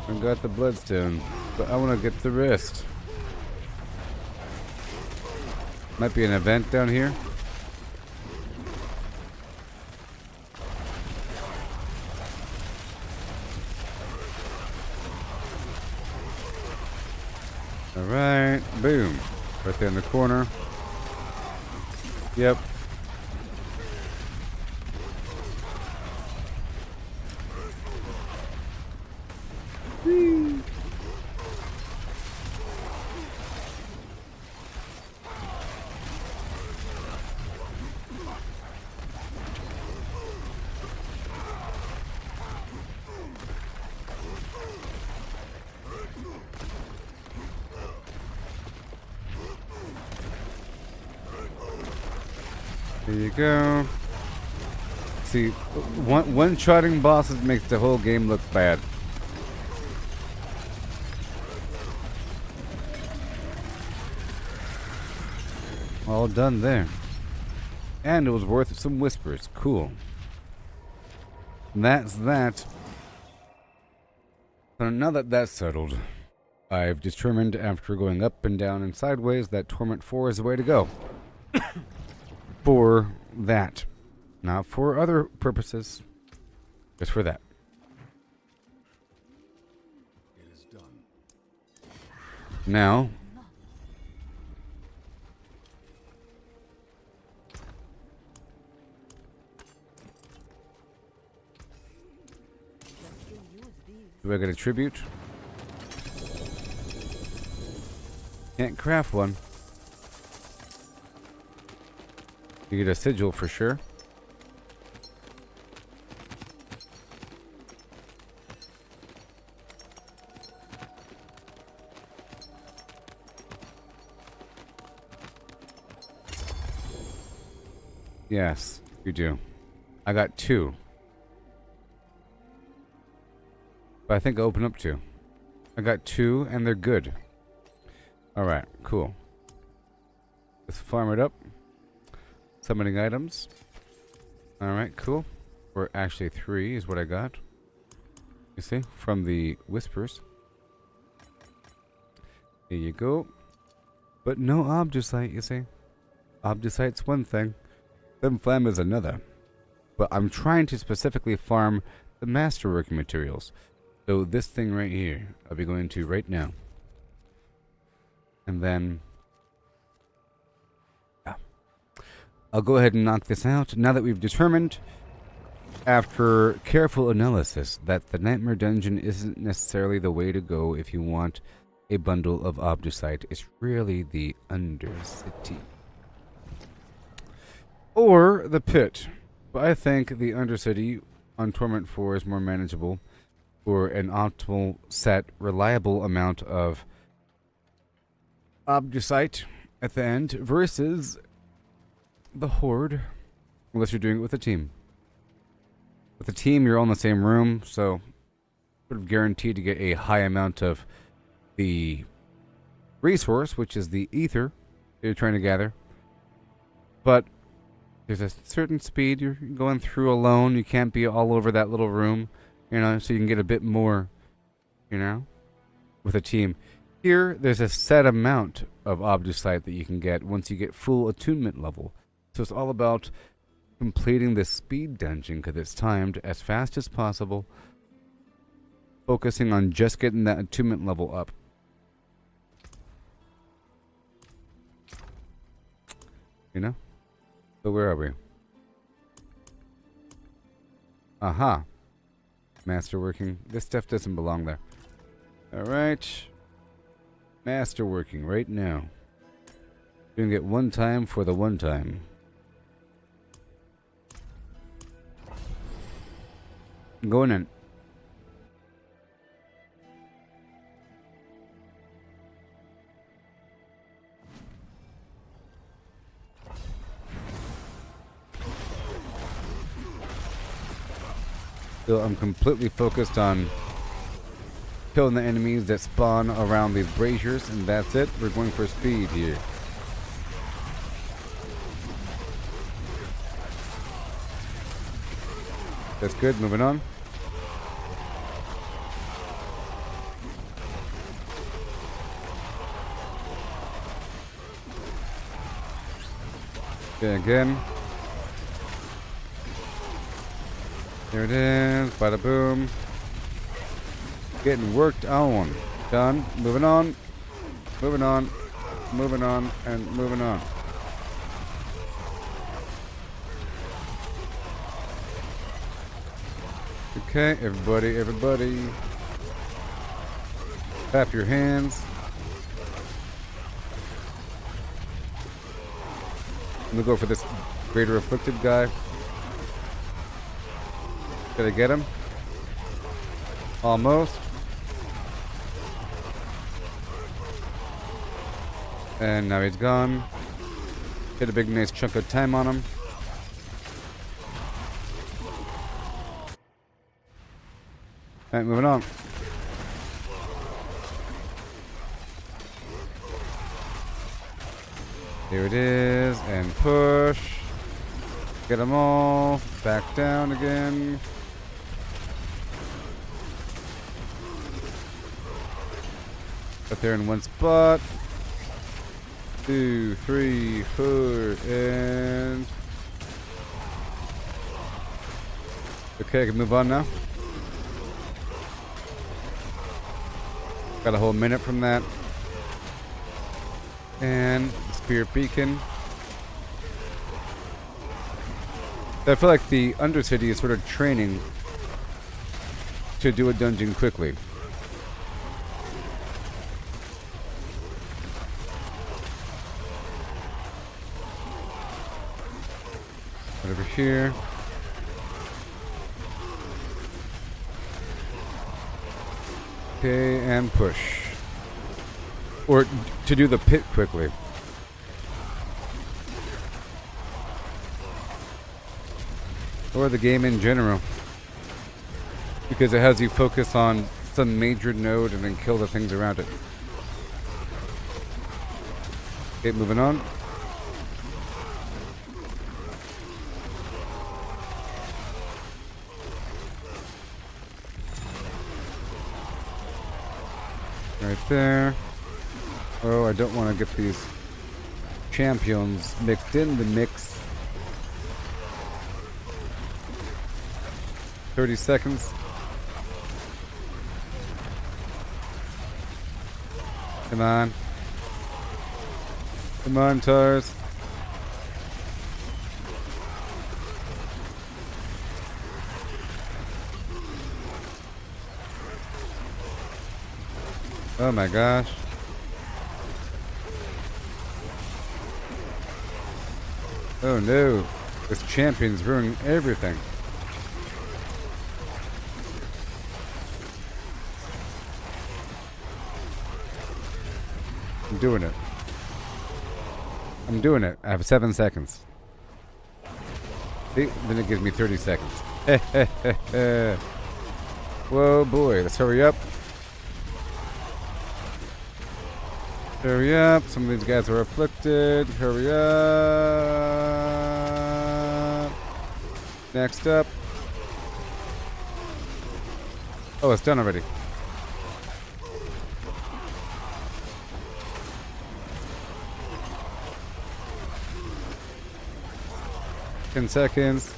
I got the bloodstone, but I want to get the rest. Might be an event down here. Alright, boom. Right there in the corner. Yep. Whee. There you go. See, one-shotting bosses makes the whole game look bad. All done there. And it was worth some whispers. Cool. That's that. So now that that's settled, I've determined after going up and down and sideways that Torment 4 is the way to go. For that. Not for other purposes. Just for that. It is done. Now, Do I get a tribute? Can't craft one. You get a sigil for sure. Yes, you do. I got 2. But I think I open up 2. I got 2 and they're good. Alright, cool. Let's farm it up. Summoning items. Alright, cool. Or actually 3 is what I got. You see? From the Whispers. There you go. But no Obducite, you see? Obducite's one thing. Flam is another. But I'm trying to specifically farm the Masterworking materials. So this thing right here, I'll be going to right now. And then I'll go ahead and knock this out. Now that we've determined, after careful analysis, that the Nightmare Dungeon isn't necessarily the way to go if you want a bundle of Obducite. It's really the Undercity. Or the Pit. But I think the Undercity on Torment 4 is more manageable for an optimal set, reliable amount of Obducite at the end versus the Horde, unless you're doing it with a team. With a team, you're all in the same room, so sort of guaranteed to get a high amount of the resource, which is the ether you're trying to gather. But there's a certain speed you're going through alone. You can't be all over that little room, you know, so you can get a bit more, you know, with a team. Here, there's a set amount of Obducite that you can get once you get full attunement level. So it's all about completing this speed dungeon because it's timed as fast as possible, focusing on just getting that attunement level up. You know? So where are we? Aha. Masterworking. This stuff doesn't belong there. Alright. Masterworking right now. Doing it one time for the one time. Going in. So I'm completely focused on killing the enemies that spawn around these braziers, and that's it. We're going for speed here. That's good. Moving on. Okay, again. There it is. Bada boom. Getting worked on. Done. Moving on. Moving on. Moving on. And moving on. Okay, everybody. Clap your hands. I'm gonna go for this Greater Afflicted guy. Did I get him? Almost. And now he's gone. Hit a big nice chunk of time on him. Alright, moving on. Here it is, and push. Get them all. Back down again. Up there in one spot. 2, 3, 4, and... Okay, I can move on now. Got a whole minute from that. And Spear Beacon. I feel like the Undercity is sort of training to do a dungeon quickly. Right over here. Okay, and push. Or to do the pit quickly. Or the game in general. Because it has you focus on some major node and then kill the things around it. Okay, moving on. Right there. Oh, I don't want to get these champions mixed in the mix. 30 seconds. Come on. Come on, Tars. Oh my gosh. Oh no. This champion's ruining everything. I'm doing it. I'm doing it. I have 7 seconds. See? Then it gives me 30 seconds. Whoa boy, let's hurry up. Hurry up. Some of these guys are afflicted. Hurry up. Next up. Oh, it's done already. Seconds.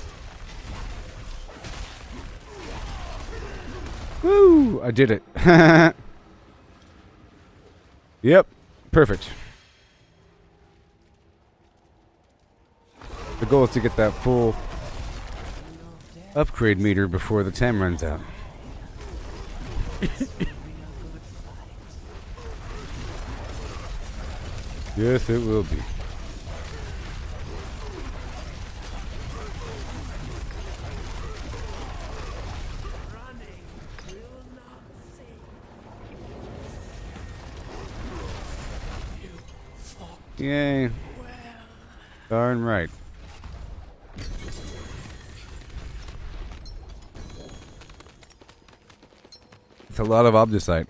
Woo! I did it. Yep. Perfect. The goal is to get that full upgrade meter before the time runs out. Yes, it will be. Yay. Darn right. It's a lot of Obducite.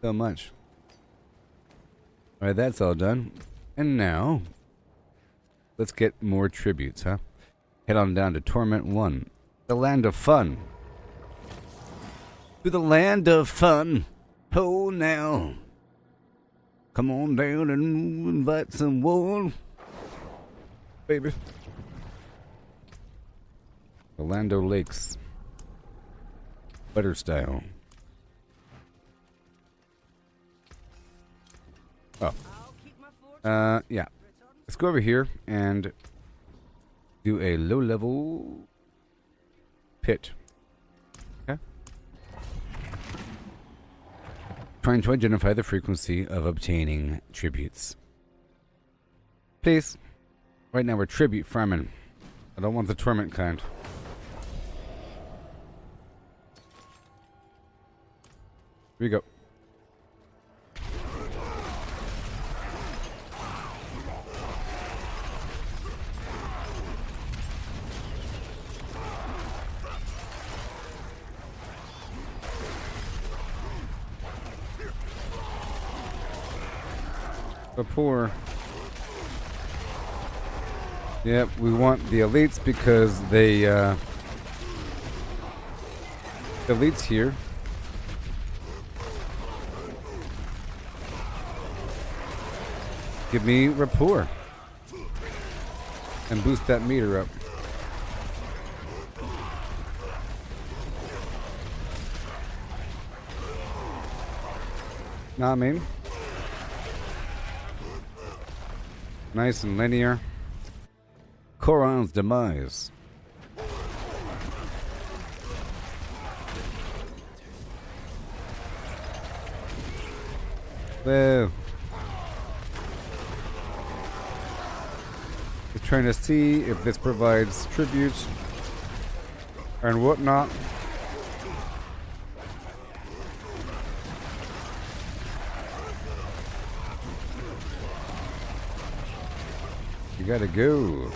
So much. Alright, that's all done. And now, let's get more tributes, huh? Head on down to Torment 1. The land of fun. To the land of fun. Oh, now. Come on down and invite someone, baby. Orlando Lakes. Butter style. Oh. Yeah. Let's go over here and do a low-level pit. Okay. Trying to identify the frequency of obtaining tributes. Please. Right now we're tribute farming. I don't want the torment kind. Here we go. Poor. Yep, we want the elites because they elites here. Give me rapport and boost that meter up. Know what I mean? Nice and linear. Koron's demise. Whoa. Just trying to see if this provides tributes and whatnot. You gotta go.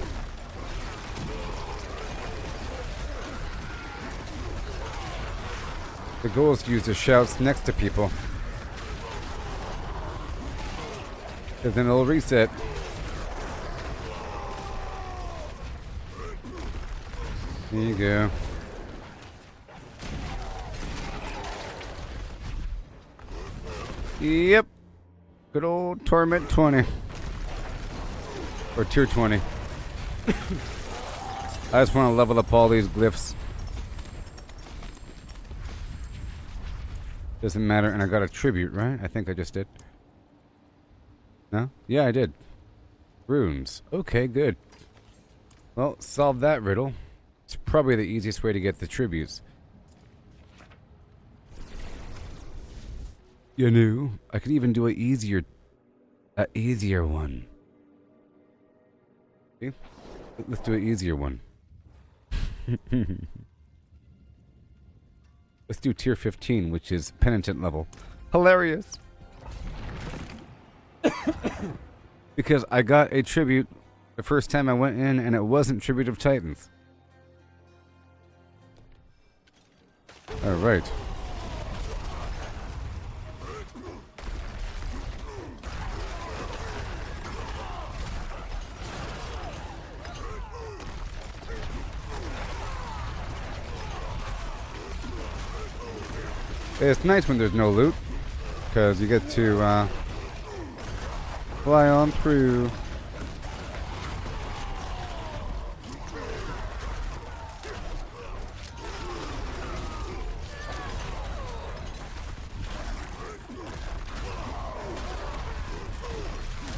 The goal is to use the shouts next to people. Because then it'll reset. There you go. Yep. Good old Torment 20. Or tier 20. I just want to level up all these glyphs. Doesn't matter, and I got a tribute, right? I think I just did. No? Yeah, I did. Runes. Okay, good. Well, solve that riddle. It's probably the easiest way to get the tributes. You know, I could even do a easier one. See? Let's do an easier one. Let's do tier 15, which is penitent level. Hilarious. Because I got a tribute the first time I went in, and it wasn't Tribute of Titans. Alright. It's nice when there's no loot, because you get to fly on through.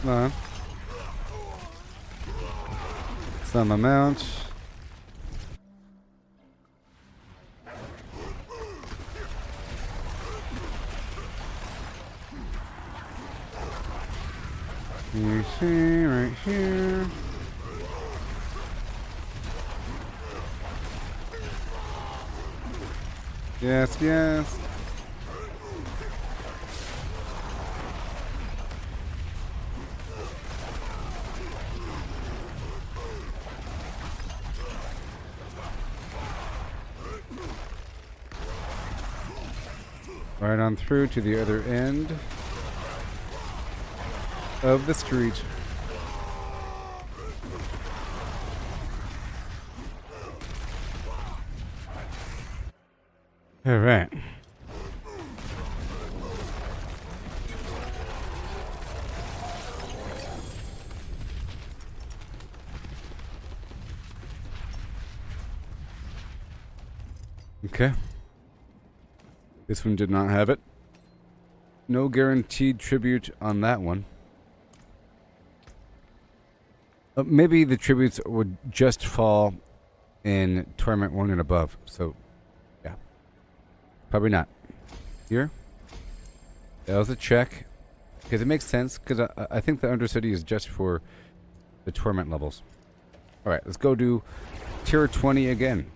Come on. Some amount. You see right here. Yes, yes. Right on through to the other end of the street. All right. Okay. This one did not have it. No guaranteed tribute on that one. Maybe the tributes would just fall in Torment 1 and above. So, yeah. Probably not. Here. That was a check. Because it makes sense. Because I think the Undercity is just for the Torment levels. Alright, let's go do tier 20 again.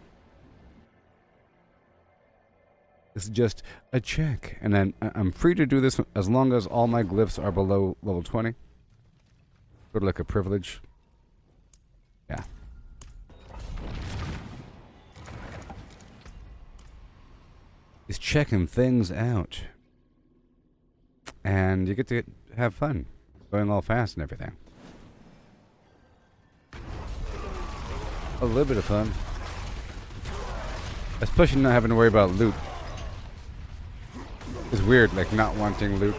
This is just a check. And then I'm free to do this as long as all my glyphs are below level 20. Sort of like a privilege. Yeah. Just checking things out. And you get to have fun. Going all fast and everything. A little bit of fun. Especially not having to worry about loot. It's weird, like not wanting loot.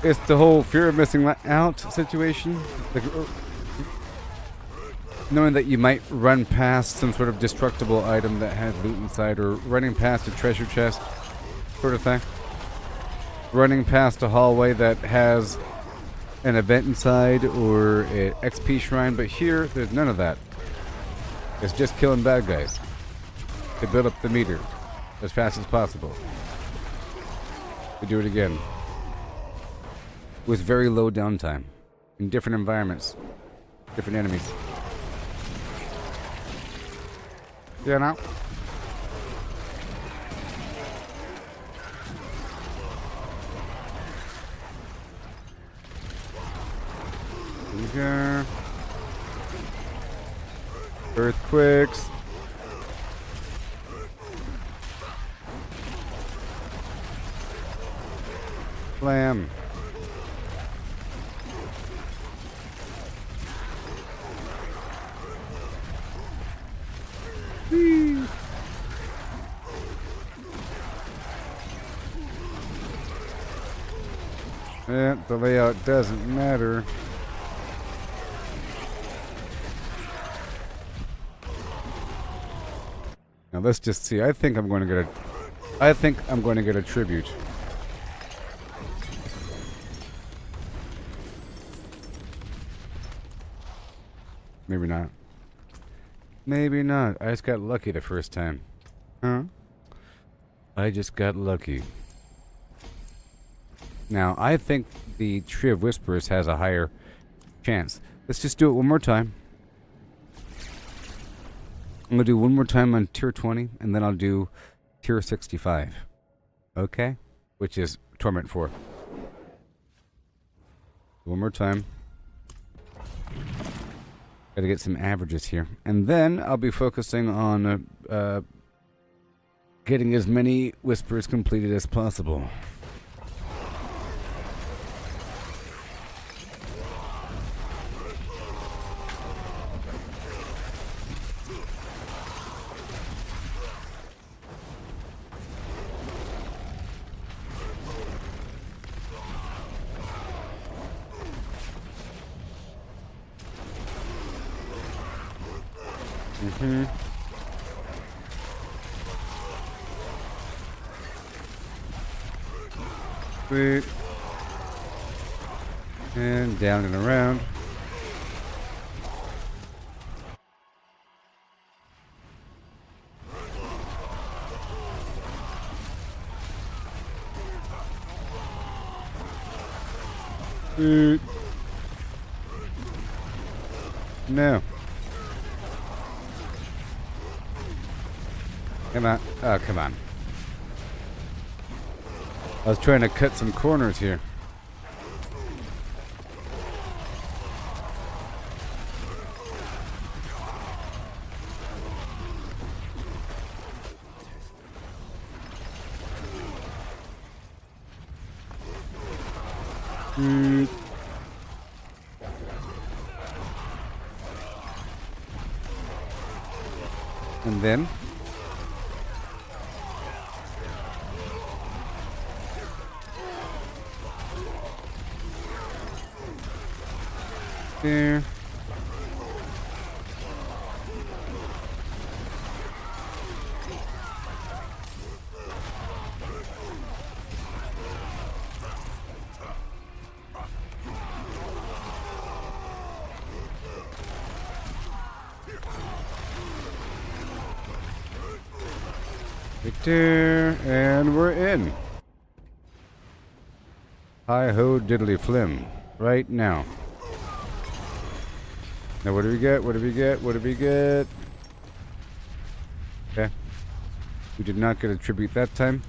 It's the whole fear of missing out situation. Like, knowing that you might run past some sort of destructible item that has loot inside, or running past a treasure chest, sort of thing. Running past a hallway that has an event inside, or an XP shrine, but here, there's none of that. It's just killing bad guys to build up the meter as fast as possible. to do it again. With very low downtime. In different environments. Different enemies. Yeah, now. Here. Earthquakes. Blam. Whee. Yeah, the layout doesn't matter. Now let's just see. I think I'm going to get a tribute. Maybe not. Maybe not. I just got lucky the first time. Huh? I just got lucky. Now, I think the Tree of Whispers has a higher chance. Let's just do it one more time. I'm going to do one more time on tier 20, and then I'll do tier 65. Okay? Which is Torment 4. One more time. Gotta get some averages here. And then I'll be focusing on getting as many Whispers completed as possible. Sweet. And down and around. Sweet. No. Come on. Oh, come on. I was trying to cut some corners here. And then there. Right there, and we're in. Hi-ho diddly flim. Right now. Now what do we get? What do we get? What do we get? Okay. We did not get a tribute that time.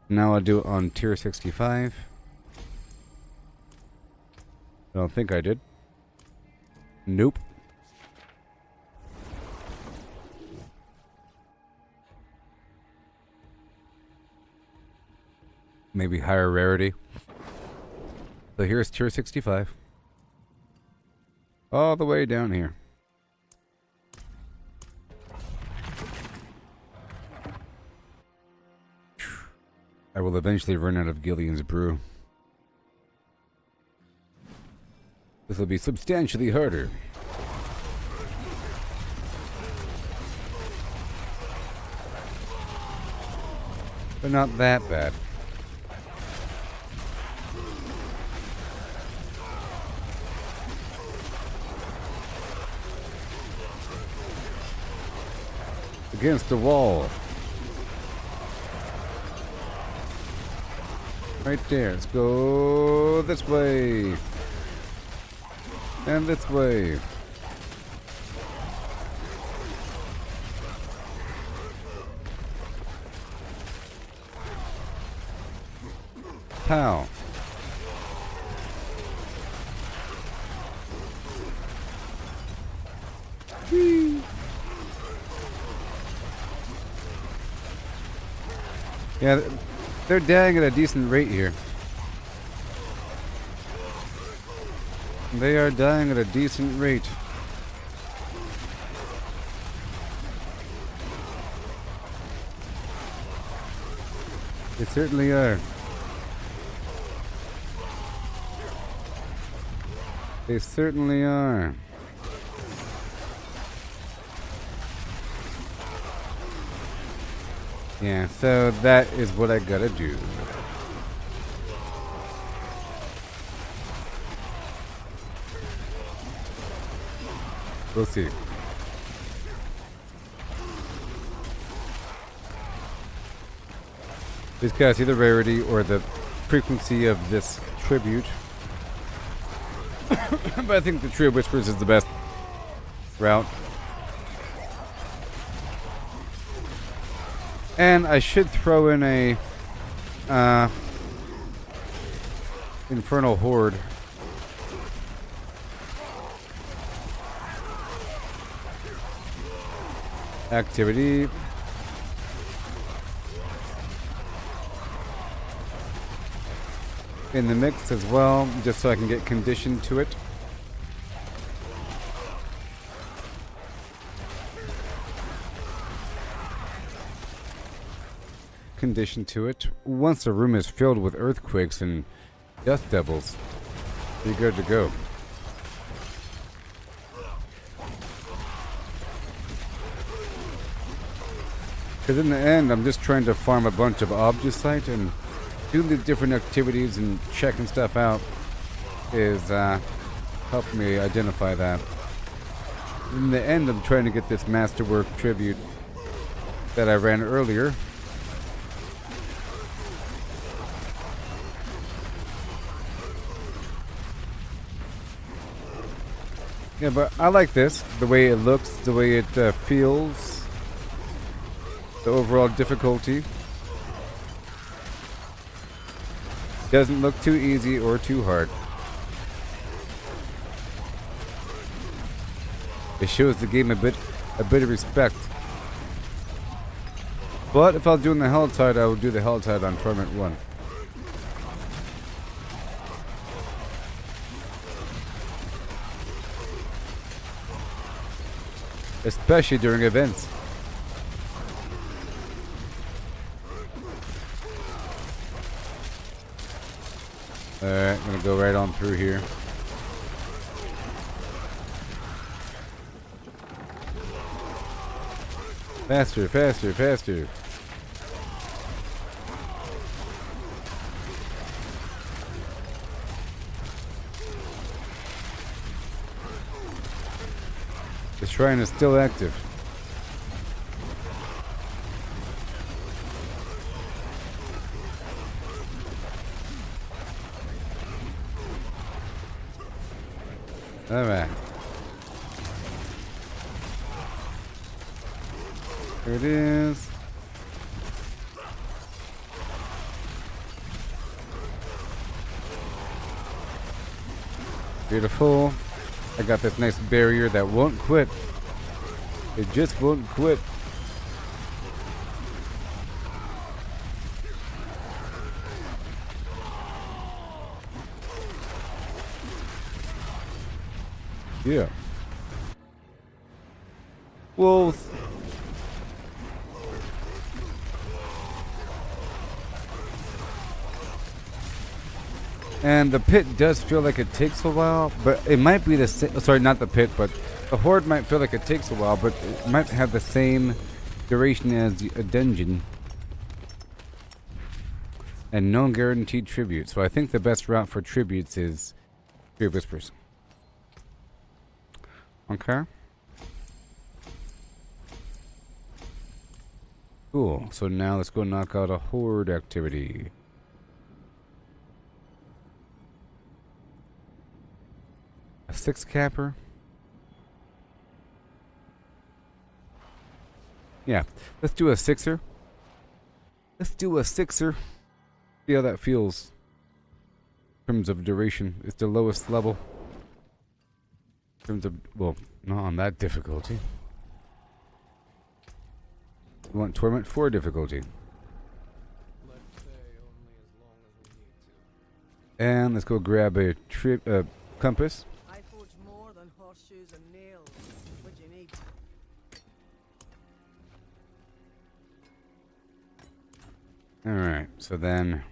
Now I'll do it on tier 65. I don't think I did. Nope. Maybe higher rarity. So here's tier 65. All the way down here. I will eventually run out of Gillian's brew. This will be substantially harder. But not that bad. Against the wall. Right there. Let's go this way. And this way. Pow. Whee. Yeah, they're dying at a decent rate here. They are dying at a decent rate. They certainly are. They certainly are. Yeah, so that is what I gotta do. We'll see. Just gotta see the rarity or the frequency of this tribute. But I think the Tree of Whispers is the best route. And I should throw in a Infernal Horde. Activity. In the mix as well, just so I can get conditioned to it. Conditioned to it. Once the room is filled with earthquakes and death devils, you're good to go. Because in the end, I'm just trying to farm a bunch of Obducite, and doing the different activities and checking stuff out is helping me identify that. In the end, I'm trying to get this Masterwork tribute that I ran earlier. Yeah, but I like this. The way it looks, the way it feels, the overall difficulty. Doesn't look too easy or too hard. It shows the game a bit of respect. But if I was doing the Helltide, I would do the Helltide on Torment 1. Especially during events. Alright, I'm gonna go right on through here. Faster, faster, faster. The shrine is still active. Alright. There it is. Beautiful. I got this nice barrier that won't quit. It just won't quit. Yeah. Well, and the pit does feel like it takes a while, but it might be the same. Sorry, not the pit, but the horde might feel like it takes a while, but it might have the same duration as a dungeon. And no guaranteed tribute. So I think the best route for tributes is Tree of Whispers. Okay. Cool. So now let's go knock out a horde activity. A 6 capper. Yeah, let's do a 6er. Let's do a 6er. See how that feels. In terms of duration, it's the lowest level. In terms of, well, not on that difficulty. We want Torment 4 difficulty. And let's go grab a compass. I forge more than horseshoes and nails. What do you need? Alright, so then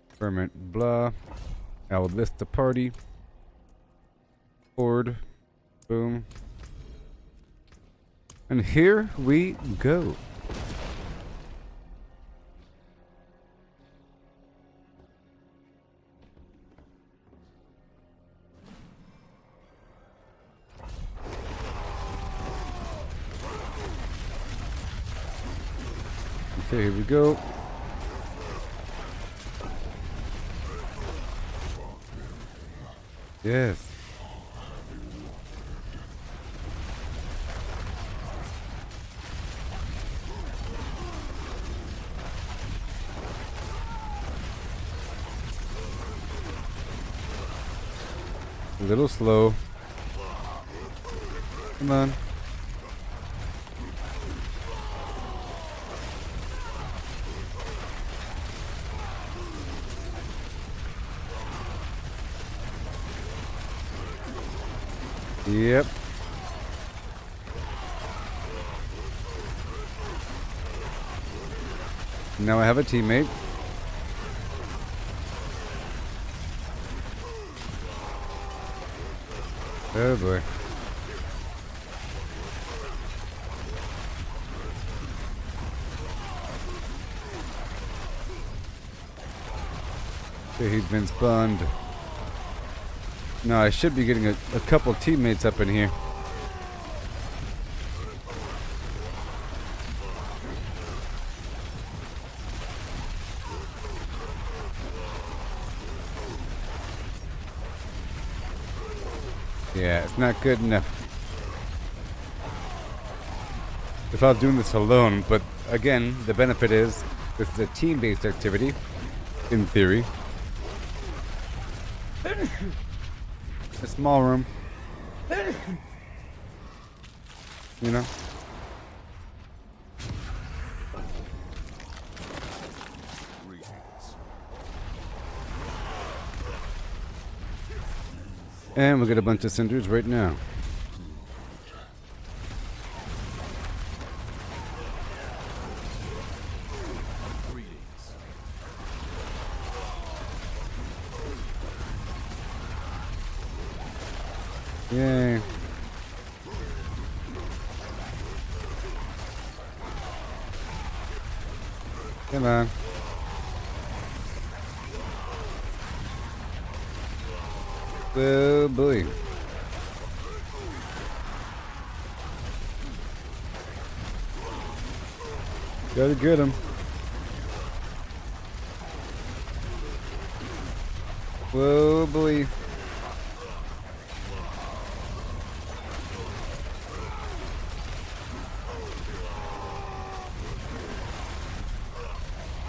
Ferment blah. I will list the party. Horde. Boom. And here we go. Okay, here we go. Yes. A little slow. Come on. Yep. Now I have a teammate. Oh boy. Okay, he's been spawned. No, I should be getting a couple teammates up in here. Yeah, it's not good enough. If I was doing this alone, but again, the benefit is this is a team-based activity, in theory. A small room. You know? And we'll get a bunch of cinders right now. Yay. Come on. Oh boy. Gotta get him. Whoa boy.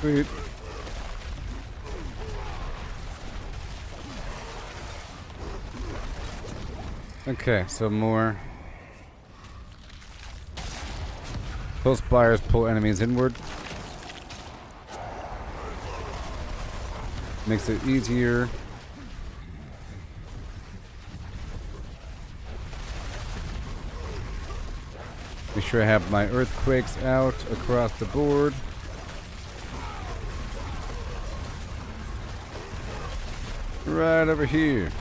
Sweet. Okay, so more. Pull spires, pull enemies inward. Makes it easier. Be sure I have my earthquakes out across the board. Right over here.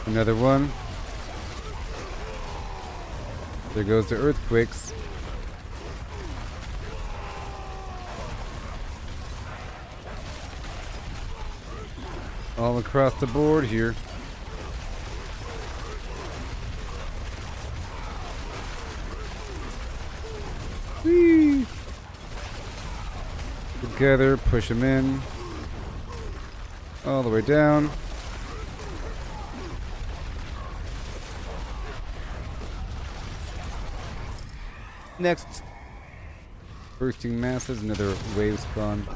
Another one. There goes the earthquakes. All across the board here. Whee! Together, push them in. All the way down. Next. Bursting masses, another wave spawn.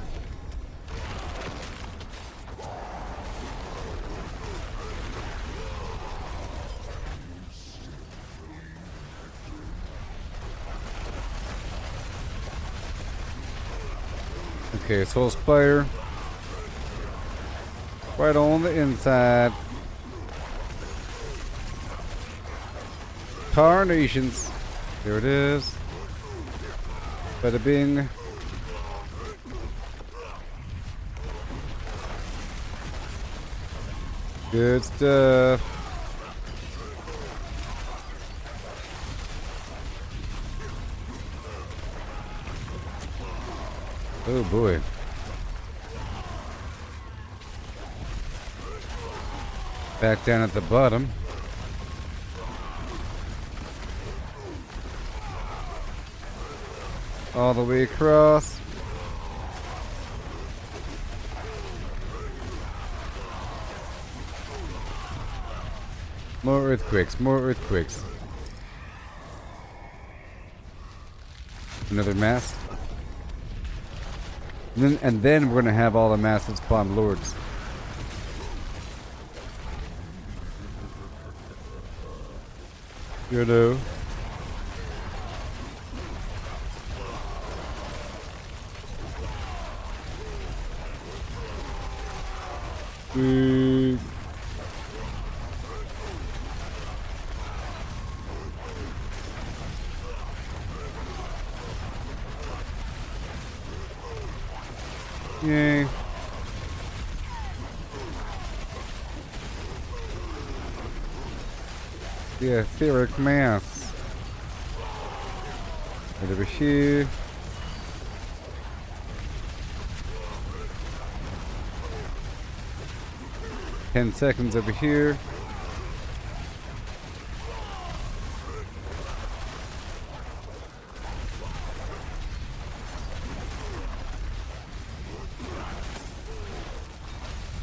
Okay, Soul Spire. Right on the inside. Tarnations. There it is. Bada bing. Good stuff. Oh boy. Back down at the bottom. All the way across. More earthquakes, more earthquakes. Another mass. And then we're gonna have all the massive spawn lords. Goodo. Yay. The etheric mass. Right over here. Ten seconds over here.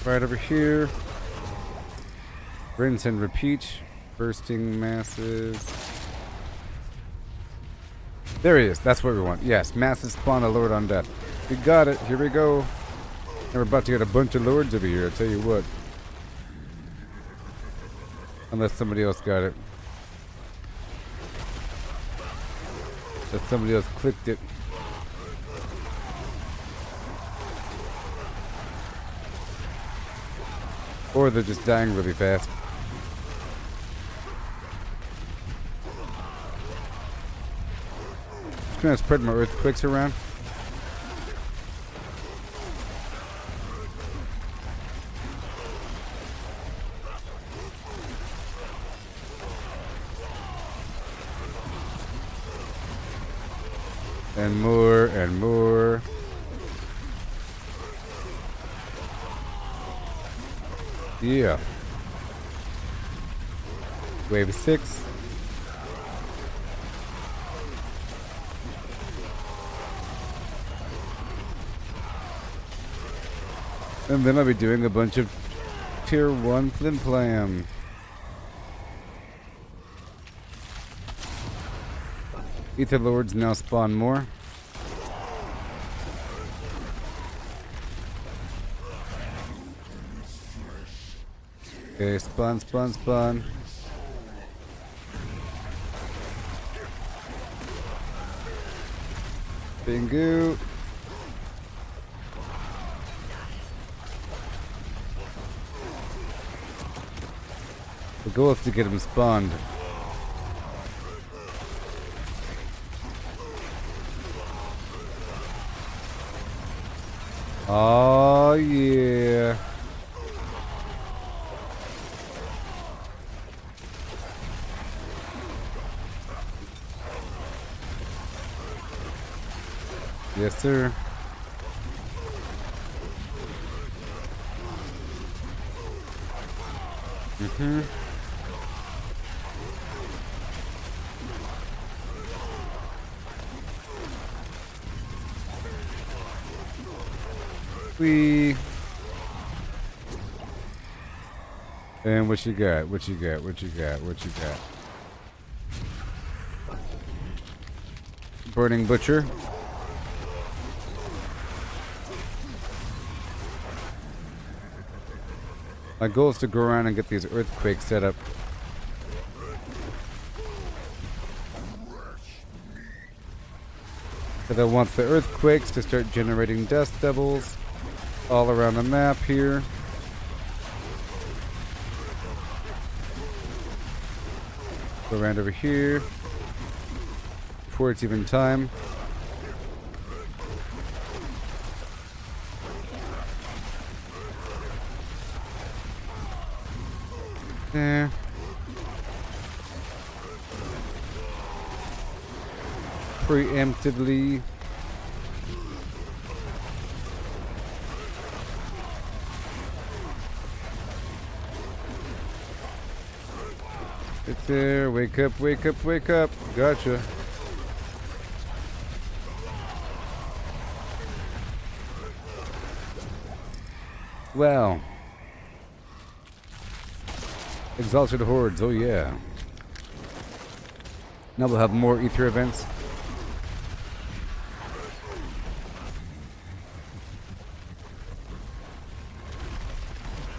Right over here. Rinse and repeat. Bursting masses. There he is. That's what we want. Yes, masses spawn a lord on death. We got it. Here we go. And we're about to get a bunch of lords over here. I'll tell you what. Unless somebody else got it. Unless somebody else clicked it. Or they're just dying really fast. Just gonna spread my earthquakes around. And more and more. Yeah. Wave 6. And then I'll be doing a bunch of tier 1 flim flam. Ether Lords now spawn more. Okay, spawn, spawn, spawn. Bingo. The goal is to get him spawned. Oh yeah. Yes, sir. Mm-hmm. We. And what you got? What you got? What you got? What you got? Burning Butcher. My goal is to go around and get these earthquakes set up. Because I want the earthquakes to start generating dust devils all around the map here. Go around over here before it's even time. There. Preemptively. Get there. Wake up, wake up, wake up. Gotcha. Wow. Exalted Hordes, oh yeah. Now we'll have more ether events.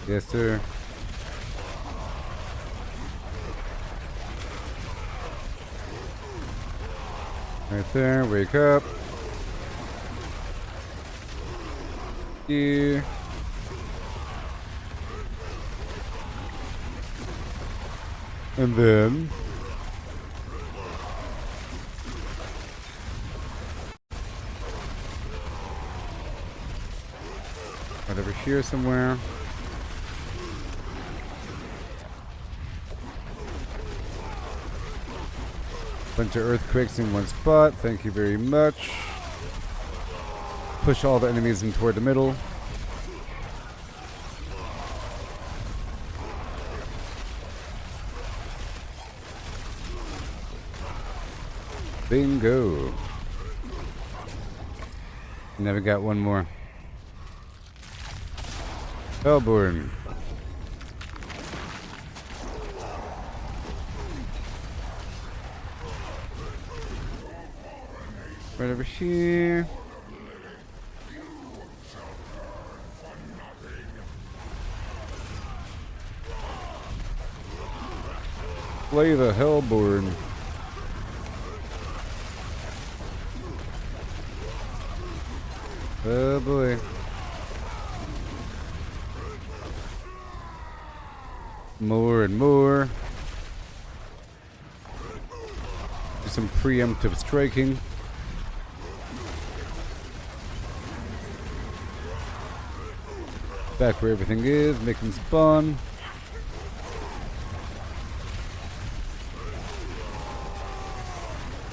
Yes, sir. Right there, wake up. Here. And then right over here somewhere. Bunch of earthquakes in one spot. Thank you very much. Push all the enemies in toward the middle. Bingo. Never got one more. Hellborn. Right over here. Play the Hellborn. Oh boy. More and more. Do some preemptive striking. Back where everything is, make them spawn.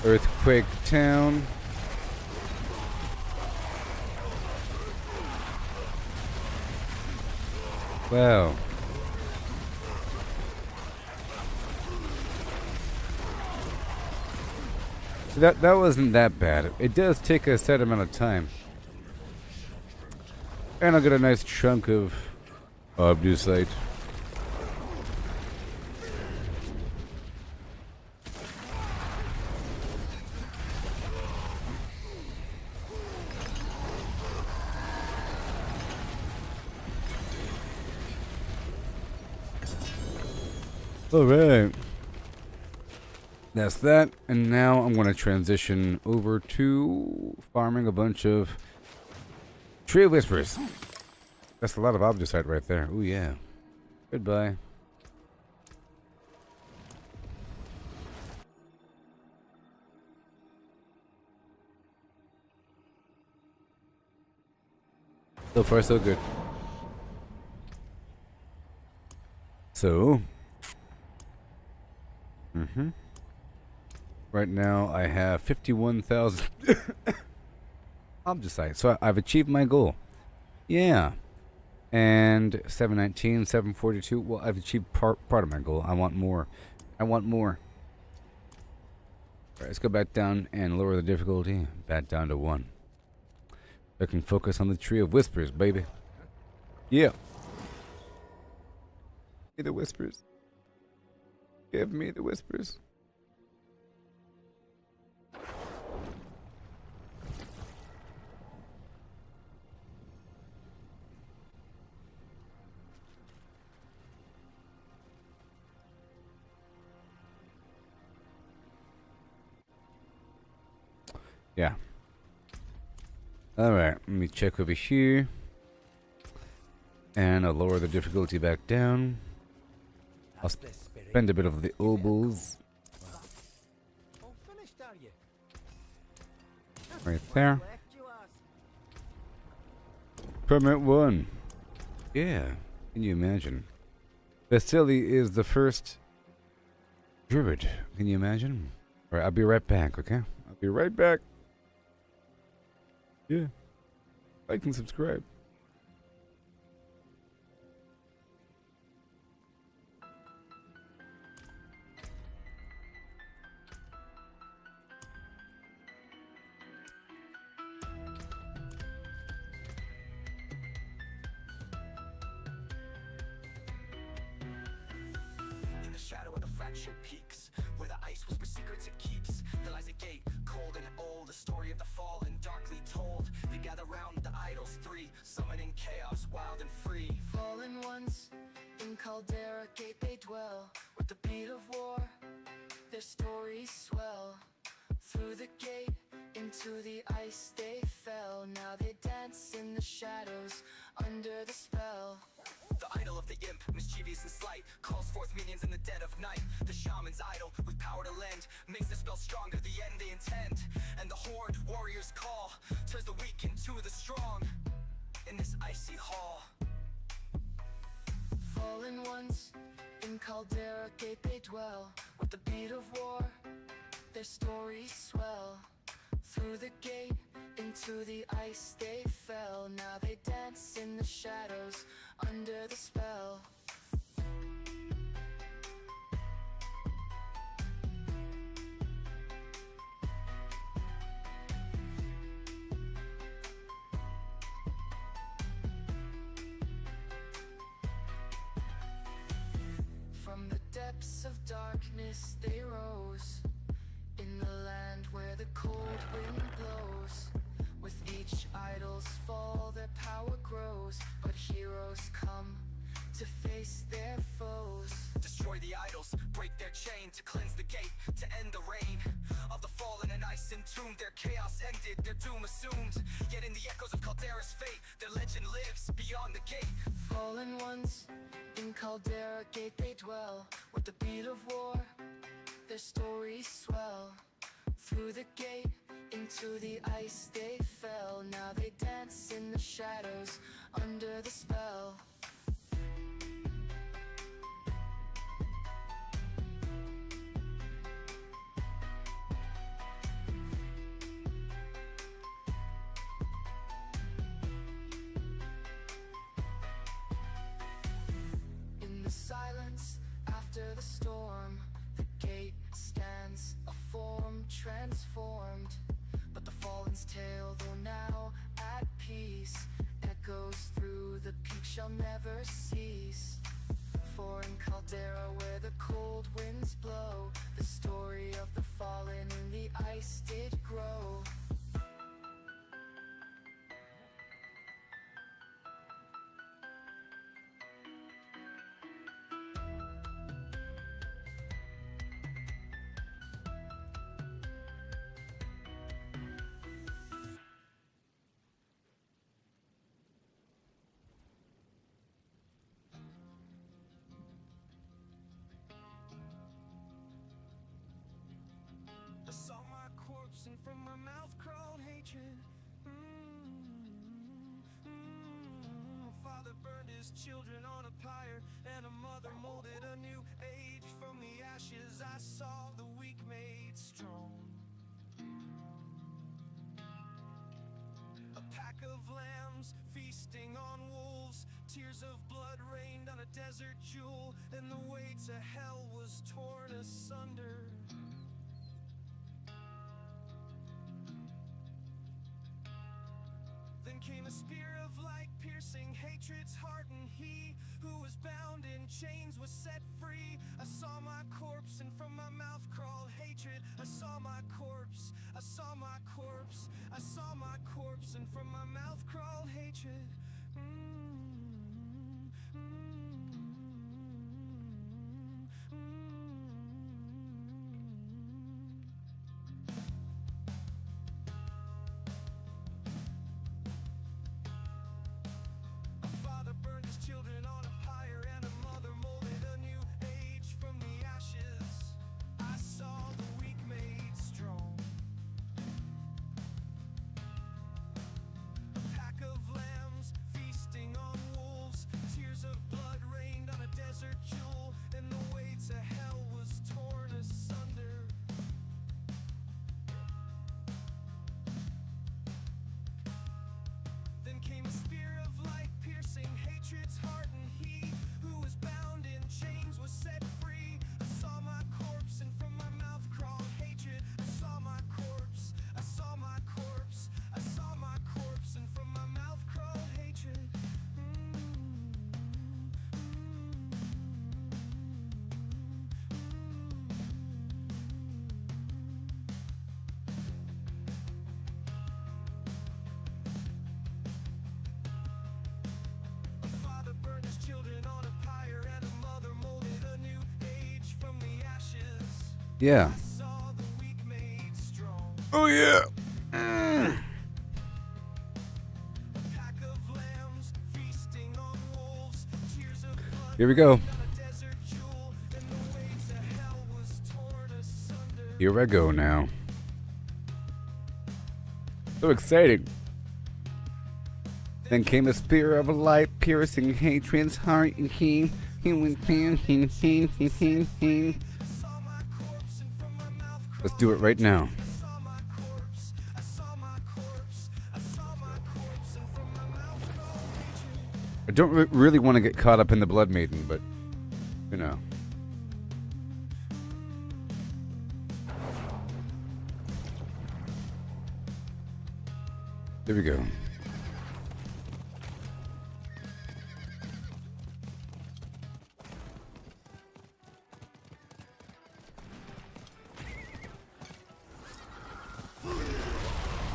Earthquake Town. Wow. So that wasn't that bad. It does take a set amount of time. And I'll get a nice chunk of Obducite. Alright. That's that. And now I'm going to transition over to farming a bunch of Tree of Whispers. That's a lot of Obducite right there. Oh yeah. Goodbye. So far, so good. So, right now I have 51,000 Obducite. So I've achieved my goal. Yeah. And 719, 742. Well, I've achieved part of my goal. I want more. I want more. All right, let's go back down and lower the difficulty. Back down to 1. I can focus on the Tree of Whispers, baby. Yeah. Give me the whispers. Give me the whispers. Yeah. Alright, let me check over here. And I'll lower the difficulty back down. I'll spend a bit of the Opals. Right there. Permit 1. Yeah, can you imagine? Vasily is the first druid. Can you imagine? Alright, I'll be right back, okay? I'll be right back. Yeah. Like and subscribe. In the shadow of the fractured peaks, where the ice whisper secrets it keeps, there lies a gate, cold and old, the story of the fallen, darkly told. They gather round the idols three, summoning chaos, wild and free. Fallen ones, in Caldera gate they dwell, with the beat of war, their stories swell. Through the gate, into the ice they fell, now they dance in the shadows, under the spell. The idol of the imp, mischievous and slight, calls forth minions in the dead of night. The shaman's idol, with power to lend, makes the spell stronger, the end they intend. And the horde, warriors call, turns the weak into the strong, in this icy hall. Fallen ones, in Caldera gate they dwell, with the beat of war, their stories swell. Through the gate, into the ice they fell, now they dance in the shadows, under the spell. From the depths of darkness they rose, in the land where the cold wind blows. With each idol's fall their power grows, but heroes come to face their foes. Destroy the idols, break their chain, to cleanse the gate, to end the reign of the fallen and ice entombed. Their chaos ended, their doom assumed. Yet in the echoes of Caldera's fate, their legend lives beyond the gate. Fallen ones, in Caldera gate they dwell, with the beat of war, their stories swell. Through the gate, into the ice they fell, now they dance in the shadows, under the spell. In the silence, after the storm, the gate stands, a form transformed. But the fallen's tale, though now at peace, echoes through the peak, shall never cease. For in Caldera, where the cold winds blow, the story of the fallen in the ice did grow. I saw my corpse and from my mouth crawled hatred. My father burned his children on a pyre, and a mother molded a new age. From the ashes I saw the weak made strong. A pack of lambs feasting on wolves, tears of blood rained on a desert jewel, and the way to hell was torn asunder. Then came a spear of light, piercing hatred's heart, and he who was bound in chains was set free. I saw my corpse, and from my mouth crawled hatred. I saw my corpse, I saw my corpse, I saw my corpse, and from my mouth crawled hatred. A father burned his children on a pyre, and a mother molded a new age from the ashes. I saw the weak made strong. A pack of lambs feasting on wolves. Tears of blood rained on a desert jewel, and the way to hell was torn asunder. Then came a spear of light, piercing hatred's heart, and he who was bound in chains was set free. I saw my corpse, and from my mouth crawled hatred. I saw my corpse, I saw my corpse, I saw my corpse, and from my mouth crawled hatred. A father burned his children on a pyre, and a mother molded a new age from the ashes. Yeah. I saw the weak made strong. Oh yeah. A pack of lambs feasting on wolves. Tears of blood Here we go. on a desert jewel, and the way to hell was torn asunder. Here I go now. So exciting. Then came a spear of light, piercing hatred's heart, and he was Let's do it right now. I don't really want to get caught up in the Blood Maiden, but you know. There we go.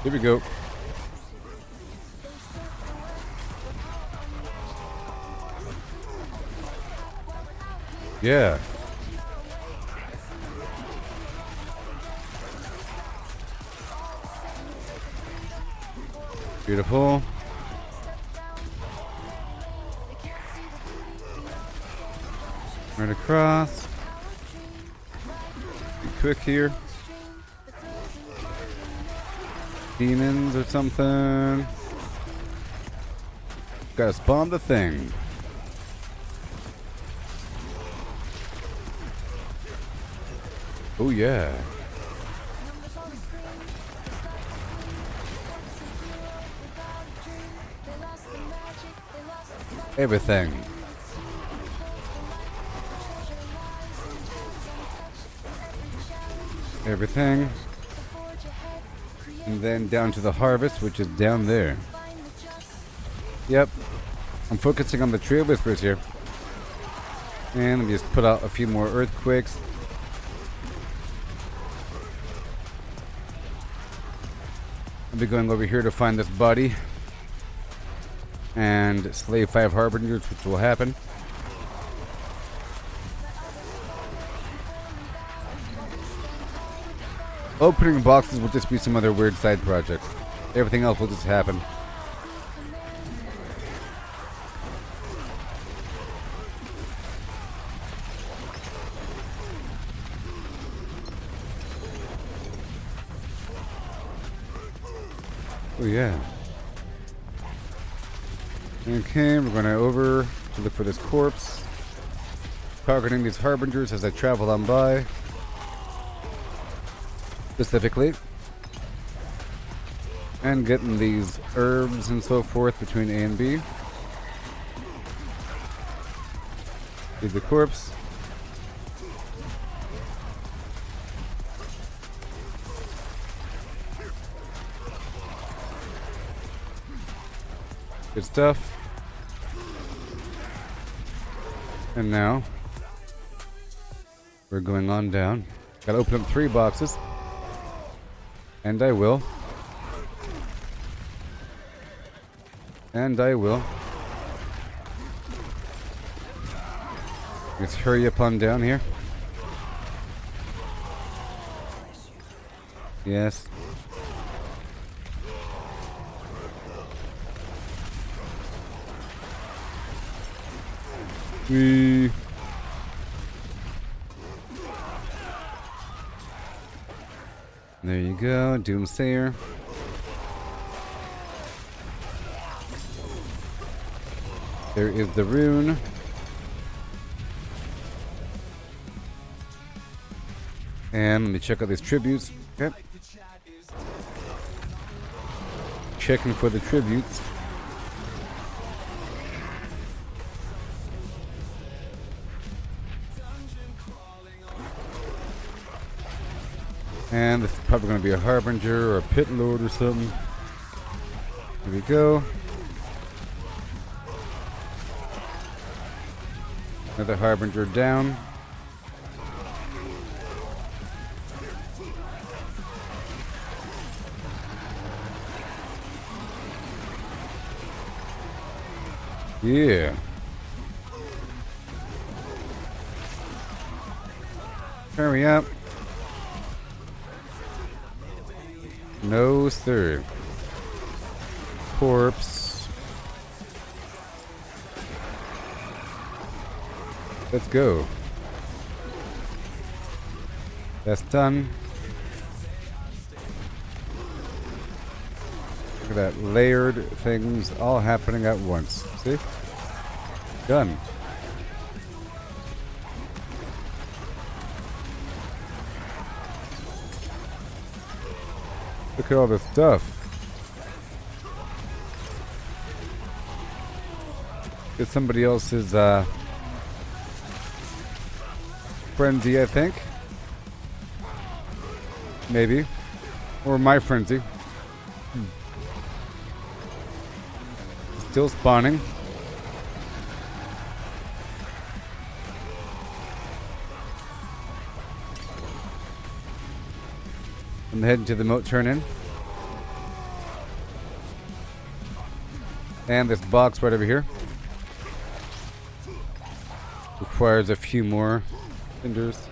Here we go. Yeah. Beautiful. Right across. Be quick here. Demons or something. Gotta spawn the thing. Oh yeah. Everything. Everything. And then down to the harvest, which is down there. Yep. I'm focusing on the Trail Whispers here. And let me just put out a few more earthquakes. I'll be going over here to find this body. And slay 5 harbingers, which will happen. Opening boxes will just be some other weird side projects. Everything else will just happen. Oh yeah. Okay, we're going over to look for this corpse. Targeting these harbingers as I travel on by. Specifically. And getting these herbs and so forth between A and B. Feed the corpse. Good stuff. And now we're going on down. Gotta open up 3 boxes. And I will. And I will. Let's hurry up on down here. Yes. There you go, Doomsayer. There is the rune. And let me check out these tributes. Okay. Checking for the tributes. And this is probably going to be a Harbinger or a Pit Lord or something. Here we go. Another Harbinger down. Yeah. Hurry up. No, sir. Corpse. Let's go. That's done. Look at that. Layered things all happening at once. See? Done. Look at all this stuff. It's somebody else's frenzy, I think. Maybe. Or my frenzy. Still spawning. I'm heading to the moat turn-in. And this box right over here requires a few more cinders.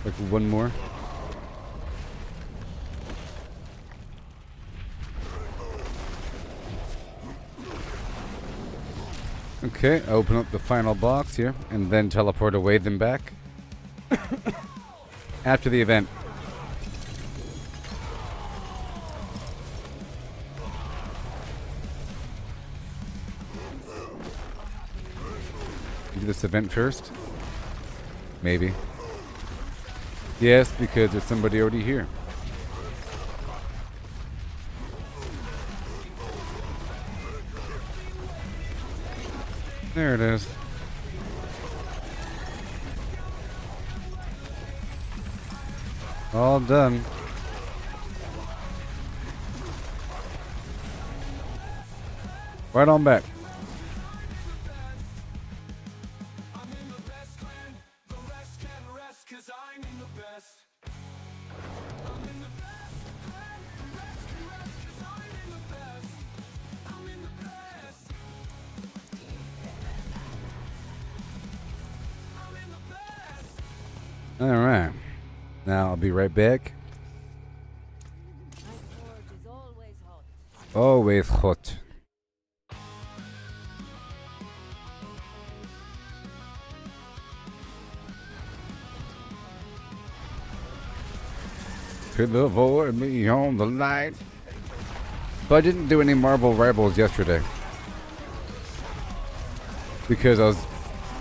Like one more. Okay, open up the final box here and then teleport away them back. After the event. Do this event first? Maybe. Yes, because there's somebody already here. There it is. All done. Right on back. All right. Now I'll be right back. Always hot. Could avoid me on the light. But I didn't do any Marvel Rivals yesterday. Because I was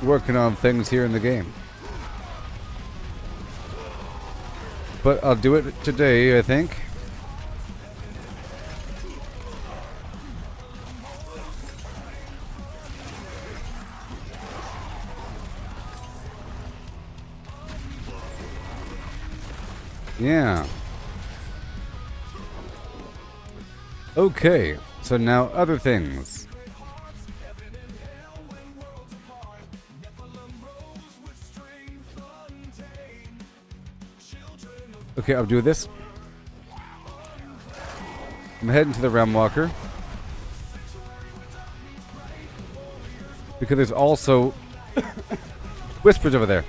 working on things here in the game. But I'll do it today, I think. Yeah. Okay, so now other things. Okay, I'll do this. I'm heading to the Realm Walker. Because there's also whispers over there.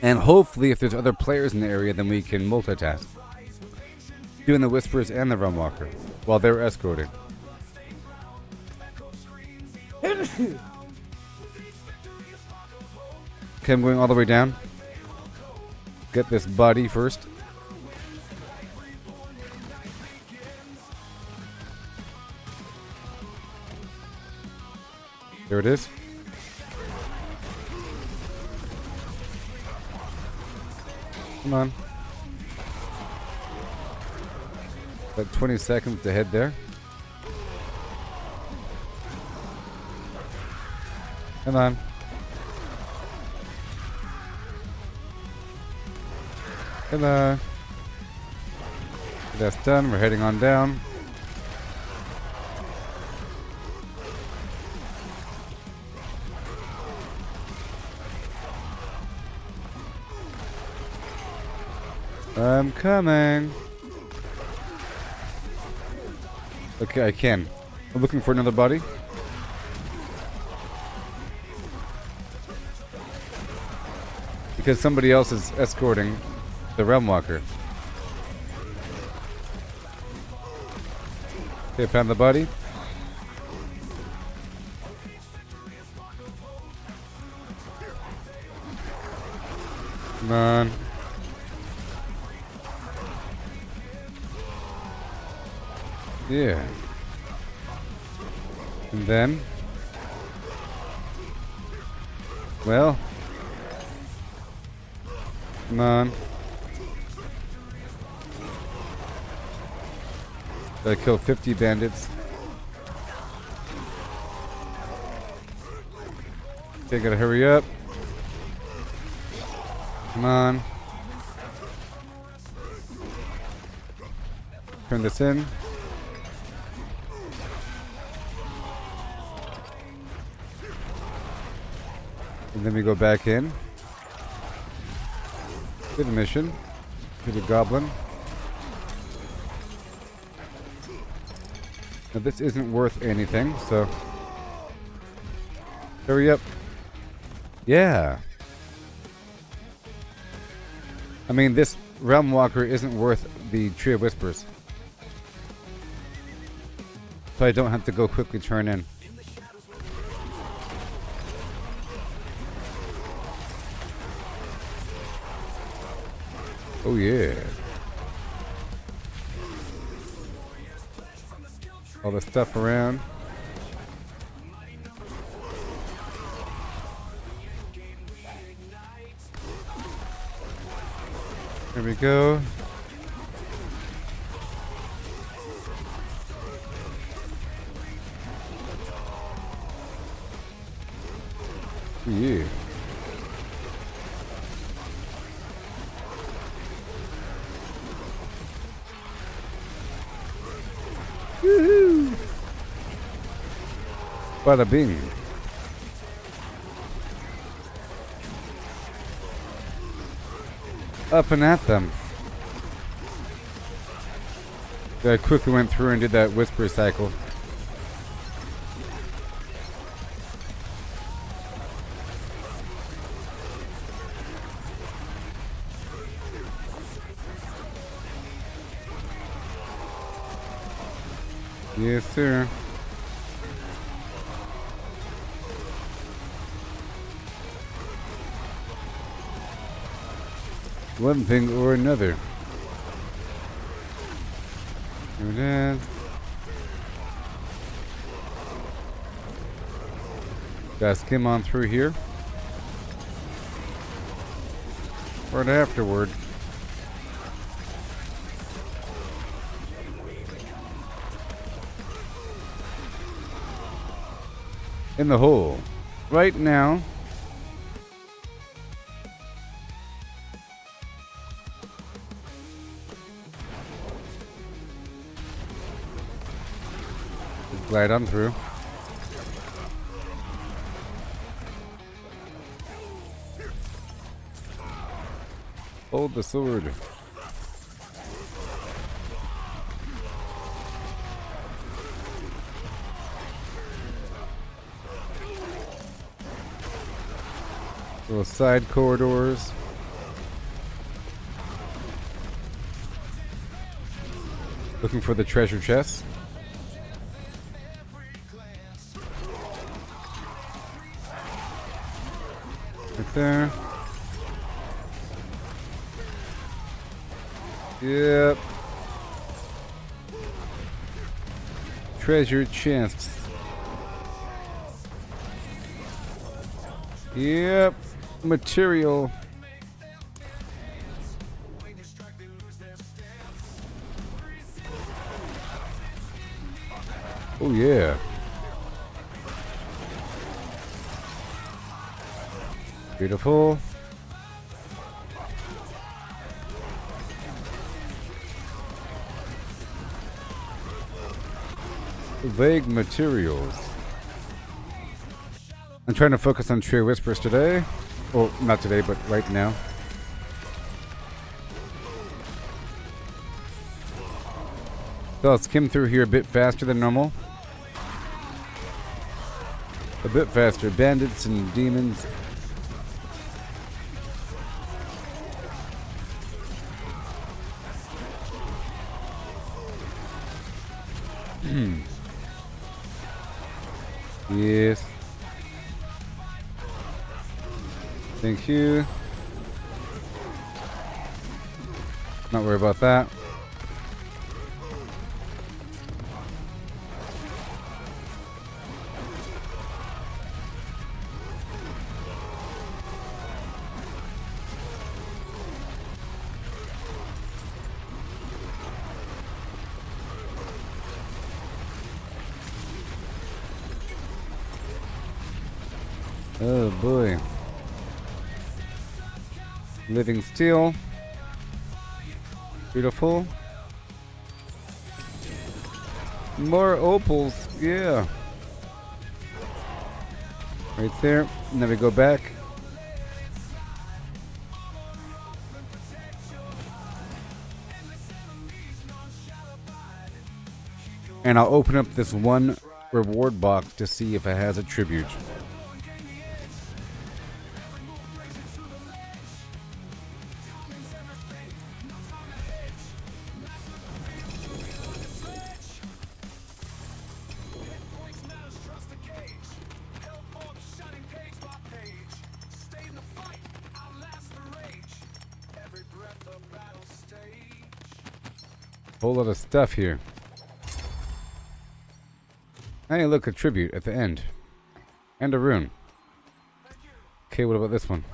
And hopefully if there's other players in the area, then we can multitask. Doing the whispers and the Realm Walker while they're escorting. Okay, I'm going all the way down. Get this body first. There it is. Come on. About 20 seconds to head there. Come on. Come on. That's done. We're heading on down. I'm coming. Okay, I can. I'm looking for another body. Because somebody else is escorting the Realm Walker. Okay, found the body. Come on. Yeah. And then, well, come on. Gotta kill 50 bandits. Okay, gotta hurry up. Come on. Turn this in. And then we go back in. Do the mission. Do the goblin. Now this isn't worth anything, so hurry up. Yeah. I mean, this Realm Walker isn't worth the Tree of Whispers. So I don't have to go quickly turn in. Oh yeah. All the stuff around. There we go. Yeah. Woohoo! Bada bing. Up and at them. I quickly went through and did that whisper cycle. Yes, sir. One thing or another. Here it is. Gotta skim on through here. Right afterward. In the hole. Right now. Glide on through. Hold the sword. Little side corridors. Looking for the treasure chest. Right there. Yep. Treasure chests. Yep. Material. Oh yeah. Beautiful. Vague materials. I'm trying to focus on Tree Whispers today. Well, not today, but right now. So I'll skim through here a bit faster than normal. A bit faster. Bandits and demons. Yes. Thank you. Not worry about that. Oh boy. Living steel. Beautiful. More opals. Yeah. Right there. Now we go back. And I'll open up this one reward box to see if it has a tribute. Whole lot of stuff here. Hey, look, a tribute at the end. And a rune. Okay, what about this one?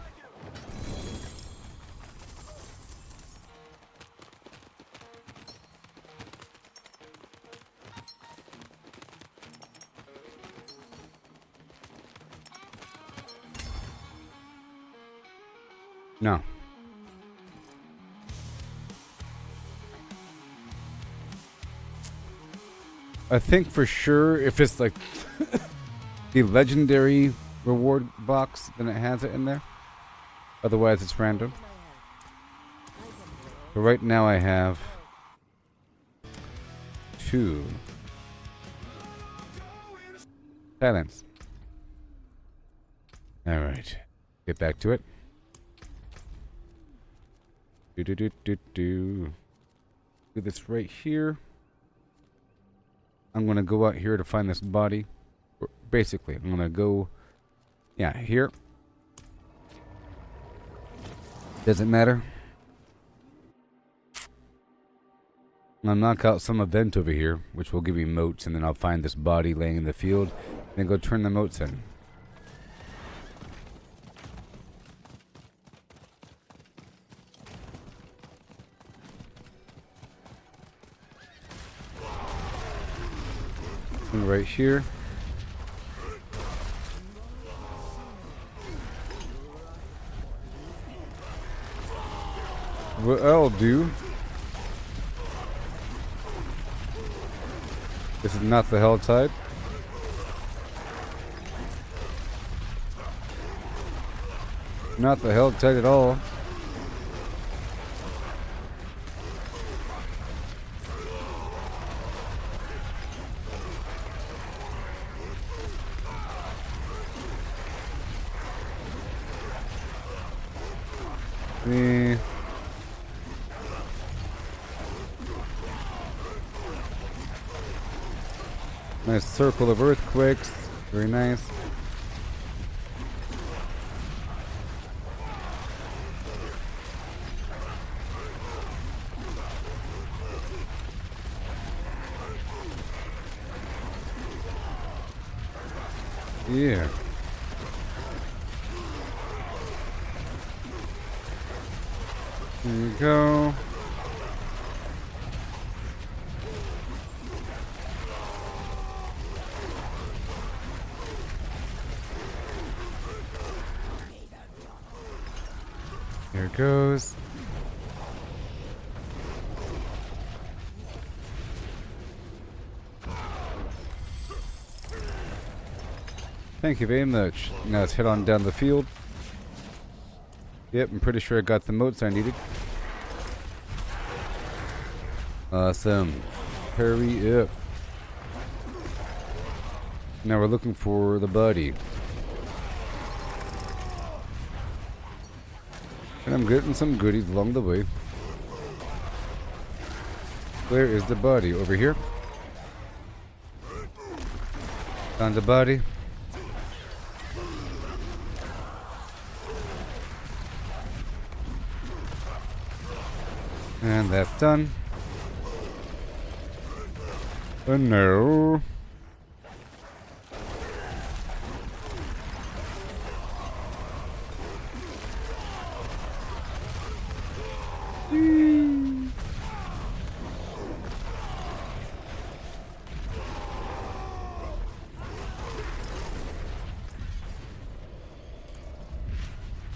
No. I think for sure if it's like the legendary reward box, then it has it in there. Otherwise it's random. But right now I have 2. Silence. Alright. Get back to it. Do this right here. I'm going to go out here to find this body. Basically, I'm going to go, yeah, here. Doesn't matter. I'll knock out some event over here, which will give me motes, and then I'll find this body laying in the field, and then go turn the motes in. Right here. What I'll do. This is not the Helltide. Not the Helltide at all. Nice circle of earthquakes. Very nice. Yeah. There you go. Here it goes. Thank you very much. Now let's head on down the field. Yep, I'm pretty sure I got the motes I needed. Awesome. Hurry up. Now we're looking for the body. And I'm getting some goodies along the way. Where is the body? Over here? Found the body. And that's done. Oh no.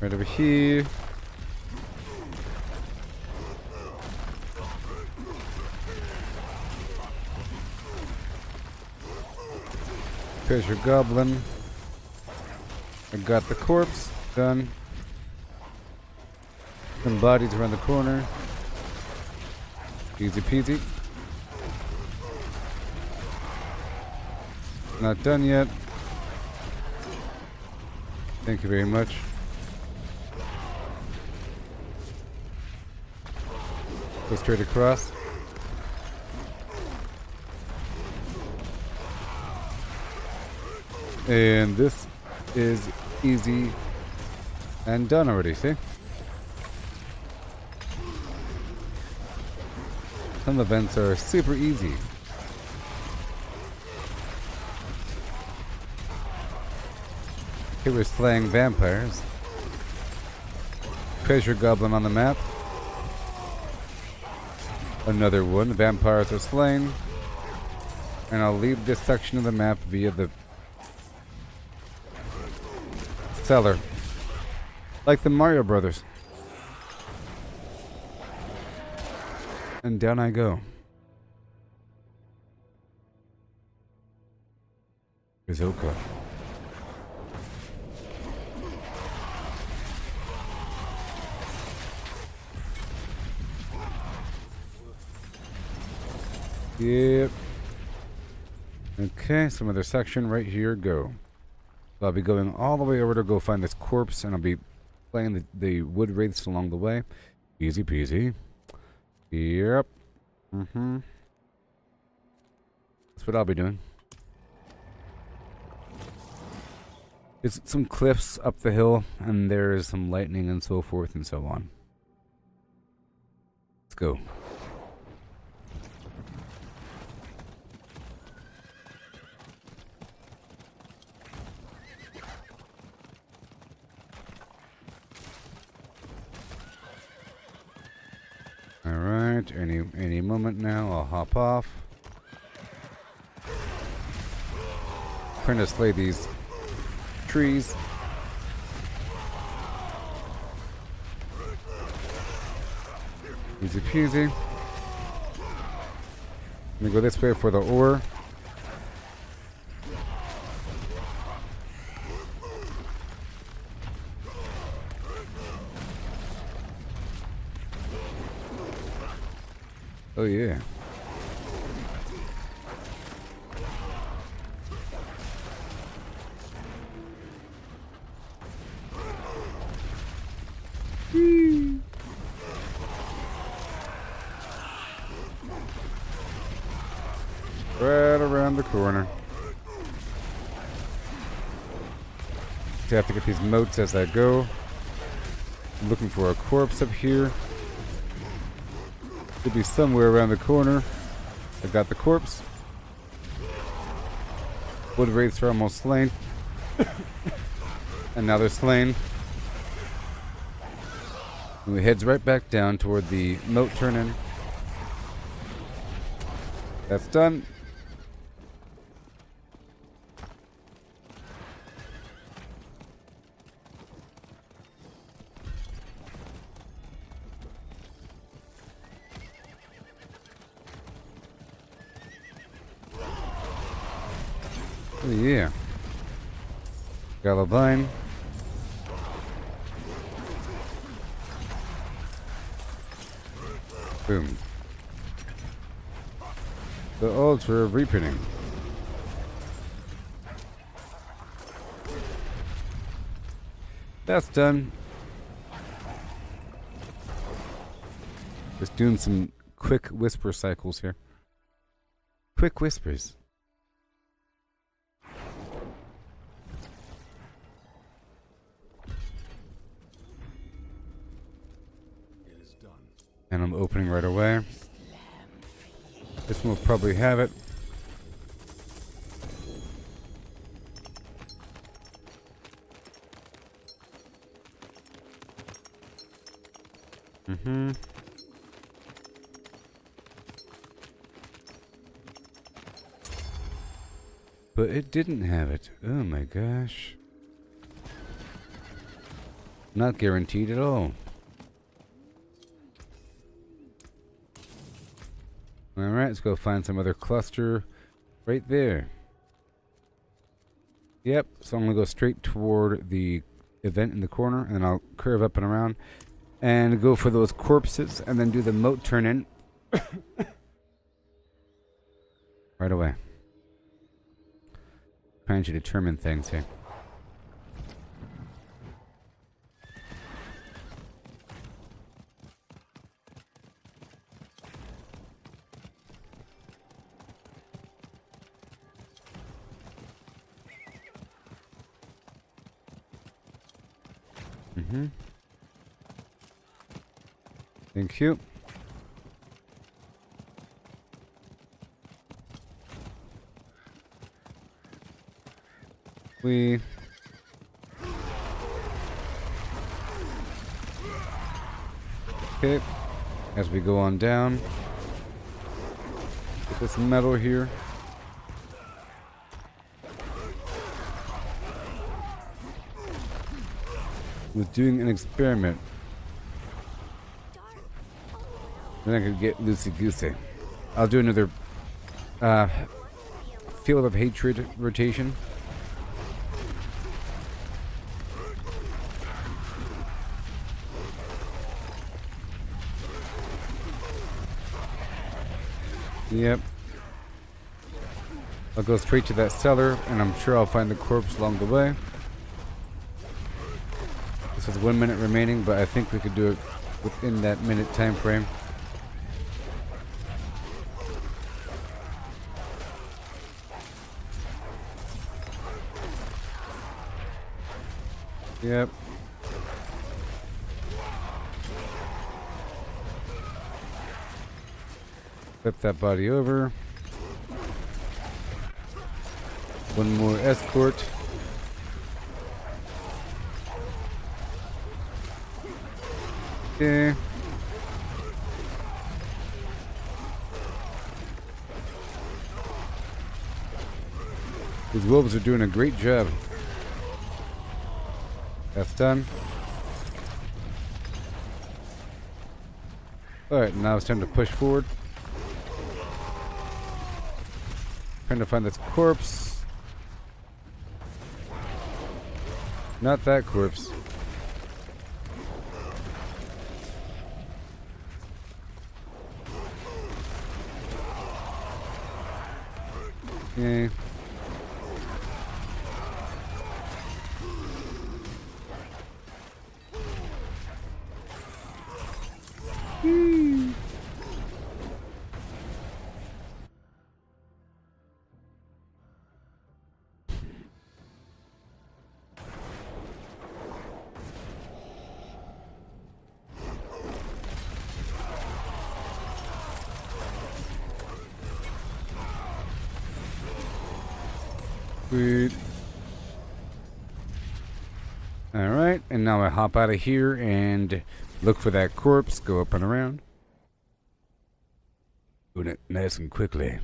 Right over here. There's your goblin. I got the corpse. Done. Some bodies around the corner. Easy peasy. Not done yet. Thank you very much. Go straight across. And this is easy and done already, see? Some events are super easy. Here we're slaying vampires. Treasure goblin on the map. Another one. Vampires are slain. And I'll leave this section of the map via the cellar. Like the Mario Brothers. And down I go. Izoka. Yep. Okay, some other section right here. Go. So I'll be going all the way over to go find this corpse, and I'll be playing the wood wraiths along the way. Easy peasy. Yep. Mm-hmm. That's what I'll be doing. It's some cliffs up the hill, and there's some lightning and so forth and so on. Let's go. Alright, any moment now, I'll hop off. Trying to slay these trees. Easy peasy. Let me go this way for the ore. Oh yeah. Right around the corner. I have to get these motes as I go. I'm looking for a corpse up here. Could be somewhere around the corner. I got the corpse. Wood wraiths are almost slain. And now they're slain. And we heads right back down toward the moat turn-in. That's done. Oh yeah. Galabine. Boom. The altar of repinning. That's done. Just doing some quick whisper cycles here. Quick whispers. And I'm opening right away. This one will probably have it. But it didn't have it. Oh my gosh. Not guaranteed at all. Alright, let's go find some other cluster right there. Yep, so I'm going to go straight toward the event in the corner, and then I'll curve up and around and go for those corpses and then do the moat turn in right away. Trying to determine things here. Thank you. Okay, as we go on down, get this metal here. Was doing an experiment. Then I could get loosey-goosey. I'll do another Field of Hatred rotation. Yep. I'll go straight to that cellar, and I'm sure I'll find the corpse along the way. This has 1 minute remaining, but I think we could do it within that minute time frame. Yep. Flip that body over. One more escort. Okay. These wolves are doing a great job. That's done. Alright, now it's time to push forward. Trying to find this corpse. Not that corpse. Okay. Sweet. Alright, and now I hop out of here and look for that corpse, go up and around. Doing it nice and quickly.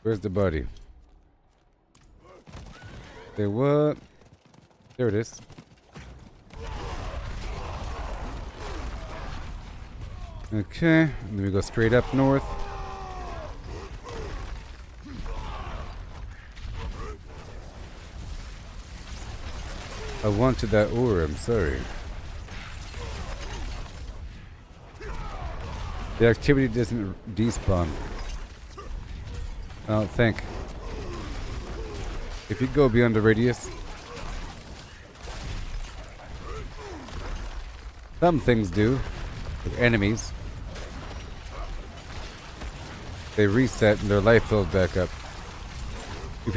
Where's the body? Say what? There it is. Okay, and then we go straight up north. I wanted that ore, I'm sorry. The activity doesn't despawn. I don't think. If you go beyond the radius, some things do. With enemies, they reset and their life fills back up. If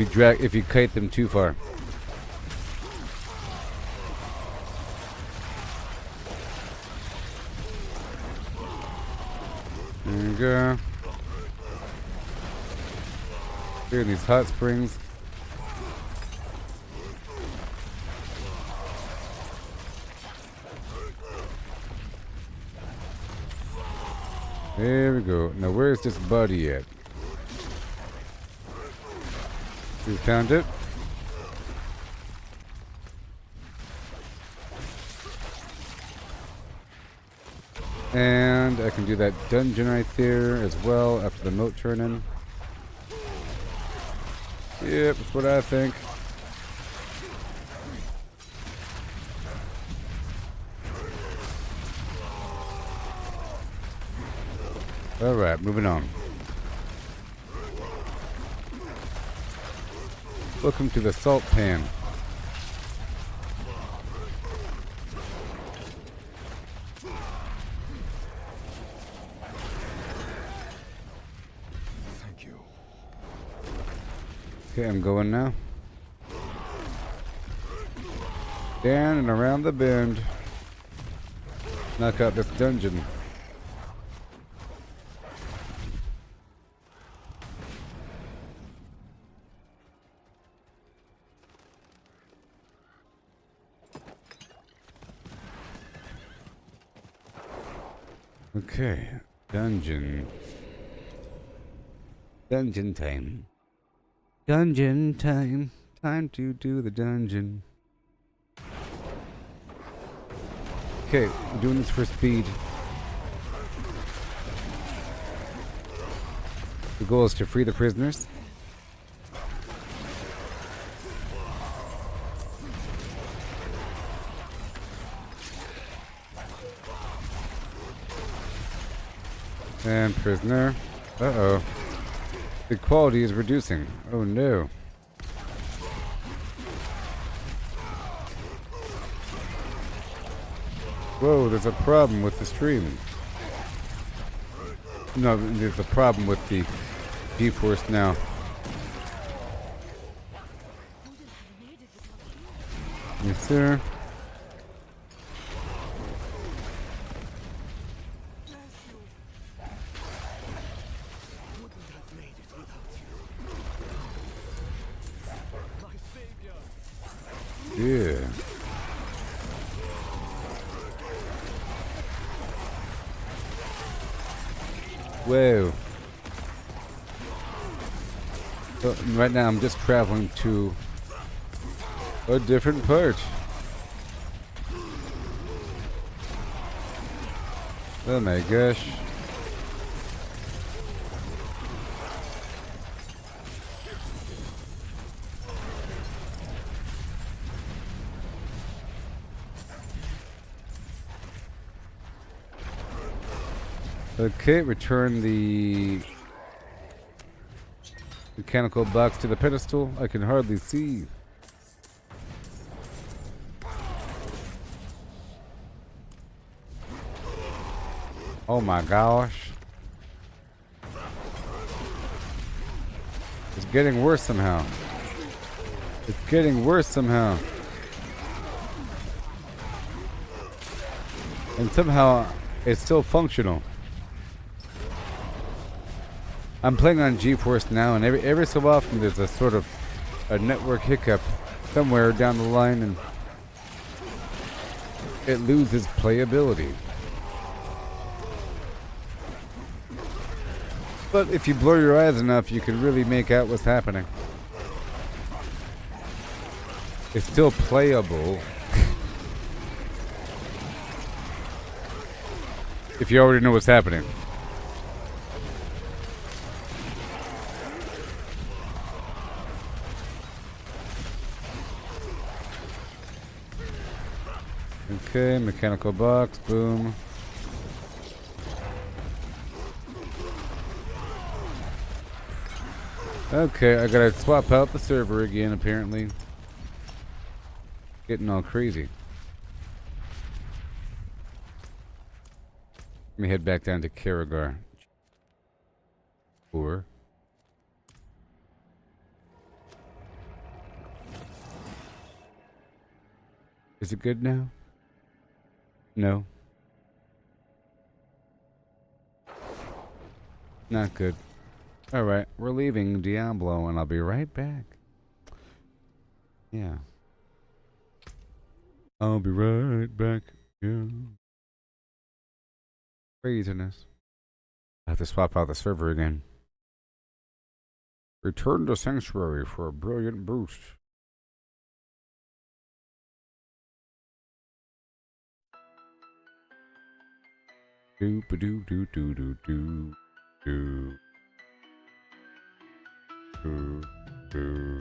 you kite them too far. There you go. Here in these hot springs. There we go. Now where's this body at? We found it. And I can do that dungeon right there as well after the moat turn-in. Yep, that's what I think. Alright, moving on. Welcome to the salt pan. Thank you. Okay, I'm going now. Down and around the bend. Knock out this dungeon. Okay, dungeon. Dungeon time. Dungeon time. Time to do the dungeon. Okay, I'm doing this for speed. The goal is to free the prisoners. And prisoner. Uh-oh. The quality is reducing. Oh no. Whoa, there's a problem with the stream. No, there's a problem with the GeForce now. Yes, sir. Yeah. Whoa. So right now I'm just traveling to a different part. Oh my gosh. Okay, return the mechanical box to the pedestal. I can hardly see. Oh my gosh. It's getting worse somehow. It's getting worse somehow. And somehow it's still functional. I'm playing on GeForce now, and every so often there's a sort of a network hiccup somewhere down the line, and it loses playability. But if you blur your eyes enough, you can really make out what's happening. It's still playable. If you already know what's happening. Okay, mechanical box, boom. Okay, I gotta swap out the server again, apparently. Getting all crazy. Let me head back down to Karagar. Or is it good now? No. Not good. Alright, we're leaving Diablo and I'll be right back. Yeah. I'll be right back. Yeah. Craziness. I have to swap out the server again. Return to Sanctuary for a brilliant boost. Do ba do do do do do do do do.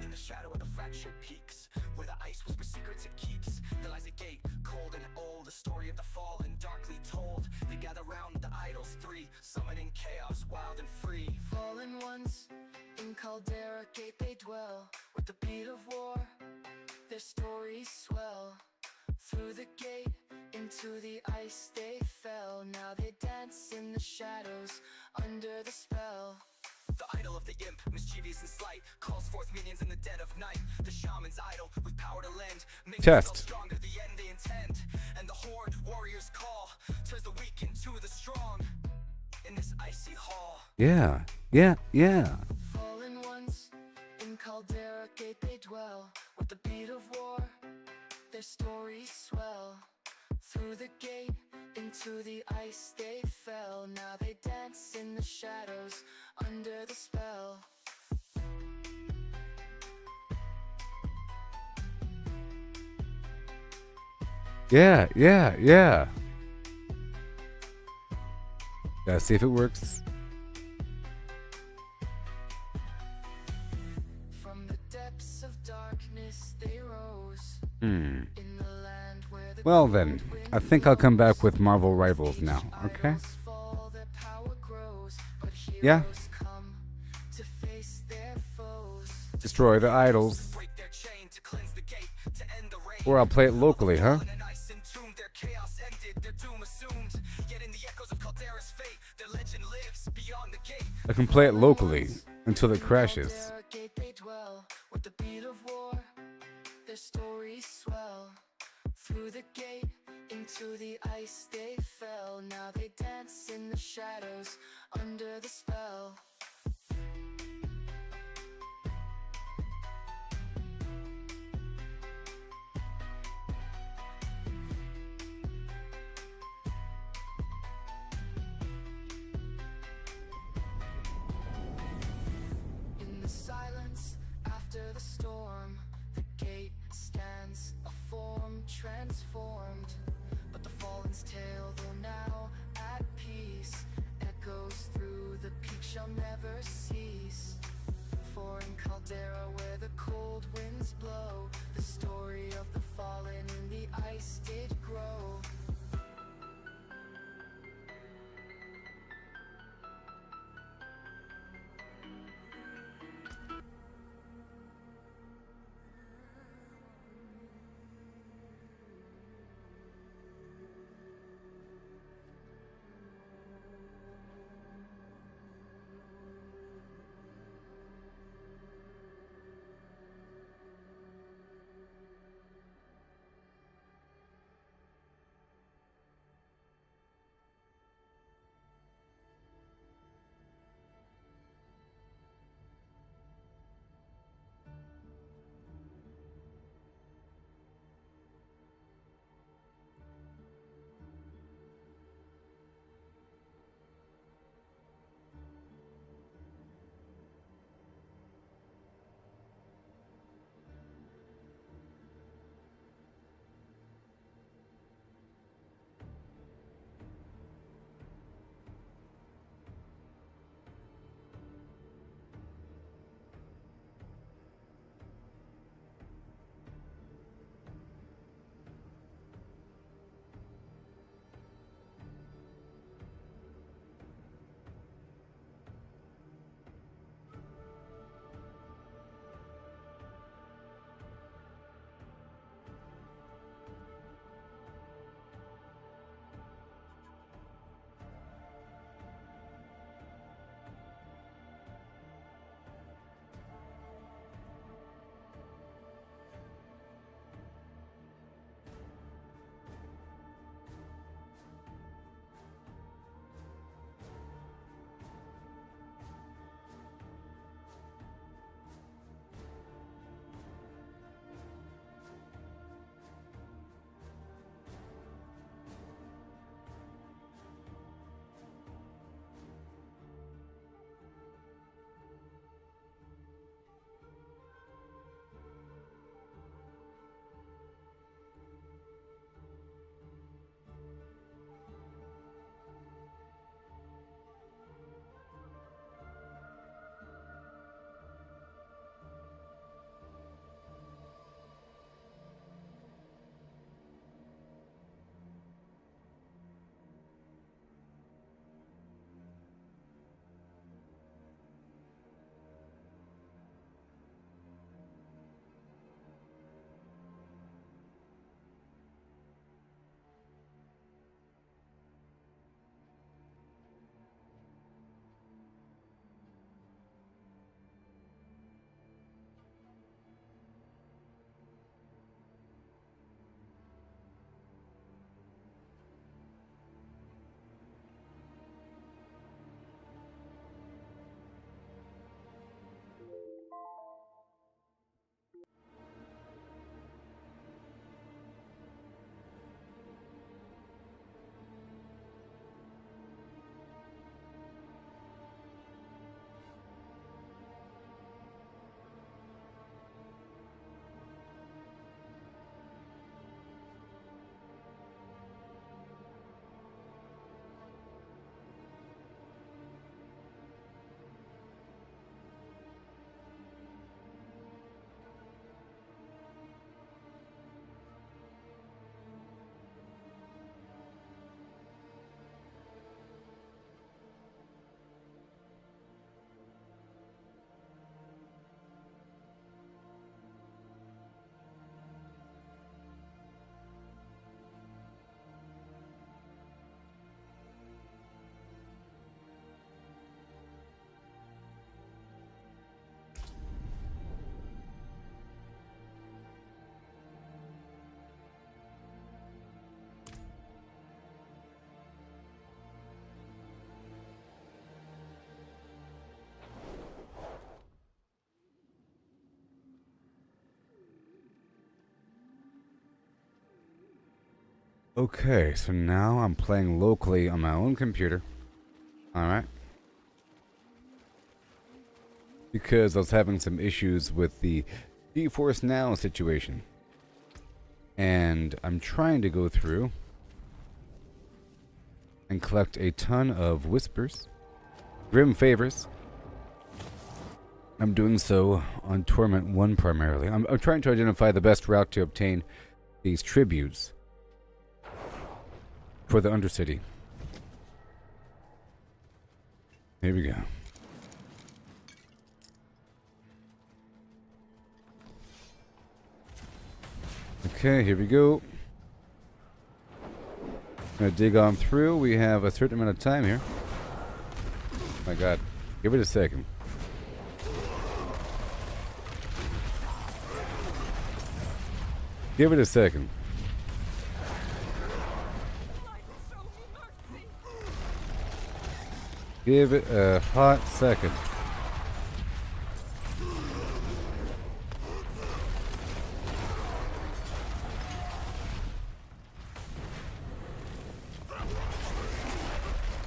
In the shadow of the flat-shaped peaks, where the ice whispers secrets it keeps, there lies a gate, cold and old, the story of the fallen, darkly told. They gather round the idols three, summoning chaos, wild and free. Fallen ones, in Caldera Gate they dwell. With the beat of war, their stories swell. Through the gate, into the ice they fell. Now they dance in the shadows, under the spell. The idol of the imp, mischievous and slight, calls forth minions in the dead of night. The shaman's idol, with power to lend, makes Test. itself stronger, the end they intend. And the horde warriors call, turns the weak into the strong, in this icy hall. Yeah, yeah, yeah. Fallen ones, in Caldera Gate they dwell. With the beat of war, their stories swell. Through the gate, into the ice they fell. Now they dance in the shadows, under the spell. Yeah, yeah, yeah. Gotta see if it works. From the depths of darkness they rose. Hmm. In the land where the Well then, I think I'll come back with Marvel Rivals now, okay? idols fall, their power grows, but Yeah. heroes come to face their foes. Destroy the idols. Break their chain to cleanse the gate, to end the rain. Or I'll play it locally, huh? Fallen and ice entombed, their chaos ended, their doom assumed. Yet in the echoes of Caldera's fate, their legend lives beyond the gate. I can play it locally until it crashes. Caldera Gate they dwell. With the beat of war, their stories swell. Through the gate, into the ice they fell. Now they dance in the shadows, under the spell. In the silence after the storm, the gate stands, a form transformed. But the fallen's tale, though now at peace, echoes through the peak, shall never cease. foreign caldera where the cold winds blow. The story of the fallen in the ice did grow. Okay, so now I'm playing locally on my own computer. Alright. Because I was having some issues with the GeForce Now situation. And I'm trying to go through and collect a ton of whispers, grim favors, I'm doing so on Torment 1 primarily. I'm trying to identify the best route to obtain these tributes for the Undercity. Here we go. Okay, here we go. Gonna dig on through. We have a certain amount of time here. Oh my god. Give it a second. Give it a second. Give it a hot second.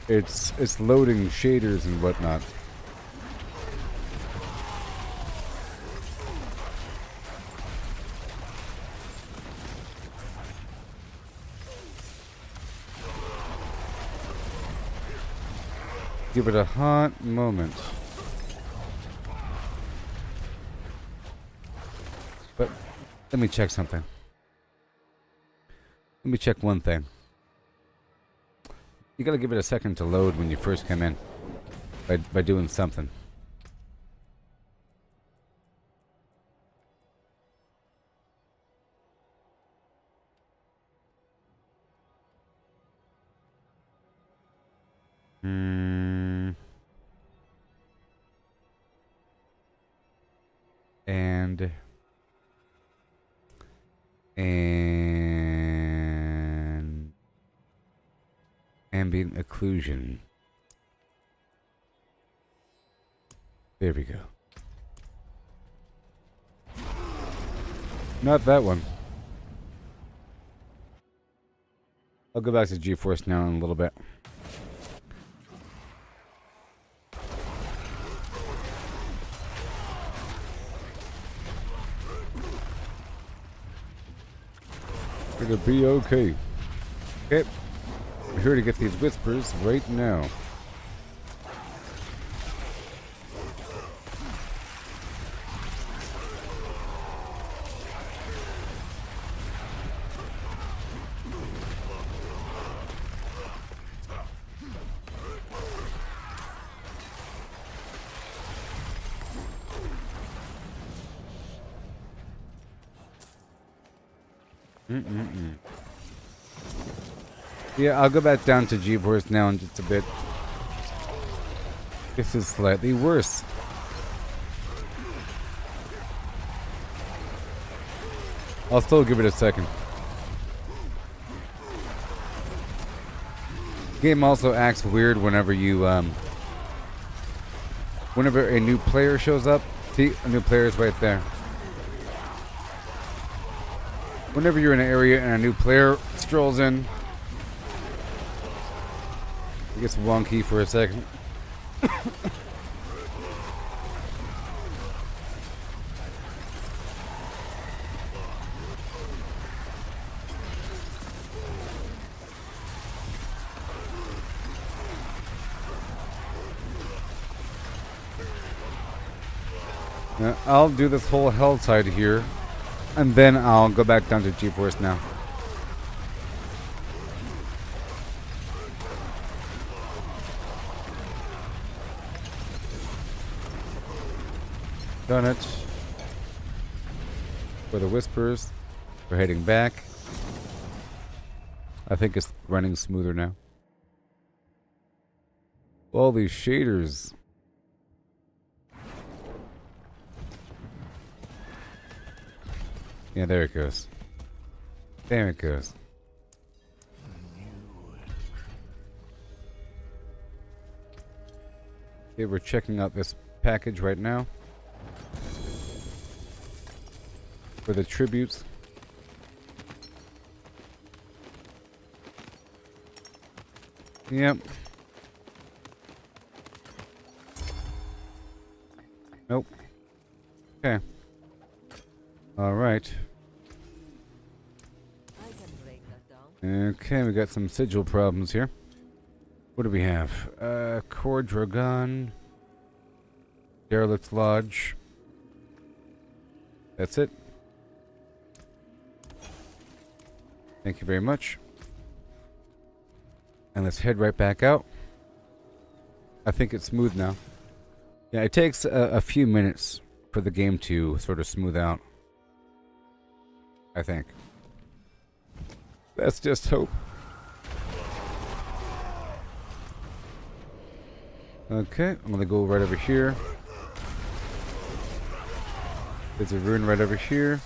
It's loading shaders and whatnot. Give it a hot moment. But let me check something. Let me check one thing. You gotta give it a second to load when you first come in by doing something. And ambient occlusion. There we go. Not that one. I'll go back to GeForce now in a little bit. It'll be okay. Okay. We're here to get these whispers right now. Yeah, I'll go back down to GeForce now in just a bit. This is slightly worse. I'll still give it a second. Game also acts weird whenever you whenever a new player shows up. See, a new player is right there. Whenever you're in an area and a new player strolls in, it gets wonky for a second. Now, I'll do this whole Helltide here, and then I'll go back down to GeForce now. Done it. For the whispers, we're heading back. I think it's running smoother now. All these shaders. Yeah, there it goes. There it goes. Okay, we're checking out this package right now. For the tributes. Yep. Nope. Okay. All right. Okay, we got some sigil problems here. What do we have? Core Dragon. Derelict Lodge. That's it. Thank you very much. And let's head right back out. I think it's smooth now. Yeah, it takes a few minutes for the game to sort of smooth out. I think. Let's just hope. Okay, I'm gonna go right over here. There's a rune right over here.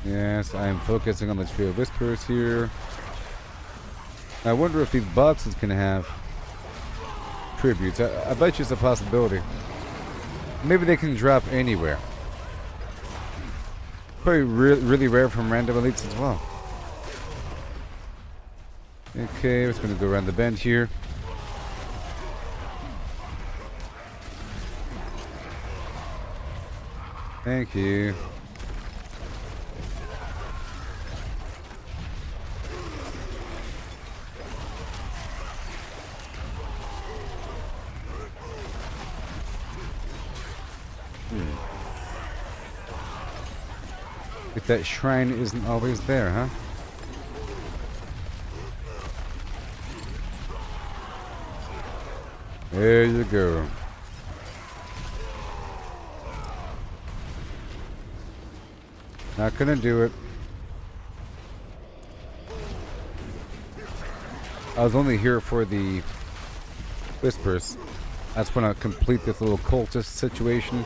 Yes, I am focusing on the Tree of Whispers here. I wonder if these boxes can have tributes. I bet you it's a possibility. Maybe they can drop anywhere. Probably really rare from random elites as well. Okay, we're just going to go around the bend here. Thank you. If that shrine isn't always there, huh? There you go. Not gonna do it. I was only here for the whispers. I just want to complete this little cultist situation.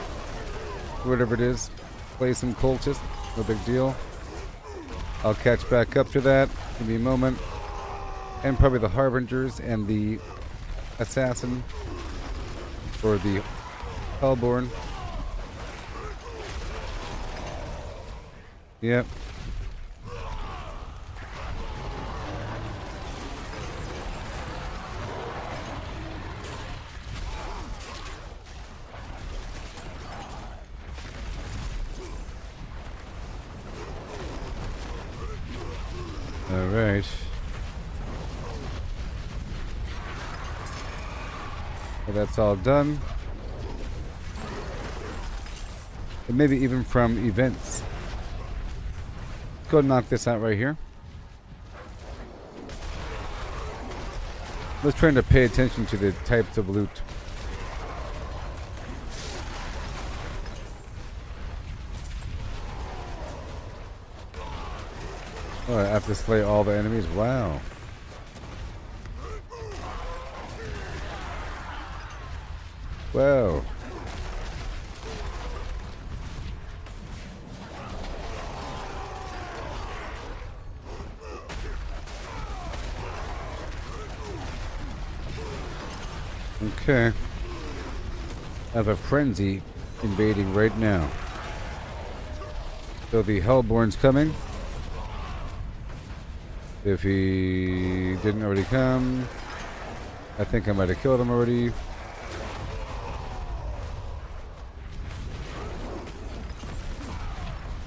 Whatever it is. Play some cultist. No big deal. I'll catch back up to that. Give me a moment. And probably the Harbingers and the Assassin. Or the Hellborn. Yep. All right. Well, that's all done. And maybe even from events. Go knock this out right here. Let's try to pay attention to the types of loot. Oh, I have to slay all the enemies? Wow. Wow. Okay. I have a frenzy invading right now. So the Hellborn's coming. If he didn't already come, I think I might have killed him already.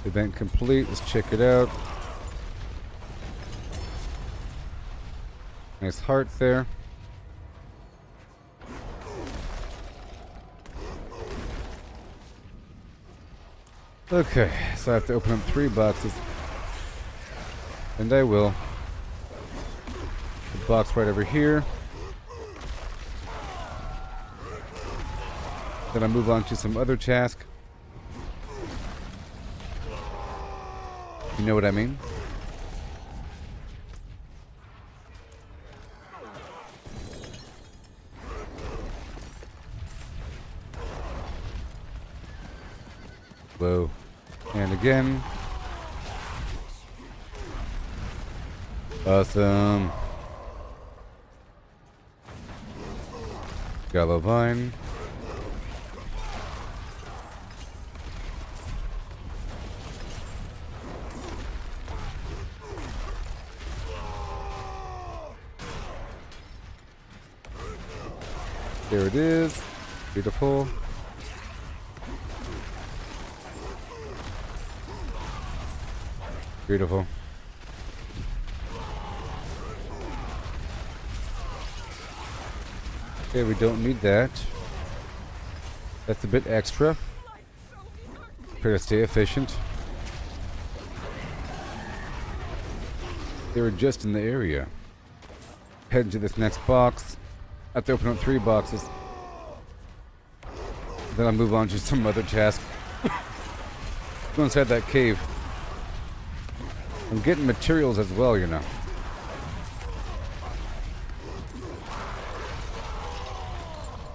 Event complete. Let's check it out. Nice heart there. Okay, so I have to open up 3 boxes. And I will. The box right over here. Then I move on to some other task. You know what I mean? Whoa. And again. Awesome. Gallow Vine. There it is. Beautiful. Beautiful. Okay, we don't need that. That's a bit extra. Try to stay efficient. They were just in the area. Head to this next box. I have to open up 3 boxes. Then I'll move on to some other task. Go inside that cave. I'm getting materials as well, you know.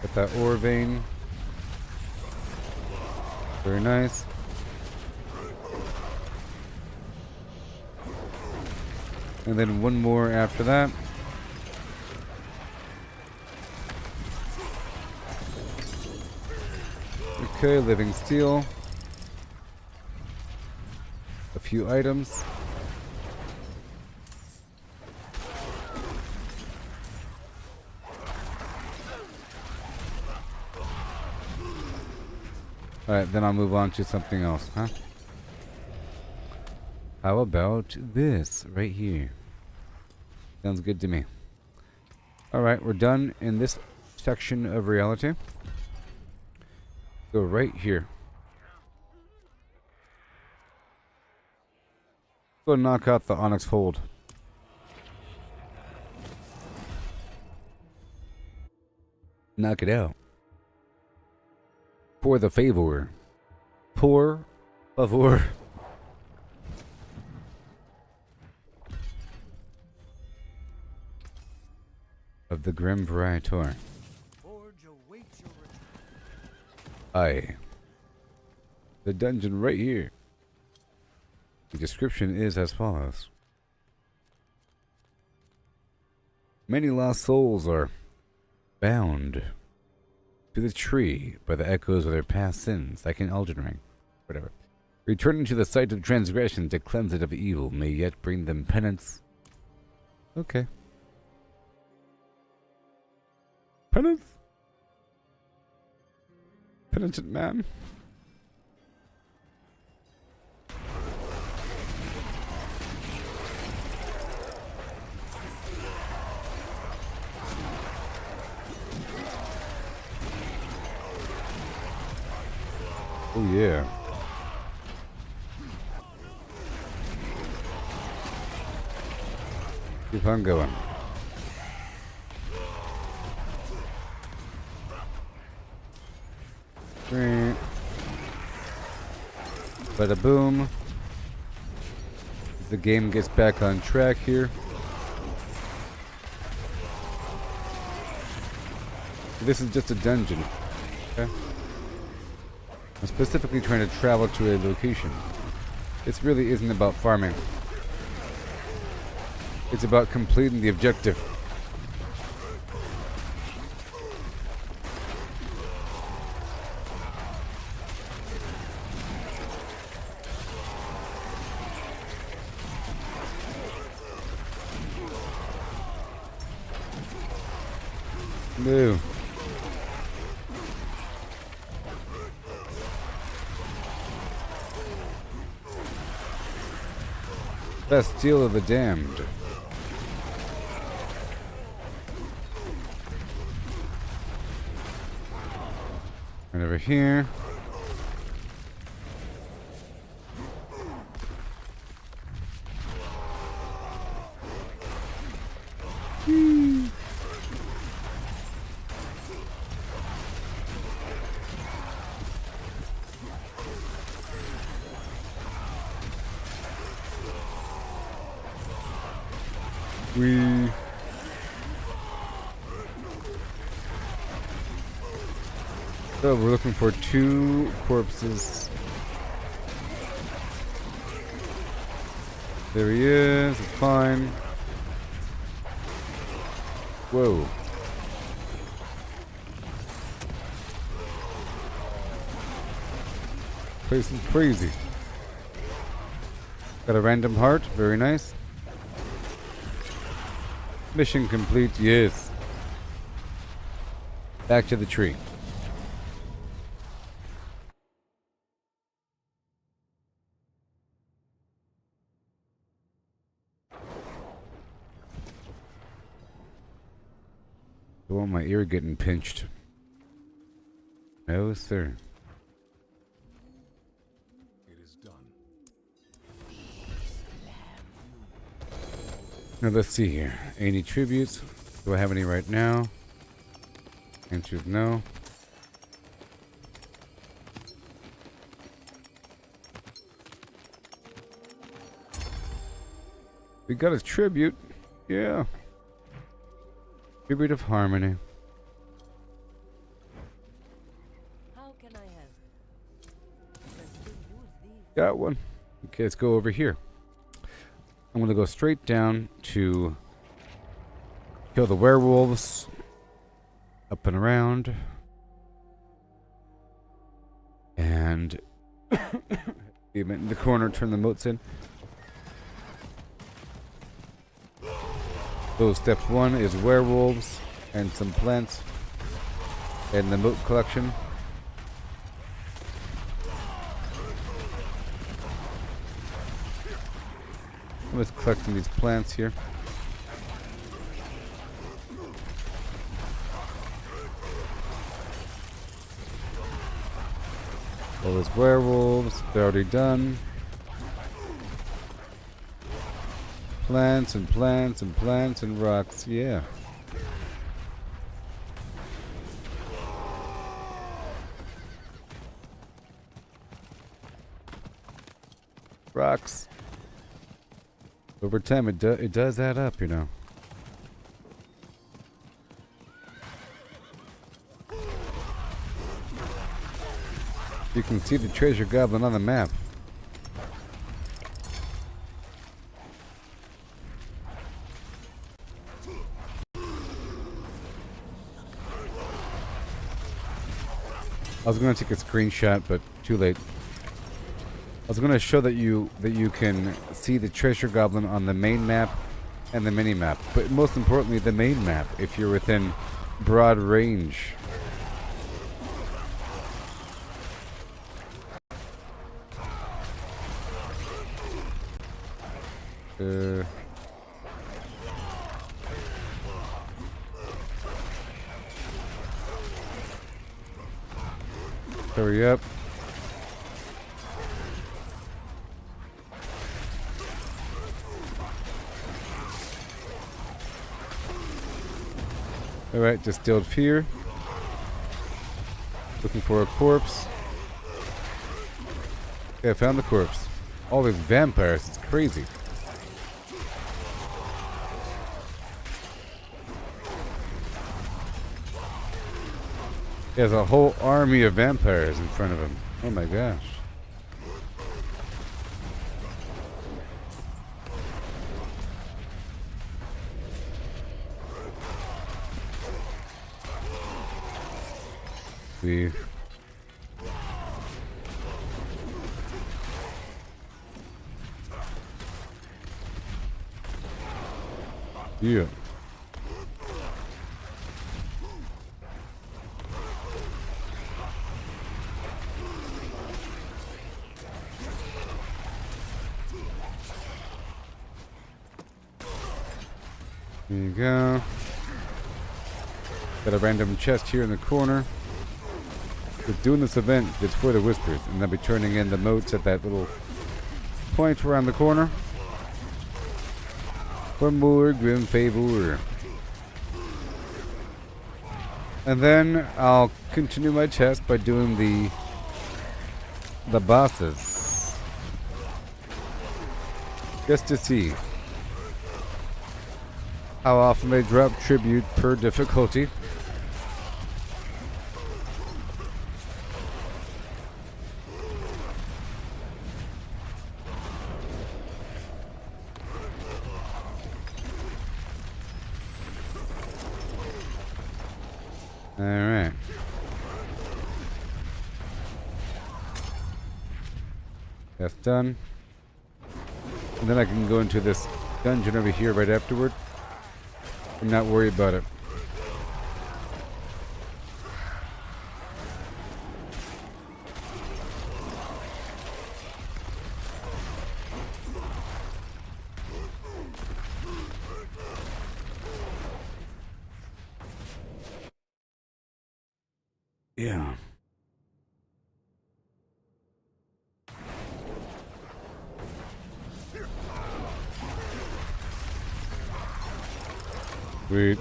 Got that ore vein. Very nice. And then one more after that. Okay, living steel. A few items. Alright, then I'll move on to something else, huh? How about this right here? Sounds good to me. Alright, we're done in this section of reality. Go right here. Go knock out the Onyx Hold. Knock it out. For the favor. Por favor. Of the Grim Varietor. Aye. The dungeon right here. The description is as follows. Many lost souls are bound to the tree by the echoes of their past sins, like an Elden Ring. Whatever. Returning to the site of transgression to cleanse it of evil may yet bring them penance. Okay. Penance? Penitent man. Oh yeah. Keep on going. Bada boom. The game gets back on track here. This is just a dungeon. Okay? I'm specifically trying to travel to a location. This really isn't about farming. It's about completing the objective. No. Bastille of the Damned. Right over here. So we're looking for 2 corpses. There he is, it's fine. Whoa. Place is crazy. Got a random heart, very nice. Mission complete, yes. Back to the tree. Don't want my ear getting pinched. No, sir. It is done. Now let's see here. Any tributes? Do I have any right now? Answer is no. We got a tribute. Yeah. Tribute of Harmony. How can I help? I still use these. Got one. Okay, let's go over here. I'm going to go straight down to kill the werewolves. Up and around. And even in the corner, turn the moats in. So step 1 is werewolves and some plants and the moat collection. I'm just collecting these plants here. All those werewolves, they're already done. Plants and plants and plants and rocks, yeah. Rocks. Over time, it does add up, you know. You can see the treasure goblin on the map. I was going to take a screenshot, but too late. I was going to show that you can see the treasure goblin on the main map and the mini map, but most importantly the main map if you're within broad range. Hurry up. Alright, distilled fear. Looking for a corpse. Okay, I found the corpse. All these vampires, it's crazy. He has a whole army of vampires in front of him. Oh my gosh. See. Yeah. There you go. Got a random chest here in the corner. We're doing this event, it's for the whispers, and I'll be turning in the moats at that little point around the corner. For more grim favor. And then I'll continue my test by doing the bosses. Just to see how often they drop tribute per difficulty. Alright. That's done. And then I can go into this dungeon over here right afterward. I'm not worried about it. Yeah. Sweet.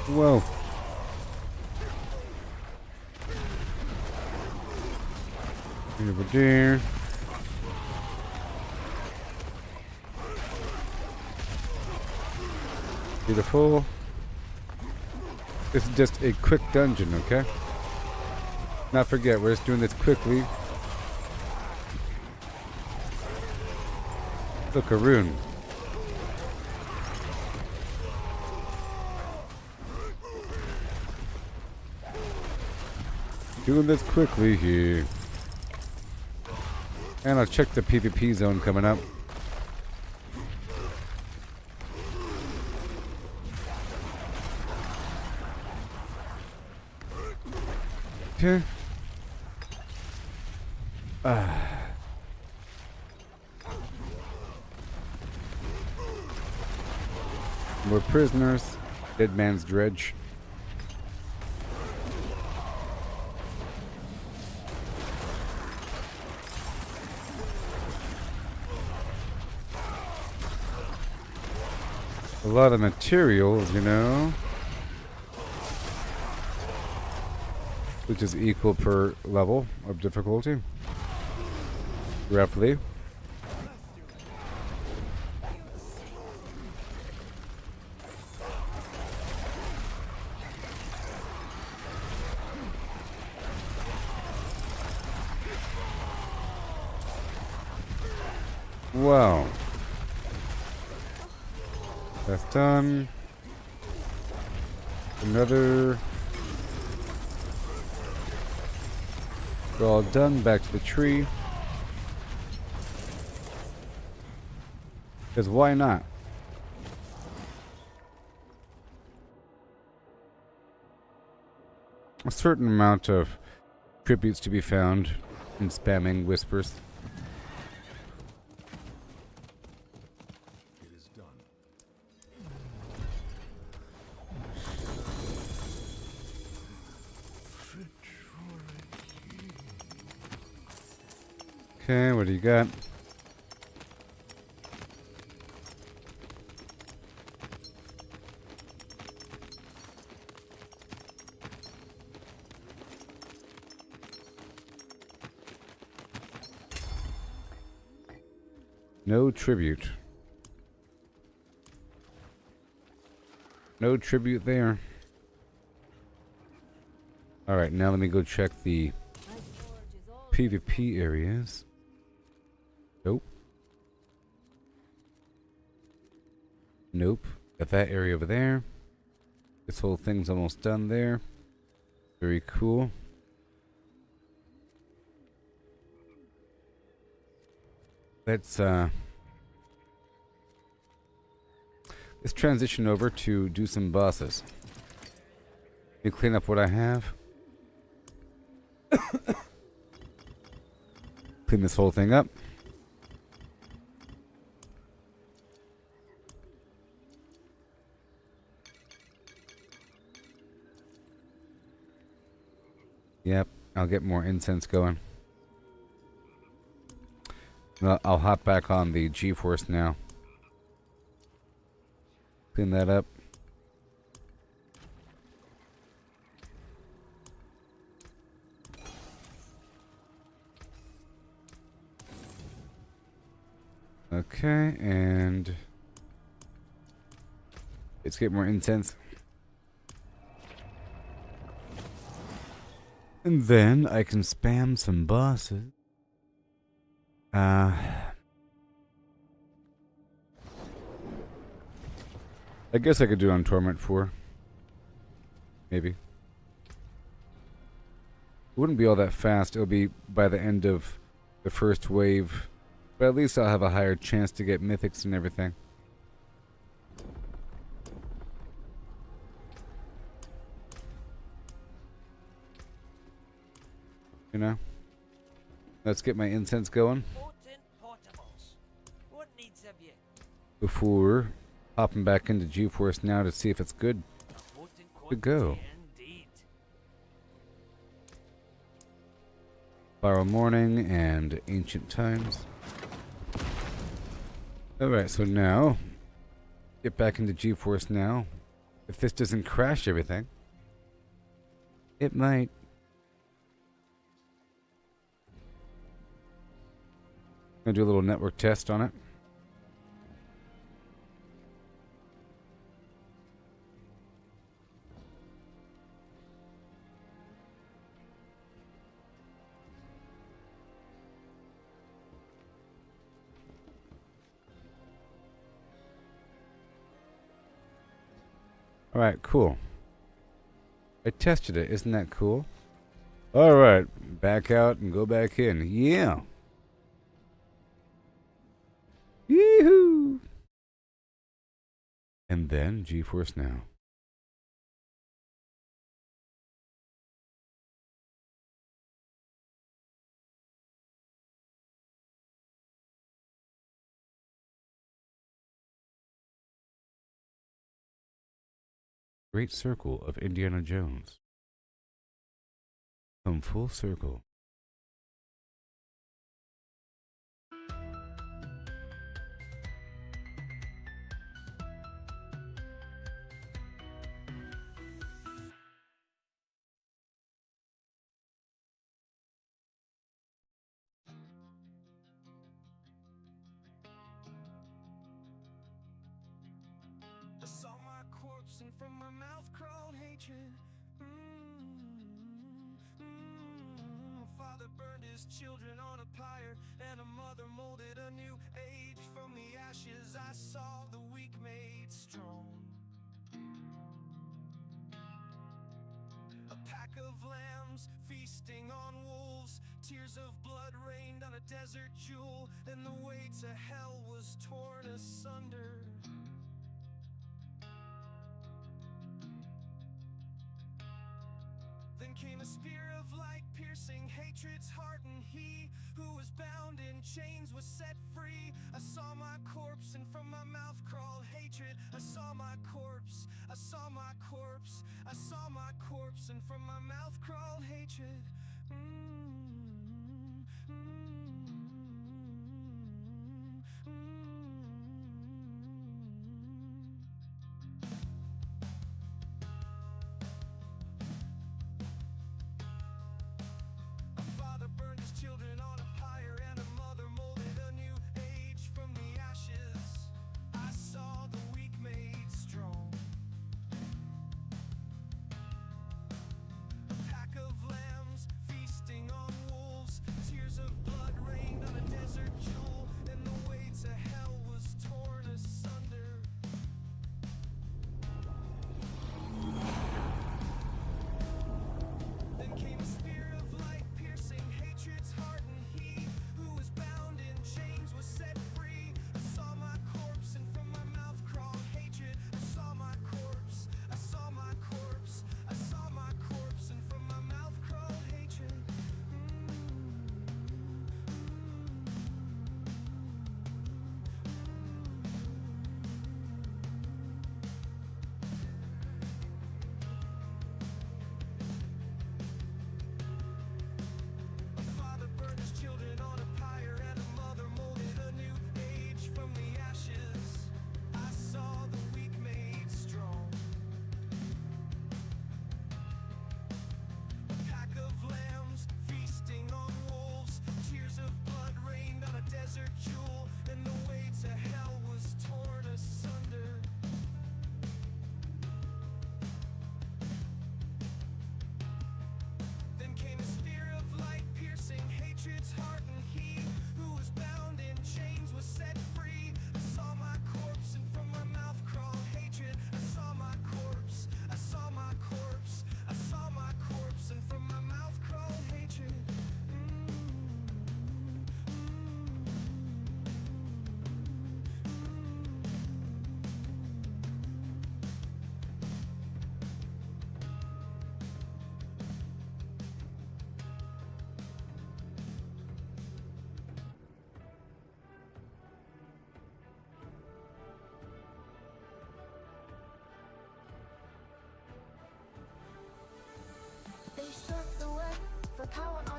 Whoa. Over there. Beautiful. This is just a quick dungeon, okay? Not forget, we're just doing this quickly. Look, a rune. Doing this quickly here. And I'll check the PvP zone coming up. Okay. More prisoners. Dead man's dredge. A lot of materials, you know. Which is equal per level of difficulty. Roughly. Wow. That's done. Another. We're all done. Back to the tree. Because why not? A certain amount of tributes to be found in spamming whispers. It is done. Okay, what do you got? No tribute. No tribute there. Alright, now let me go check the PvP areas. Nope. Nope. Got that area over there. This whole thing's almost done there. Very cool. Let's transition over to do some bosses. Let me clean up what I have. Clean this whole thing up. Yep, I'll get more incense going. I'll hop back on the G-Force now. Clean that up. Okay, and let's get more incense. And then I can spam some bosses. I guess I could do on Torment 4. Maybe. It wouldn't be all that fast. It'll be by the end of the first wave. But at least I'll have a higher chance to get mythics and everything. You know? Let's get my incense going Potent portables. What needs of you? before hopping back into GeForce Now to see if it's good A potent to go. quantity indeed. Borrow Morning and Ancient Times. Alright, so now, get back into GeForce Now. If this doesn't crash everything, it might. Gonna do a little network test on it. Alright, cool. I tested it, isn't that cool? Alright, back out and go back in. Yeah. Yee-hoo! And then GeForce Now. Great Circle of Indiana Jones. Come full circle. I saw my corpse and from my mouth crawled hatred. A father burned his children on a pyre, and a mother molded a new age. From the ashes I saw the weak made strong. A pack of lambs feasting on wolves. Tears of blood rained on a desert jewel, and the way to hell was torn asunder. Then came a spear of light, piercing hatred's heart, and he who was bound in chains was set free. I saw my corpse, and from my mouth crawled hatred. I saw my corpse, I saw my corpse, I saw my corpse, and from my mouth crawled hatred. A father burned his children on a pyre, and a mother molded a new age. From the ashes I saw the weak made strong. A pack of lambs feasting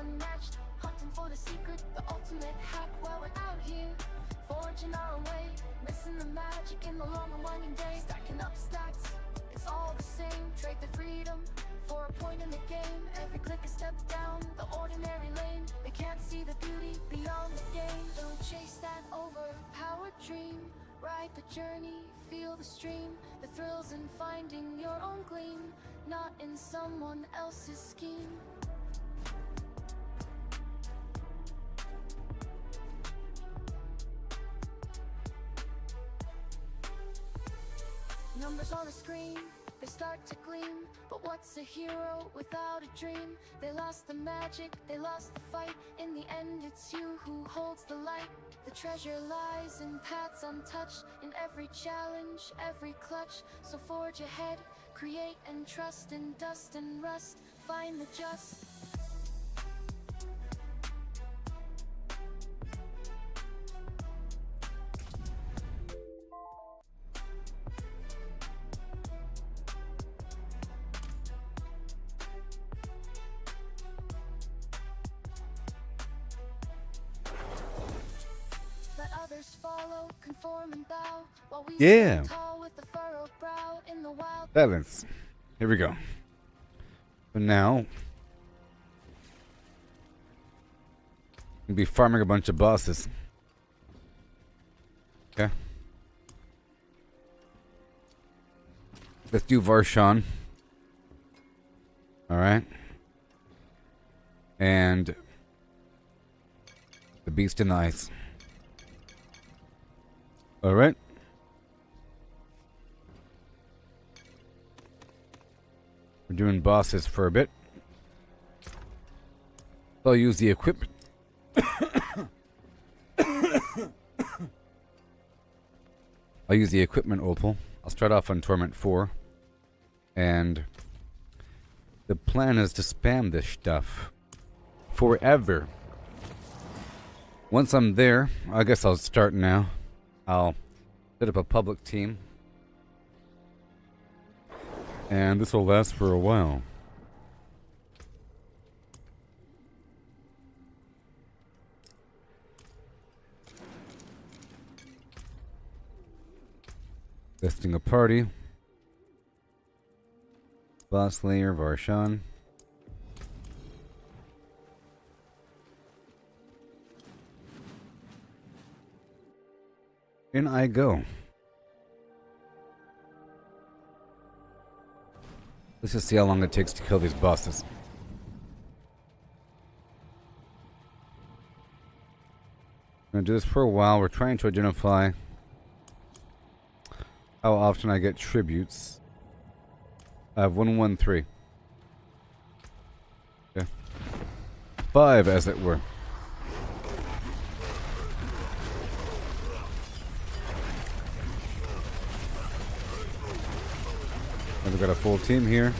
unmatched. Hunting for the secret, the ultimate hack while we're out here. Forging our own way, missing the magic in the long and winding day. Stacking up stacks, it's all the same. Trade the freedom for a point in the game. Every click a step down the ordinary lane. They can't see the beauty beyond the game. Don't chase that overpowered dream. Ride the journey, feel the stream. The thrills in finding your own gleam, not in someone else's scheme. Numbers on a screen, they start to gleam. But what's a hero without a dream? They lost the magic, they lost the fight. In the end, it's you who holds the light. The treasure lies in paths untouched, in every challenge, every clutch. So forge ahead, create and trust. In dust and rust, find the just. Follow, conform and bow, while we Yeah. stand tall with the furrowed brow in the wild. Balance. Here we go. So now we'll be farming a bunch of bosses. Okay. Let's do Varshan. Alright. And the Beast in the Ice. Alright. We're doing bosses for a bit. I'll use the equipment. I'll use the equipment opal. I'll start off on Torment 4. And the plan is to spam this stuff forever. Once I'm there, I guess I'll start now. I'll set up a public team. And this will last for a while. Listing a party. Boss layer, Varshan. In I go. Let's just see how long it takes to kill these bosses. I'm gonna do this for a while. We're trying to identify how often I get tributes. I have 113. Okay. 5, as it were. And we've got a full team here.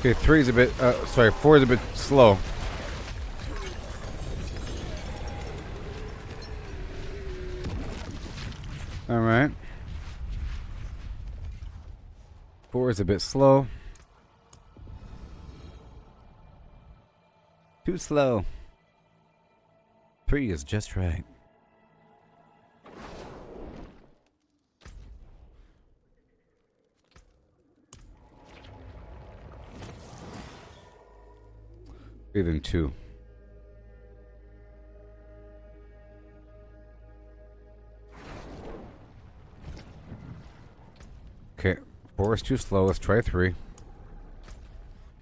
Okay, 3 is a bit, 4 is a bit slow. Alright. 4 is a bit slow. Too slow. 3 is just right. Then 2. Okay, 4 is too slow. Let's try 3.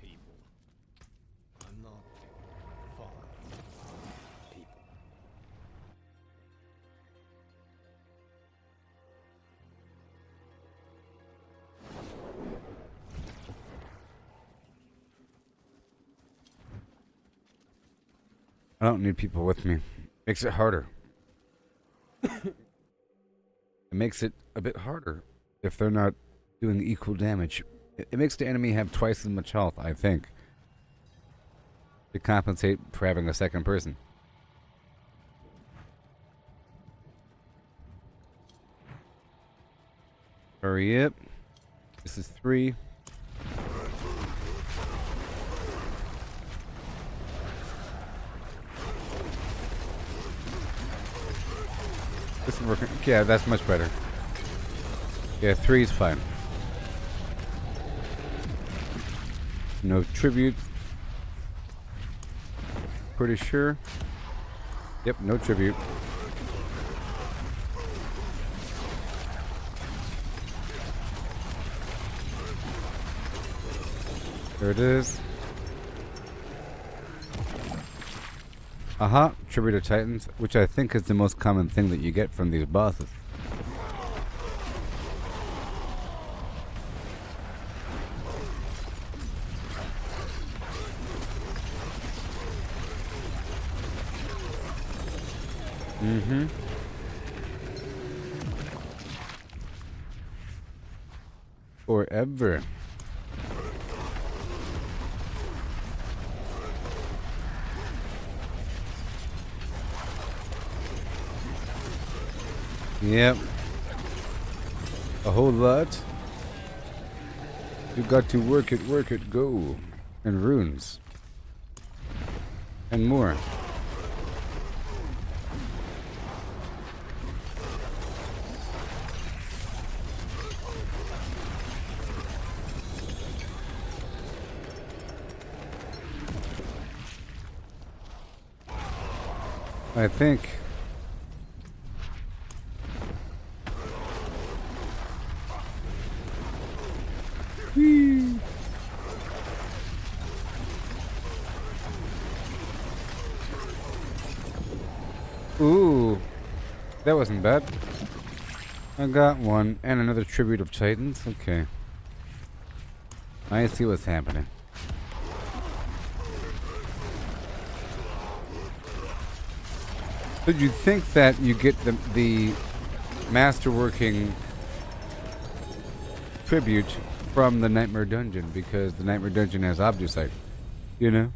People are not far. People. I don't need people with me. Makes it harder. It makes it a bit harder if they're not doing equal damage. It makes the enemy have twice as much health, I think. to compensate for having a second person. Hurry up. This is 3. This is working. Yeah, that's much better. Yeah, 3 is fine. No tribute. Pretty sure. Yep, no tribute. There it is. Aha, tribute to Titans, which I think is the most common thing that you get from these bosses. Mm-hmm. Forever. Yep. A whole lot. You got to work it, go. And runes. And more. I think whee. Ooh, that wasn't bad. I got one and another tribute of Titans. Okay, I see what's happening. Did you think that you get the Masterworking tribute from the Nightmare Dungeon because the Nightmare Dungeon has Obducite, you know?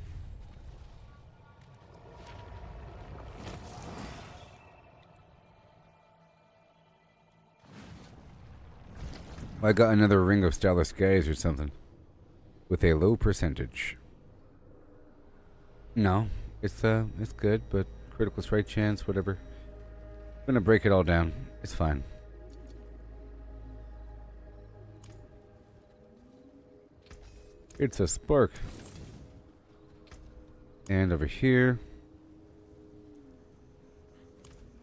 I got another ring of Stellar Skies or something with a low percentage. No, it's good, but critical strike chance, whatever. I'm gonna break it all down. It's fine. It's a spark. And over here,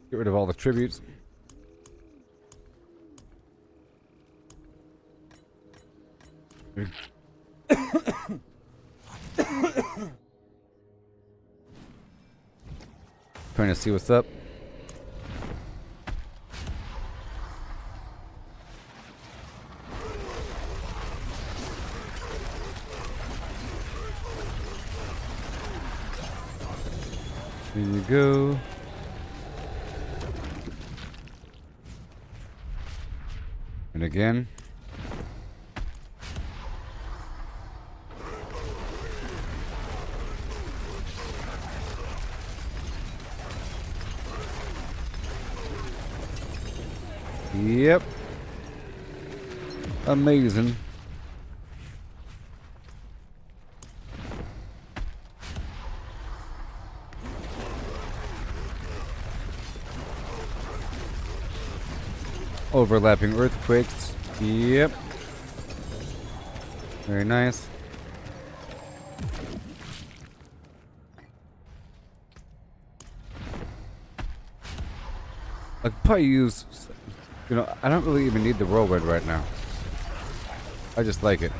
get rid of all the tributes. Trying to see what's up. There you go. And again. Yep. Amazing. Overlapping earthquakes. Yep. Very nice. I could probably use, you know, I don't really even need the whirlwind right now. I just like it.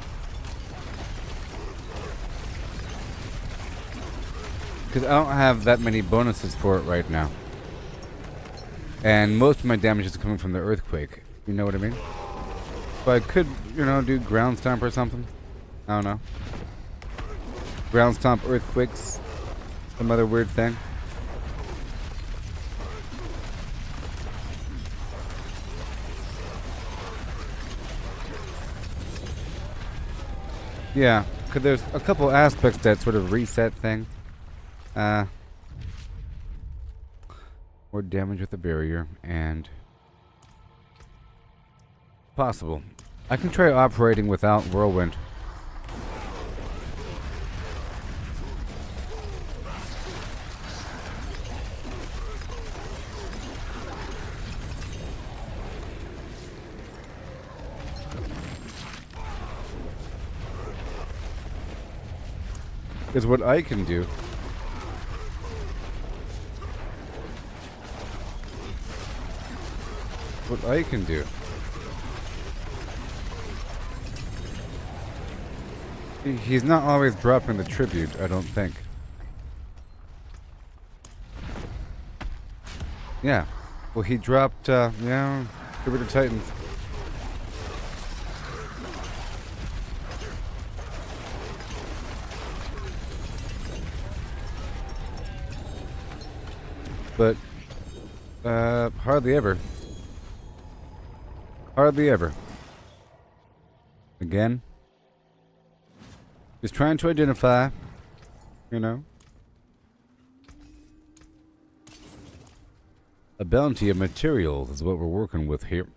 Because I don't have that many bonuses for it right now. And most of my damage is coming from the earthquake. You know what I mean? So I could, you know, do ground stomp or something. I don't know. Ground stomp, earthquakes, some other weird thing. Yeah, because there's a couple aspects that sort of reset things. More damage with the barrier, and possible. I can try operating without whirlwind. Is what I can do. What I can do. He's not always dropping the tribute, I don't think. Yeah. Well, he dropped, yeah, Tribute to Titans. But, hardly ever. Hardly ever. Again. Just trying to identify, you know. A bounty of materials is what we're working with here.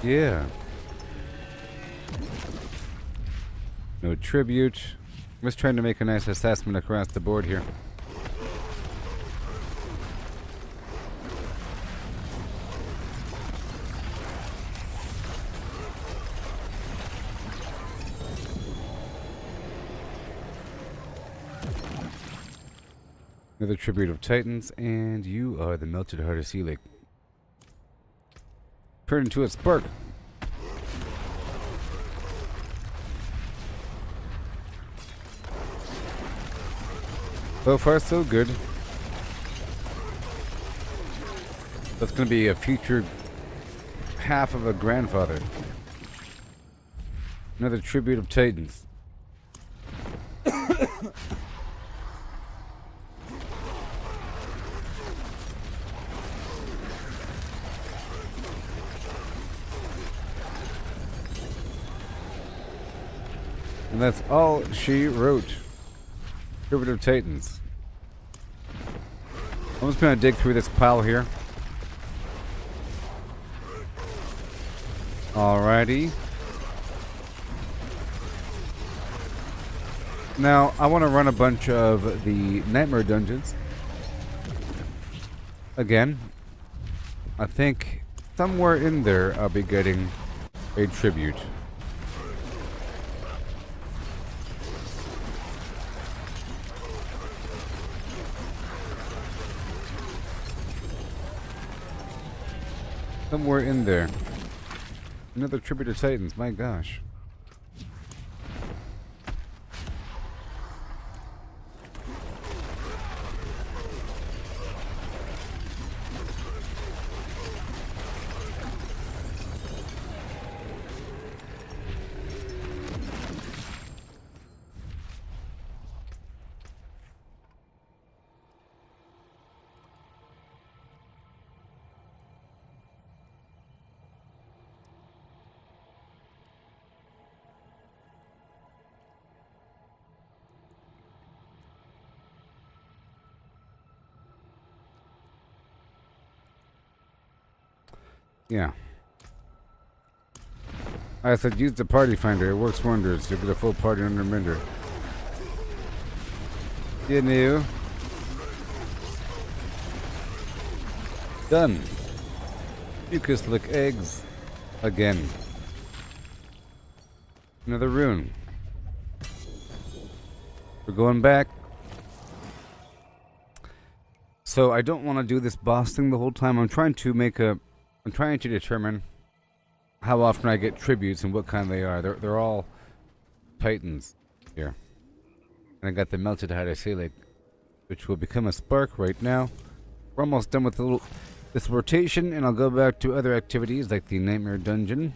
Yeah. No tribute. I'm just trying to make a nice assessment across the board here. Another tribute of Titans, and you are the melted heart of Sea Lake. Turn into a spark. So far, so good. That's going to be a future half of a grandfather. Another tribute of Titans. And that's all she wrote. Tribute of Titans. I'm just gonna dig through this pile here. Alrighty. Now, I want to run a bunch of the Nightmare Dungeons. Again, I think somewhere in there I'll be getting a tribute. Somewhere in there. Another tribute to Titans, my gosh. Yeah. I said use the party finder. It works wonders. You'll get a full party under Minder. You knew. Done. Mucus lick eggs. Again. Another rune. We're going back. So I don't want to do this boss thing the whole time. I'm trying to determine how often I get tributes and what kind they are. They're all Titans here. And I got the melted heart of Sea Lake, which will become a spark right now. We're almost done with this rotation, and I'll go back to other activities like the Nightmare Dungeon.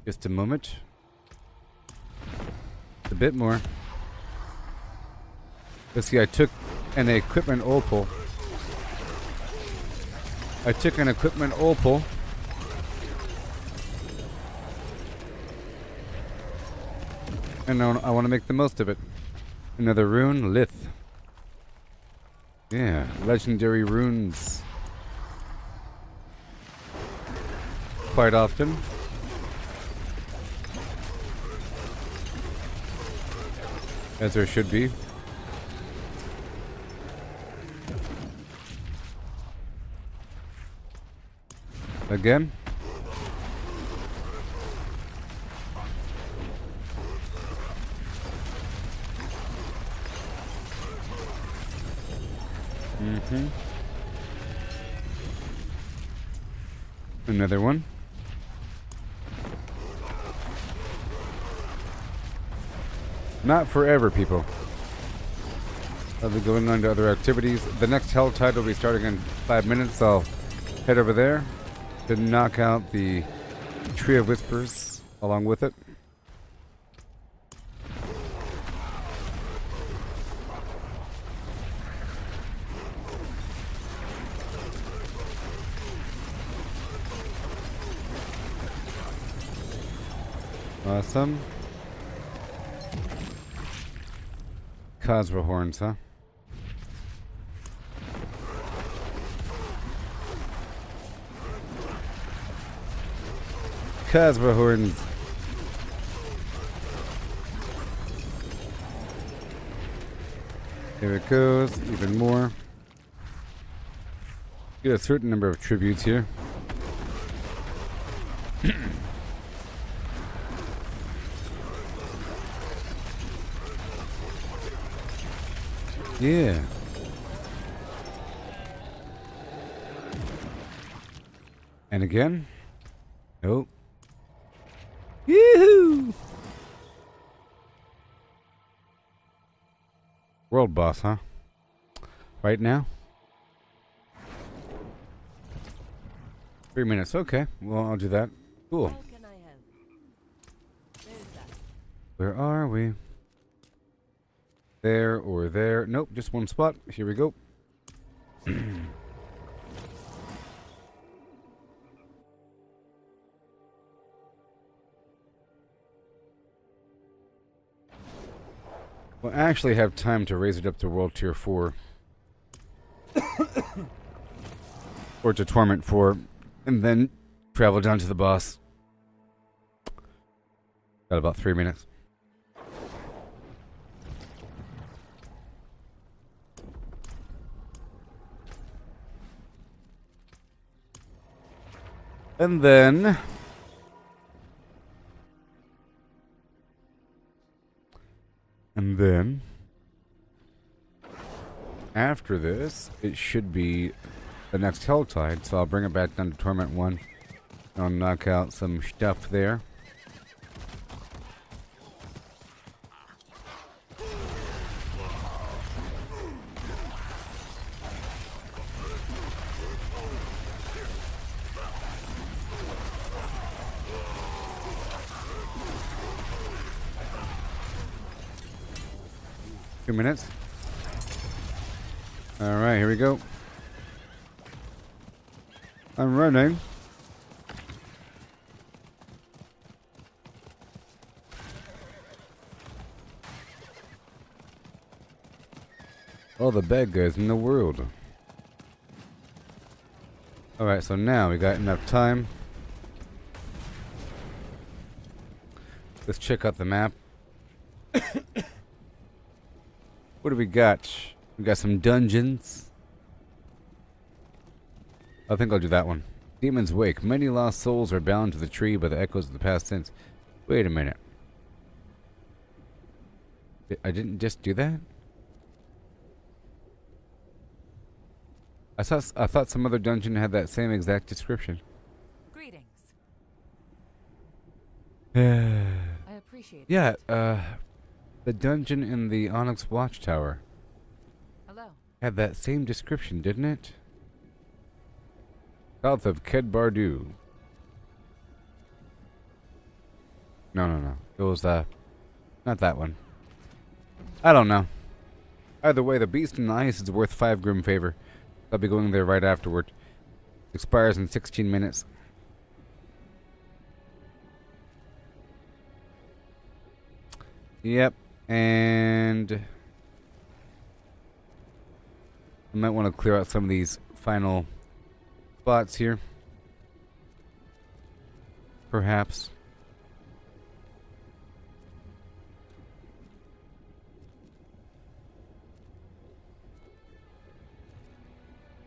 Just a moment. A bit more. Let's see, I took an equipment opal. I took an equipment opal. And I want to make the most of it. Another rune, Lith. Yeah, legendary runes. Quite often. As there should be. Again. Another one. Not forever, people. I'll be going on to other activities. The next Helltide will be starting in 5 minutes. I'll head over there to knock out the Tree of Whispers along with it. Awesome. Cosra horns, huh? Cosra horns. Here it goes. Even more. Get a certain number of tributes here. Yeah. And again. Nope. Yoo-hoo! World boss, huh? Right now? 3 minutes. Okay. Well, I'll do that. Cool. How can I help? Where is that? Where are we? There or there. Nope, just one spot. Here we go. We'll actually have time to raise it up to World Tier 4. Or to Torment 4. And then travel down to the boss. Got about 3 minutes. And then after this, it should be the next Helltide, so I'll bring it back down to Torment 1. I'll knock out some stuff there. Two minutes. Alright, here we go. I'm running. All the bad guys in the world. Alright, so now we got enough time. Let's check out the map. What do we got? We got some dungeons. I think I'll do that one. Demon's Wake. Many lost souls are bound to the tree by the echoes of the past tense. Wait a minute. I didn't just do that? I thought some other dungeon had that same exact description. Greetings. I appreciate yeah, the dungeon in the Onyx Watchtower. Hello. Had that same description, didn't it? South of Kedbardu. No. It was, not that one. I don't know. Either way, the Beast in the Ice is worth 5 Grim Favor. I'll be going there right afterward. Expires in 16 minutes. Yep, and I might want to clear out some of these final spots here. Perhaps.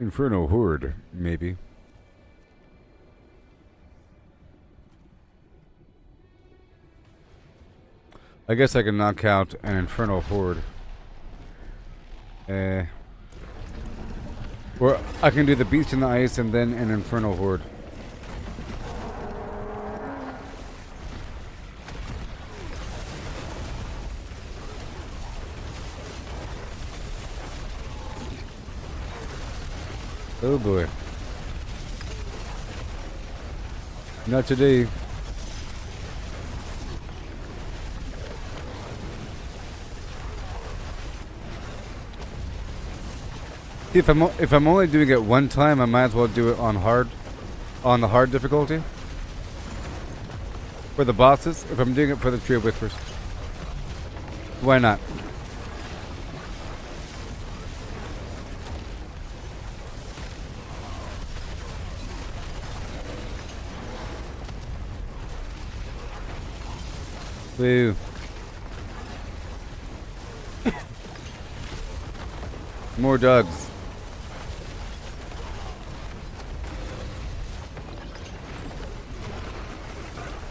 Inferno Horde, maybe. I guess I can knock out an Inferno Horde. Or I can do the Beast in the Ice and then an Inferno Horde. Oh boy. Not today. If I'm only doing it one time, I might as well do it on the hard difficulty. For the bosses, if I'm doing it for the Tree of Whispers. Why not? Woo. More dogs.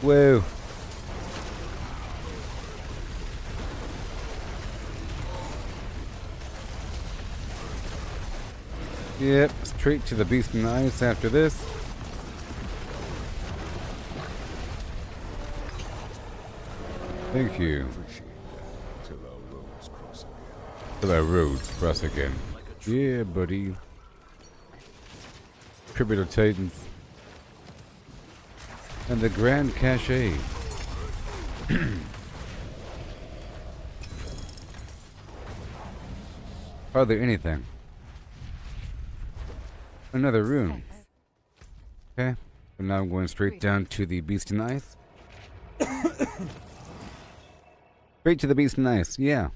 Woo. Yep, straight to the Beast in the Ice after this. Thank you. Till our roads cross again. Yeah, buddy. Tribute of Titans. And the Grand Cache. Hardly anything. Another rune. Okay. So now I'm going straight down to the Beast in the Ice. Straight to the Beast in the Ice, yeah.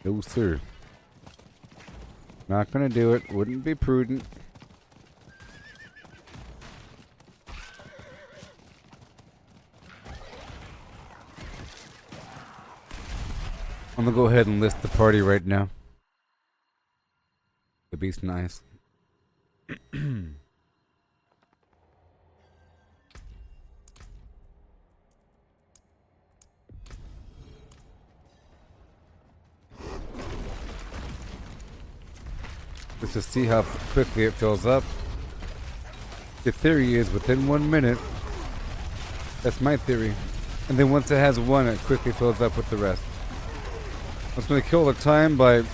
No, sir. Not gonna do it. Wouldn't be prudent. I'm gonna go ahead and list the party right now. The Beast in the Ice. Let's just see how quickly it fills up. The theory is within 1 minute. That's my theory. And then once it has one, it quickly fills up with the rest. I was going to kill the time by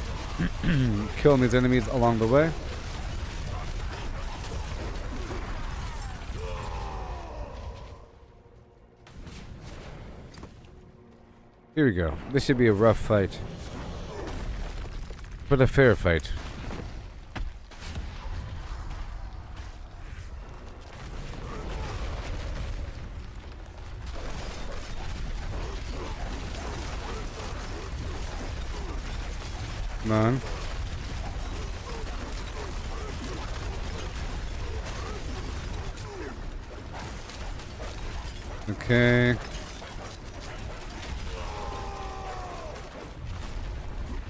killing these enemies along the way. Here we go. This should be a rough fight. But a fair fight. Come on. Okay.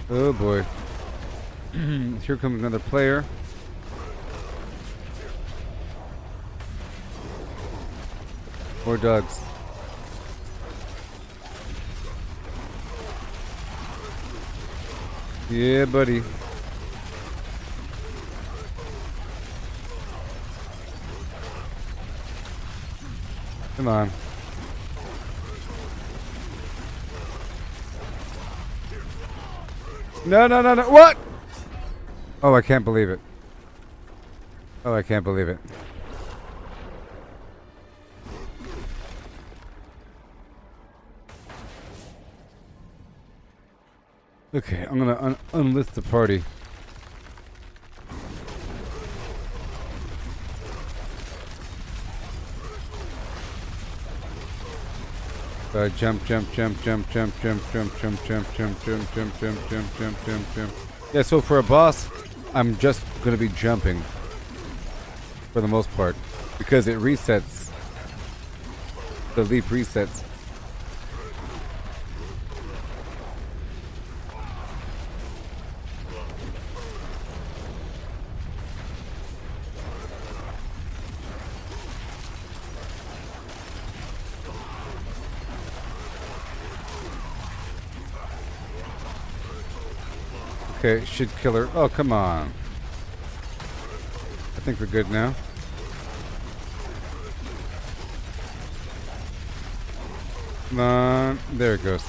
Oh boy. Here comes another player. More dogs. Yeah, buddy. Come on. No, no, no, no. What? Oh, I can't believe it. Oh, I can't believe it. Okay, I'm gonna unlist the party. Jump, jump, jump, jump, jump, jump, jump, jump, jump, jump, jump, jump, jump, jump, jump, jump, jump. Yeah, so for a boss, I'm just gonna be jumping for the most part because it resets. The leap resets. Okay, should kill her. Oh, come on. I think we're good now. Come on. There it goes.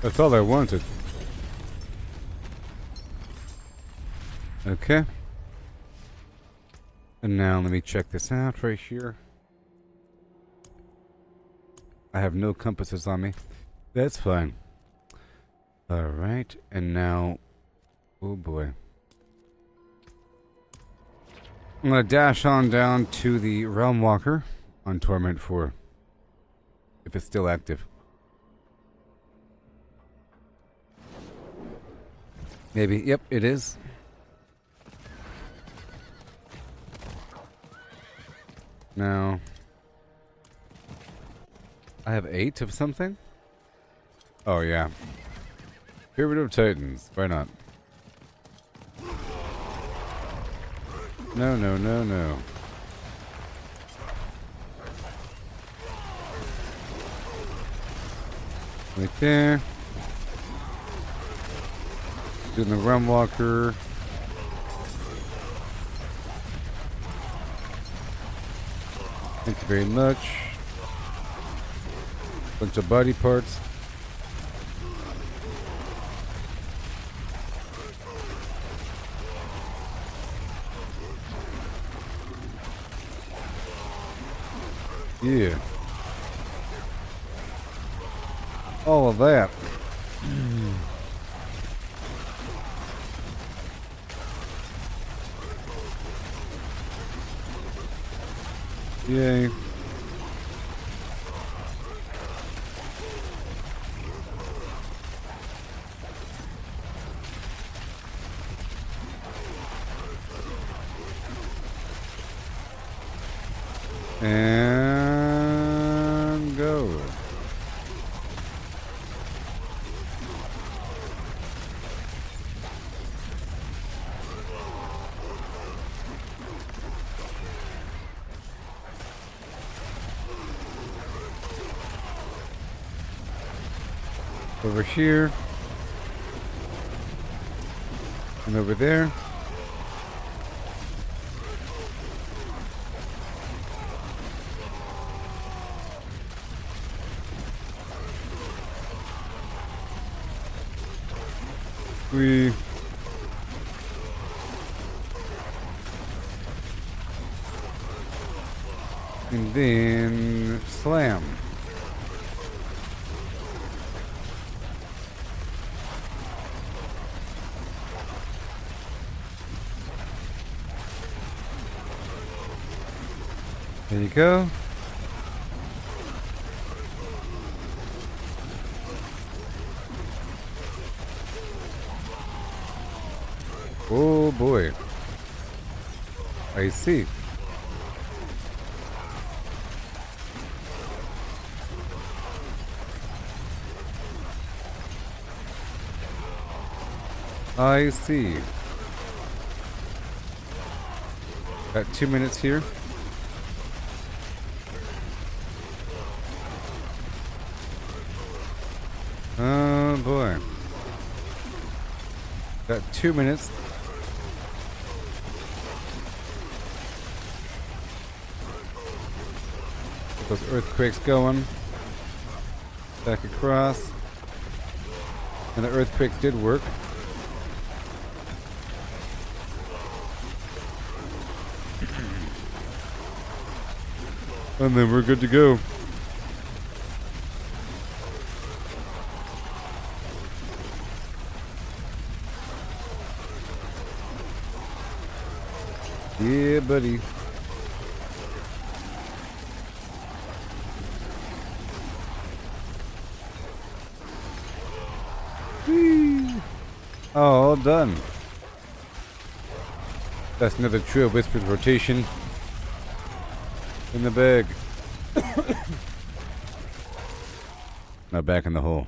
That's all I wanted. Okay. And now let me check this out right here. I have no compasses on me. That's fine. Alright, and now... Oh boy. I'm gonna dash on down to the Realm Walker on Torment 4. If it's still active. Maybe. Yep, it is. Now... I have 8 of something? Oh yeah. Pyramid of Titans. Why not? No, no, no, no. Right there. Doing the Realm Walker. Thank you very much. Bunch of body parts. Yeah. All of that. Yay. And go. Over here. And over there. We and then slam. There you go. Oh boy. I see. I see. Got 2 minutes here. Oh boy. Got 2 minutes. Get those earthquakes going. Back across. And the earthquake did work. And then we're good to go. Yeah, buddy. Whee! Oh, all done. That's another True of Whispers rotation in the bag. Now back in the hole.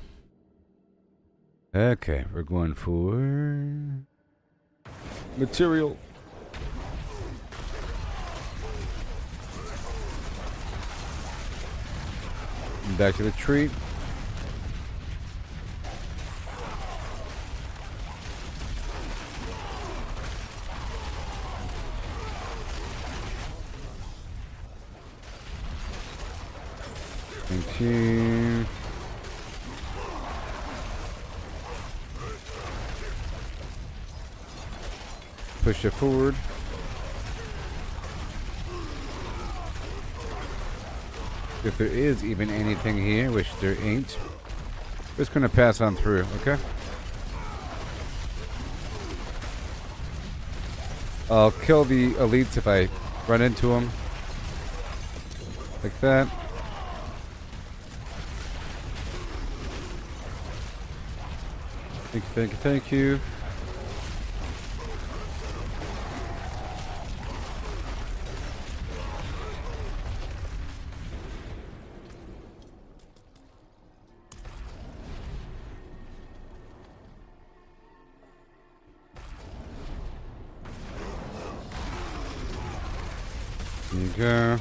Okay, we're going for material. Back to the tree. Thank you. Push it forward. If there is even anything here, which there ain't, we're just gonna pass on through, okay? I'll kill the elites if I run into them. Like that. Thank you, thank you, thank you. There you go.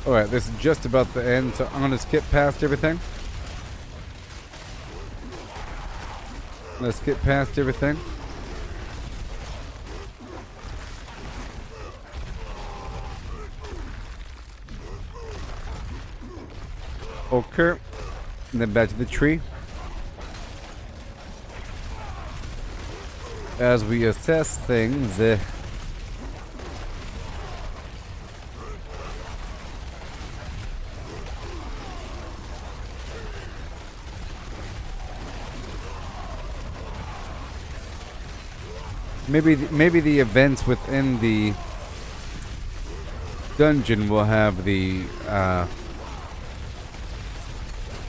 Alright, this is just about the end, so I'm gonna skip past everything. Let's skip past everything. Okay. And then back to the tree. As we assess things, maybe the events within the dungeon will have the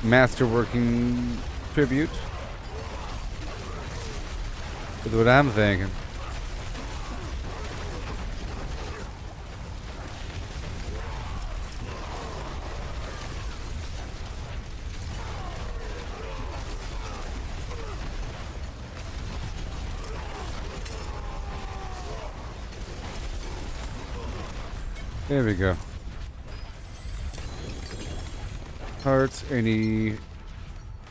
Masterworking tribute. That's what I'm thinking. There we go. Hearts, any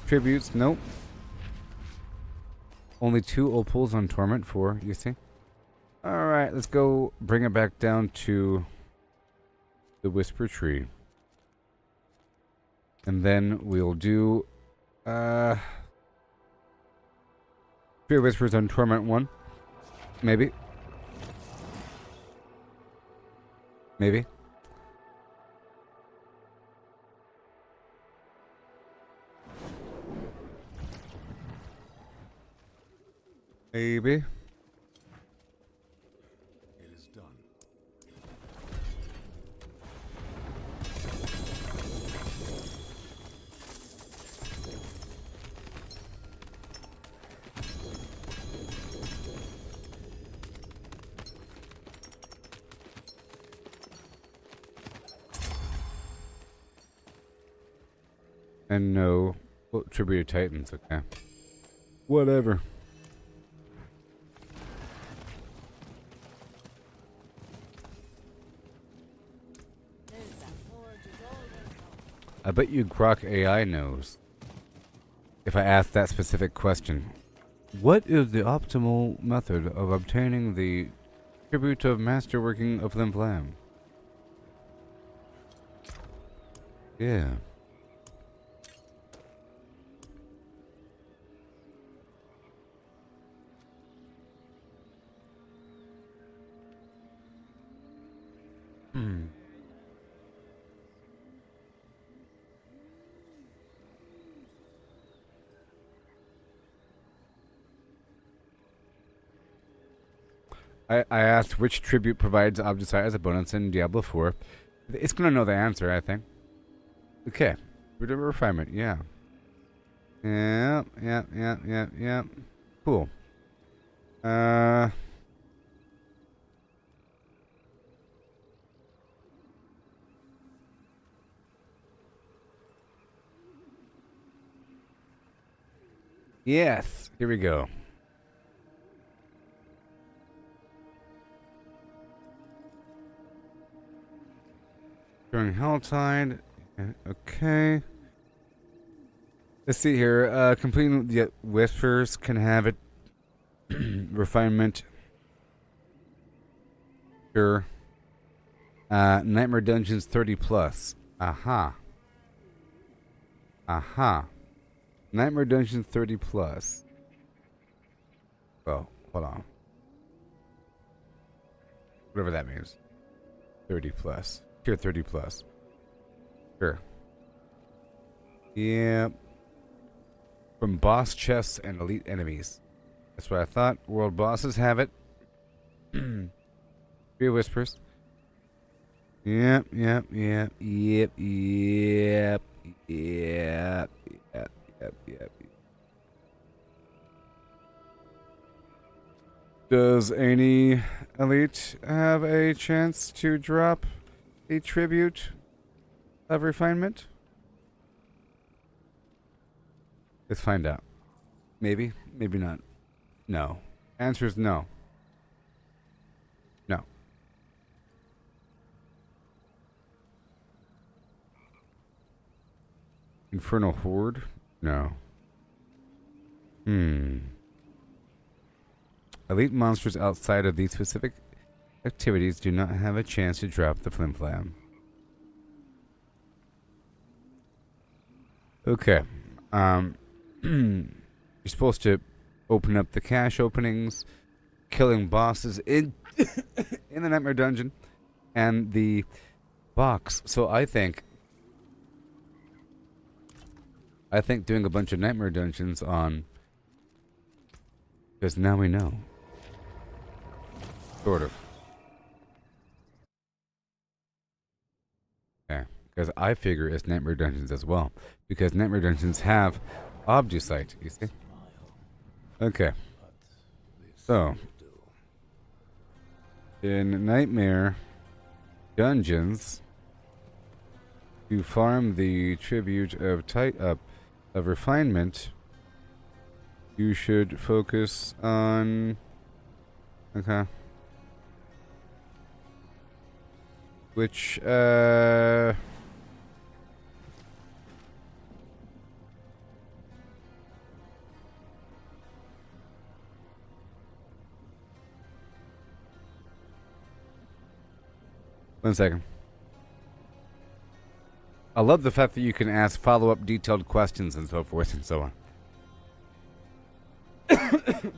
tributes? Nope. Only 2 opals on Torment, 4, you see? Alright, let's go bring it back down to the Whisper Tree. And then we'll do Fear Whispers on Torment 1. Maybe. Maybe. Maybe. It is done. And no. Oh, Tribute Titans, okay. Whatever. I bet you Grok AI knows. If I ask that specific question. What is the optimal method of obtaining the Tribute of Masterworking of Lim Flam. Yeah. I asked which tribute provides Obducite as a bonus in Diablo 4. It's gonna know the answer, I think. Okay. Root of Refinement, yeah. Yeah. Cool. Yes, here we go. During Helltide. Okay. Let's see here. Completing the Whispers can have it. Refinement. Sure. Nightmare Dungeons 30 plus. Aha. Nightmare Dungeons 30 plus. Well, hold on. Whatever that means. 30 plus. Tier 30 plus. Sure. Yeah. From boss chests and elite enemies. That's what I thought. World bosses have it. 3 Whispers. Yep. Does any elite have a chance to drop a tribute of refinement? Let's find out. Maybe, maybe not. No. Answer is no. No. Infernal Horde? No. Elite monsters outside of these specific activities do not have a chance to drop the flim flam. Okay. You're supposed to open up the cache openings, killing bosses in in the Nightmare Dungeon, and the box. So I think doing a bunch of Nightmare Dungeons on, because now we know. Sort of. Yeah, because I figure it's Nightmare Dungeons as well, because Nightmare Dungeons have Obducite, you see? Okay. So, in Nightmare Dungeons, you farm the tribute of of refinement. You should focus on. Okay. Which 1 second. I love the fact that you can ask follow-up detailed questions and so forth and so on.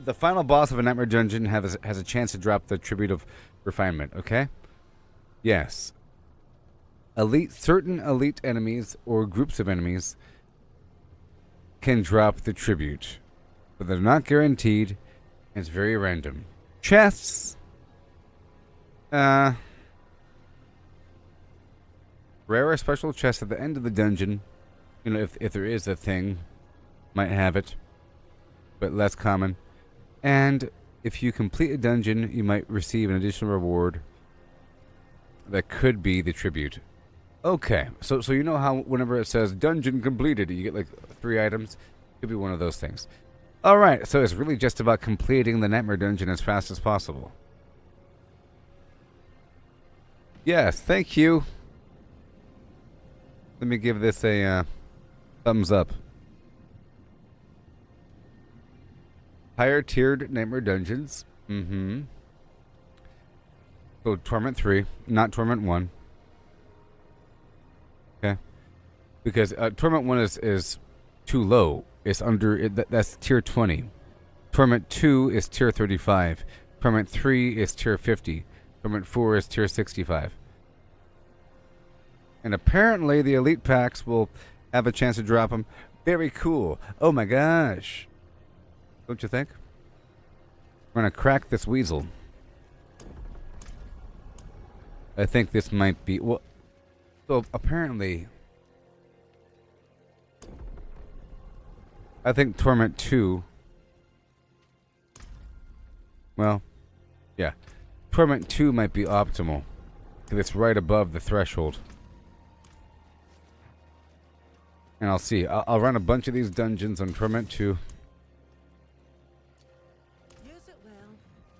The final boss of a Nightmare Dungeon has a chance to drop the tribute of refinement, okay? Yes. Certain elite enemies or groups of enemies can drop the tribute, but they're not guaranteed, and it's very random. Chests. Rare or special chests at the end of the dungeon. You know, if there is a thing, might have it, but less common. And if you complete a dungeon, you might receive an additional reward that could be the tribute. Okay, so you know how whenever it says dungeon completed, you get like 3 items? Could be one of those things. Alright, so it's really just about completing the Nightmare Dungeon as fast as possible. Yes, thank you. Let me give this a thumbs up. Higher tiered Nightmare Dungeons. So Torment 3, not Torment 1. Okay. Because Torment 1 is too low. It's under it, that's tier 20. Torment 2 is tier 35. Torment 3 is tier 50. Torment 4 is tier 65. And apparently the elite packs will have a chance to drop them. Very cool. Oh my gosh. Don't you think? We're going to crack this weasel. I think this might be... Well, so apparently... I think Torment 2... Well, yeah. Torment 2 might be optimal. Because it's right above the threshold. And I'll see. I'll run a bunch of these dungeons on Torment 2. Use it well.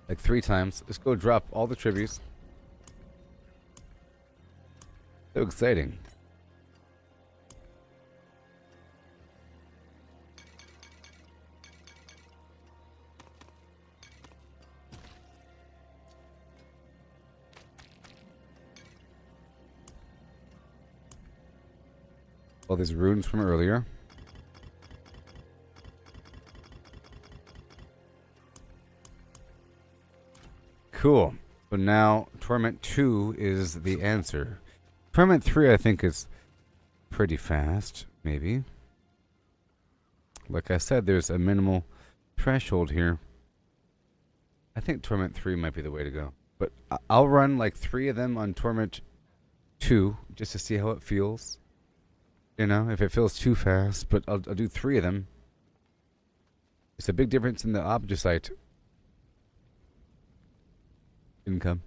Like 3 times. Let's go drop all the tributes. So exciting. All these runes from earlier. Cool. So now Torment 2 is the answer. Torment 3 I think is pretty fast, maybe. Like I said, there's a minimal threshold here. I think Torment 3 might be the way to go. But I'll run like 3 of them on Torment 2 just to see how it feels. You know, if it feels too fast, but I'll do 3 of them. It's a big difference in the Obducite income.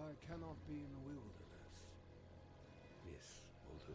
I cannot be in the wilderness, this will do.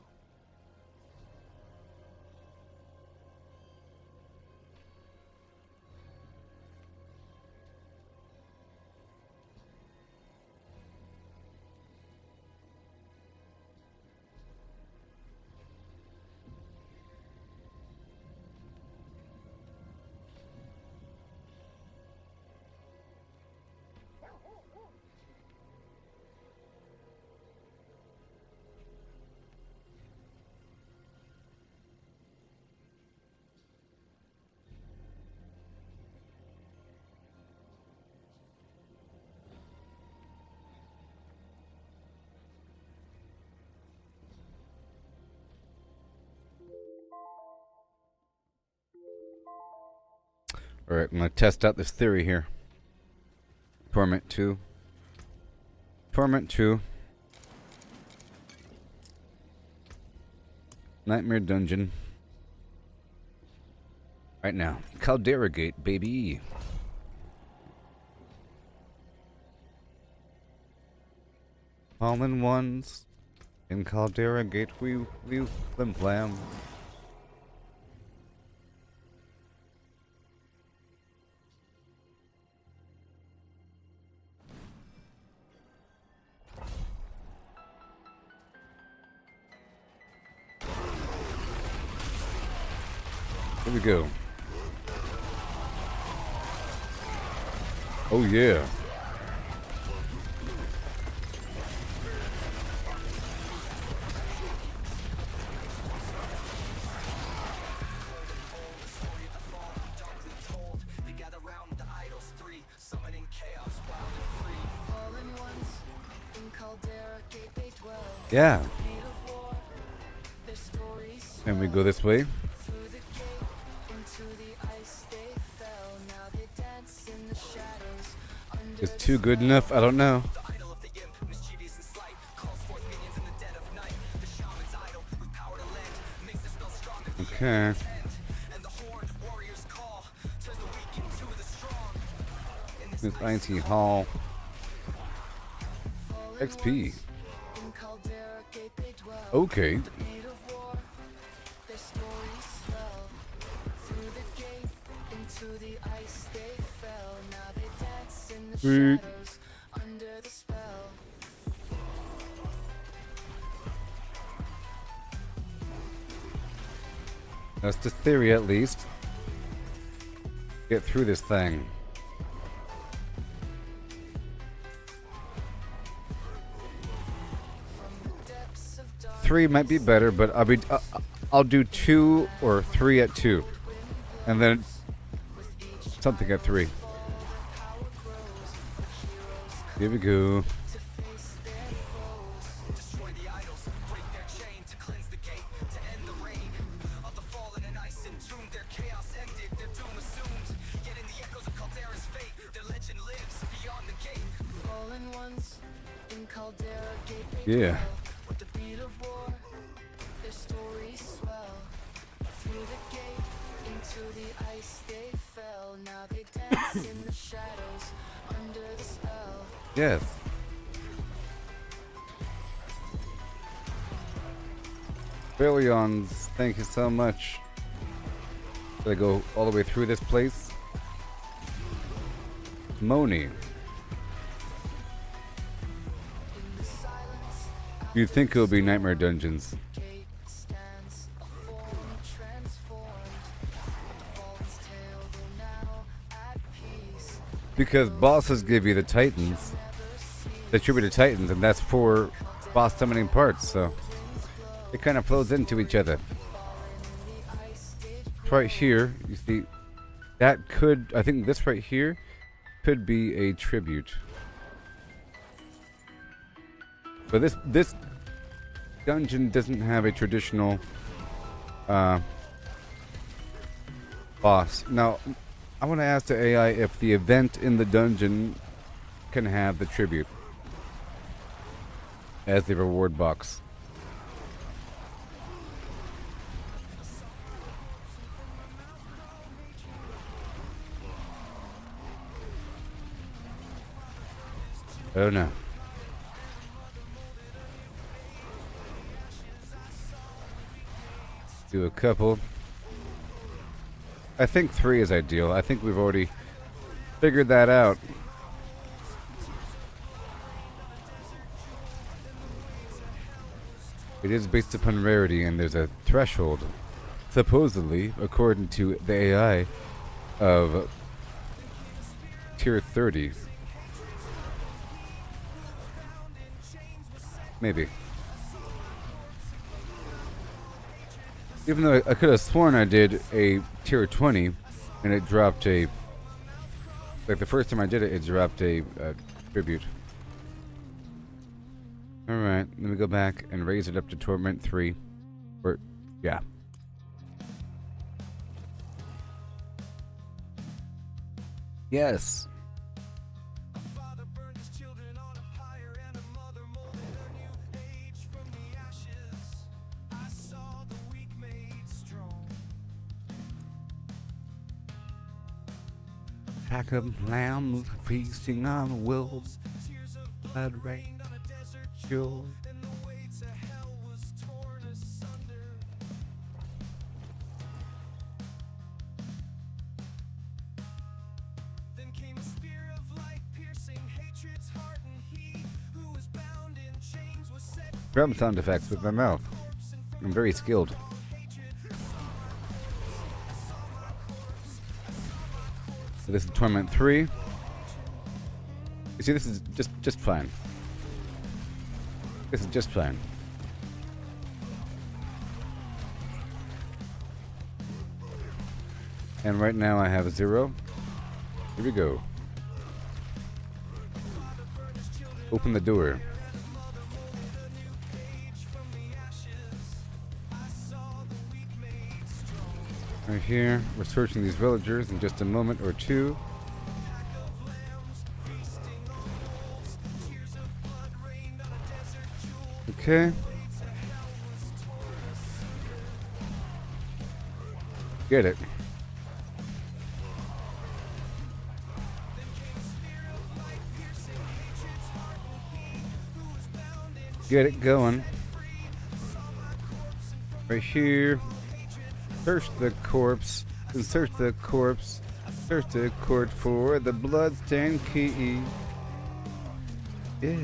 Alright, I'm gonna test out this theory here. Torment 2. Torment 2. Nightmare Dungeon. Right now. Caldera Gate, baby. Fallen ones. In Caldera Gate, we flim flam. Here we go. Oh yeah. Yeah. And we go this way. Is 2 good enough? I don't know. Okay. This IT Hall. XP. Okay. Sweet. That's the theory, at least. Get through this thing. Three might be better, but I'll do 2 or 3 at 2, and then something at 3. Here we go. Yeah. Yes. Billions, thank you so much. Should I go all the way through this place? Moni. You'd think it would be Nightmare Dungeons. Because bosses give you the titans, the attributed titans, and that's for boss summoning parts, so it kind of flows into each other. Right here, you see, that could, I think this right here could be a tribute. But this dungeon doesn't have a traditional boss. Now, I want to ask the AI if the event in the dungeon can have the tribute as the reward box. Oh no. Do a couple. I think 3 is ideal. I think we've already figured that out. It is based upon rarity, and there's a threshold, supposedly, according to the AI, of tier 30. Maybe. Even though I could have sworn I did a tier 20, and it dropped a... Like the first time I did it, it dropped a tribute. Alright, let me go back and raise it up to Torment 3. Or, yeah. Yes. Pack of lambs feasting on wolves, blood rain, joy. Drum sound effects with my mouth. I'm very skilled. So this is Torment 3. You see, this is just fine. This is just fine. And right now I have 0. Here we go. Open the door. Right here, we're searching these villagers in just a moment or two. Okay. Get it. Get it going. Right here. Search the corpse. And search the corpse. Search the court for the bloodstained key. Yeah.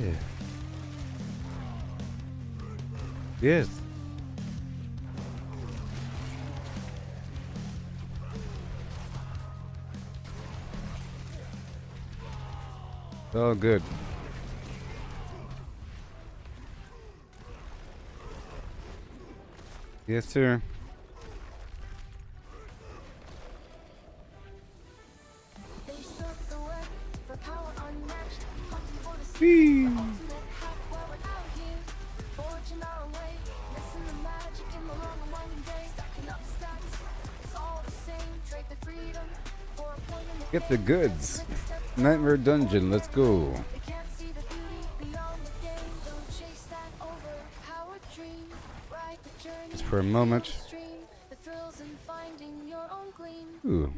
Yes. All good. Yes, sir. Whee! Get the goods. Nightmare Dungeon, let's go. Just for a moment. Ooh.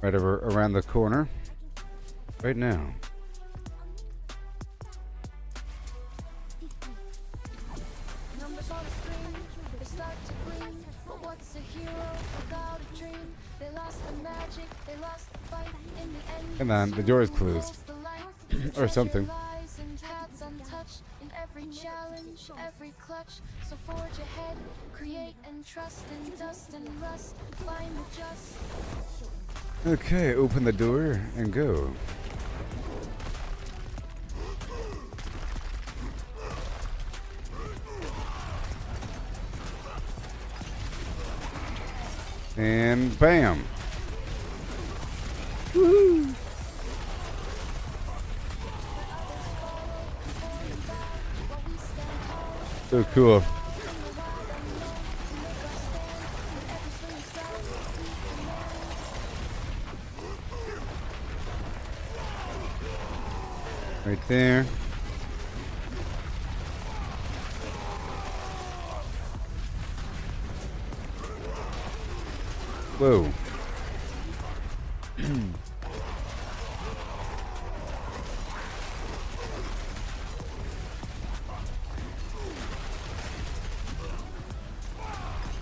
Right over around the corner. Right now. Come on, the door is closed. Or something. Okay, open the door and go. And bam. Woohoo. So cool. Right there. Whoa.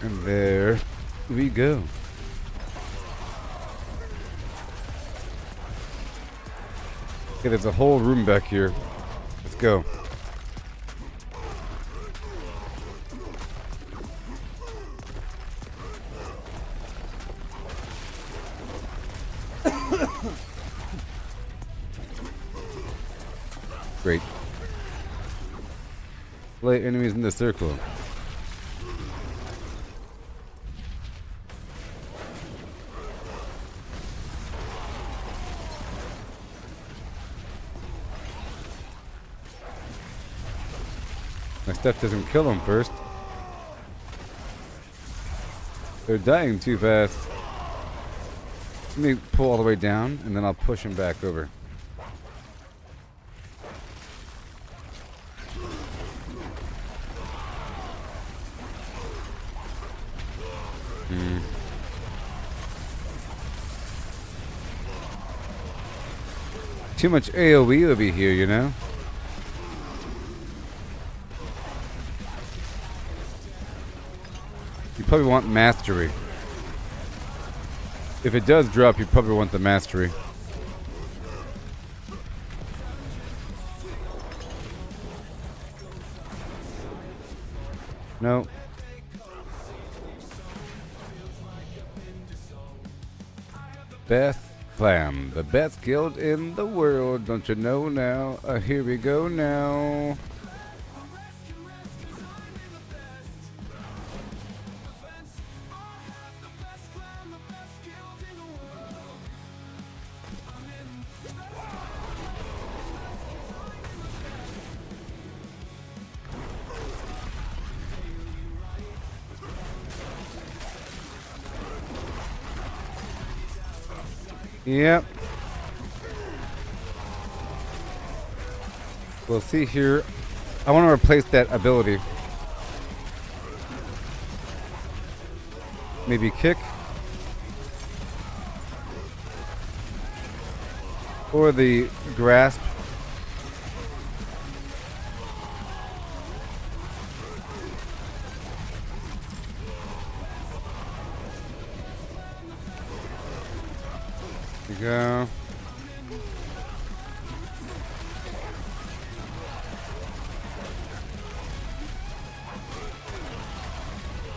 And there we go. Okay, there's a whole room back here. Let's go. Great. Play enemies in the circle. My stuff doesn't kill them first. They're dying too fast. Let me pull all the way down, and then I'll push him back over. Too much AoE over here, you know? You probably want mastery. If it does drop, you probably want the mastery. No. Best Clan, the best guild in the world, don't you know now? Here we go now. Yep. We'll see here. I want to replace that ability. Maybe kick. Or the grasp. Go.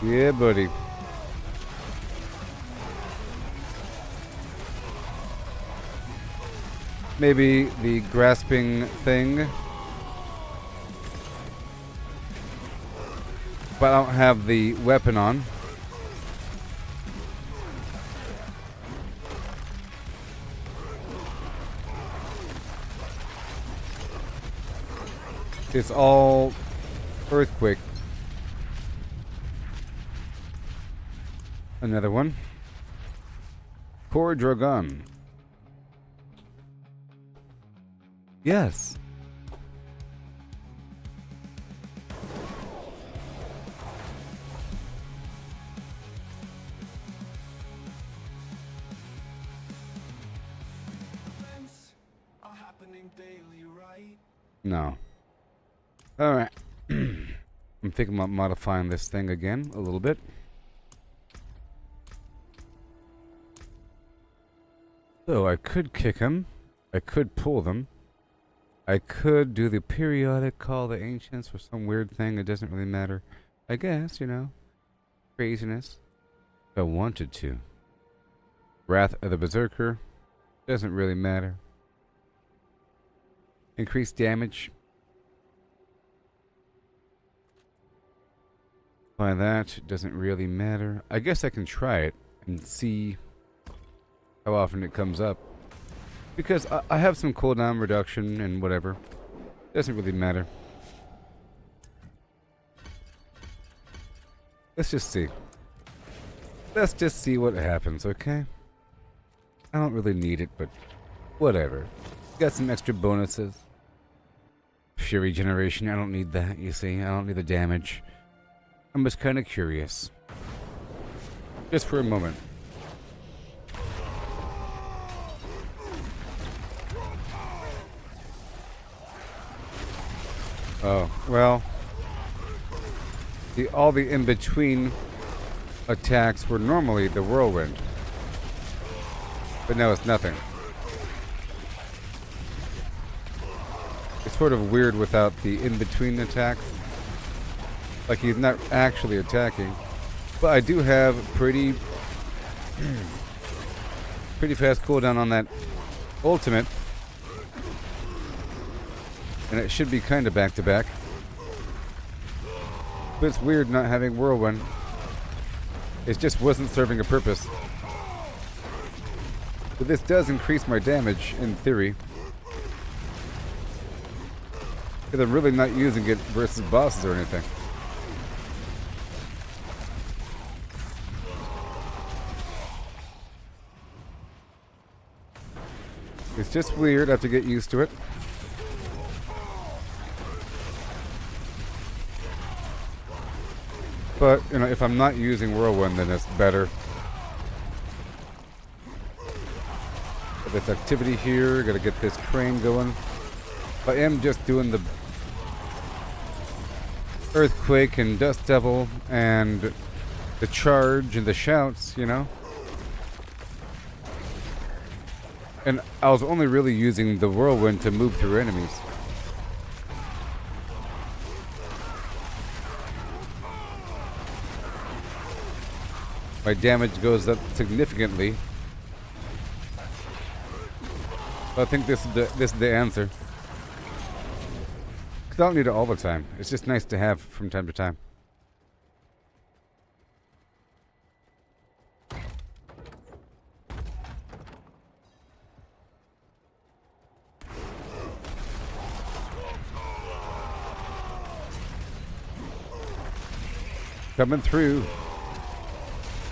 Yeah, buddy. Maybe the grasping thing. But I don't have the weapon on. It's all earthquake. Another one. Core Dragon. Yes. No. Alright. I'm thinking about modifying this thing again a little bit. So I could kick him. I could pull them. I could do the periodic call the ancients for some weird thing. It doesn't really matter. I guess, you know. Craziness. If I wanted to. Wrath of the Berserker. Doesn't really matter. Increased damage. By that, it doesn't really matter. I guess I can try it and see how often it comes up. Because I have some cooldown reduction and whatever. Doesn't really matter. Let's just see. Let's just see what happens, okay? I don't really need it, but whatever. Got some extra bonuses. Fury generation, I don't need that, you see. I don't need the damage. I'm just kind of curious. Just for a moment. Oh, well. All the in-between attacks were normally the whirlwind. But now it's nothing. It's sort of weird without the in-between attacks. Like he's not actually attacking. But I do have pretty fast cooldown on that ultimate. And it should be kind of back-to-back. But it's weird not having whirlwind. It just wasn't serving a purpose. But this does increase my damage, in theory. Because I'm really not using it versus bosses or anything. It's just weird. I have to get used to it. But, you know, if I'm not using whirlwind, then it's better. Got this activity here. Gotta get this train going. I am just doing the Earthquake and Dust Devil and the charge and the shouts, you know? And I was only really using the whirlwind to move through enemies. My damage goes up significantly. I think this is the answer. 'Cause I don't need it all the time. It's just nice to have from time to time. Coming through.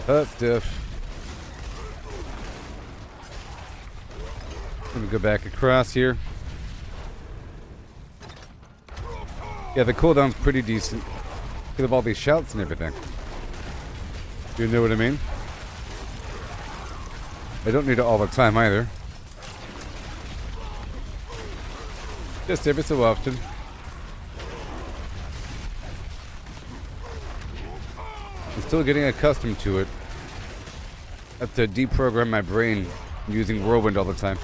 Hot stuff. Let me go back across here. Yeah, the cooldown's pretty decent because of all these shouts and everything. You know what I mean? I don't need it all the time either. Just every so often. I'm still getting accustomed to it. I have to deprogram my brain using whirlwind all the time.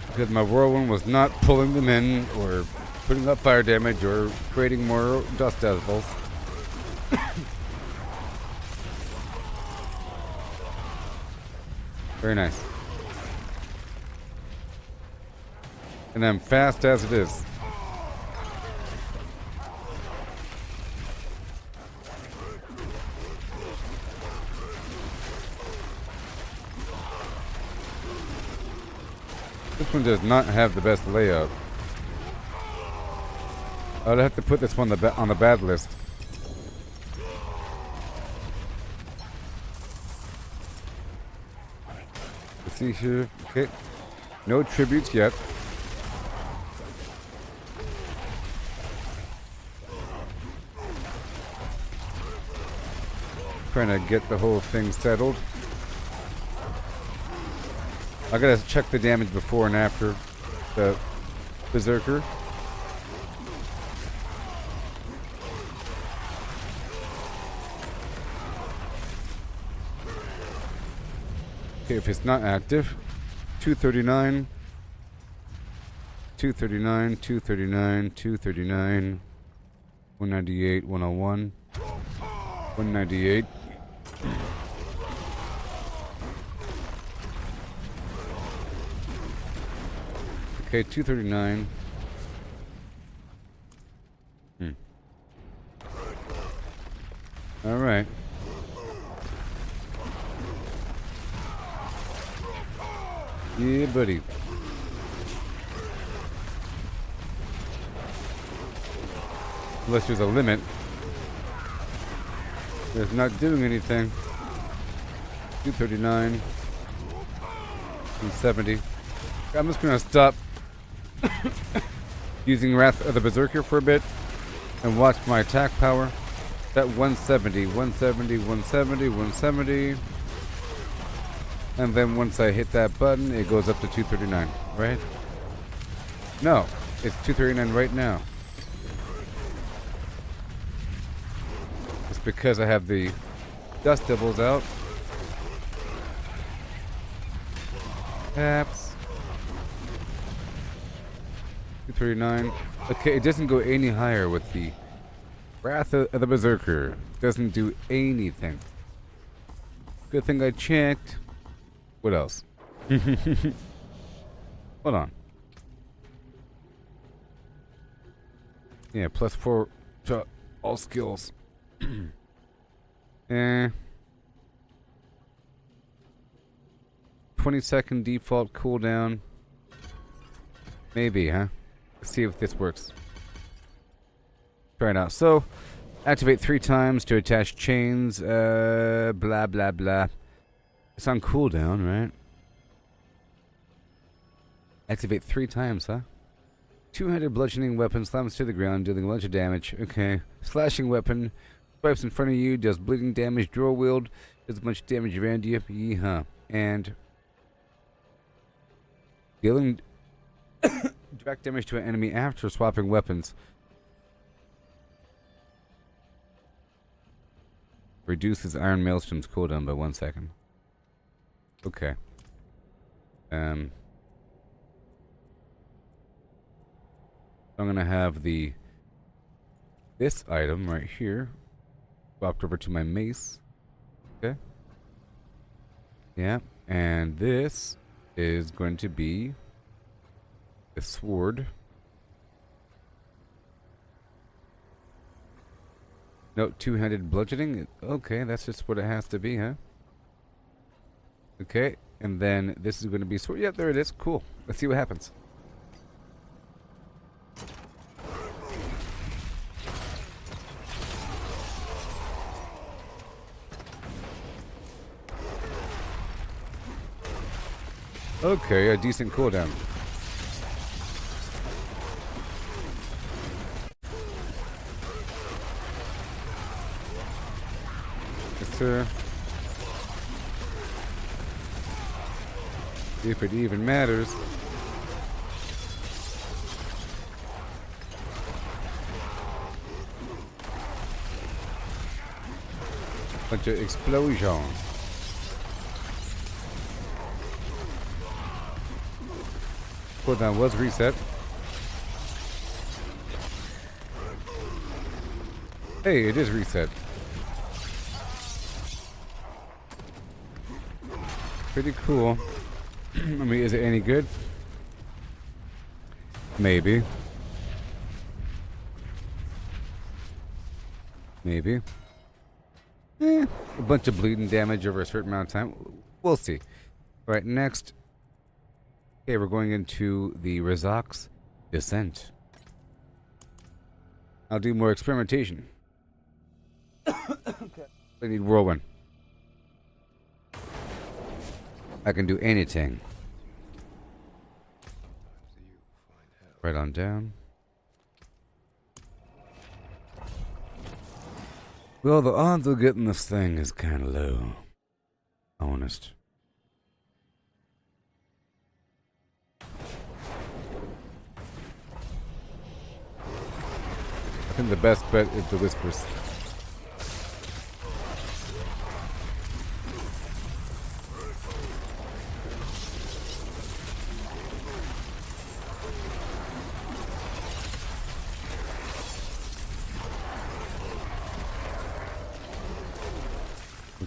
Because my whirlwind was not pulling them in or putting up fire damage or creating more dust devils. Very nice. And I'm fast as it is. This one does not have the best layout. I'd have to put this one on the bad list. Let's see here. Okay. No tributes yet. Trying to get the whole thing settled. I gotta check the damage before and after the Berserker. Okay, if it's not active, 239, 239, 239, 239, 198, 101, 198. Okay, 239. All right. Yeah, buddy. Unless there's a limit. It's not doing anything. 239. 270. I'm just gonna stop using Wrath of the Berserker for a bit and watch my attack power. That 170, 170, 170, 170. And then once I hit that button, it goes up to 239, right? No, it's 239 right now. It's because I have the dust devils out. Taps. 239. Okay, it doesn't go any higher with the Wrath of the Berserker. Doesn't do anything. Good thing I checked. What else? Hold on. Yeah, +4 to all skills. 20-second default cooldown. Maybe, huh? Let's see if this works. Try it out. So, activate 3 times to attach chains. Blah, blah, blah. It's on cooldown, right? Activate 3 times, huh? 200 bludgeoning weapon slams to the ground, dealing a bunch of damage. Okay. Slashing weapon. Swipes in front of you, does bleeding damage. Dual wield. Does a bunch of damage around you. Yeehaw. And dealing direct damage to an enemy after swapping weapons. Reduces Iron Maelstrom's cooldown by 1 second. Okay. I'm gonna have this item right here swapped over to my mace. Okay. Yeah, and this is going to be the sword. Note 200 bludgeoning. Okay, that's just what it has to be, huh? Okay, and then this is going to be sword. Yeah, there it is. Cool. Let's see what happens. Okay, a decent cooldown. Yes, sir. If it even matters. Bunch of explosions. Cooldown was reset. Hey, it is reset. Pretty cool. I mean, is it any good? Maybe. Maybe. A bunch of bleeding damage over a certain amount of time. We'll see. All right, next. Okay, we're going into the Razak's Descent. I'll do more experimentation. Okay. I need Whirlwind. I can do anything. Right on down. Well, the odds of getting this thing is kind of low. Honest. I think the best bet is the Whispers.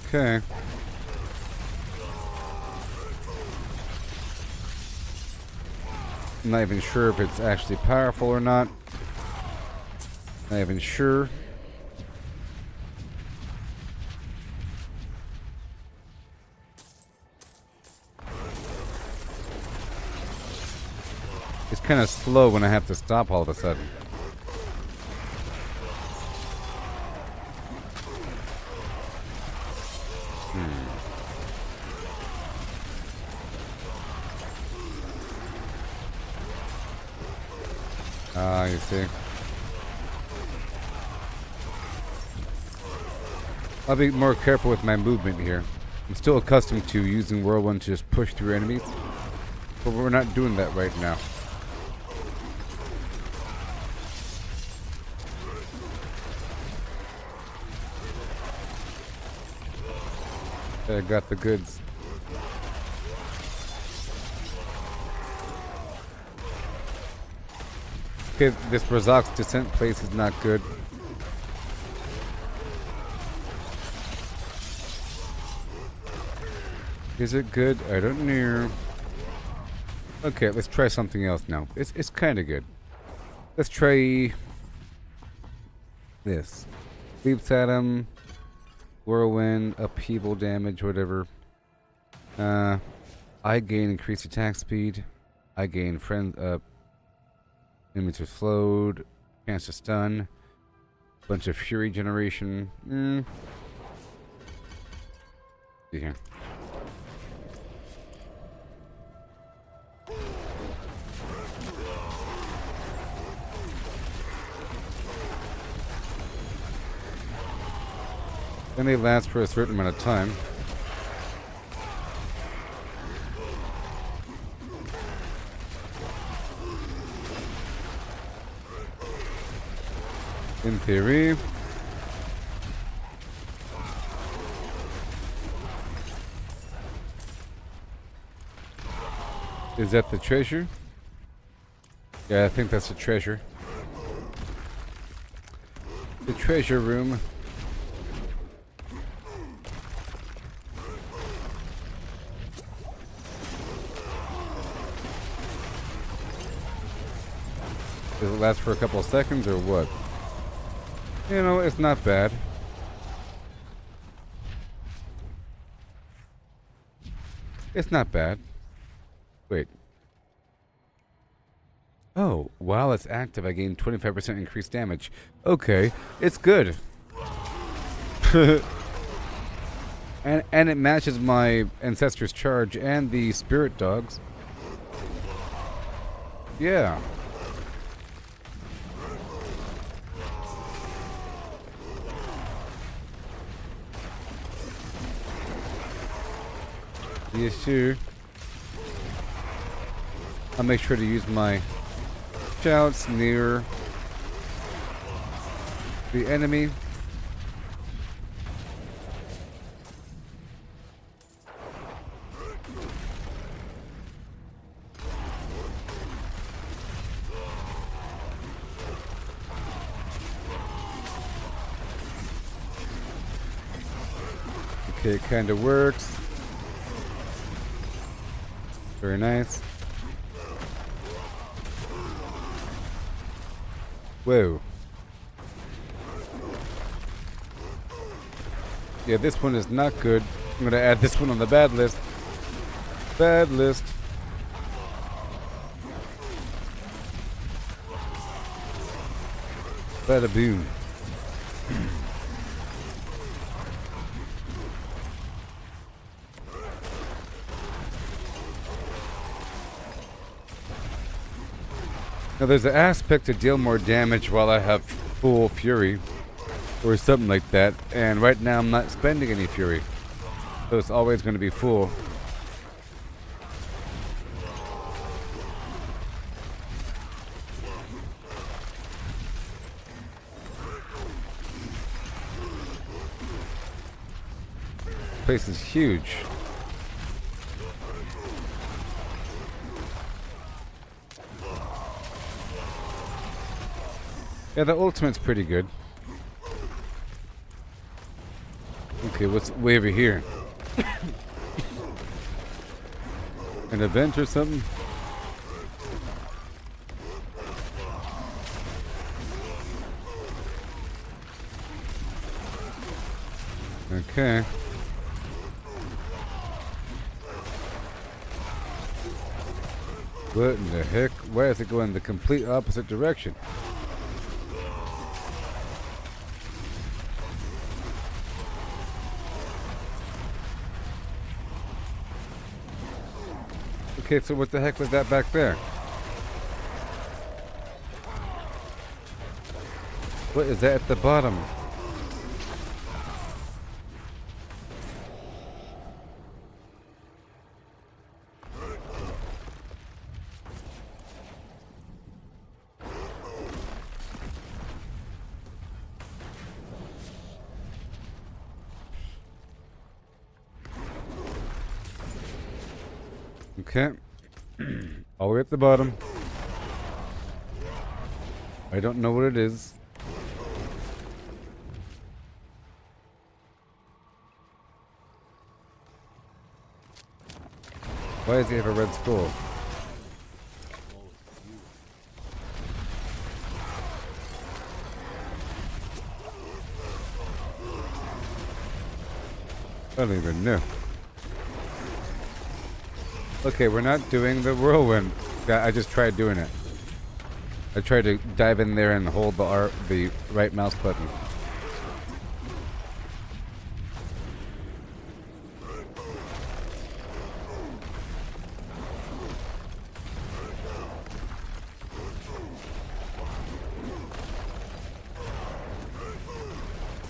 Okay. I'm not even sure if it's actually powerful or not. Not even sure. It's kind of slow when I have to stop all of a sudden. Ah, you see. I'll be more careful with my movement here. I'm still accustomed to using Whirlwind to just push through enemies, but we're not doing that right now. I got the goods. Okay, this Razak's descent place is not good. Is it good? I don't know. Okay, let's try something else now. It's kind of good. Let's try this. Leaps at him. Whirlwind, upheaval damage, whatever. I gain increased attack speed. I gain enemies are slowed. Chance to stun. Bunch of fury generation. See here. And they last for a certain amount of time. In theory. Is that the treasure? Yeah, I think that's the treasure. The treasure room. Does it last for a couple of seconds or what? You know, it's not bad. It's not bad. Wait. Oh, while it's active, I gain 25% increased damage. Okay, it's good. and it matches my Ancestor's Charge and the Spirit Dogs. Yeah. Yes, sure. I'll make sure to use my shouts near the enemy. Okay, it kind of works. Very nice. Whoa. Yeah, this one is not good. I'm going to add this one on the bad list. Bad list. Bada boom. Now there's an aspect to deal more damage while I have full fury or something like that, and right now I'm not spending any fury, so it's always going to be full. This place is huge. Yeah, the ultimate's pretty good. Okay, what's way over here? An event or something? Okay. What in the heck? Why is it going the complete opposite direction? Okay, so what the heck was that back there? What is that at the bottom? Okay. All the way at the bottom. I don't know what it is. Why does he have a red skull? I don't even know. Okay, we're not doing the whirlwind. I just tried doing it. I tried to dive in there and hold the right mouse button.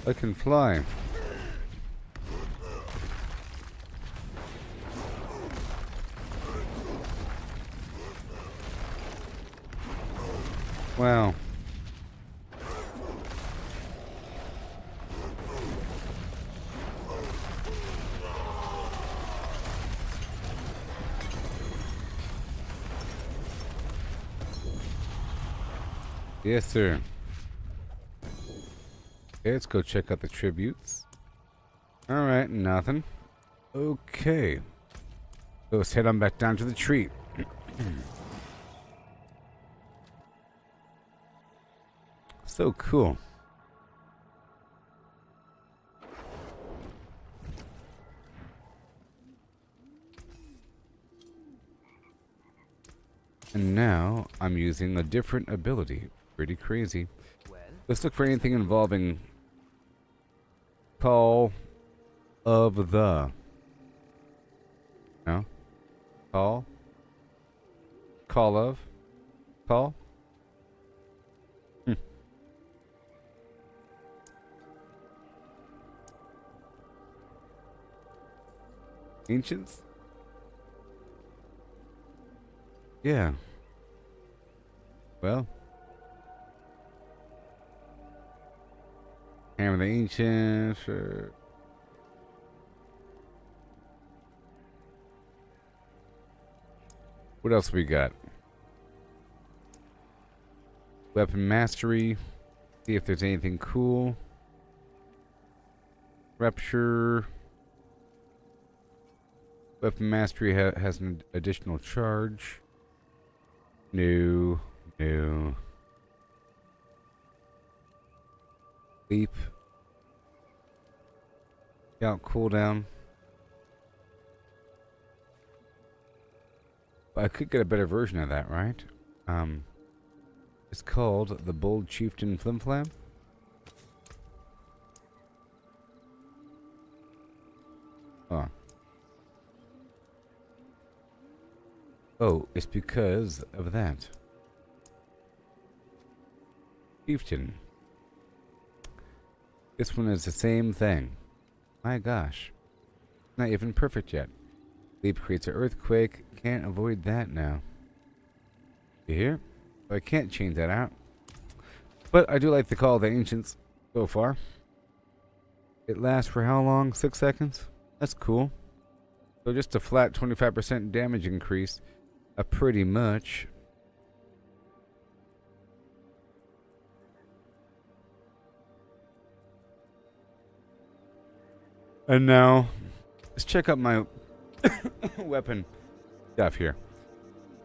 I can fly. Wow. Yes, sir. Okay, let's go check out the tributes. Alright, nothing. Okay. So let's head on back down to the tree. So cool. And now I'm using a different ability. Pretty crazy. Let's look for anything involving Call of the. No? Call? Call of? Call? Ancients? Yeah. Well. Hammer the Ancients, or... What else we got? Weapon Mastery. See if there's anything cool. Rupture. Weapon Mastery has an additional charge. No. No. Leap. Scout cooldown. But I could get a better version of that, right? It's called the Bold Chieftain Flimflam. Oh. Oh, it's because of that. Chieftain. This one is the same thing. My gosh. Not even perfect yet. Leap creates an earthquake. Can't avoid that now. You hear? I can't change that out. But I do like the Call of the Ancients so far. It lasts for how long? 6 seconds? That's cool. So just a flat 25% damage increase. Pretty much. And now, let's check out my weapon stuff here.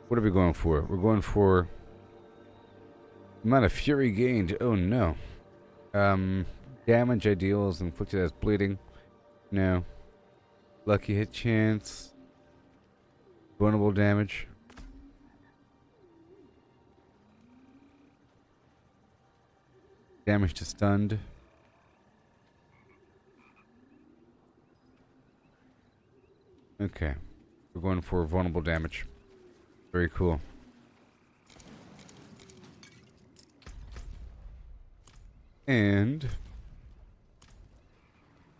What are we going for? We're going for amount of fury gained. Oh no. Damage ideals inflicted as bleeding. No. Lucky hit chance. Vulnerable damage. Damage to stunned. Okay. We're going for vulnerable damage. Very cool. And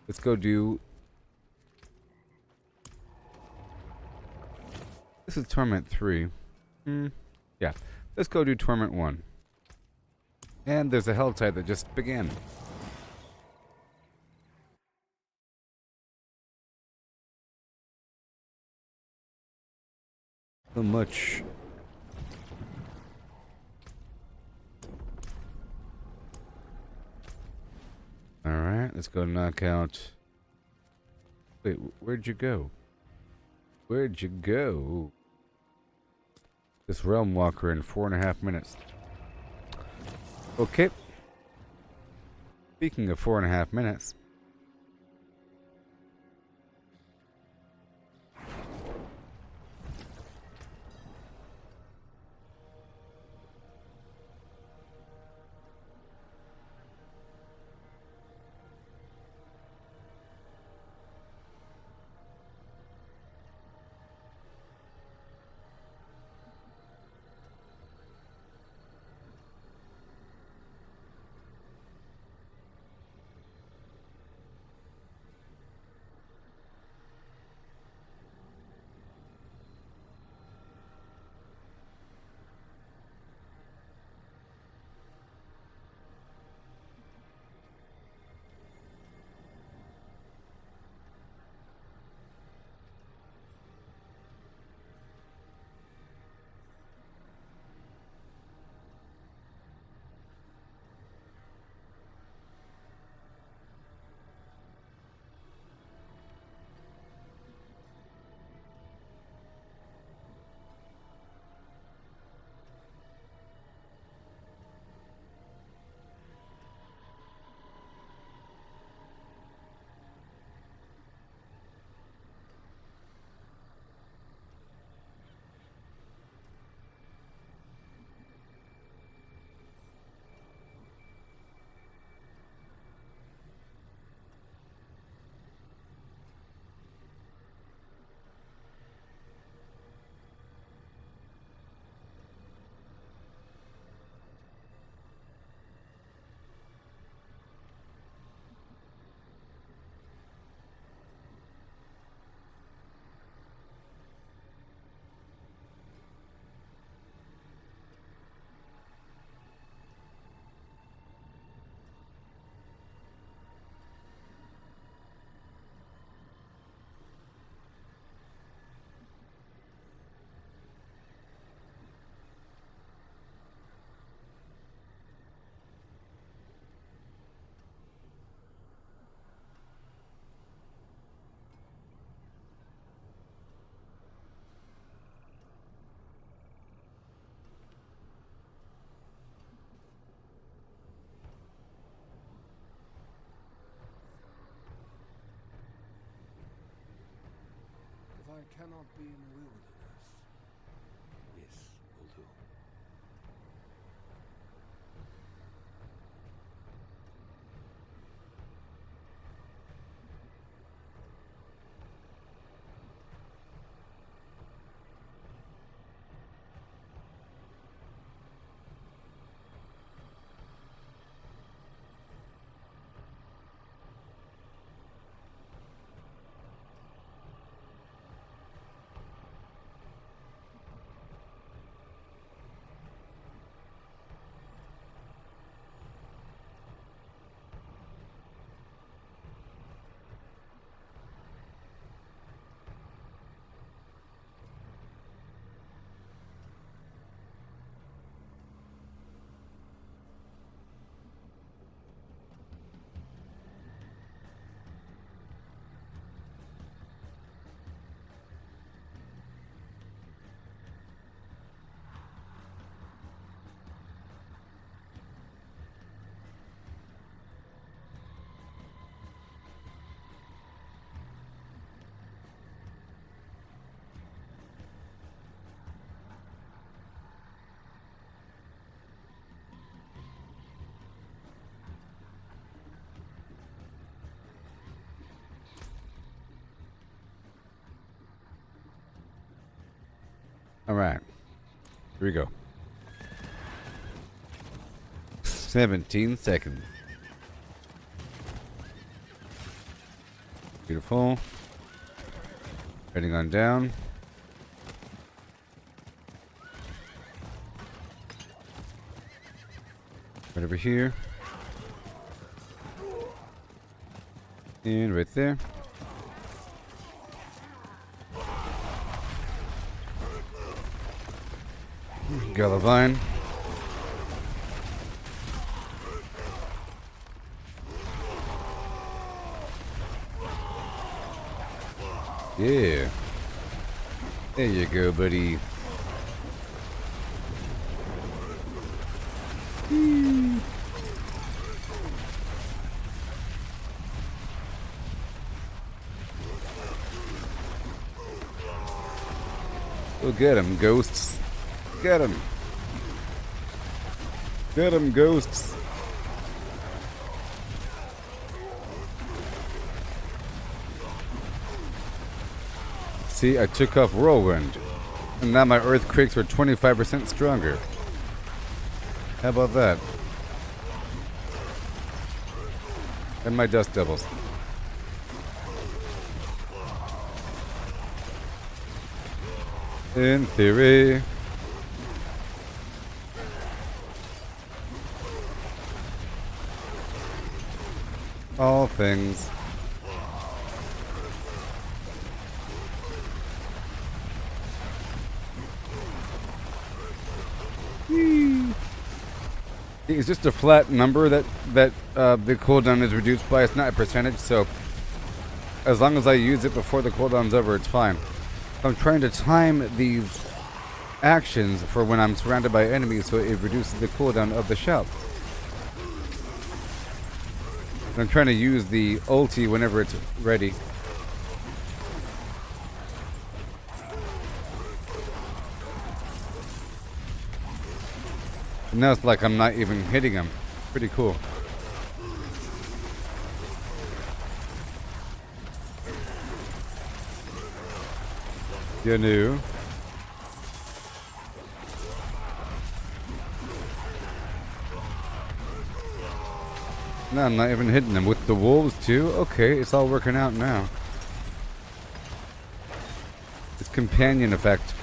let's go do... This is Torment 3. Yeah. Let's go do Torment 1. And there's a Helltide that just began. So much. Alright, let's go knock out. Wait, where'd you go? Where'd you go? This Realm Walker in 4.5 minutes. Okay. Speaking of 4.5 minutes. If I cannot be in the wilderness, this will do. All right. Here we go. 17 seconds. Beautiful. Heading on down. Right over here. And right there. Galavine. Yeah. There you go, buddy. Go get him, ghosts. Get him. Get him, ghosts. See, I took off Whirlwind, and now my Earthquakes are 25% stronger. How about that? And my Dust Devils. In theory. All things. It's just a flat number that the cooldown is reduced by. It's not a percentage, so as long as I use it before the cooldown's over, it's fine. I'm trying to time these actions for when I'm surrounded by enemies, so it reduces the cooldown of the shout. And I'm trying to use the ulti whenever it's ready. And now it's like I'm not even hitting him. Pretty cool. You knew. No, I'm not even hitting them. With the wolves too? Okay, it's all working out now. It's companion effect.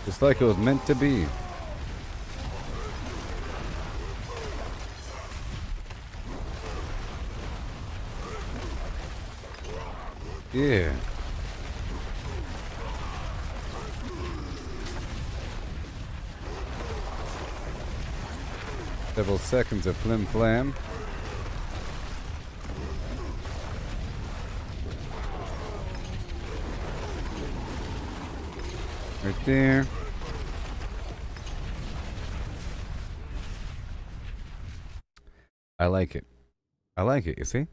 Just like it was meant to be. Yeah. Several seconds of flim flam. Right there. I like it. I like it, you see?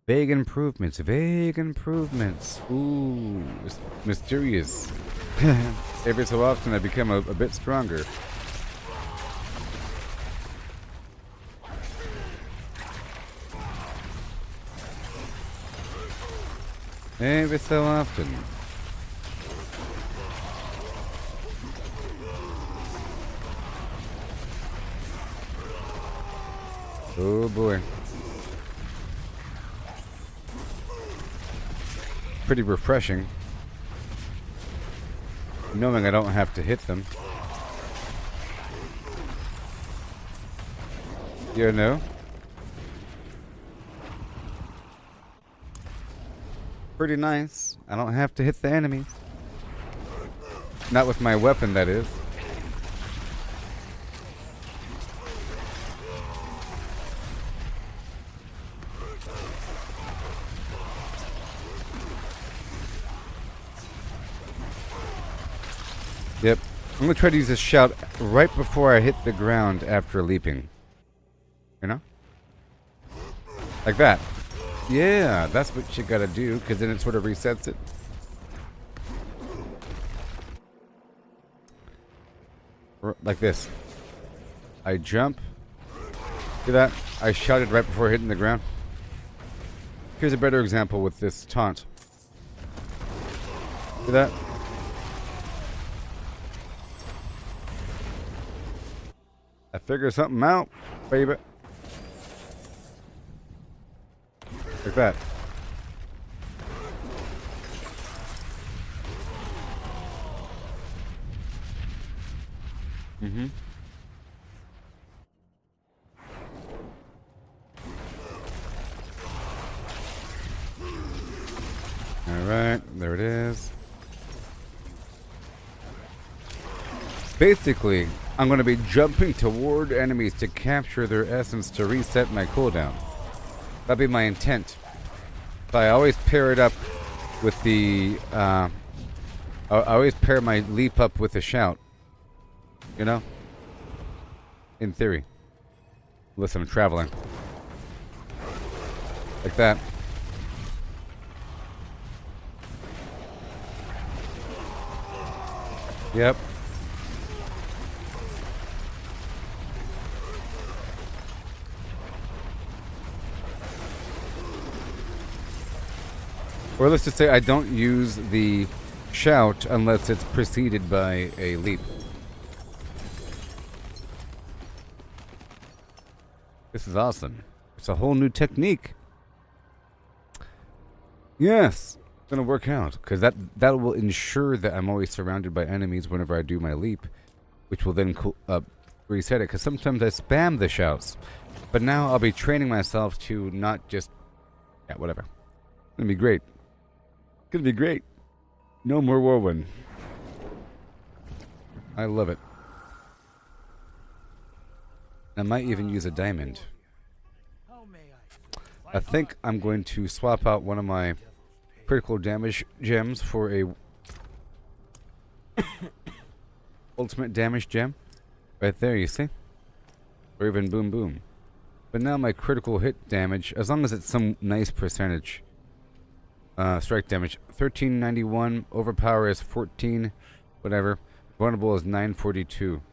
Vague improvements, vague improvements. Ooh, it's mysterious. Every so often I become a bit stronger. Every so often. Oh boy. Pretty refreshing, knowing I don't have to hit them. You know? Pretty nice. I don't have to hit the enemies. Not with my weapon, that is. Yep. I'm going to try to use this shout right before I hit the ground after leaping. You know? Like that. Yeah, that's what you got to do, because then it sort of resets it. Like this. I jump. See that? I shouted right before hitting the ground. Here's a better example with this taunt. See that? I figured something out, baby. Like that. Mm-hmm. All right, there it is. Basically, I'm going to be jumping toward enemies to capture their essence to reset my cooldown. That'd be my intent. So I always pair it up with the... I always pair my leap up with a shout. You know? In theory. Listen, I'm traveling. Like that. Yep. Or let's just say I don't use the shout unless it's preceded by a leap. This is awesome. It's a whole new technique. Yes, it's gonna work out because that will ensure that I'm always surrounded by enemies whenever I do my leap, which will then reset it. Because sometimes I spam the shouts, but now I'll be training myself to not just whatever. It's gonna be great. It's gonna be great. No more Whirlwind. I love it. I might even use a diamond. I think I'm going to swap out one of my critical damage gems for a ultimate damage gem. Right there, you see? Or even boom boom. But now my critical hit damage, as long as it's some nice percentage. Strike damage, 1391. Overpower is 14. Whatever. Vulnerable is 942.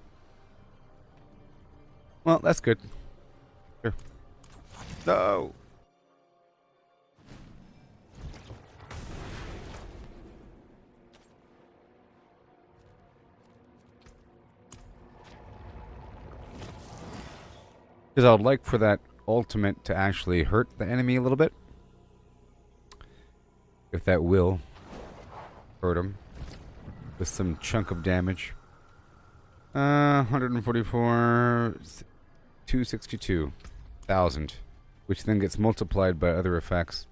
Well, that's good. Sure. No! Because I would like for that ultimate to actually hurt the enemy a little bit. If that will hurt him with some chunk of damage. 144, 262,000, which then gets multiplied by other effects.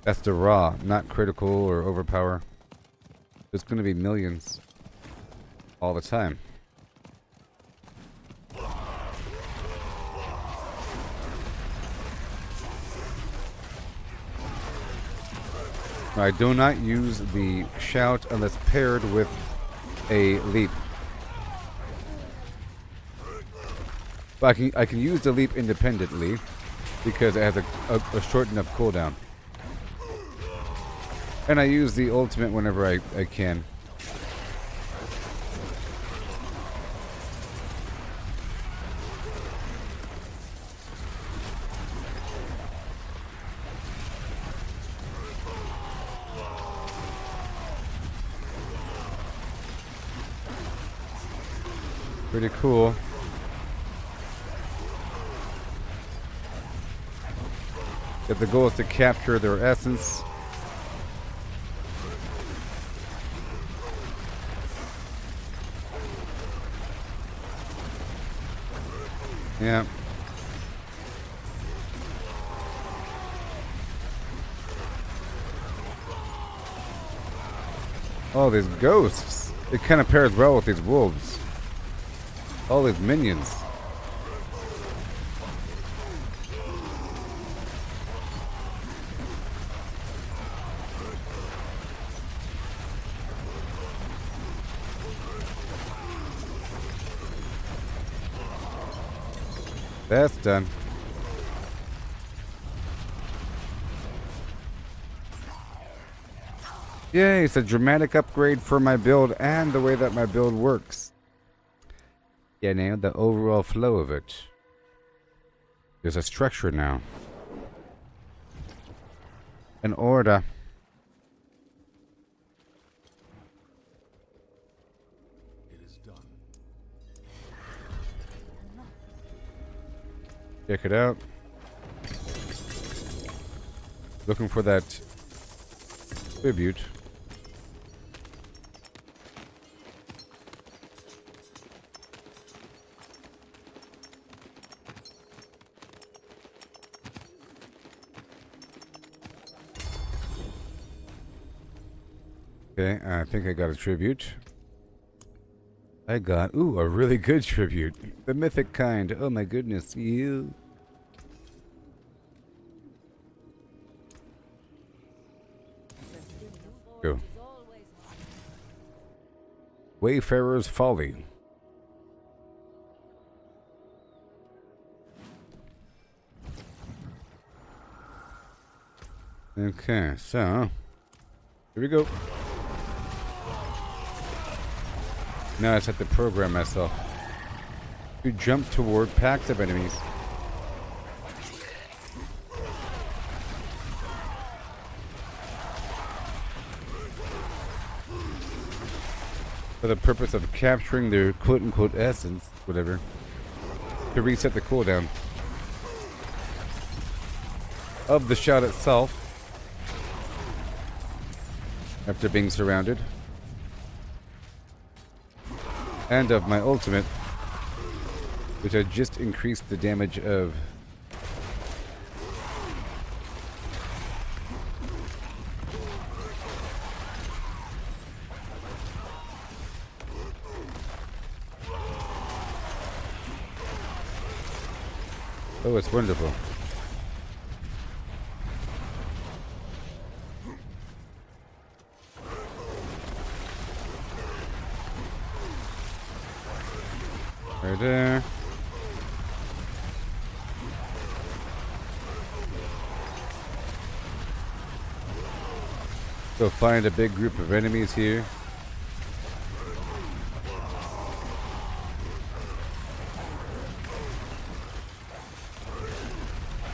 That's the raw, not critical or overpower. It's going to be millions all the time. I do not use the shout unless paired with a leap. But I can use the leap independently because it has a short enough cooldown. And I use the ultimate whenever I can. Pretty cool. If the goal is to capture their essence. Yeah. Oh, these ghosts. It kind of pairs well with these wolves. All these minions. That's done. Yay, it's a dramatic upgrade for my build and the way that my build works. Yeah, now the overall flow of it. There's a structure now. An order. It is done. Check it out. Looking for that tribute. Okay, I think I got a tribute. I got, ooh, a really good tribute. The mythic kind. Oh my goodness, you. Go. Wayfarer's Folly. Okay, so here we go. Now I just have to program myself to jump toward packs of enemies. For the purpose of capturing their quote-unquote essence, whatever, to reset the cooldown of the shot itself after being surrounded, and of my ultimate, which I just increased the damage of. Oh, it's wonderful. Right there. Go find a big group of enemies here.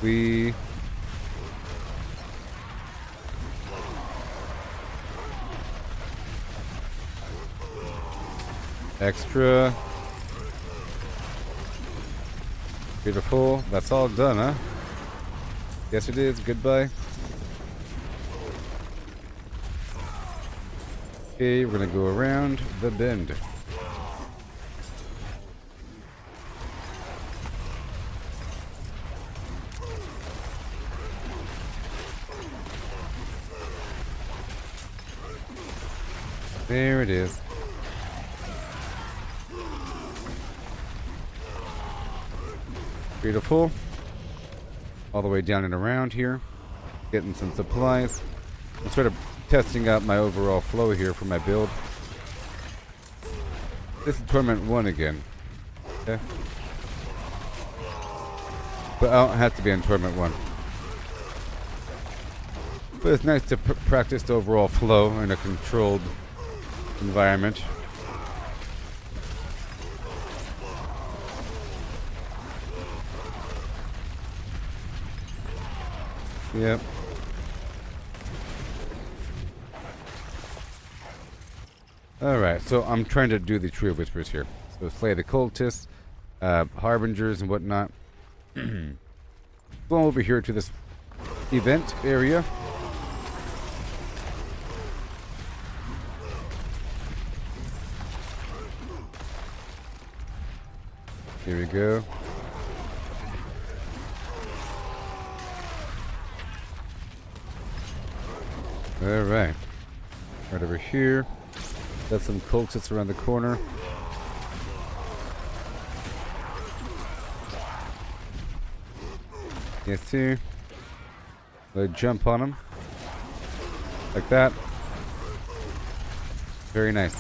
We extra. Beautiful. That's all done, huh? Yes, it is. Goodbye. Okay, we're gonna go around the bend. There it is. Beautiful. All the way down and around here. Getting some supplies. I'm sort of testing out my overall flow here for my build. This is Torment 1 again. Okay. But I don't have to be in Torment 1. But it's nice to practice the overall flow in a controlled environment. Yep. Alright, so I'm trying to do the Tree of Whispers here. So slay the cultists, harbingers and whatnot. Go over here to this event area. Here we go. Alright. Right over here. Got some cultists around the corner. Yes, sir. Let's jump on them. Like that. Very nice.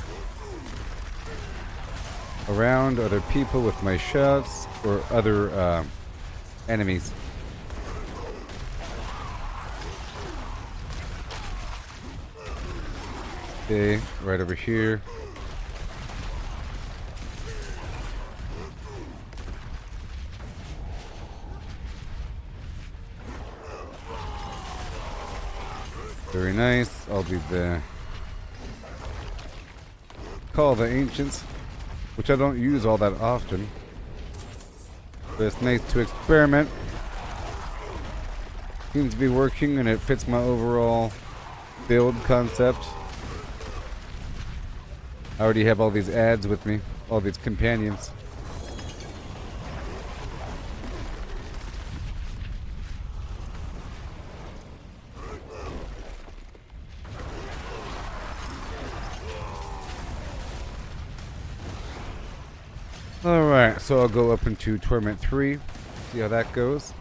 Around other people with my shots or other enemies. Okay, right over here. Very nice. I'll do the Call the Ancients, which I don't use all that often. But it's nice to experiment. Seems to be working and it fits my overall build concept. I already have all these ads with me, all these companions. Alright, so I'll go up into Torment 3. See how that goes.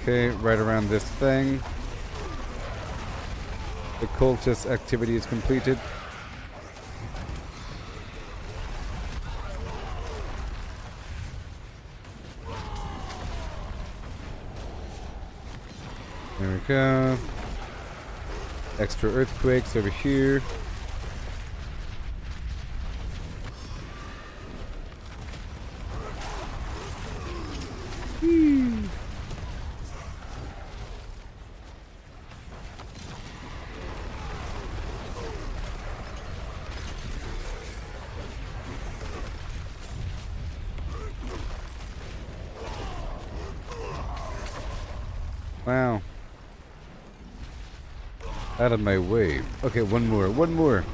Okay, right around this thing. The cultist activity is completed. There we go. Extra earthquakes over here. Wow. Out of my way. Okay, one more. One more.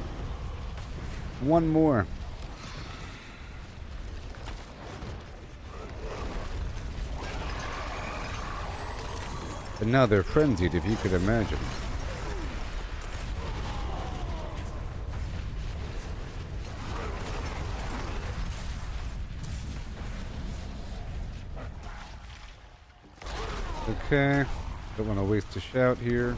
One more. And now they're frenzied, if you could imagine. Okay. Don't want to waste a shout here.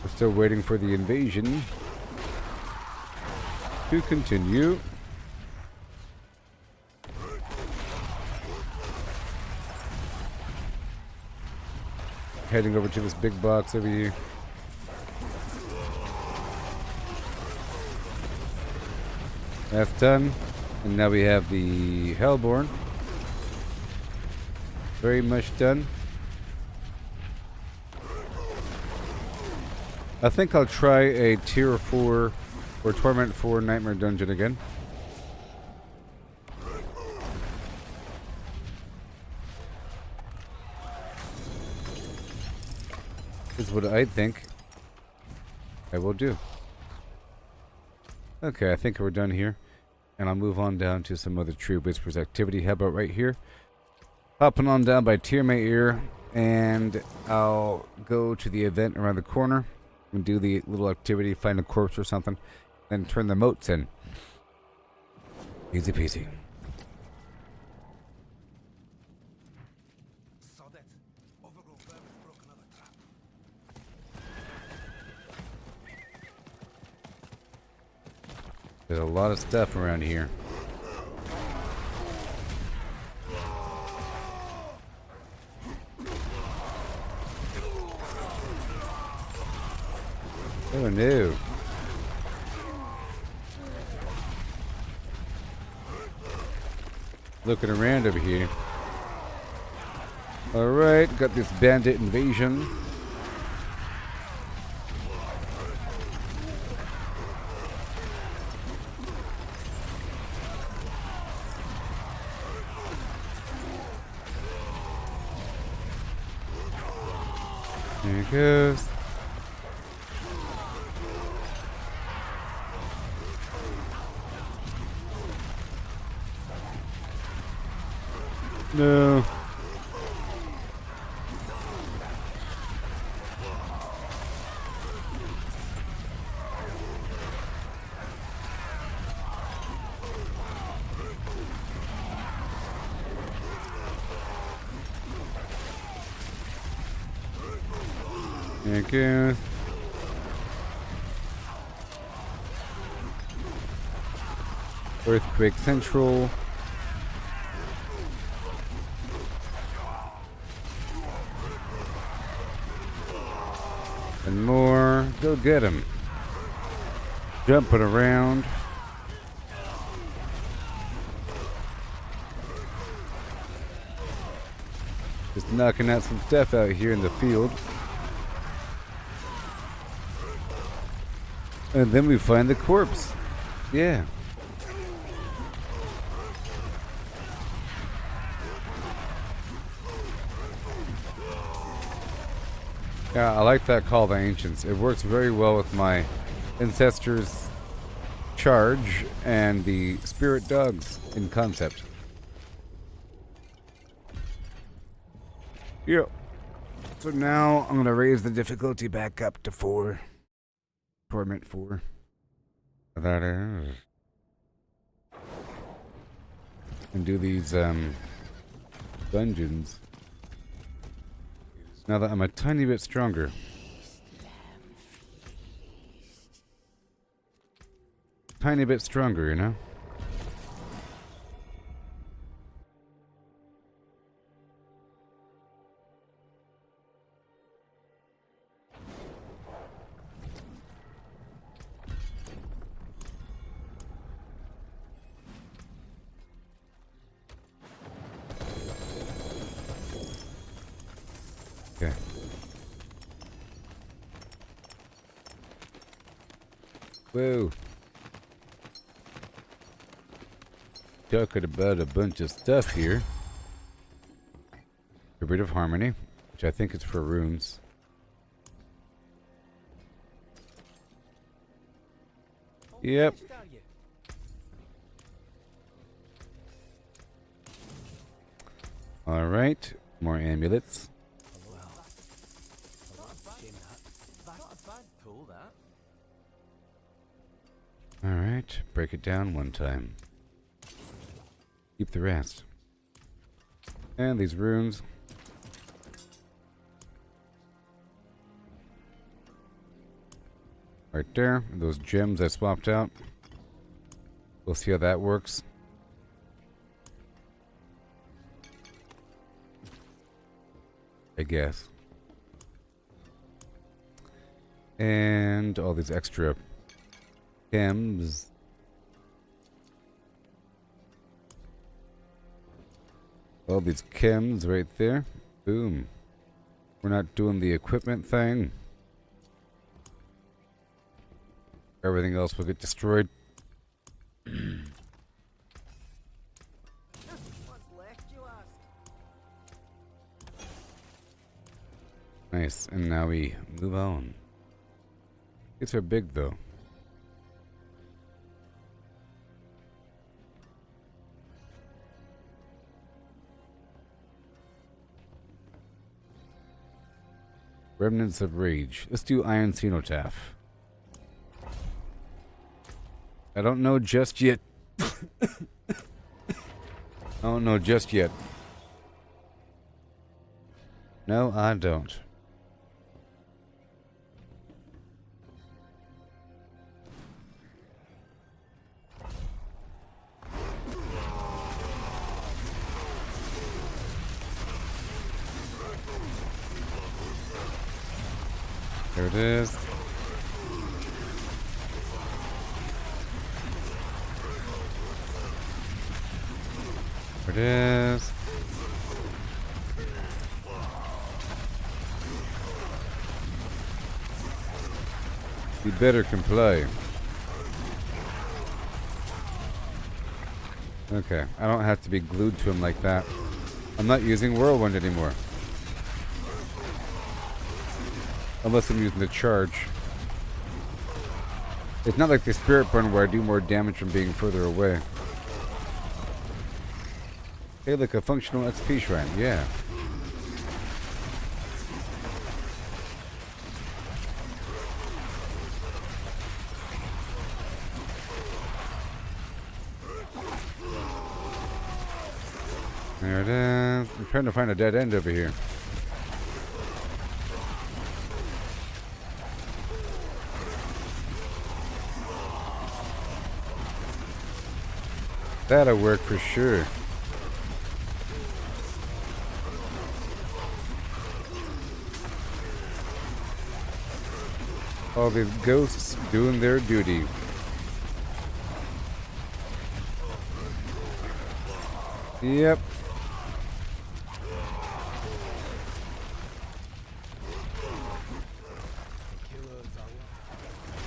We're still waiting for the invasion to continue. Heading over to this big box over here. That's done. And now we have the Hellborn. Very much done. I think I'll try a tier 4 or Torment 4 Nightmare Dungeon again. Is what I think I will do. Okay, I think we're done here. And I'll move on down to some other True Whispers activity. How about right here? Hopping on down by Tear My Ear. And I'll go to the event around the corner. And do the little activity, find a corpse or something. Then turn the moats in. Easy peasy. There's a lot of stuff around here. Oh no. Looking around over here. Alright, got this bandit invasion. There it goes. No. There it goes. Earthquake Central. And more. Go get him. Jumping around. Just knocking out some stuff out here in the field. And then we find the corpse. Yeah. Yeah, I like that Call of the Ancients. It works very well with my Ancestors Charge and the Spirit Dogs in concept. Yep. So now I'm going to raise the difficulty back up to 4. Torment 4. That is. And do these dungeons. Now that I'm a tiny bit stronger. Tiny bit stronger, you know? Okay. Whoa. Talking about a bunch of stuff here. Get rid of Harmony, which I think is for runes. Yep. Alright. More amulets. Alright. Break it down one time. Keep the rest. And these runes. Right there. Those gems I swapped out. We'll see how that works. I guess. And all these extra chems. All these chems right there. Boom. We're not doing the equipment thing. Everything else will get destroyed. Nice, and now we move on. These are big though. Remnants of Rage. Let's do Iron Cenotaph. I don't know just yet. I don't know just yet. No, I don't. There it is. There it is. You better comply. Okay, I don't have to be glued to him like that. I'm not using Whirlwind anymore. Unless I'm using the charge. It's not like the Spirit Burn where I do more damage from being further away. Hey, look, a functional XP shrine. Yeah. There it is. I'm trying to find a dead end over here. That'll work for sure. All these ghosts doing their duty. Yep.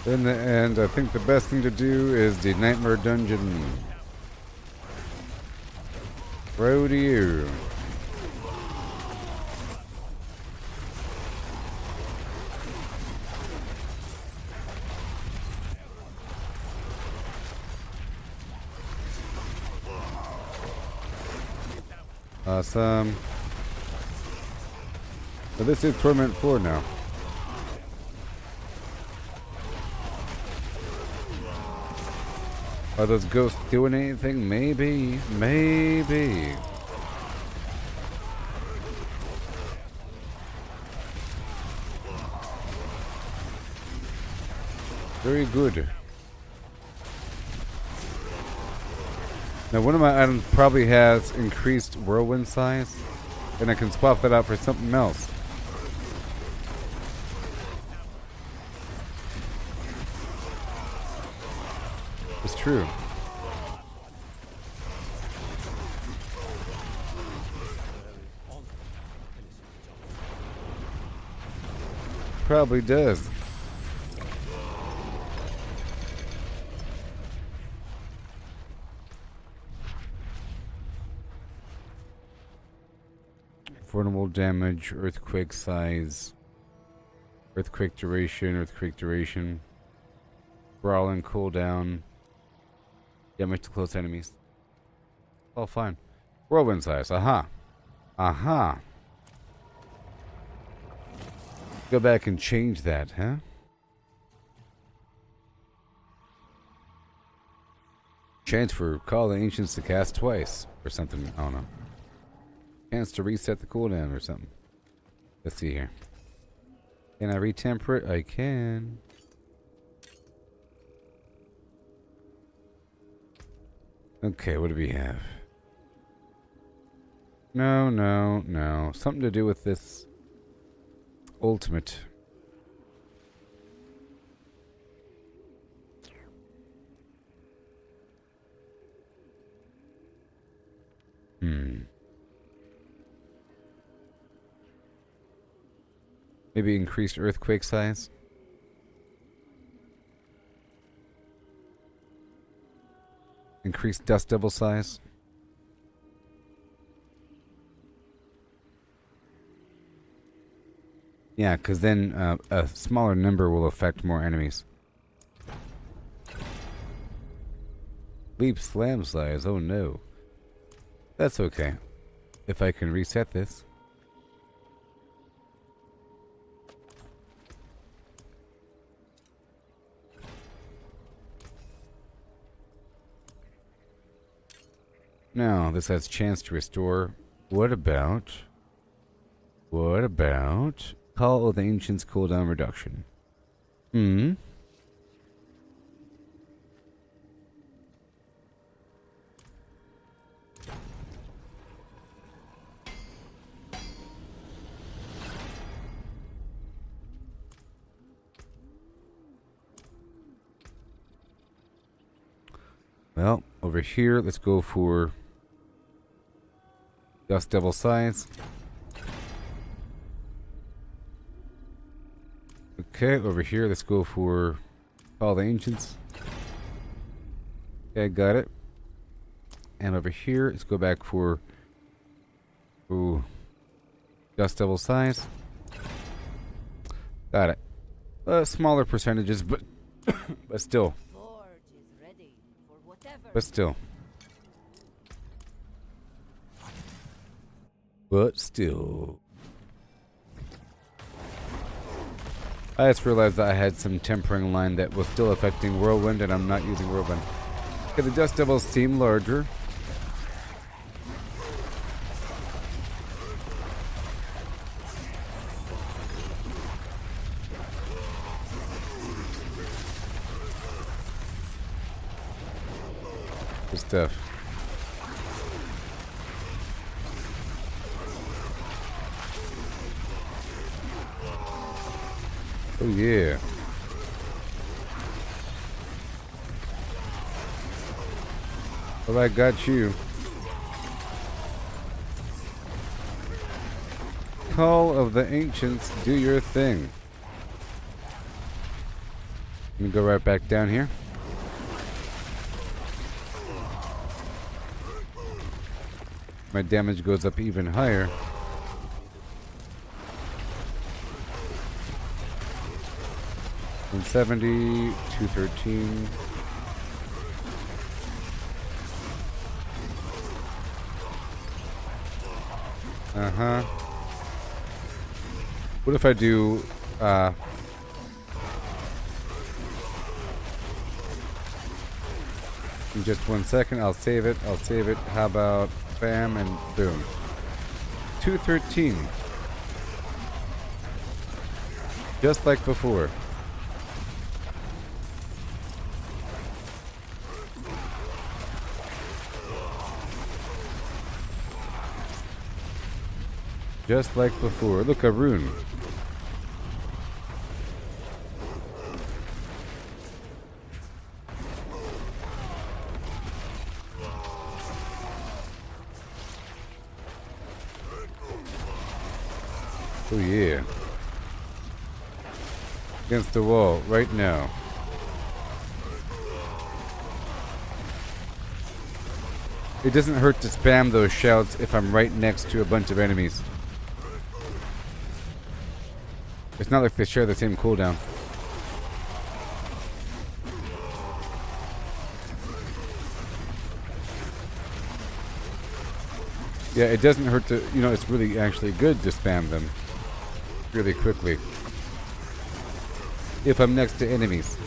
In the end, I think the best thing to do is the Nightmare Dungeon. Row to you. Awesome. So this is Torment 4 now. Are those ghosts doing anything? Maybe. Maybe. Very good. Now one of my items probably has increased whirlwind size, and I can swap that out for something else. It's true. Probably does. Vulnerable damage, earthquake size, earthquake duration, brawling cooldown, damage to close enemies. All fine. Whirlwind size, aha. Aha. Go back and change that, huh? Chance for Call the Ancients to cast twice, or something, I don't know. Chance to reset the cooldown or something. Let's see here. Can I retemper it? I can. Okay, what do we have? No, no, no. Something to do with this ultimate. Maybe increased earthquake size. Increased dust devil size. Yeah, because then a smaller number will affect more enemies. Leap slam size, oh no. That's okay. If I can reset this. Now, this has chance to restore. What about Call of the Ancients cooldown reduction? Well, over here, let's go for Dust Devil size. Okay, over here, let's go for Call the Ancients. Okay, got it. And over here, let's go back for Dust Devil size. Got it. Smaller percentages, but but still. But still. But still. I just realized that I had some tempering line that was still affecting Whirlwind, and I'm not using Whirlwind. Okay, the Dust Devils seem larger. Good stuff. Oh yeah. Well, I got you. Call of the Ancients, do your thing. Let me go right back down here. My damage goes up even higher. From 70 to 13. Uh-huh. What if I do, in just 1 second, I'll save it. How about bam and boom. 213. Just like before. Just like before. Look, a rune. Oh yeah. Against the wall right now. It doesn't hurt to spam those shouts if I'm right next to a bunch of enemies. It's not like they share the same cooldown. Yeah, it doesn't hurt to, you know, it's really actually good to spam them really quickly if I'm next to enemies.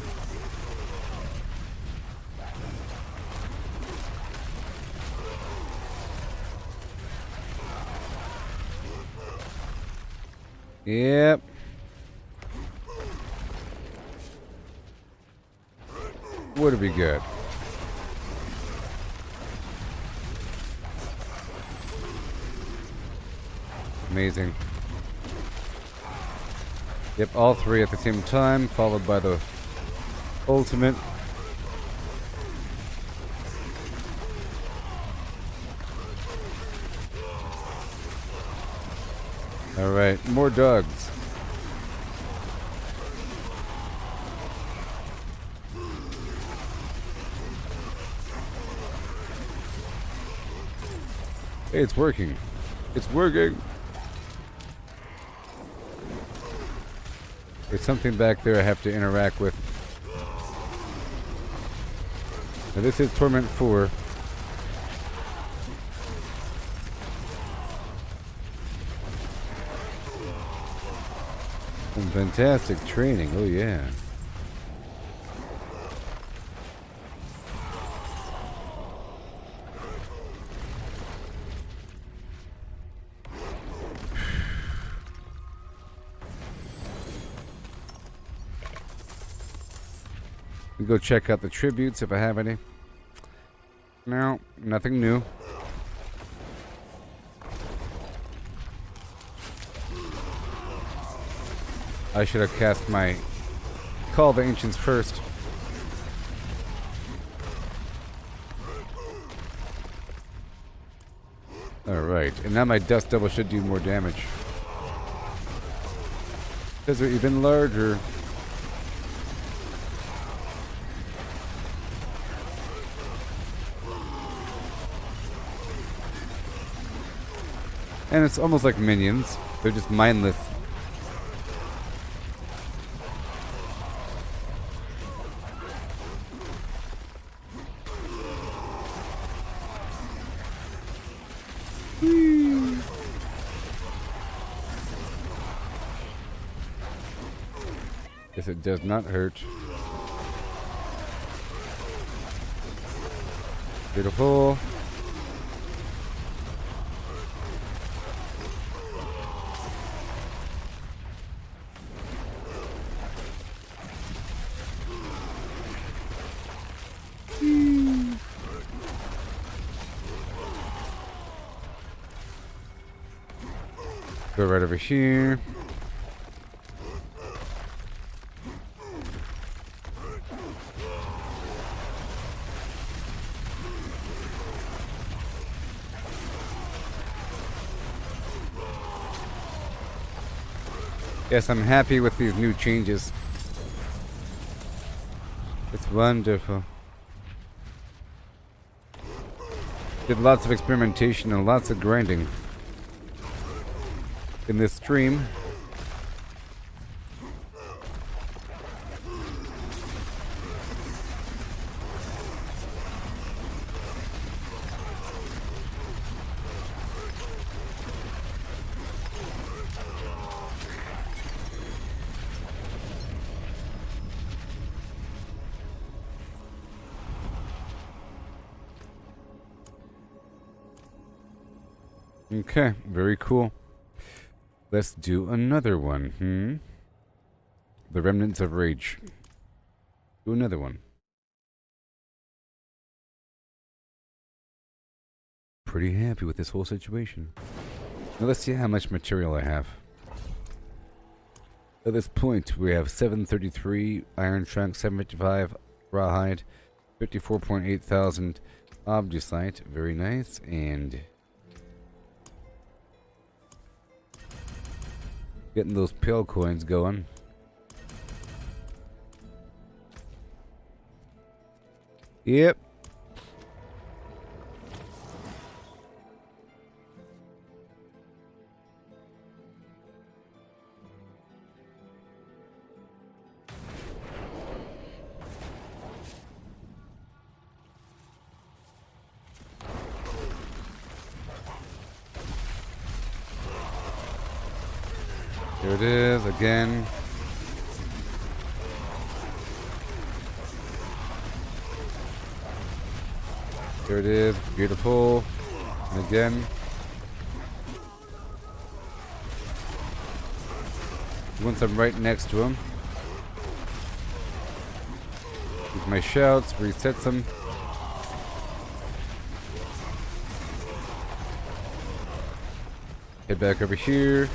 Yep. What do we got? Amazing. Yep, all three at the same time, followed by the ultimate. Alright, more dogs. Hey, it's working. It's working. There's something back there I have to interact with. Now this is Torment 4. Some fantastic training, oh yeah. We go check out the tributes if I have any. No, nothing new. I should have cast my Call of the Ancients first. Alright, and now my Dust Devil should do more damage. Because they're even larger. And it's almost like minions. They're just mindless. Guess it does not hurt. Beautiful. Go right over here. Yes, I'm happy with these new changes. It's wonderful. Did lots of experimentation and lots of grinding in this stream. Okay, very cool. Let's do another one. The Remnants of Rage. Do another one. Pretty happy with this whole situation. Now let's see how much material I have. At this point, we have 733 iron trunk, 755 rawhide, 54.8 thousand obducite. Very nice. And getting those pale coins going. Yep. Here it is again. Here it is, beautiful. And again. Once I'm right next to him. With my shouts, resets them. Head back over here.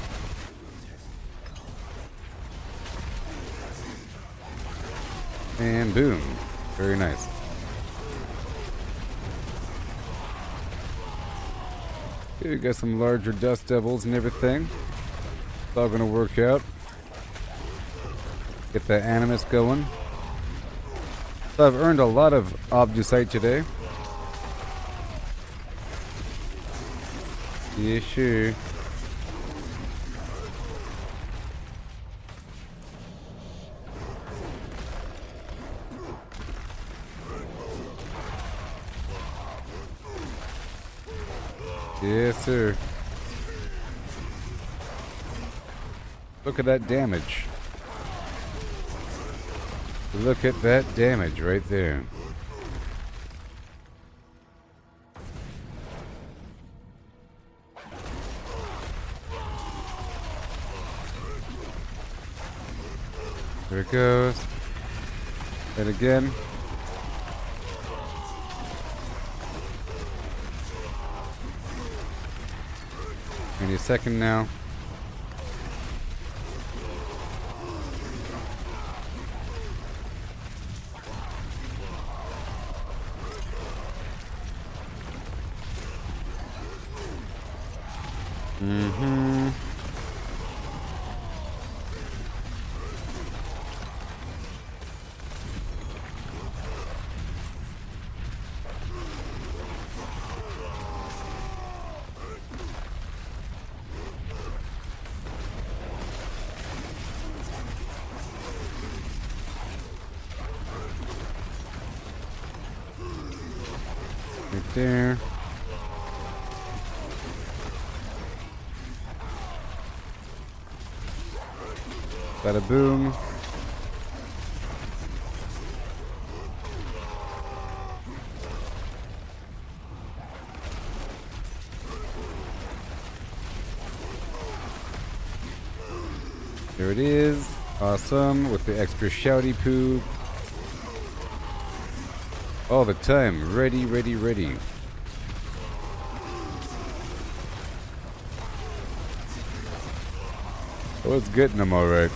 And boom. Very nice. Here we got some larger dust devils and everything. It's all gonna work out. Get that animus going. So I've earned a lot of obducite today. Yeah, sure. Yes, sir. Look at that damage. Look at that damage right there. There it goes. And again. Any second now. Right there. Bada boom. There it is. Awesome. With the extra shouty poo. All the time. Ready, ready, ready. Oh, it's getting them all right.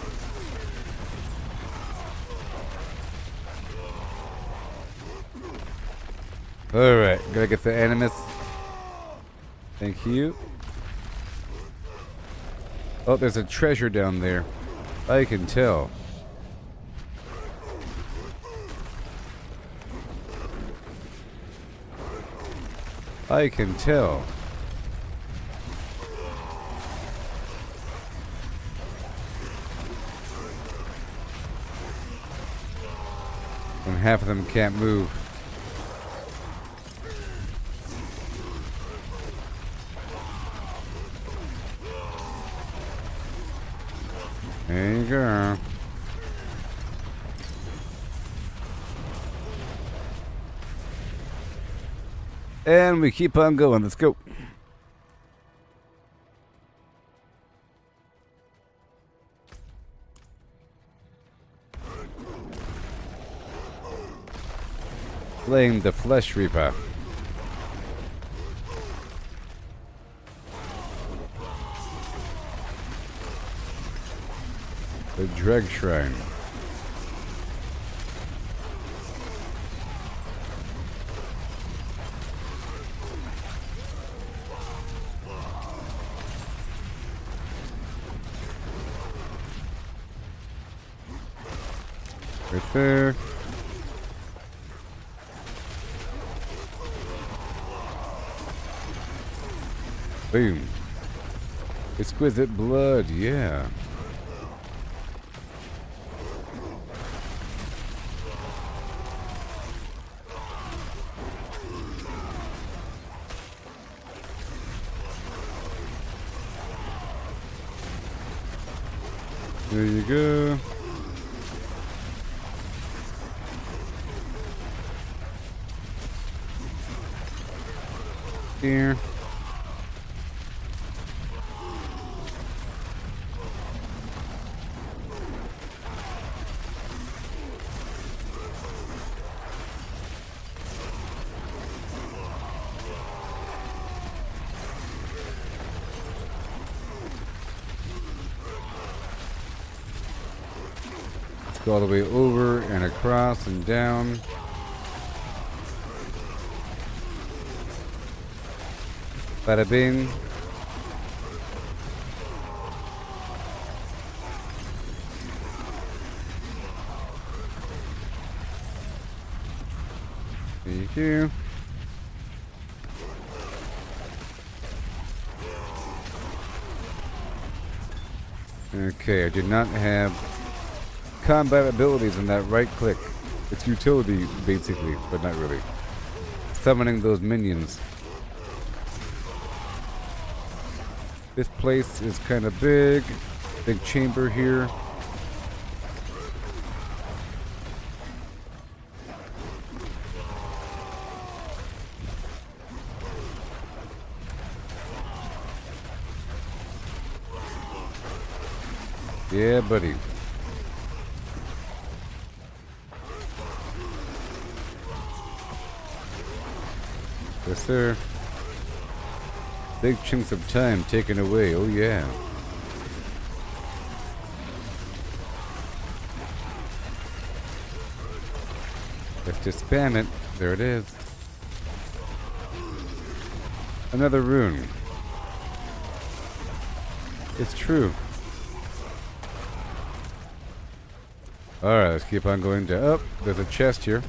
Alright, gotta get the animus. Thank you. Oh, there's a treasure down there. I can tell. I can tell. When half of them can't move. There you go. And we keep on going. Let's go. Slaying the Flesh Reaper. The Dreg Shrine. Right there. Boom. Exquisite blood, yeah. There you go. Here. Let's go all the way over and across and down. Bada bing. Thank you. Okay, I did not have combat abilities in that right click. It's utility, basically, but not really. Summoning those minions. This place is kind of big. Big chamber here. Yeah, buddy. Yes, sir. Big chunks of time taken away. Oh, yeah. Let's just spam it. There it is. Another rune. It's true. Alright, let's keep on going to up. There's a chest here.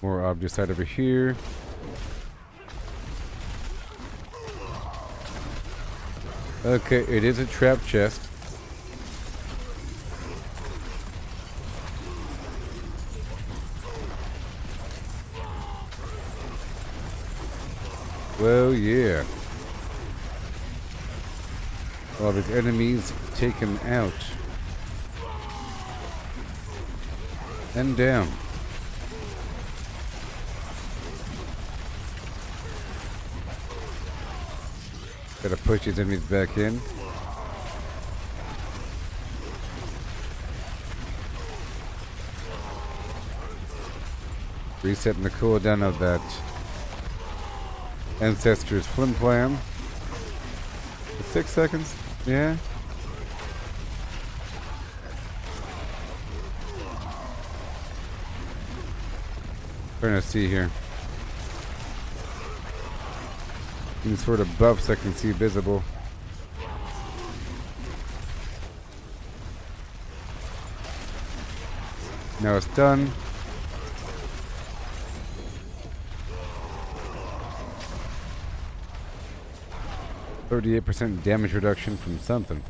More Obducite over here. Okay, it is a trap chest. Well, yeah. All of his enemies taken out. And down. Gotta push his enemies back in. Resetting the cooldown of that Ancestor's Flim Flam. 6 seconds? Yeah. Trying to see here. Any sort of buffs I can see visible. Now it's done. %38 damage reduction from something.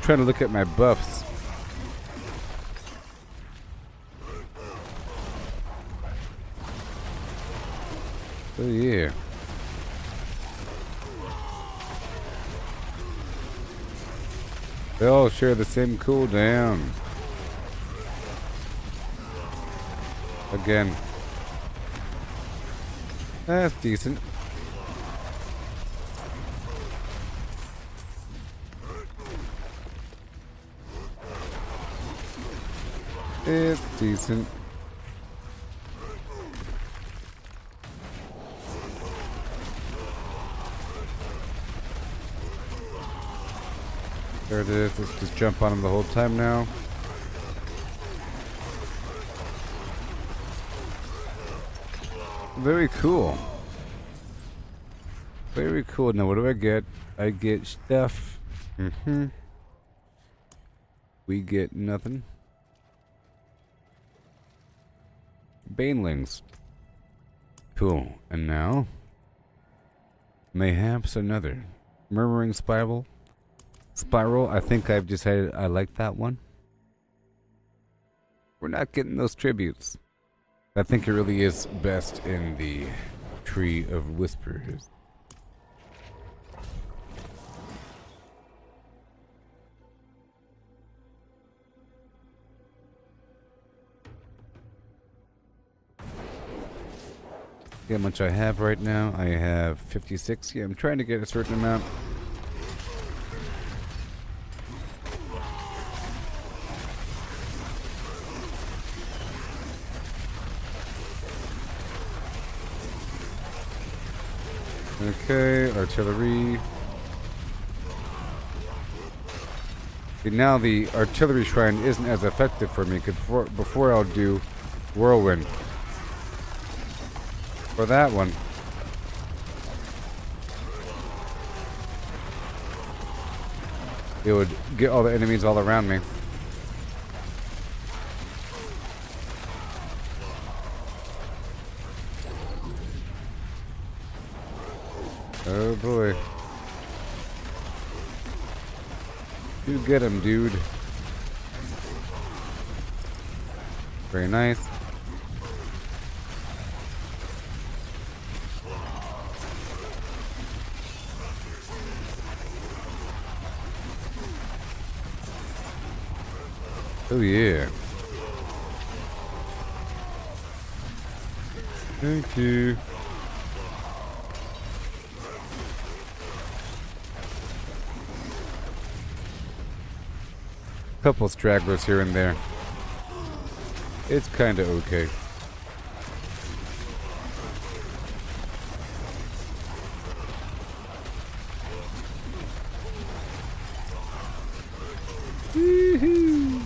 Trying to look at my buffs. Oh yeah. They all share the same cooldown. Again. That's decent. It's decent. There it is. Let's just jump on him the whole time now. Very cool. Very cool. Now what do I get? I get stuff. We get nothing. Banelings. Cool. And now? Mayhaps another. Murmuring Spiral. I think I've decided I like that one. We're not getting those tributes. I think it really is best in the Tree of Whispers. See how much I have right now. I have 56. Yeah, I'm trying to get a certain amount. Okay, artillery. See, now the artillery shrine isn't as effective for me because before I'll do whirlwind. For that one. It would get all the enemies all around me. Oh boy. You get him, dude. Very nice. Oh yeah. Thank you. Couple stragglers here and there. It's kinda okay. Woohoo!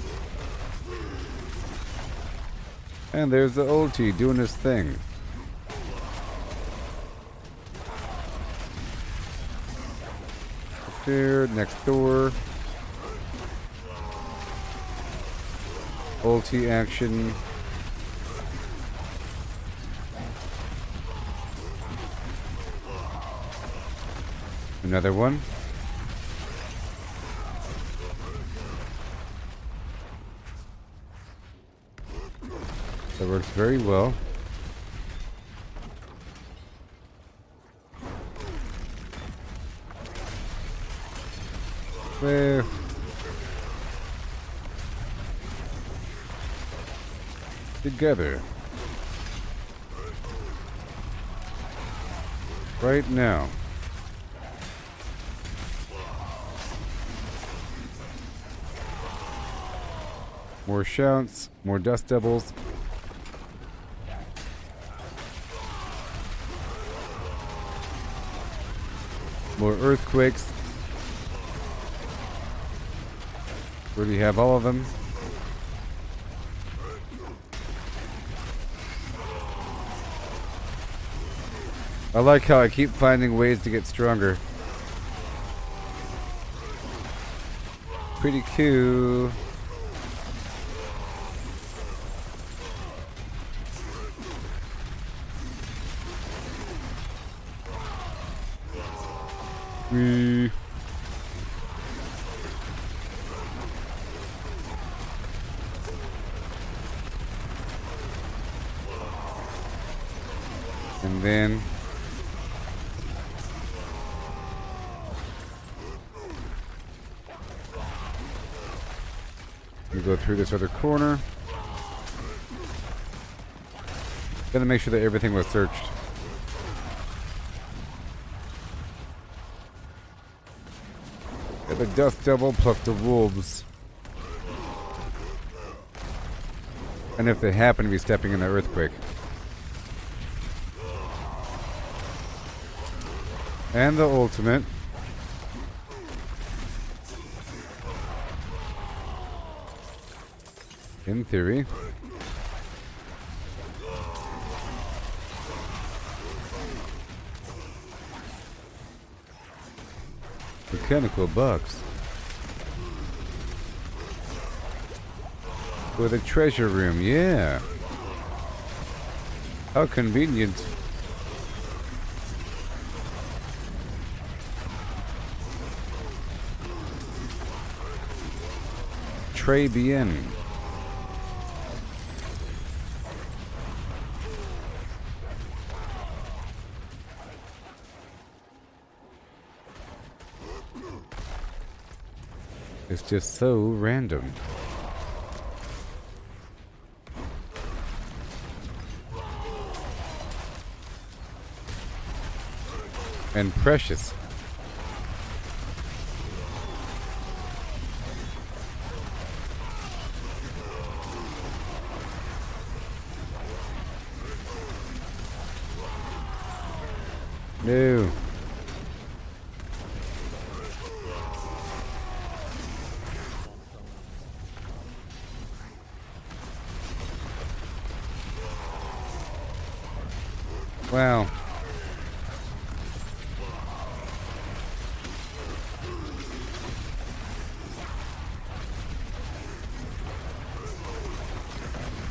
And there's the old T doing his thing. There, next door. Ulti action. Another one. That works very well. There. Together. Right now. More shouts, more dust devils. More earthquakes. Already have all of them. I like how I keep finding ways to get stronger. Pretty cool. Wee. And then we go through this other corner. Gotta make sure that everything was searched. Got the dust devil plus the wolves. And if they happen to be stepping in the earthquake. And the ultimate. In theory. Mechanical box. With a treasure room, yeah. How convenient. Très bien. It's just so random. And precious. No. Wow.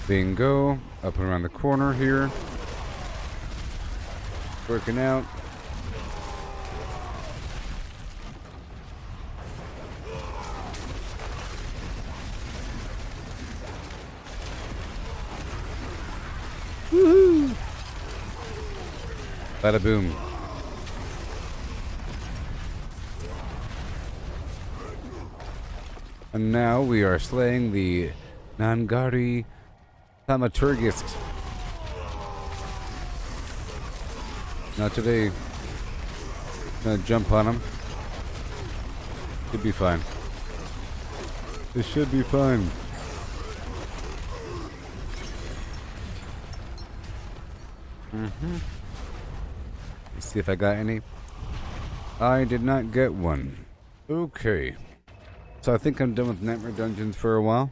Bingo. Up and around the corner here. Working out. Woohoo! Bada boom. And now we are slaying the Nangari Thaumaturgist. Not today. Gonna jump on him. Should be fine. This should be fine. Let's see if I got any. I did not get one. Okay. So I think I'm done with Nightmare Dungeons for a while.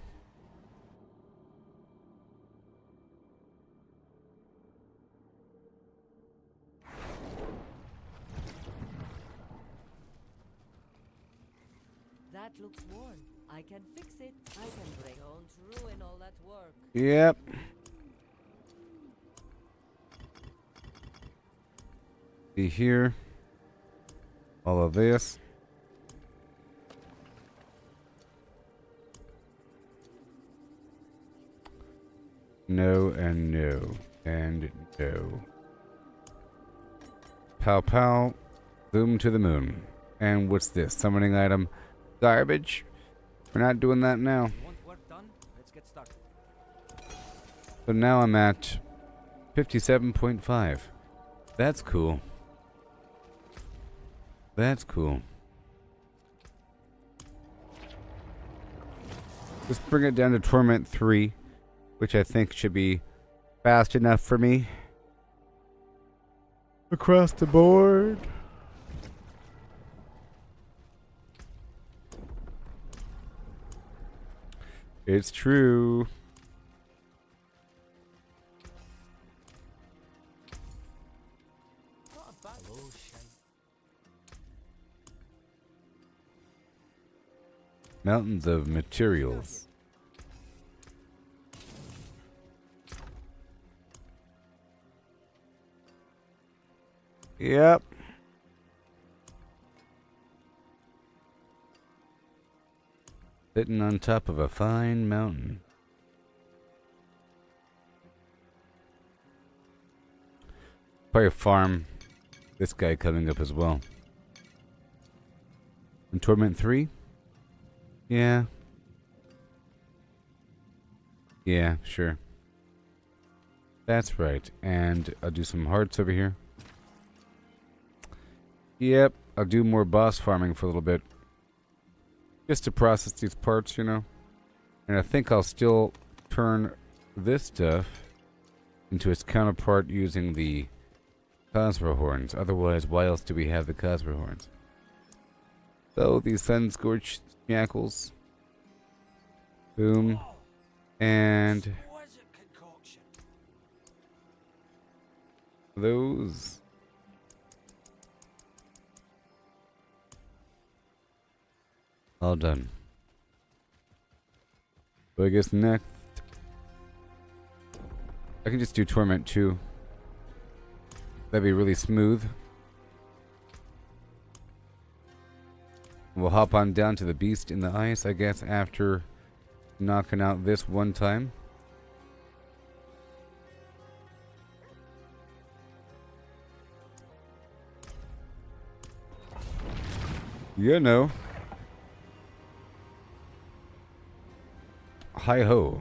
That looks worn. I can fix it. I can bring on to ruin all that work. Yep. See here. All of this. No and no and no. Pow pow. Boom to the moon. And what's this? Summoning item. Garbage. We're not doing that now. Want work done? Let's get started. So now I'm at 57.5. That's cool. That's cool. Let's bring it down to Torment 3, which I think should be fast enough for me. Across the board. It's true. Mountains of materials. Yep. Sitting on top of a fine mountain. Probably farm this guy coming up as well. And Torment 3? Yeah. Yeah, sure. That's right. And I'll do some hearts over here. Yep, I'll do more boss farming for a little bit. Just to process these parts, you know. And I think I'll still turn this stuff into its counterpart using the Cosmo horns. Otherwise, why else do we have the Cosmo horns? So, these Sun Scorched Shackles. Boom. And those. All done. So I guess next I can just do Torment 2. That'd be really smooth. We'll hop on down to the Beast in the Ice, I guess, after knocking out this one time. You know. Hi ho.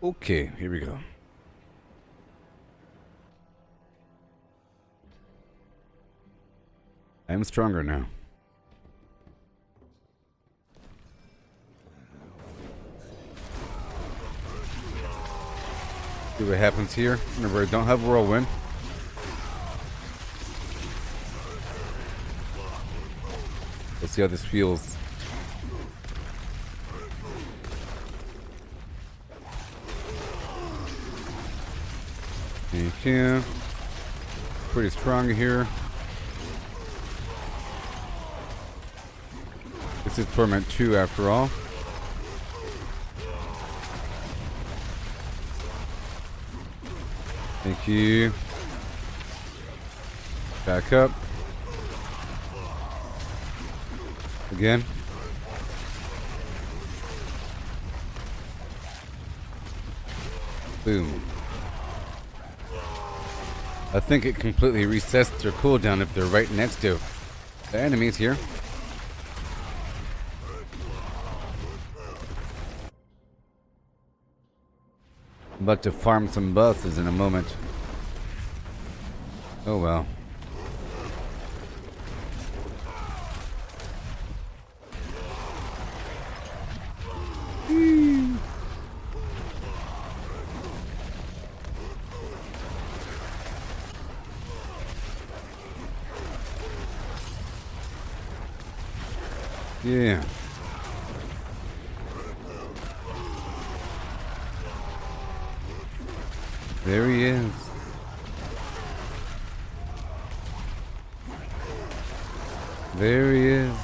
Okay, here we go. I am stronger now. See what happens here. Remember, I don't have whirlwind. Let's see how this feels. Thank you. Pretty strong here. This is Torment 2 after all. Thank you. Back up. Again. Boom. I think it completely resets their cooldown if they're right next to the enemies here. I'm about to farm some buses in a moment. Oh well. Yeah. There he is. There he is.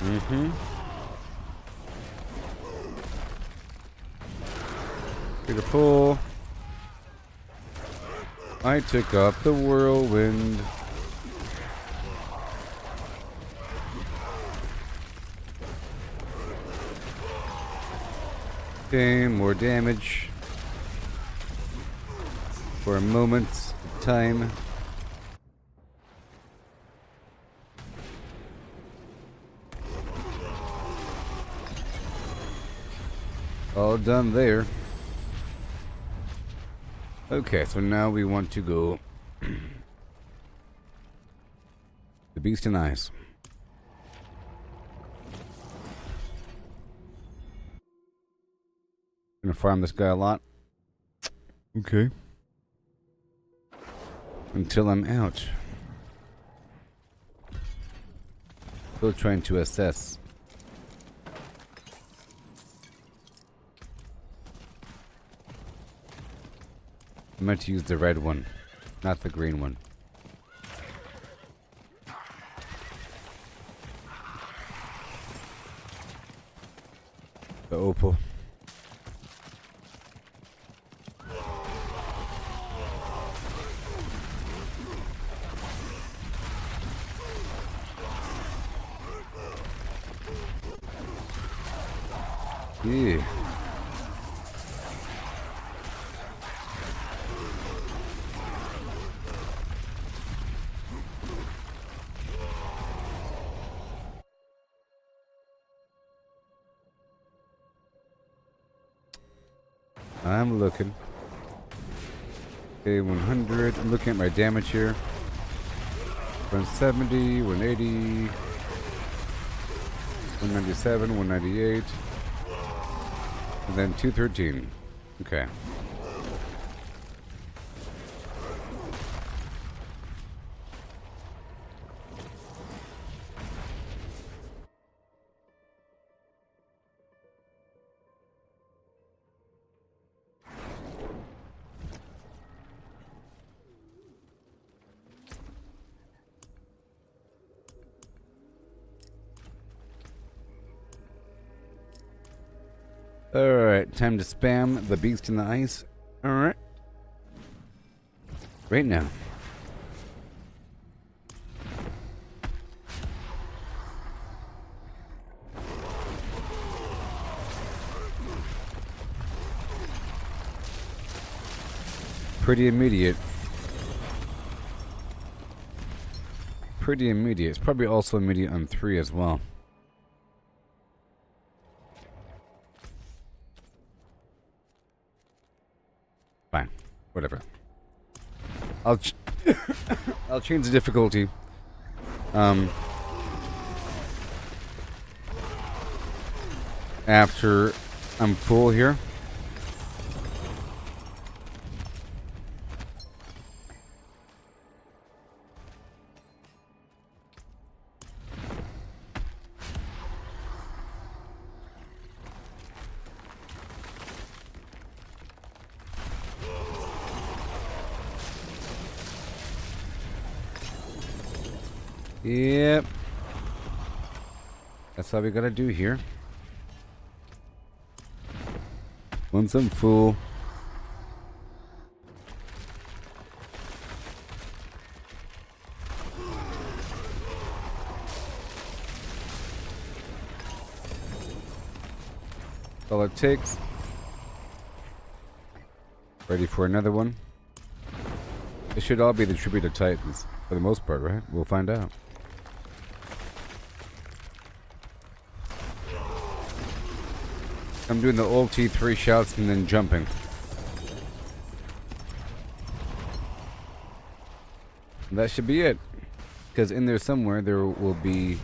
Mm-hmm. Get a pull. I took up the whirlwind. Okay, more damage. For a moment's time. All done there. Okay, so now we want to go the Beast and Eyes. Gonna farm this guy a lot. Okay. Until I'm out. Still trying to assess. I meant to use the red one, not the green one. The opal. Yeah. I'm looking. Okay, 100. I'm looking at my damage here. 170, 180, 197, 198, and then 213. Okay. Alright, time to spam the Beast in the Ice. Alright. Right now. Pretty immediate. pretty immediate. It's probably also immediate on 3 as well. Fine. Whatever. I'll I'll change the difficulty. After I'm full here. Yep. That's all we gotta do here. Once I'm full. That's all it takes. Ready for another one. This should all be the tribute of Titans, for the most part, right? We'll find out. I'm doing the old T3 shouts and then jumping. And that should be it. Because in there somewhere there will be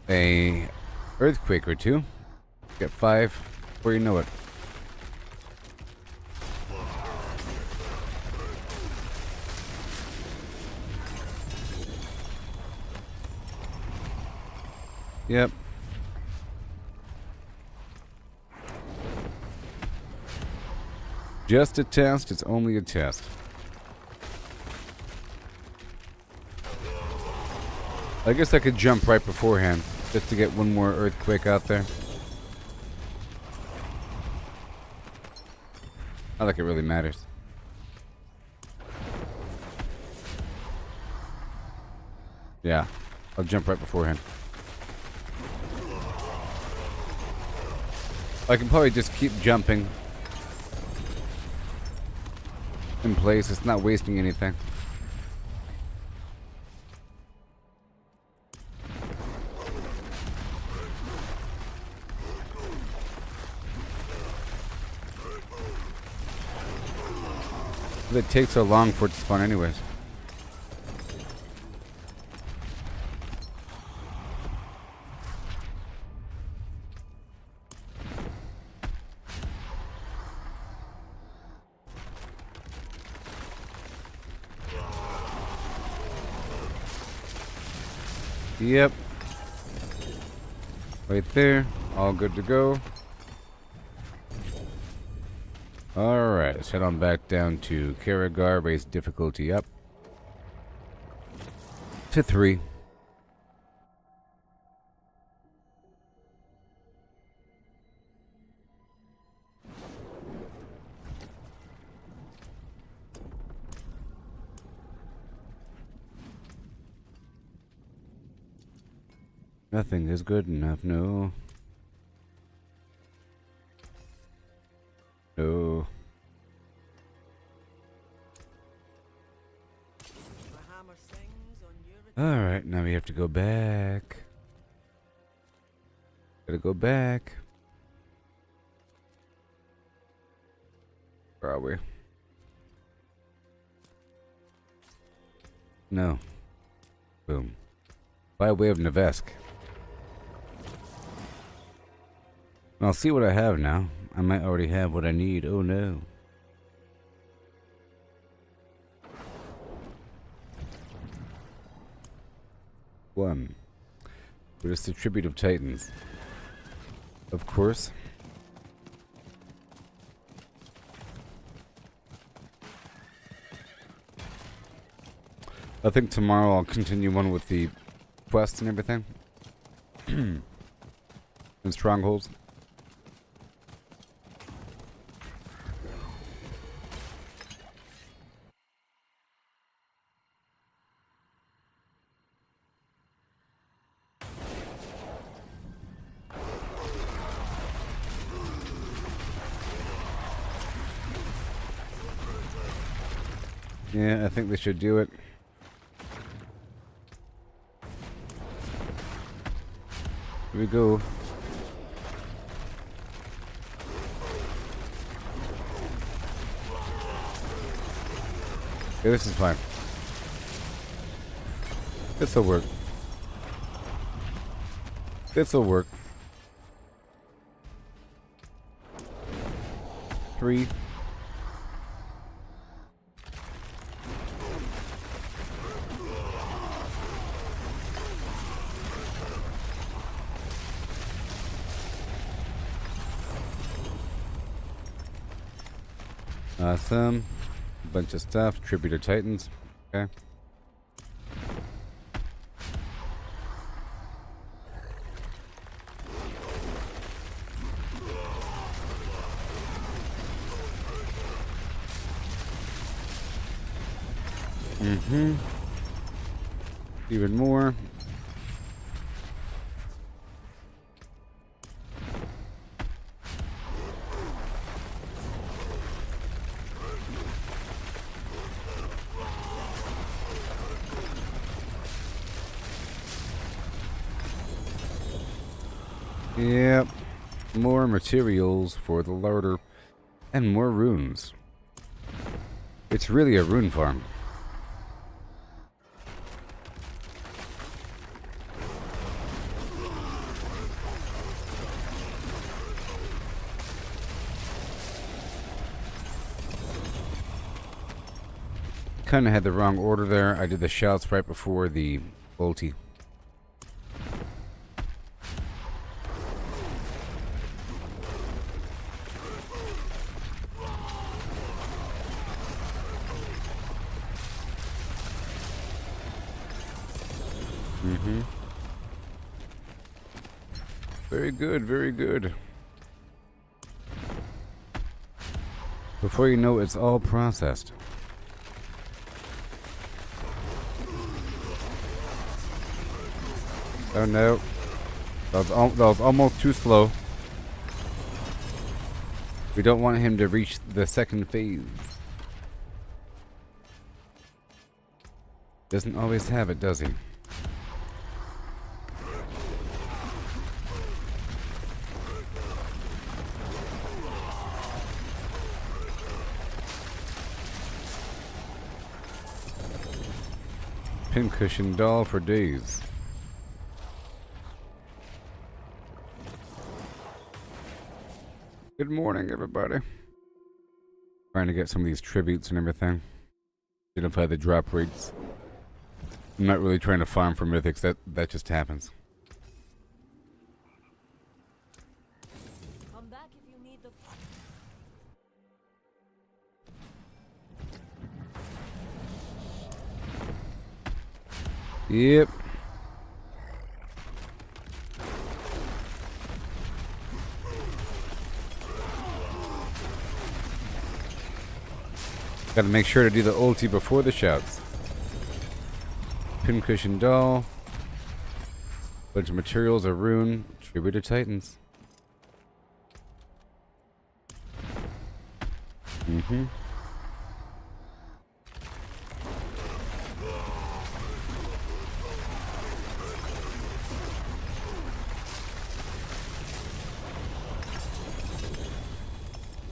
a earthquake or two. Get 5 before you know it. Yep. Just a test, it's only a test. I guess I could jump right beforehand, just to get one more earthquake out there. Not like it really matters. Yeah, I'll jump right beforehand. I can probably just keep jumping in place. It's not wasting anything. It takes so long for it to spawn anyways. Yep. Right there. All good to go. Alright, let's head on back down to Karagar. Raise difficulty up to 3. Nothing is good enough, no. No. Alright, now we have to go back. Gotta go back. Where are we? No. Boom. By way of Nevesk. I'll see what I have now. I might already have what I need. Oh no. One. But it's the tribute of Titans. Of course. I think tomorrow I'll continue on with the quests and everything. And strongholds. Yeah, I think they should do it. Here we go. Okay, this is fine. This'll work. This'll work. 3. Awesome. Bunch of stuff. Tribute to Titans. Okay. Even more. Yep. More materials for the larder and more runes. It's really a rune farm. Kind of had the wrong order there. I did the shouts right before the ulti. Very good, very good. Before you know it, it's all processed. Oh no. That was almost too slow. We don't want him to reach the second phase. Doesn't always have it, does he? Pincushion doll for days. Good morning, everybody. Trying to get some of these tributes and everything. Identify the drop rates. I'm not really trying to farm for mythics. That just happens. Come back if you need the. Yep. Gotta make sure to do the ulti before the shouts. Pincushion doll. Bunch of materials, a rune. Tribute to Titans.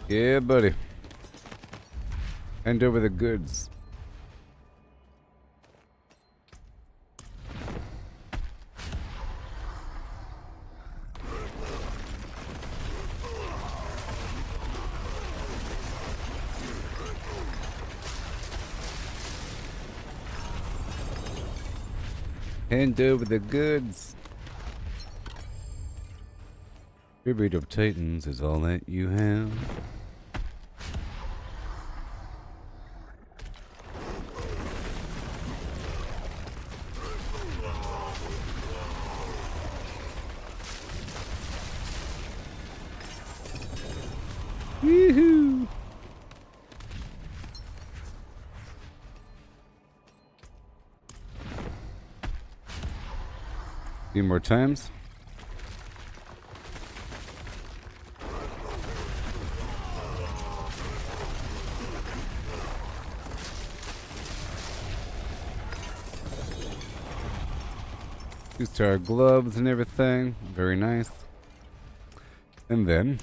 Yeah, buddy. Hand over the goods. Hand over the goods. Tribute of Titans is all that you have. Woohoo! Few more times. 2-star gloves and everything. Very nice. And then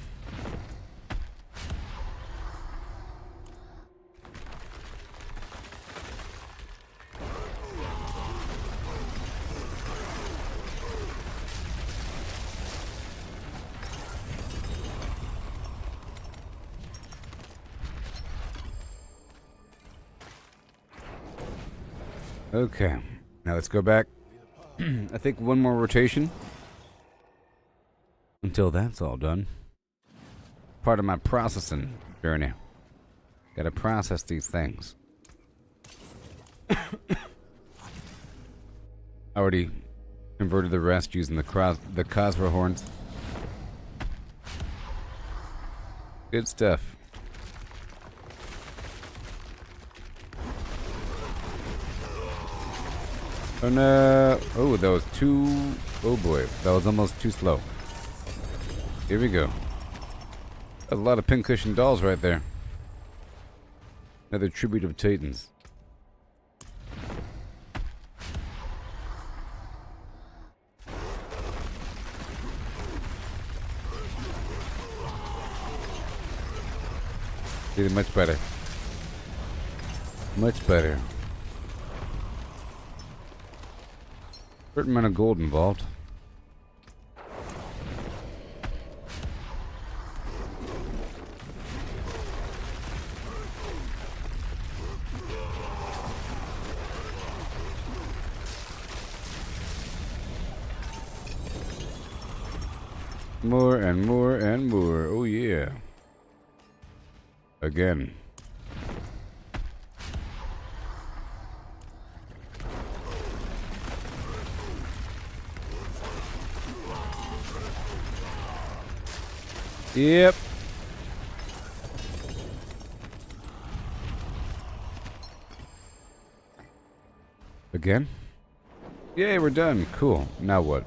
okay. Now let's go back. I think one more rotation until that's all done. Part of my processing journey. Gotta process these things. Already converted the rest using the Cosmo horns. Good stuff. Oh no! Oh, that was too... Oh boy, that was almost too slow. Here we go. That's a lot of pincushion dolls right there. Another tribute of Titans. Did much better. Much better. Certain amount of gold involved. More and more and more. Oh yeah. Again. Yep. Again? Yay, we're done. Cool. Now what?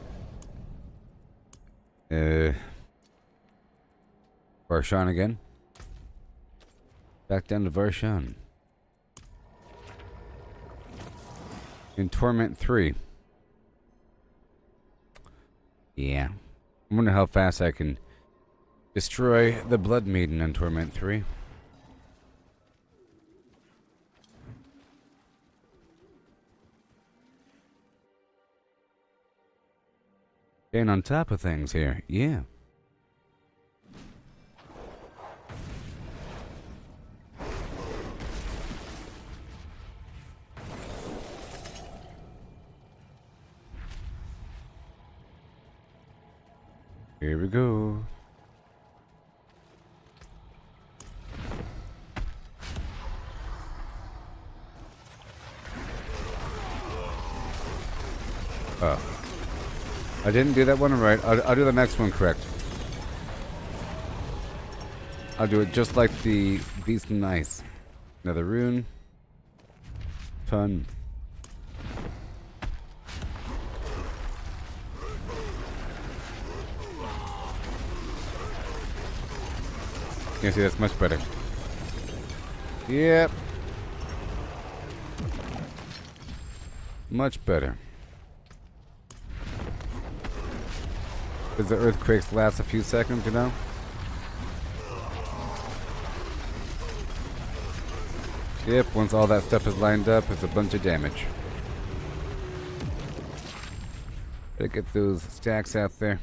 Varshan again? Back down to Varshan. In Torment 3. Yeah. I wonder how fast I can destroy the Blood Maiden in Torment 3. Staying on top of things here, yeah. Here we go. Oh. I didn't do that one right. I'll do the next one correct. I'll do it just like the Beast and Ice. Another rune. Ton. You see, that's much better. Yep. Much better. Because the earthquakes last a few seconds, you know? Yep, once all that stuff is lined up, it's a bunch of damage. Gotta get those stacks out there.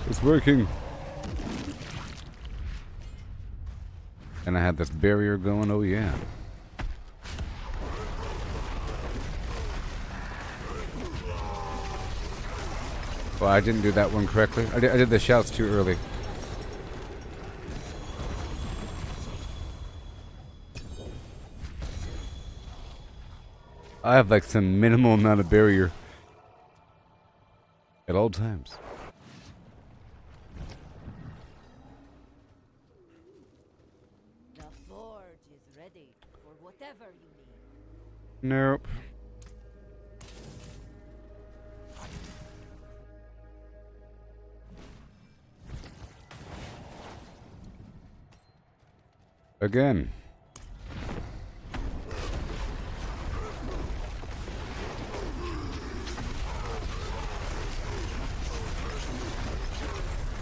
It's working. And I had this barrier going, oh yeah. Well, I didn't do that one correctly. I did the shouts too early. I have like some minimal amount of barrier at all times. Nope. Again.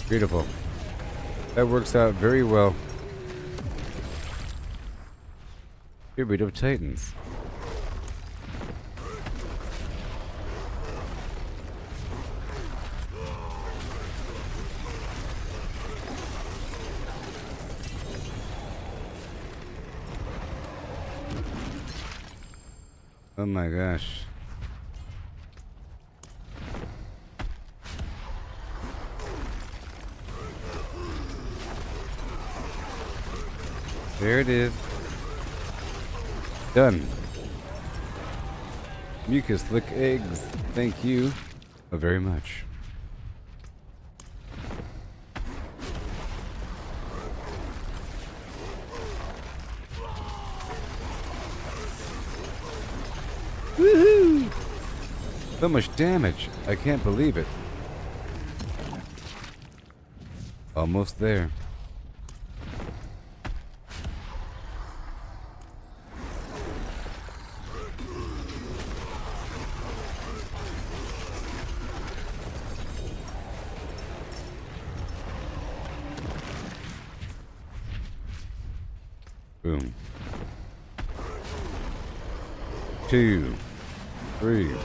Beautiful. That works out very well. Get rid of Titans. Oh my gosh. There it is. Done. Mucus lick eggs. Thank you very much. Woohoo! So much damage. I can't believe it. Almost there. Boom. 2, 3.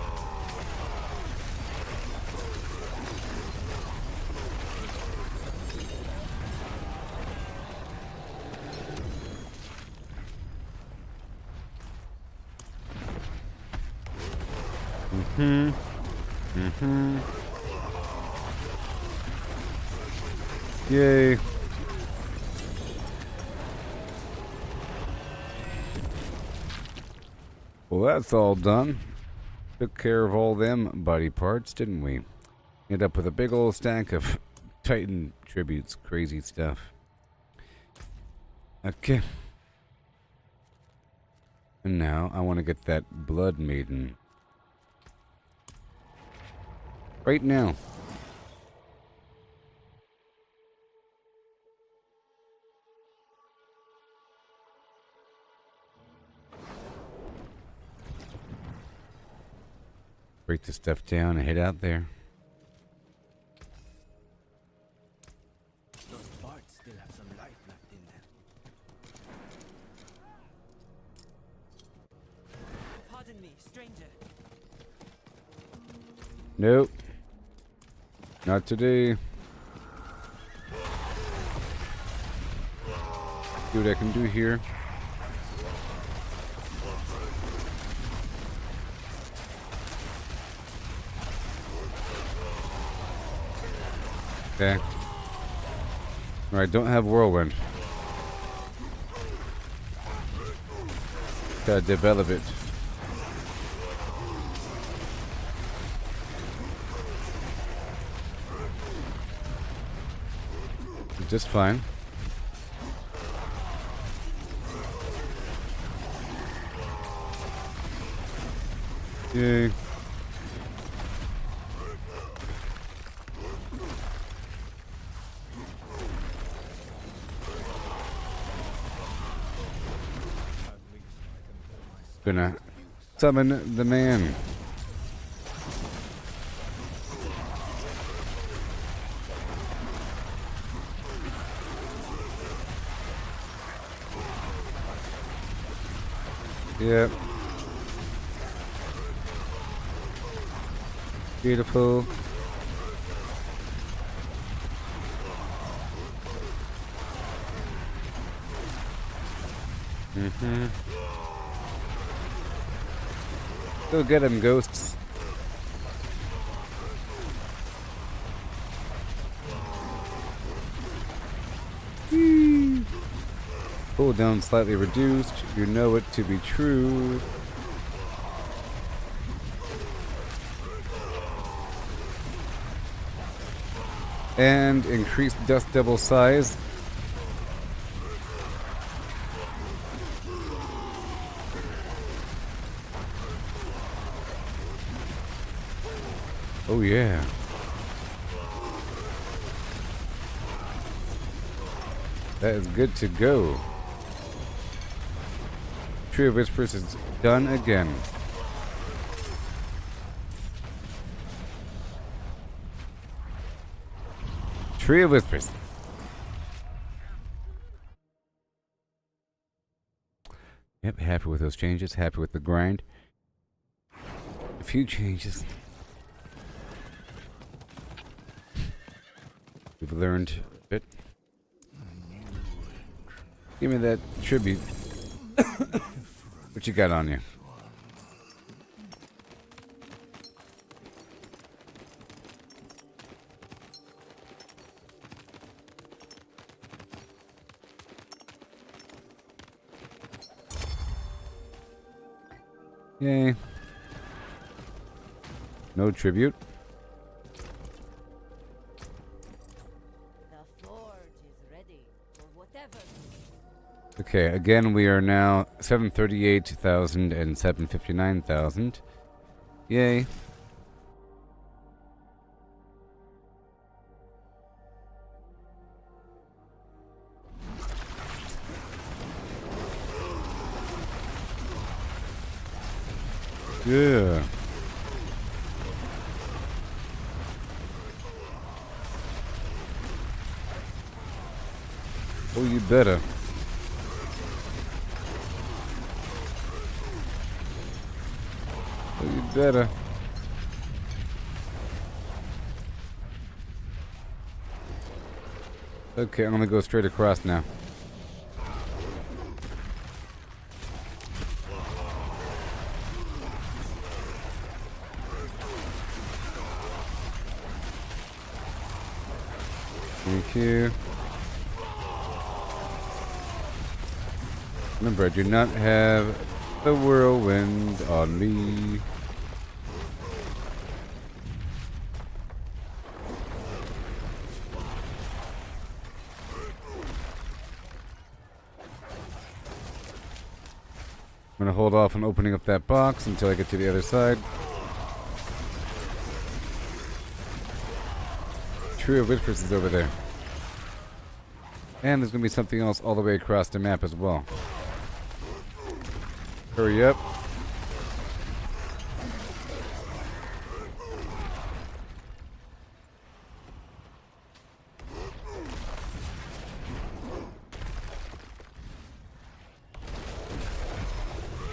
Yay. Well, that's all done. Took care of all them body parts, didn't we? Ended up with a big old stack of Titan tributes. Crazy stuff. Okay. And now I want to get that Blood Maiden. Right now. Break the stuff down and head out there. Those parts still have some life left in them. Pardon me, stranger. Nope. Not today. See what I can do here. Okay. Alright, don't have whirlwind. Gotta develop it. Just fine. Yay. Gonna summon the man. Yep. Beautiful. Go get him, ghosts. Cooldown slightly reduced. You know it to be true. And increased dust devil size. Oh yeah. That is good to go. Tree of Whispers is done again. Tree of Whispers. Yep, happy with those changes. Happy with the grind. A few changes. We've learned a bit. Give me that tribute. What you got on you? Yay. No tribute. The forge is ready for whatever. Okay, again we are now 738,000 and 759,000. Yay. Yeah. Oh, you better. Oh, you better. Okay, I'm gonna go straight across now. Thank you. Remember, I do not have the whirlwind on me. I'm gonna hold off on opening up that box until I get to the other side. Tree of Whispers is over there. And there's gonna be something else all the way across the map as well. Hurry up.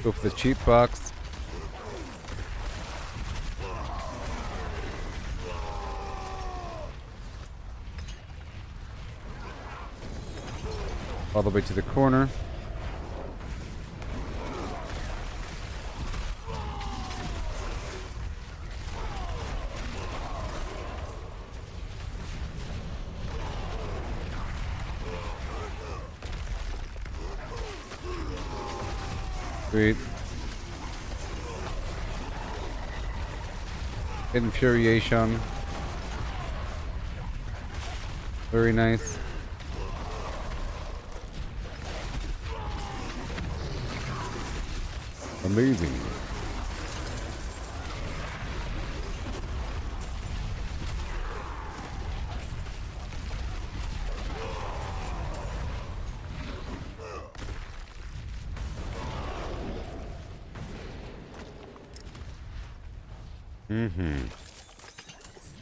Go for the cheap box. All the way to the corner. Sweet. Infuriation. Very nice. Amazing.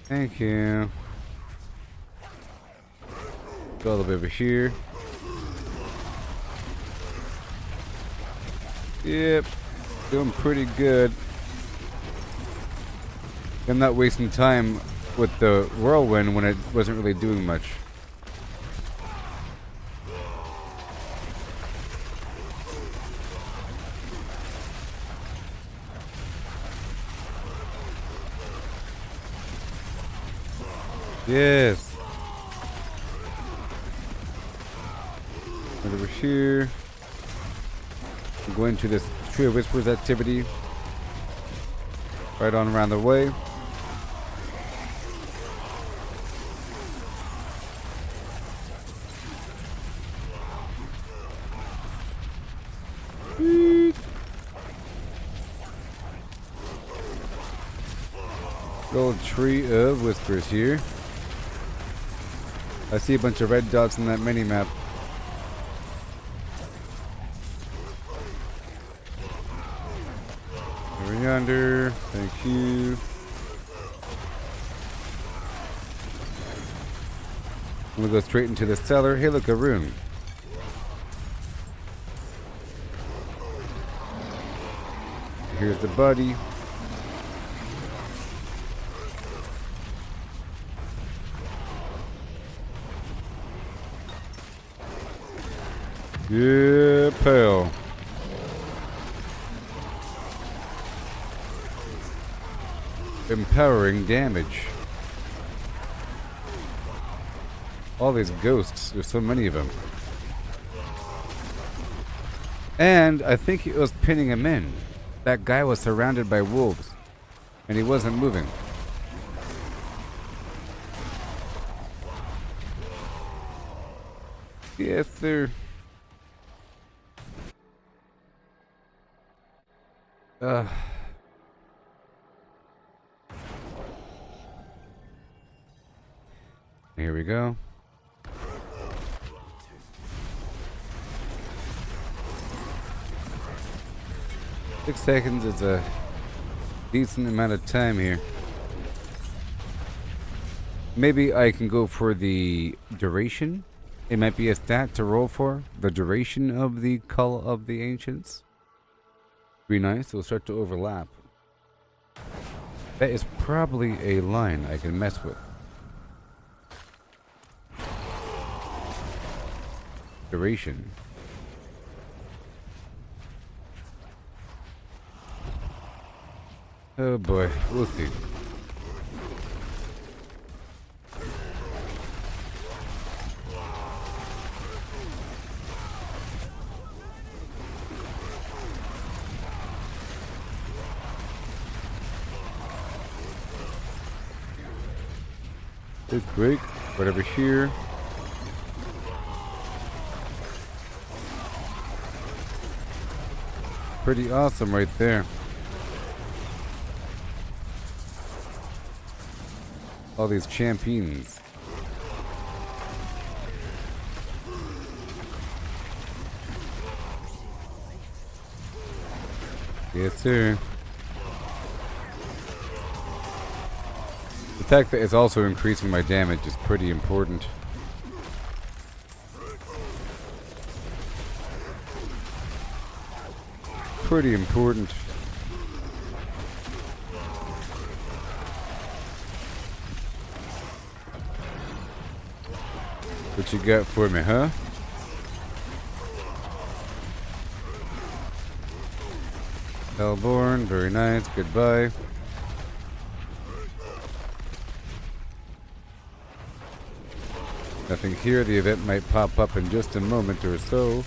Thank you. Go a little bit over here. Yep. Doing pretty good. I'm not wasting time with the whirlwind when it wasn't really doing much. Yes. Right over here. I'm going to this Tree of Whispers activity. Right on around the way. Gold Tree of Whispers here. I see a bunch of red dots in that mini-map. yonder. Thank you. I'm gonna go straight into the cellar. Hey, look, a rune. Here's the buddy. Yeah, pal. Empowering damage. All these ghosts, there's so many of them. And I think it was pinning him in. That guy was surrounded by wolves, and he wasn't moving. Yes, sir. Here we go. 6 seconds is a decent amount of time here. Maybe I can go for the duration. It might be a stat to roll for. The duration of the Call of the Ancients. Be nice. It'll start to overlap. That is probably a line I can mess with. Duration. Oh boy, we'll see. Let's break whatever here. Pretty awesome right there. All these champions. Yes, sir. The fact that it's also increasing my damage is pretty important. Pretty important. What you got for me, huh? Hellborn, very nice, goodbye. Nothing here, the event might pop up in just a moment or so.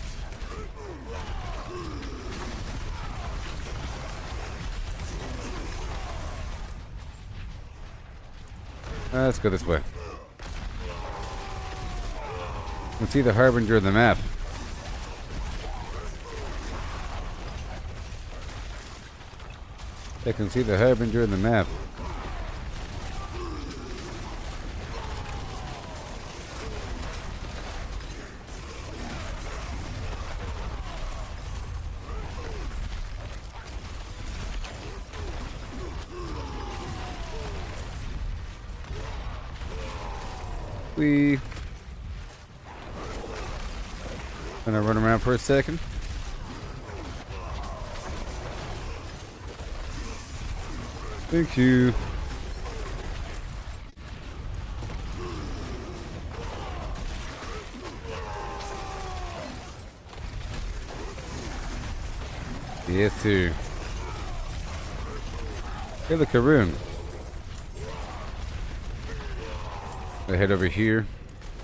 Let's go this way. Let's see the Harbinger of the map. I can see the Harbinger of the map. Gonna run around for a second. Thank you. Yes, sir. Hey, look, a rune. I head over here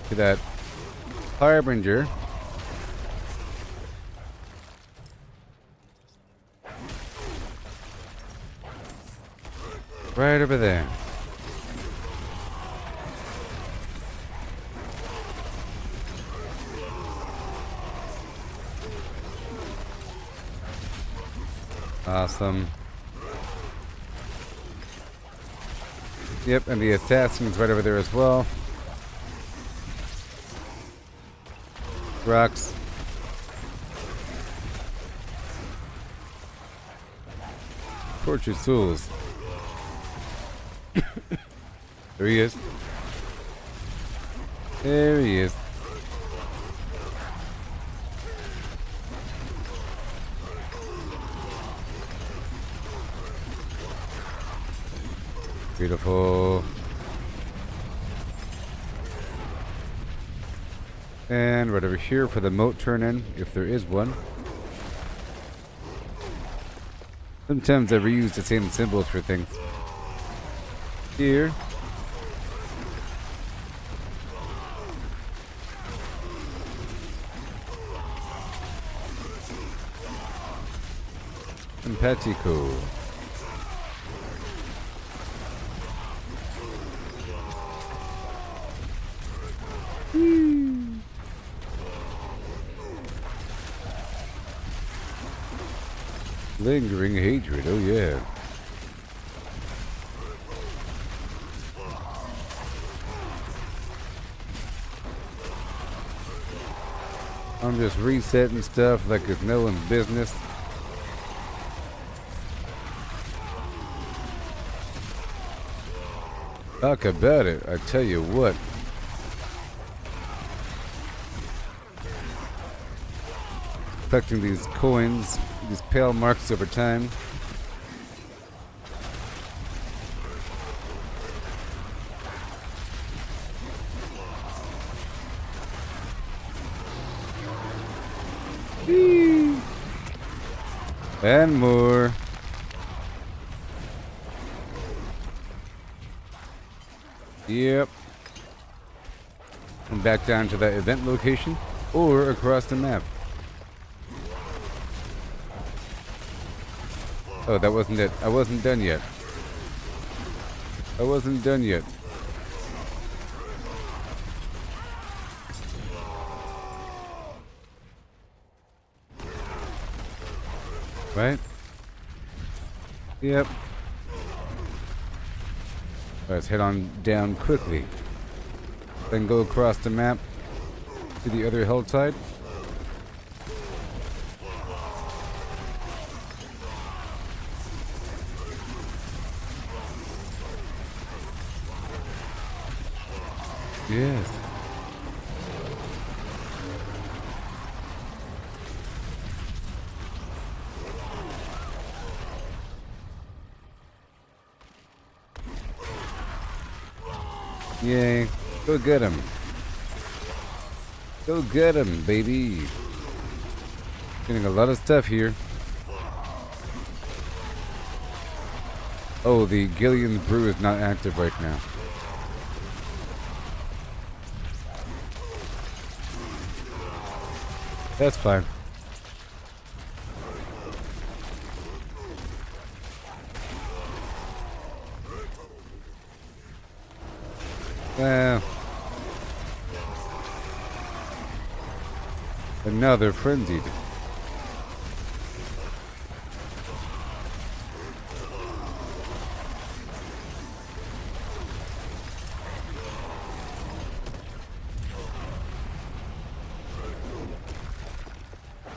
to that Harbinger. Right over there. Awesome. Yep, and the assassin's right over there as well. Rocks. Tortured souls. There he is. There he is. Beautiful. And right over here for the moat turn in, if there is one. Sometimes I reuse the same symbols for things. Here. Simpatico. Lingering hatred, oh yeah. I'm just resetting stuff like it's no one's business. Talk about it, I tell you what. Collecting these coins, these pale marks over time. Whee! And more. Yep. And back down to that event location or across the map. Oh, that wasn't it. I wasn't done yet. I wasn't done yet. Right? Yep. Let's head on down quickly. Then go across the map to the other Helltide. Yes. Yay. Go get him. Go get him, baby. Getting a lot of stuff here. Oh, the Gillian's Brew is not active right now. That's fine. Well, and now they're frenzied.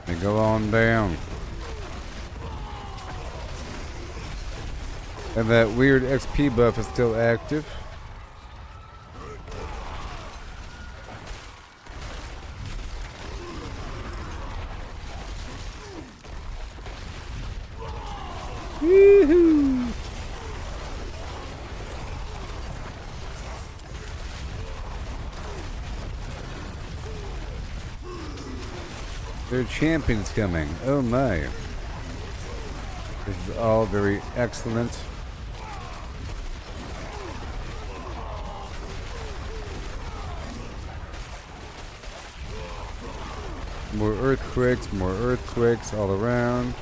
They go on down. And that weird XP buff is still active. Woohoo! Their champion's coming. Oh my. This is all very excellent. More earthquakes all around.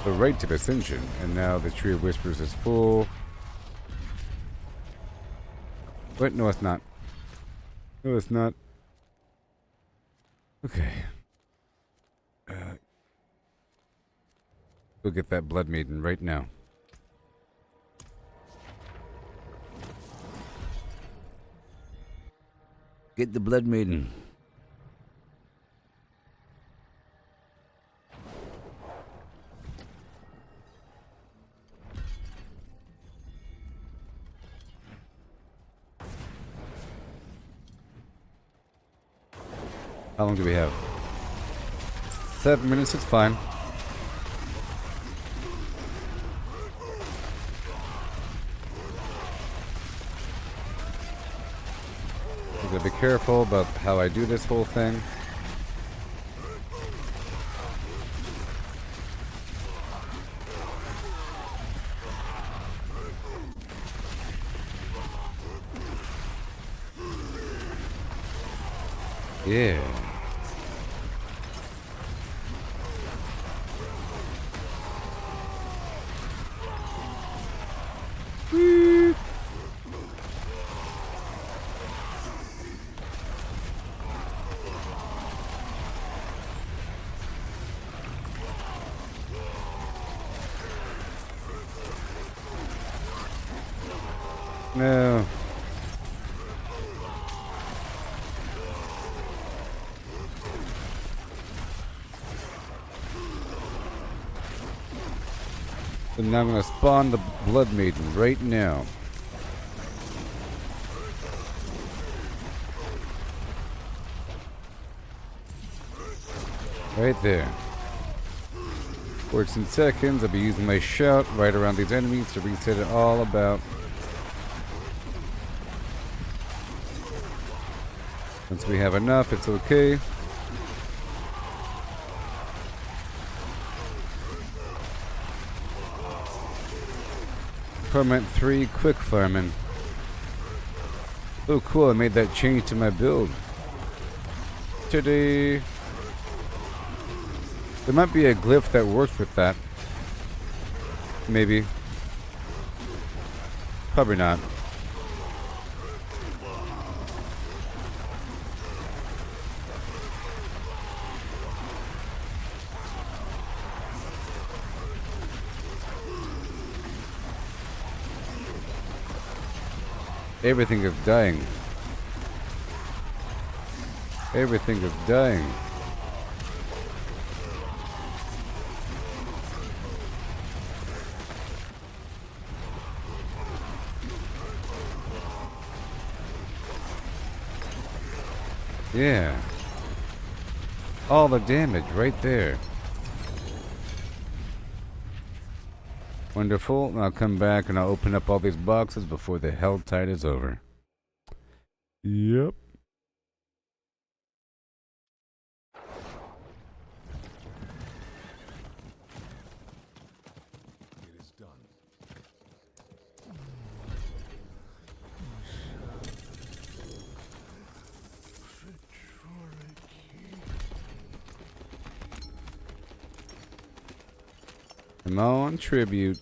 The rite of ascension, and now the Tree of Whispers is full. Wait, no it's not. No it's not. Okay. Go get that Blood Maiden right now. Get the Blood Maiden. How long do we have? 7 minutes, it's fine. I'm gonna be careful about how I do this whole thing. Yeah. Whee. No. So now I'm going to spawn the Blood Maiden right now. Right there. 14 seconds. I'll be using my shout right around these enemies to reset it all about. Once we have enough, it's okay. Torment 3 quick farming. Oh cool, I made that change to my build today. There might be a glyph that works with that. Maybe. Probably not. Everything is dying. Everything is dying. Yeah. All the damage right there. Wonderful. And I'll come back and I'll open up all these boxes before the Helltide is over. Yep. It is done. Come on, tribute.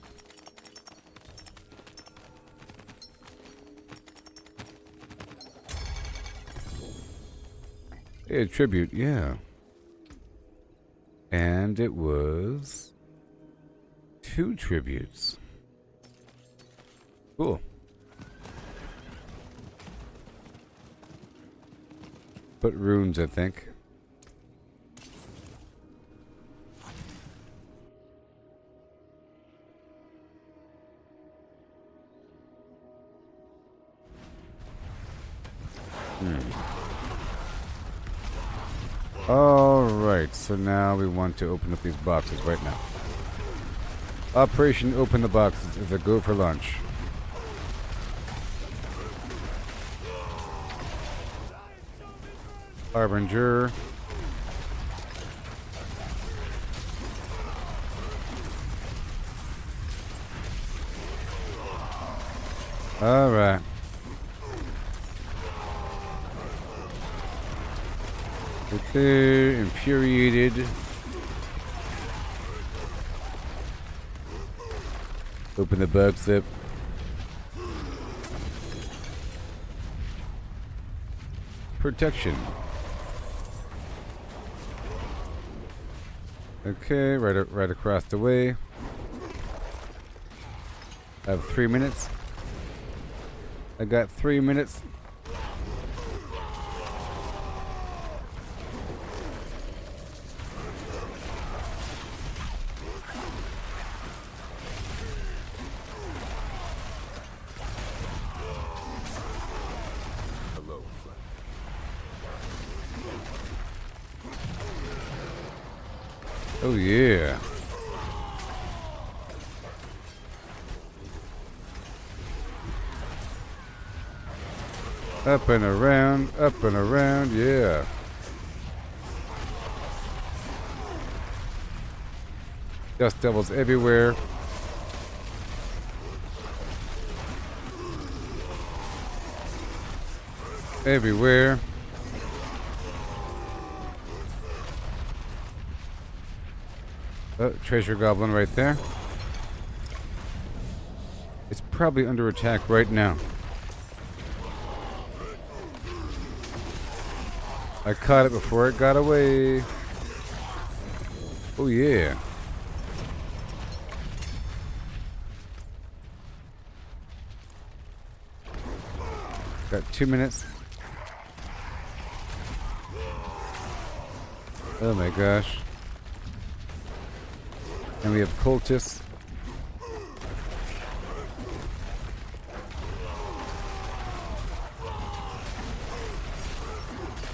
Yeah, tribute, yeah. And it was 2 tributes. Cool. But runes, I think. Alright, so now we want to open up these boxes right now. Operation Open the Boxes is a go for lunch. Harbinger. Alright. Okay, infuriated. Open the box up. Protection. Okay, right across the way. I have 3 minutes. I got 3 minutes. Oh yeah. Up and around, yeah. Dust devils everywhere. Everywhere. Oh, treasure goblin right there. It's probably under attack right now. I caught it before it got away. Oh yeah. Got 2 minutes. Oh my gosh. And we have cultists.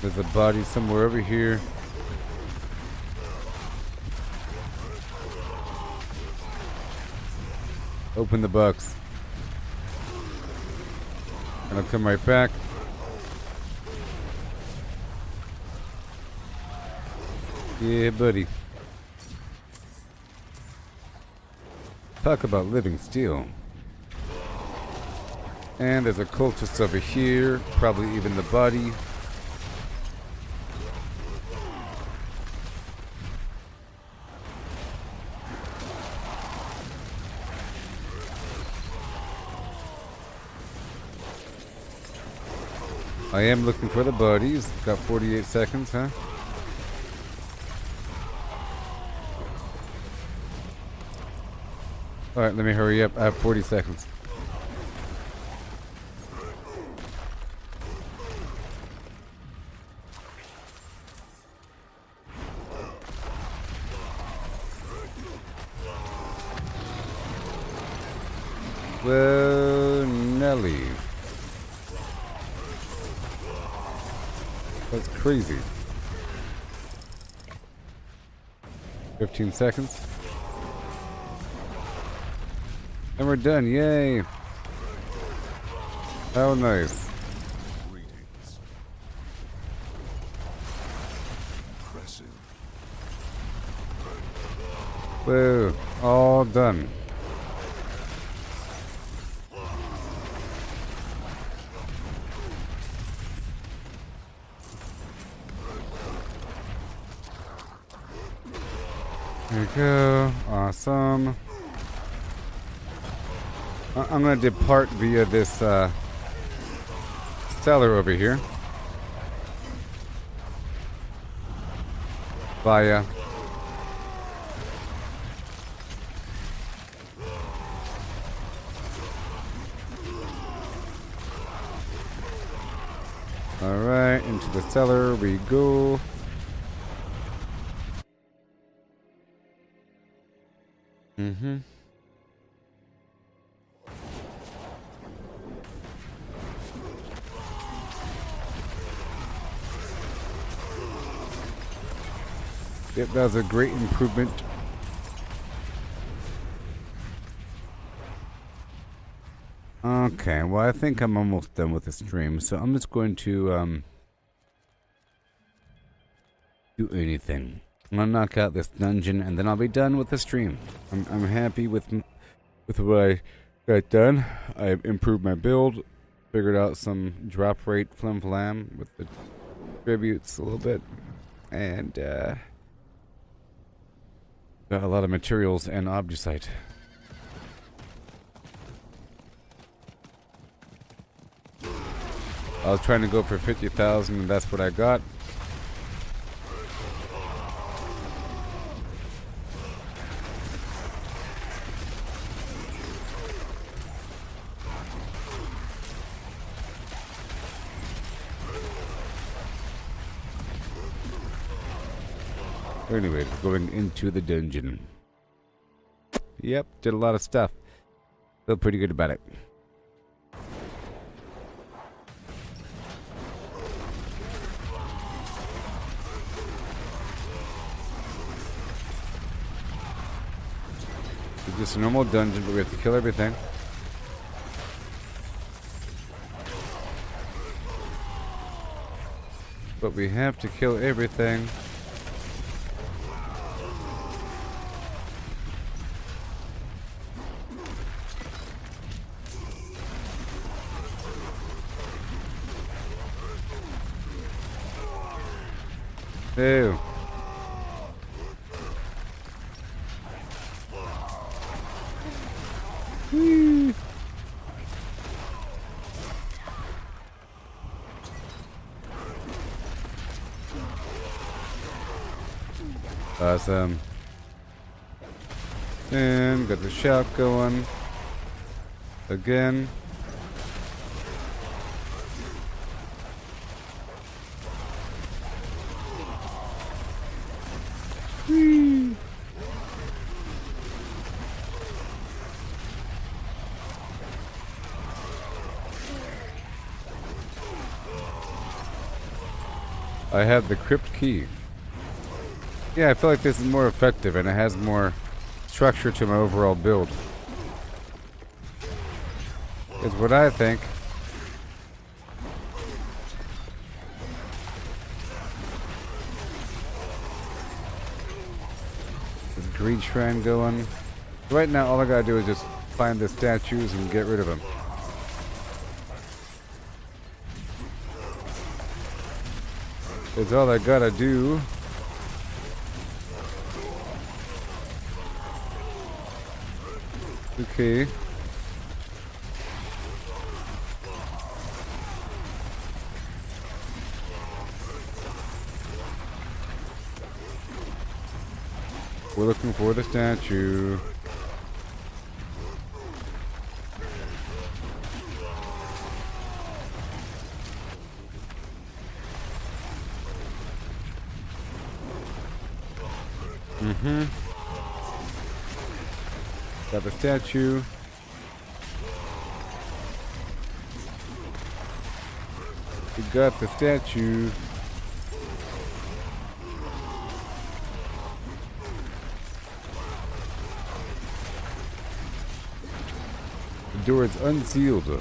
There's a body somewhere over here. Open the box. And I'll come right back. Yeah, buddy. Talk about living steel. And there's a cultist over here. Probably even the body. I am looking for the bodies. Got 48 seconds, huh? Alright, let me hurry up. I have 40 seconds. Well, Nelly. That's crazy. 15 seconds. And we're done, yay! How nice. Greetings. Impressive. Whoa, all done. There we go, awesome. I'm going to depart via this cellar over here. Via. Alright, into the cellar we go. Mm-hmm. Yep, that was a great improvement. Okay, well I think I'm almost done with the stream, so I'm just going to do anything. I'm gonna knock out this dungeon and then I'll be done with the stream. I'm happy with what I got done. I improved my build, figured out some drop rate flim flam with the tributes a little bit, and got a lot of materials and Obducite. I was trying to go for 50,000 and that's what I got. Anyway, we're going into the dungeon. Yep, did a lot of stuff. Feel pretty good about it. just a normal dungeon, but we have to kill everything. But we have to kill everything. Ew. Whee. Awesome. And got the shout going. Again. Whee. I have the crypt key. Yeah, I feel like this is more effective and it has more structure to my overall build. Is what I think. This green shrine going. Right now, all I gotta do is just find the statues and get rid of them. That's all I gotta do. Okay. We're looking for the statue. Got the statue. We got the statue. The door is unsealed.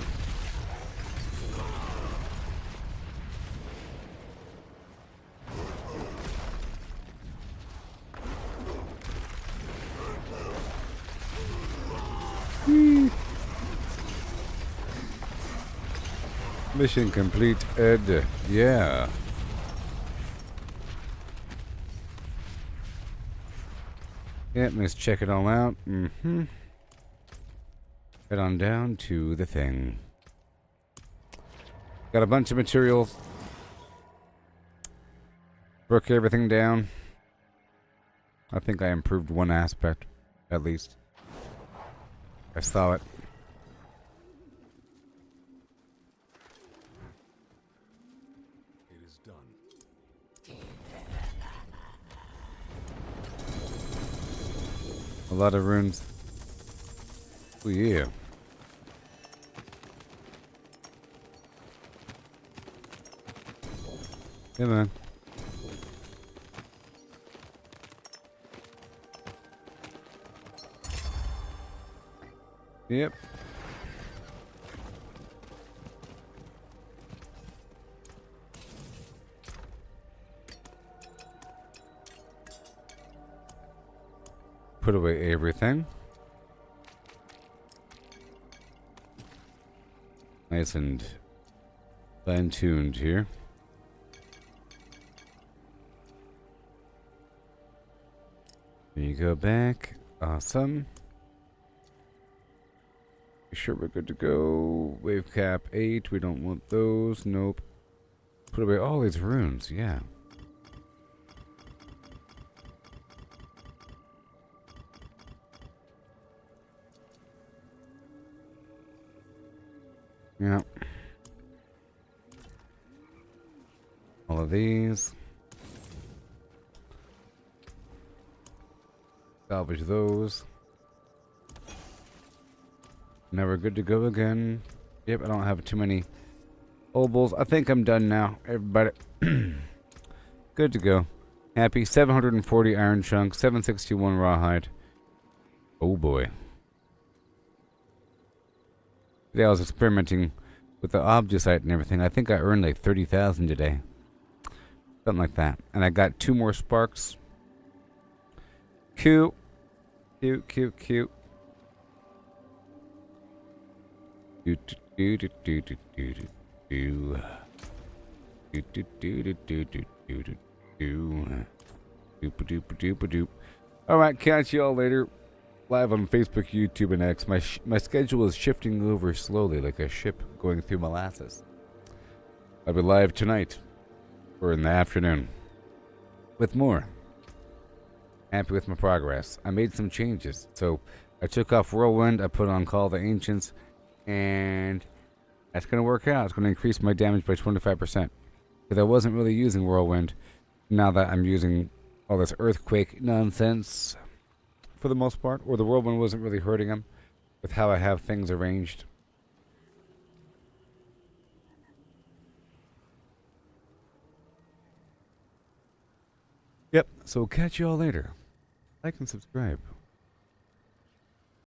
Mission complete, Ed. Yeah. Yeah, let's check it all out. Head on down to the thing. Got a bunch of materials. Broke everything down. I think I improved one aspect, at least. I saw it. A lot of runes. Oh yeah. Come on. Yep. Put away everything. Nice and fine-tuned here. There you go back. Awesome. Be sure we're good to go. Wave cap 8. We don't want those. Nope. Put away all these runes. Yeah. Yeah. All of these. Salvage those. Now we're good to go again. Yep, I don't have too many Opals. I think I'm done now, everybody. Good to go. Happy. 740 iron chunks, 761 rawhide. Oh boy. Today I was experimenting with the Obducite and everything. I think I earned like 30,000 today. Something like that. And I got 2 more sparks. Cute. Cute, cute, cute. Do do do do do do do do. Do do do do do do do do do. Doop doop doop doop. All right, catch you all later. Live on Facebook, YouTube, and X. My schedule is shifting over slowly, like a ship going through molasses. I'll be live tonight, or in the afternoon, with more. Happy with my progress. I made some changes, so I took off Whirlwind. I put on Call of the Ancients, and that's going to work out. It's going to increase my damage by 25%. Because I wasn't really using Whirlwind. Now that I'm using all this Earthquake nonsense, for the most part, or the Whirlwind wasn't really hurting him with how I have things arranged. Yep, so catch you all later. Like and subscribe.